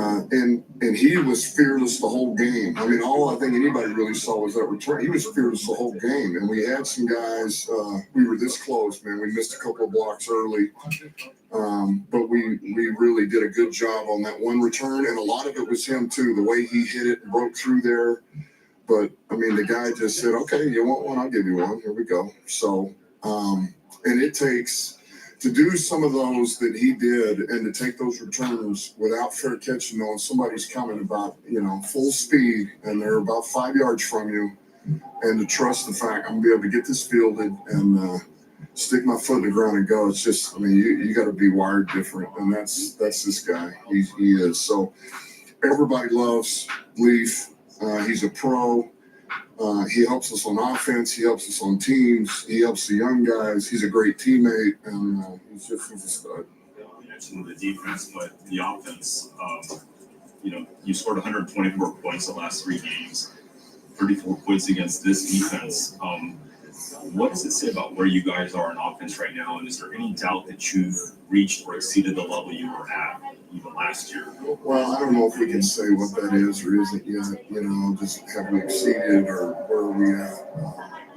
[SPEAKER 21] he was fearless the whole game. I mean, all I think anybody really saw was that return. He was fearless the whole game. And we had some guys, we were this close, man. We missed a couple of blocks early. But we really did a good job on that one return. And a lot of it was him, too, the way he hit it and broke through there. But, I mean, the guy just said, okay, you want one? I'll give you one. Here we go. So, and it takes... to do some of those that he did and to take those returns without fair catching, knowing somebody's coming about, full speed and they're about 5 yards from you, and to trust the fact I'm going to be able to get this fielded and stick my foot in the ground and go. It's just, I mean, you got to be wired different. And that's this guy. He is. So everybody loves Leaf. He's a pro. He helps us on offense. He helps us on teams. He helps the young guys. He's a great teammate, and he's a stud.
[SPEAKER 18] You mentioned the defense, but the offense, you scored 124 points the last 3 games, 34 points against this defense. What does it say about where you guys are in offense right now? And is there any doubt that you've reached or exceeded the level you were at even last year?
[SPEAKER 21] Well, I don't know if we can say what that is or isn't yet. Just have we exceeded or where are we at?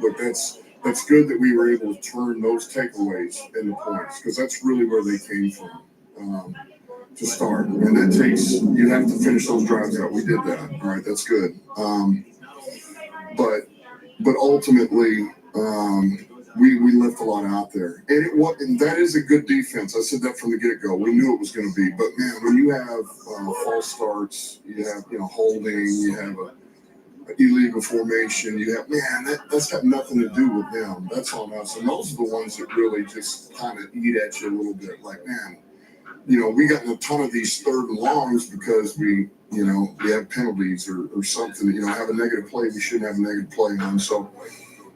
[SPEAKER 21] But that's good that we were able to turn those takeaways into points, because that's really where they came from to start. And that takes, you have to finish those drives out. We did that. All right, that's good. But ultimately, we left a lot out there, and that is a good defense. I said that from the get-go. We knew it was going to be, but man, when you have false starts, you have holding, you have a illegal formation, you have that's got nothing to do with them. That's on us, and those are the ones that really just kind of eat at you a little bit. Like, man, we got a ton of these third and longs because we have penalties or something. Have a negative play we shouldn't have a negative play on. So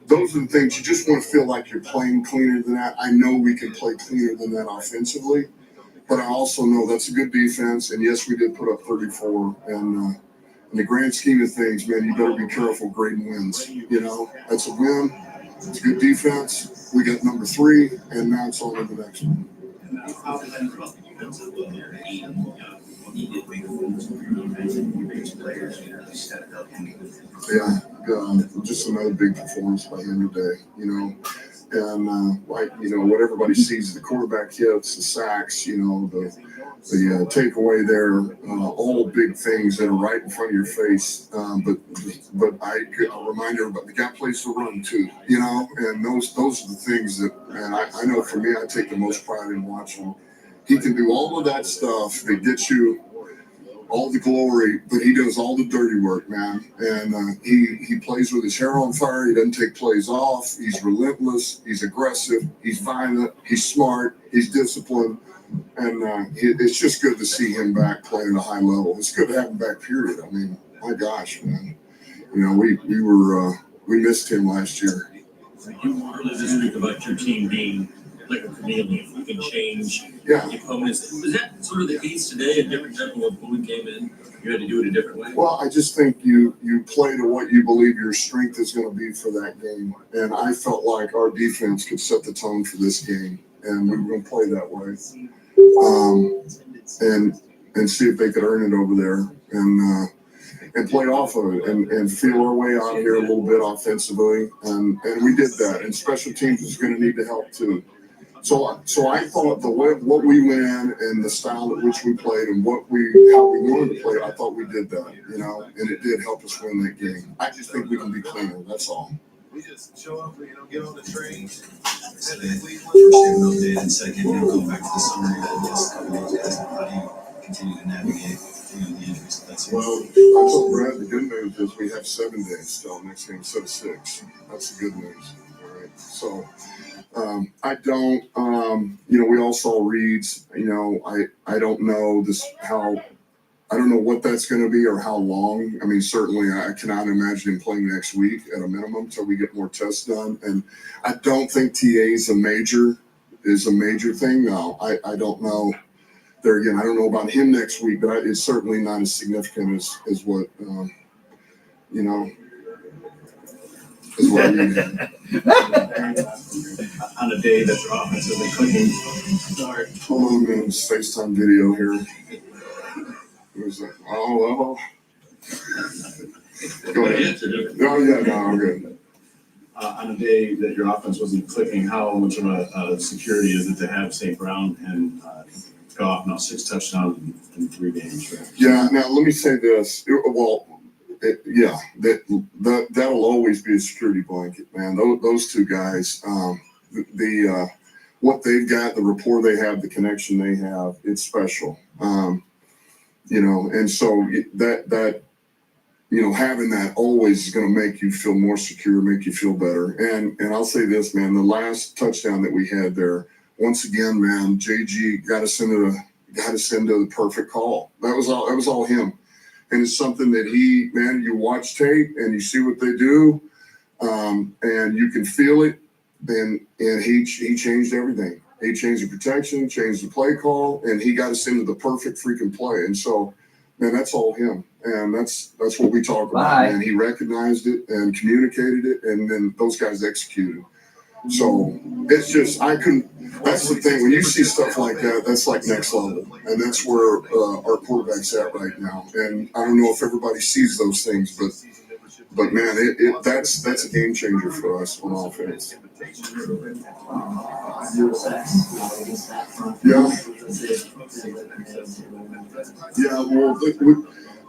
[SPEAKER 21] those are the things you just want to feel like you're playing cleaner than that. I know we can play cleaner than that offensively, but I also know that's a good defense. And yes, we did put up 34. And in the grand scheme of things, man, you better be careful grading wins. That's a win. It's a good defense. We got number 3, and now it's on to the next one. Yeah, just another big performance by him today, and what everybody sees, the quarterback hits, the sacks, the takeaway there, all big things that are right in front of your face. But I'll remind everybody, the guy plays to run too, and those are the things that, man, I know for me, I take the most pride in watching. He can do all of that stuff that gets you all the glory, but he does all the dirty work, man. And he plays with his hair on fire. He doesn't take plays off. He's relentless. He's aggressive. He's violent. He's smart. He's disciplined. And it's just good to see him back playing at a high level. It's good to have him back, period. I mean, my gosh, man. We missed him last year.
[SPEAKER 19] You earlier this week about your team being like a chameleon. You can change
[SPEAKER 21] the
[SPEAKER 19] opponents. Was that sort of the case today? A different type of opponent came in? You had to do it a different way?
[SPEAKER 21] Well, I just think you play to what you believe your strength is going to be for that game. And I felt like our defense could set the tone for this game. And we were going to play that way. And see if they could earn it over there. And play off of it and feel our way out here a little bit offensively. And we did that. And special teams is going to need to help too. So I thought what we went in and the style at which we played and how we wanted to play, I thought we did that, and it did help us win that game. I just think we can be cleaner. That's all.
[SPEAKER 13] We just show up, get on the train, and then we up there and second, go back to the summary that just how do you continue to navigate the injuries?
[SPEAKER 21] Well, I told Brad the good news is we have 7 days still next game instead of 6. That's the good news. All right. So I don't, we all saw Reed's, I don't know I don't know what that's going to be or how long. I mean, certainly I cannot imagine him playing next week at a minimum until we get more tests done. And I don't think TA is a major thing. No, I don't know. There again, I don't know about him next week, but it's certainly not as significant as what, is what I mean.
[SPEAKER 19] On a day that your offense isn't clicking. Sorry.
[SPEAKER 21] Hold on a minute, FaceTime video here. Who's that? Oh, go ahead. Oh, yeah, no, I'm good.
[SPEAKER 19] On a day that your offense wasn't clicking, how much of a security is it to have St. Brown and go off now 6 touchdowns in 3 games? Right?
[SPEAKER 21] Yeah, now let me say this. That'll always be a security blanket, man. Those 2 guys, what they've got, the rapport they have, the connection they have, it's special. And so that having that always is going to make you feel more secure, make you feel better. And I'll say this, man, the last touchdown that we had there, once again, man, JG got us into the perfect call. That was all him. And it's something that you watch tape and you see what they do, and you can feel it. And he changed everything. He changed the protection, changed the play call, and he got us into the perfect freaking play. And so, man, that's all him. And that's what we talk about. And he recognized it and communicated it, and then those guys executed. So it's just, that's the thing. When you see stuff like that, that's like next level. And that's where our quarterback's at right now. And I don't know if everybody sees those things, But man, that's a game changer for us on offense. Yeah. Yeah. Well,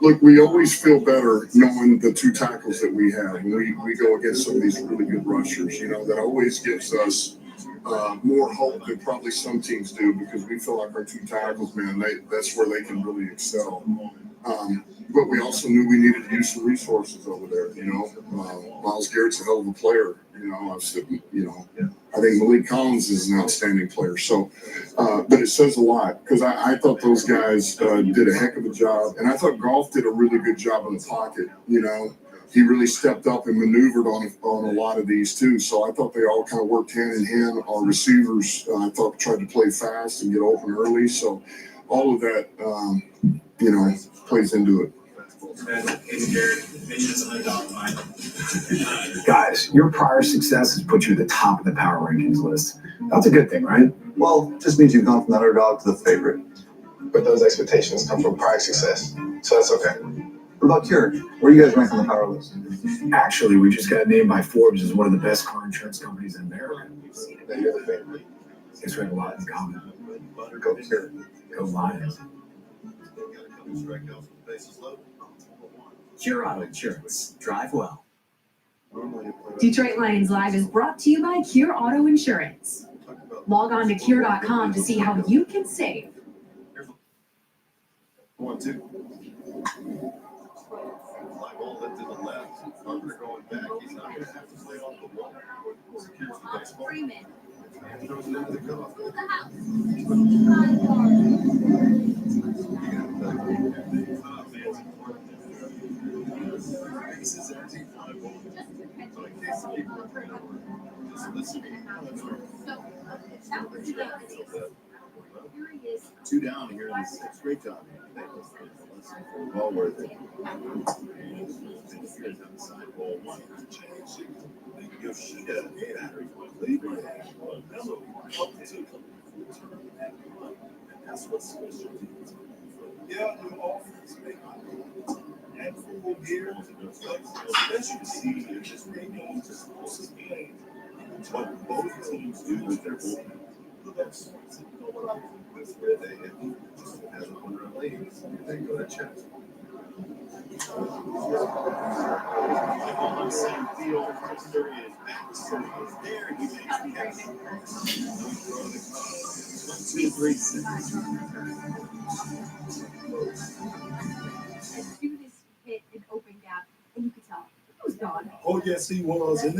[SPEAKER 21] look, we always feel better knowing the two tackles that we have. We go against some of these really good rushers. That always gives us more hope than probably some teams do, because we feel like our two tackles, man, that's where they can really excel. But we also knew we needed to use some resources over there. Miles Garrett's a hell of a player. I've said, I think Malik Collins is an outstanding player. So, but it says a lot, because I thought those guys did a heck of a job, and I thought Goff did a really good job in the pocket. He really stepped up and maneuvered on a lot of these too. So I thought they all kind of worked hand in hand. Our receivers, I thought, tried to play fast and get open early. So all of that, plays into it.
[SPEAKER 6] Guys, your prior success has put you at the top of the power rankings list. That's a good thing, right?
[SPEAKER 16] Well, it just means you've gone from the underdog to the favorite. But those expectations come from prior success, so that's okay. What about Cure? Where do you guys rank on the power list?
[SPEAKER 6] Actually, we just got named by Forbes as one of the best car insurance companies in America.
[SPEAKER 16] Then you're the favorite.
[SPEAKER 6] Guess we have a lot in common.
[SPEAKER 16] Go Cure.
[SPEAKER 6] Go Lions.
[SPEAKER 15] Cure Auto Insurance. Drive well.
[SPEAKER 11] Detroit Lions Live is brought to you by Cure Auto Insurance. Log on to cure.com to see how you can save.
[SPEAKER 13] 1-2. Fly ball left to the left. Carter going back. He's not going to have to play off the wall. Secures the baseball. And throws it into the cutoff. This is empty fly ball. So in case you keep looking over, just listen. Two down here in the sixth. Great job. Well worth it. Here's on the side. Ball one. Yoshida battery quickly. So up to. And that's what special teams. Yeah, the offense make and full gear. Special teams are just making just what both teams do with their bullpen. That's where they hit as a 100 leads. They go to chest. On the same field, Carter is back. So he's there. He makes the catch. 1, 2, 3, 6.
[SPEAKER 17] Students hit an open gap, and you could tell it was gone.
[SPEAKER 8] Oh, yes, he was. And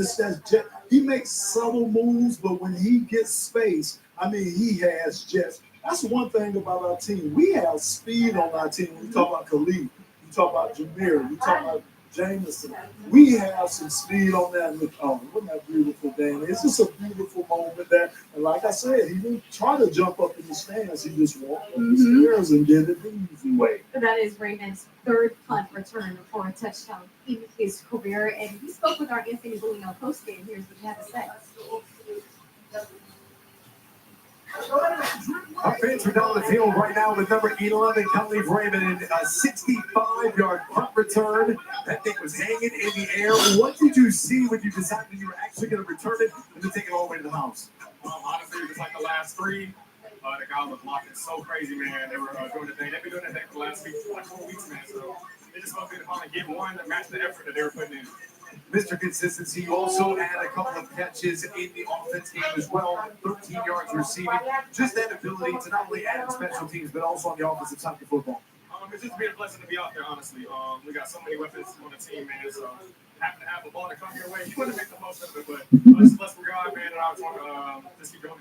[SPEAKER 8] he makes subtle moves, but when he gets space, he has just. That's one thing about our team. We have speed on our team. When you talk about Khalid, you talk about Jameer, you talk about Jameson. We have some speed on that. Wasn't that beautiful, Dan? It's just a beautiful moment there. And like I said, he didn't try to jump up in the stands. He just walked up the stairs and did it the easy way.
[SPEAKER 17] That is Raymond's third punt return for a touchdown in his career. And we spoke with our Anthony Bullion post-game. Here's what he had to say.
[SPEAKER 22] Our fans are down the field right now with number 11, Khalif Raymond, in a 65-yard punt return. That thing was hanging in the air. What did you see when you decided you were actually going to return it and then take it all the way to the house?
[SPEAKER 23] Honestly, it was like the last three. The guys were blocking so crazy, man. They were doing the thing. They've been doing that thing for the last week, like 4 weeks, man. So they just wanted to finally get one that matched the effort that they were putting in.
[SPEAKER 22] Mr. Consistency, you also had a couple of catches in the offense game as well, 13 yards receiving. Just that ability to not only add in special teams, but also on the offensive side of football.
[SPEAKER 23] It's just been a blessing to be out there, honestly. We got so many weapons on the team, man. So happen to have a ball to come your way, you want to make the most of it. But it's a blessing for God, man, and I just want to just keep going.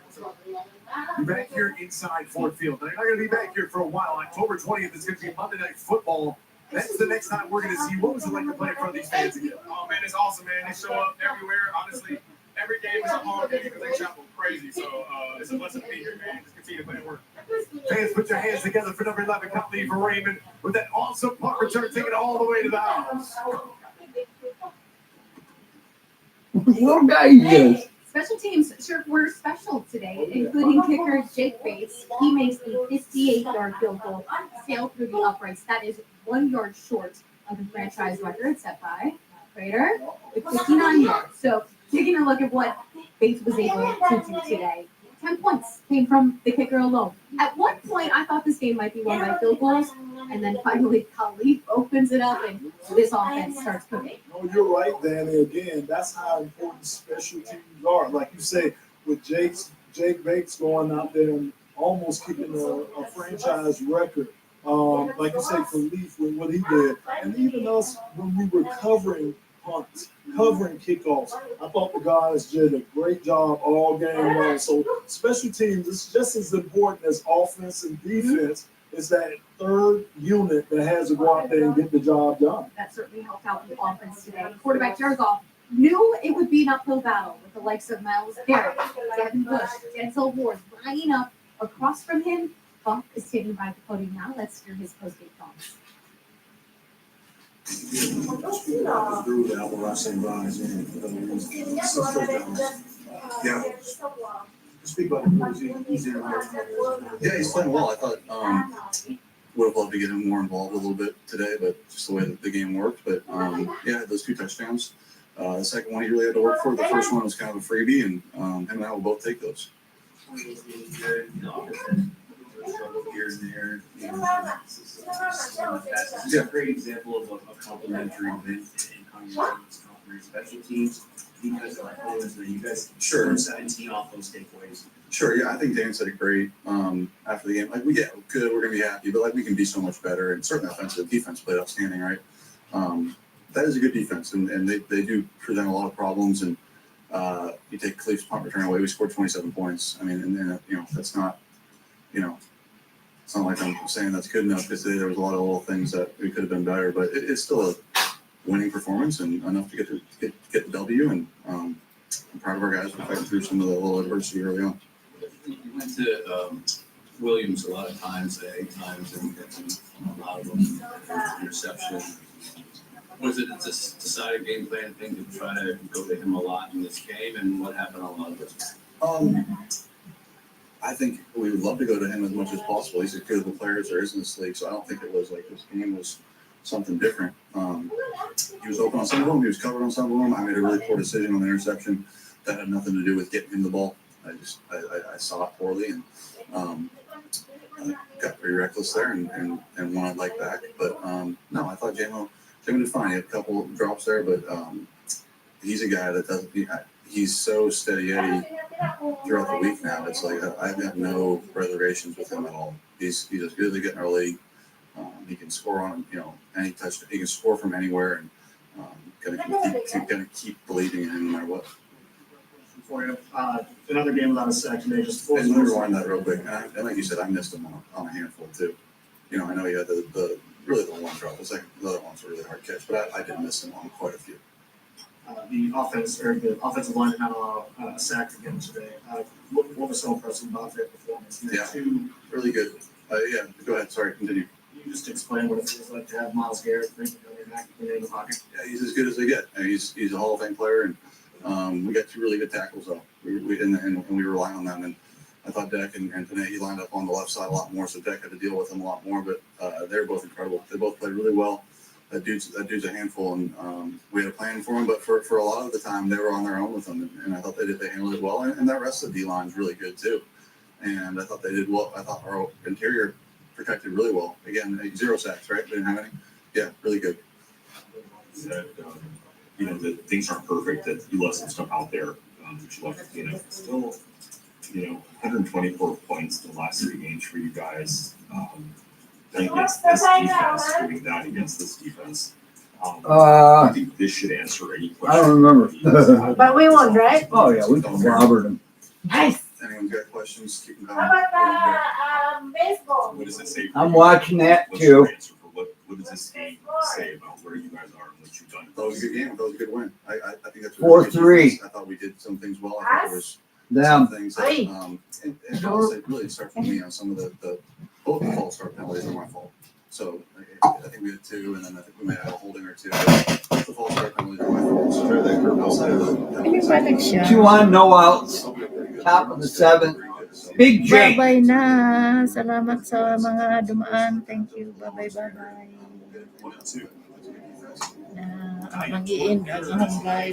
[SPEAKER 22] You're back here inside Ford Field. Now, you're not going to be back here for a while. October 20th is going to be Monday Night Football. That's the next time we're going to see you. What was it like to play in front of these fans again?
[SPEAKER 23] Oh, man, it's awesome, man. They show up everywhere. Honestly, every game is a home game because they travel crazy. So it's a blessing to be here, man. Just continue to put in work.
[SPEAKER 22] Fans, put your hands together for number 11, Khalif Raymond, with that awesome punt return, taking it all the way to the house.
[SPEAKER 3] What guy is?
[SPEAKER 17] Special teams sure were special today, including kicker Jake Bates. He makes the 58-yard field goal, sailed through the uprights. That is 1 yard short of the franchise record set by
[SPEAKER 1] Raider, the cookie on you. So taking a look at what Bates was able to do today. 10 points came from the kicker alone. At one point, I thought this game might be won by field goals, and then finally Khalif opens it up, and this offense starts cooking.
[SPEAKER 8] No, you're right, Danny. Again, that's how important special teams are. Like you say, with Jake Bates going out there and almost keeping a franchise record. Like you say, Khalif with what he did, and even us when we were covering punts, covering kickoffs. I thought the guys did a great job all game long. So special teams is just as important as offense and defense. Is that third unit that has to go out there and get the job done.
[SPEAKER 1] That certainly helped out the offense today. Quarterback Jared Goff knew it would be an uphill battle with the likes of Miles Garrett, Devin Bush, Denzel Ward lining up across from him. Goff is standing by the podium now. Let's hear his post-game thoughts.
[SPEAKER 19] Through the Apple Racing Bonds and
[SPEAKER 6] Yeah.
[SPEAKER 19] speak about the he's in.
[SPEAKER 6] Yeah, he's playing well. I thought would have loved to get him more involved a little bit today, but just the way that the game worked. But yeah, those 2 touchdowns. The second one he really had to work for. The first one was kind of a freebie, and him and I will both take those.
[SPEAKER 15] Here and there. It's a great example of a complementary event in complementary special teams. Because like you guys
[SPEAKER 6] Sure.
[SPEAKER 15] 17 off those takeaways.
[SPEAKER 6] Sure, yeah, I think Dan said it great after the game. Like, we're going to be happy, but, like, we can be so much better. And certainly offensive defense played outstanding, right? That is a good defense, and they do present a lot of problems. And you take Khalif's punt return away, we scored 27 points. I mean, and that's not, it's not like I'm saying that's good enough because there was a lot of little things that we could have been better, but it's still a winning performance and enough to get the W. And I'm proud of our guys for fighting through some of the little adversity early on.
[SPEAKER 15] You went to Williams a lot of times, 8 times, and a lot of them interception. Was it just decided game plan thing to try to go to him a lot in this game, and what happened on a lot of this?
[SPEAKER 6] I think we would love to go to him as much as possible. He's as good of a player as there is in this league, so I don't think it was like this game was something different. He was open on some of them. He was covered on some of them. I made a really poor decision on the interception. That had nothing to do with getting him the ball. I saw it poorly and got pretty reckless there and wanted like back. But no, I thought Jamo did fine. He had a couple of drops there, but he's a guy that doesn't. He's so steady Eddie throughout the week now. It's like I've got no reservations with him at all. He's as good as they get in our league. He can score on any touch. He can score from anywhere, and gonna keep believing in him no matter what.
[SPEAKER 9] For you, another game without a sack today. Just
[SPEAKER 6] And we rewind that real quick. And like you said, I missed him on a handful too. I know he had the one drop. The other one's a really hard catch, but I did miss him on quite a few.
[SPEAKER 9] The offensive line did not allow a sack again today. What was so impressive about their performance?
[SPEAKER 6] Yeah, really good. Yeah, go ahead. Sorry, continue.
[SPEAKER 9] You just explain what it feels like to have Miles Garrett in the pocket.
[SPEAKER 6] Yeah, he's as good as they get. And he's a Hall of Fame player, and we got 2 really good tackles though. We rely on them. And I thought Deck and Panay, he lined up on the left side a lot more, so Deck had to deal with them a lot more. But they're both incredible. They both played really well. That dude's a handful, and we had a plan for him. But for a lot of the time, they were on their own with him, and I thought they handled it well. And that rest of the D line's really good too. And I thought they did well. I thought our interior protected really well. Again, 0 sacks, right? They didn't have any. Yeah, really good.
[SPEAKER 18] That, that things aren't perfect. That you left some stuff out there. That you left, still, 124 points in the last 3 games for you guys. Against this defense, doing that against this defense. I think this should answer any question.
[SPEAKER 3] I don't remember.
[SPEAKER 2] But we won, right?
[SPEAKER 3] Oh, yeah, we clobbered them.
[SPEAKER 2] Nice.
[SPEAKER 6] Anyone got questions? Keep them
[SPEAKER 17] How
[SPEAKER 6] coming.
[SPEAKER 17] about the baseball?
[SPEAKER 18] What does it say?
[SPEAKER 3] I'm watching that,
[SPEAKER 18] What's your
[SPEAKER 3] too.
[SPEAKER 18] answer for what does this game say about where you guys are and what you've done?
[SPEAKER 6] That was a good game. That was a good win. I think that's
[SPEAKER 3] 4-3.
[SPEAKER 6] I thought we did some things well. I think there was
[SPEAKER 3] Them.
[SPEAKER 6] some things that, and I'll say really it starts with me on some of the both the false start penalties are my fault. So I think we had 2, and then I think we may have a holding or 2. The false start penalties are my fault. So outside of the
[SPEAKER 3] 2 on, no outs. Top of the 7th. Big J.
[SPEAKER 2] Bye-bye na. Salamat sa mga dumaan. Thank you. Bye-bye, bye-bye.
[SPEAKER 3] Mag-i-end ang home life.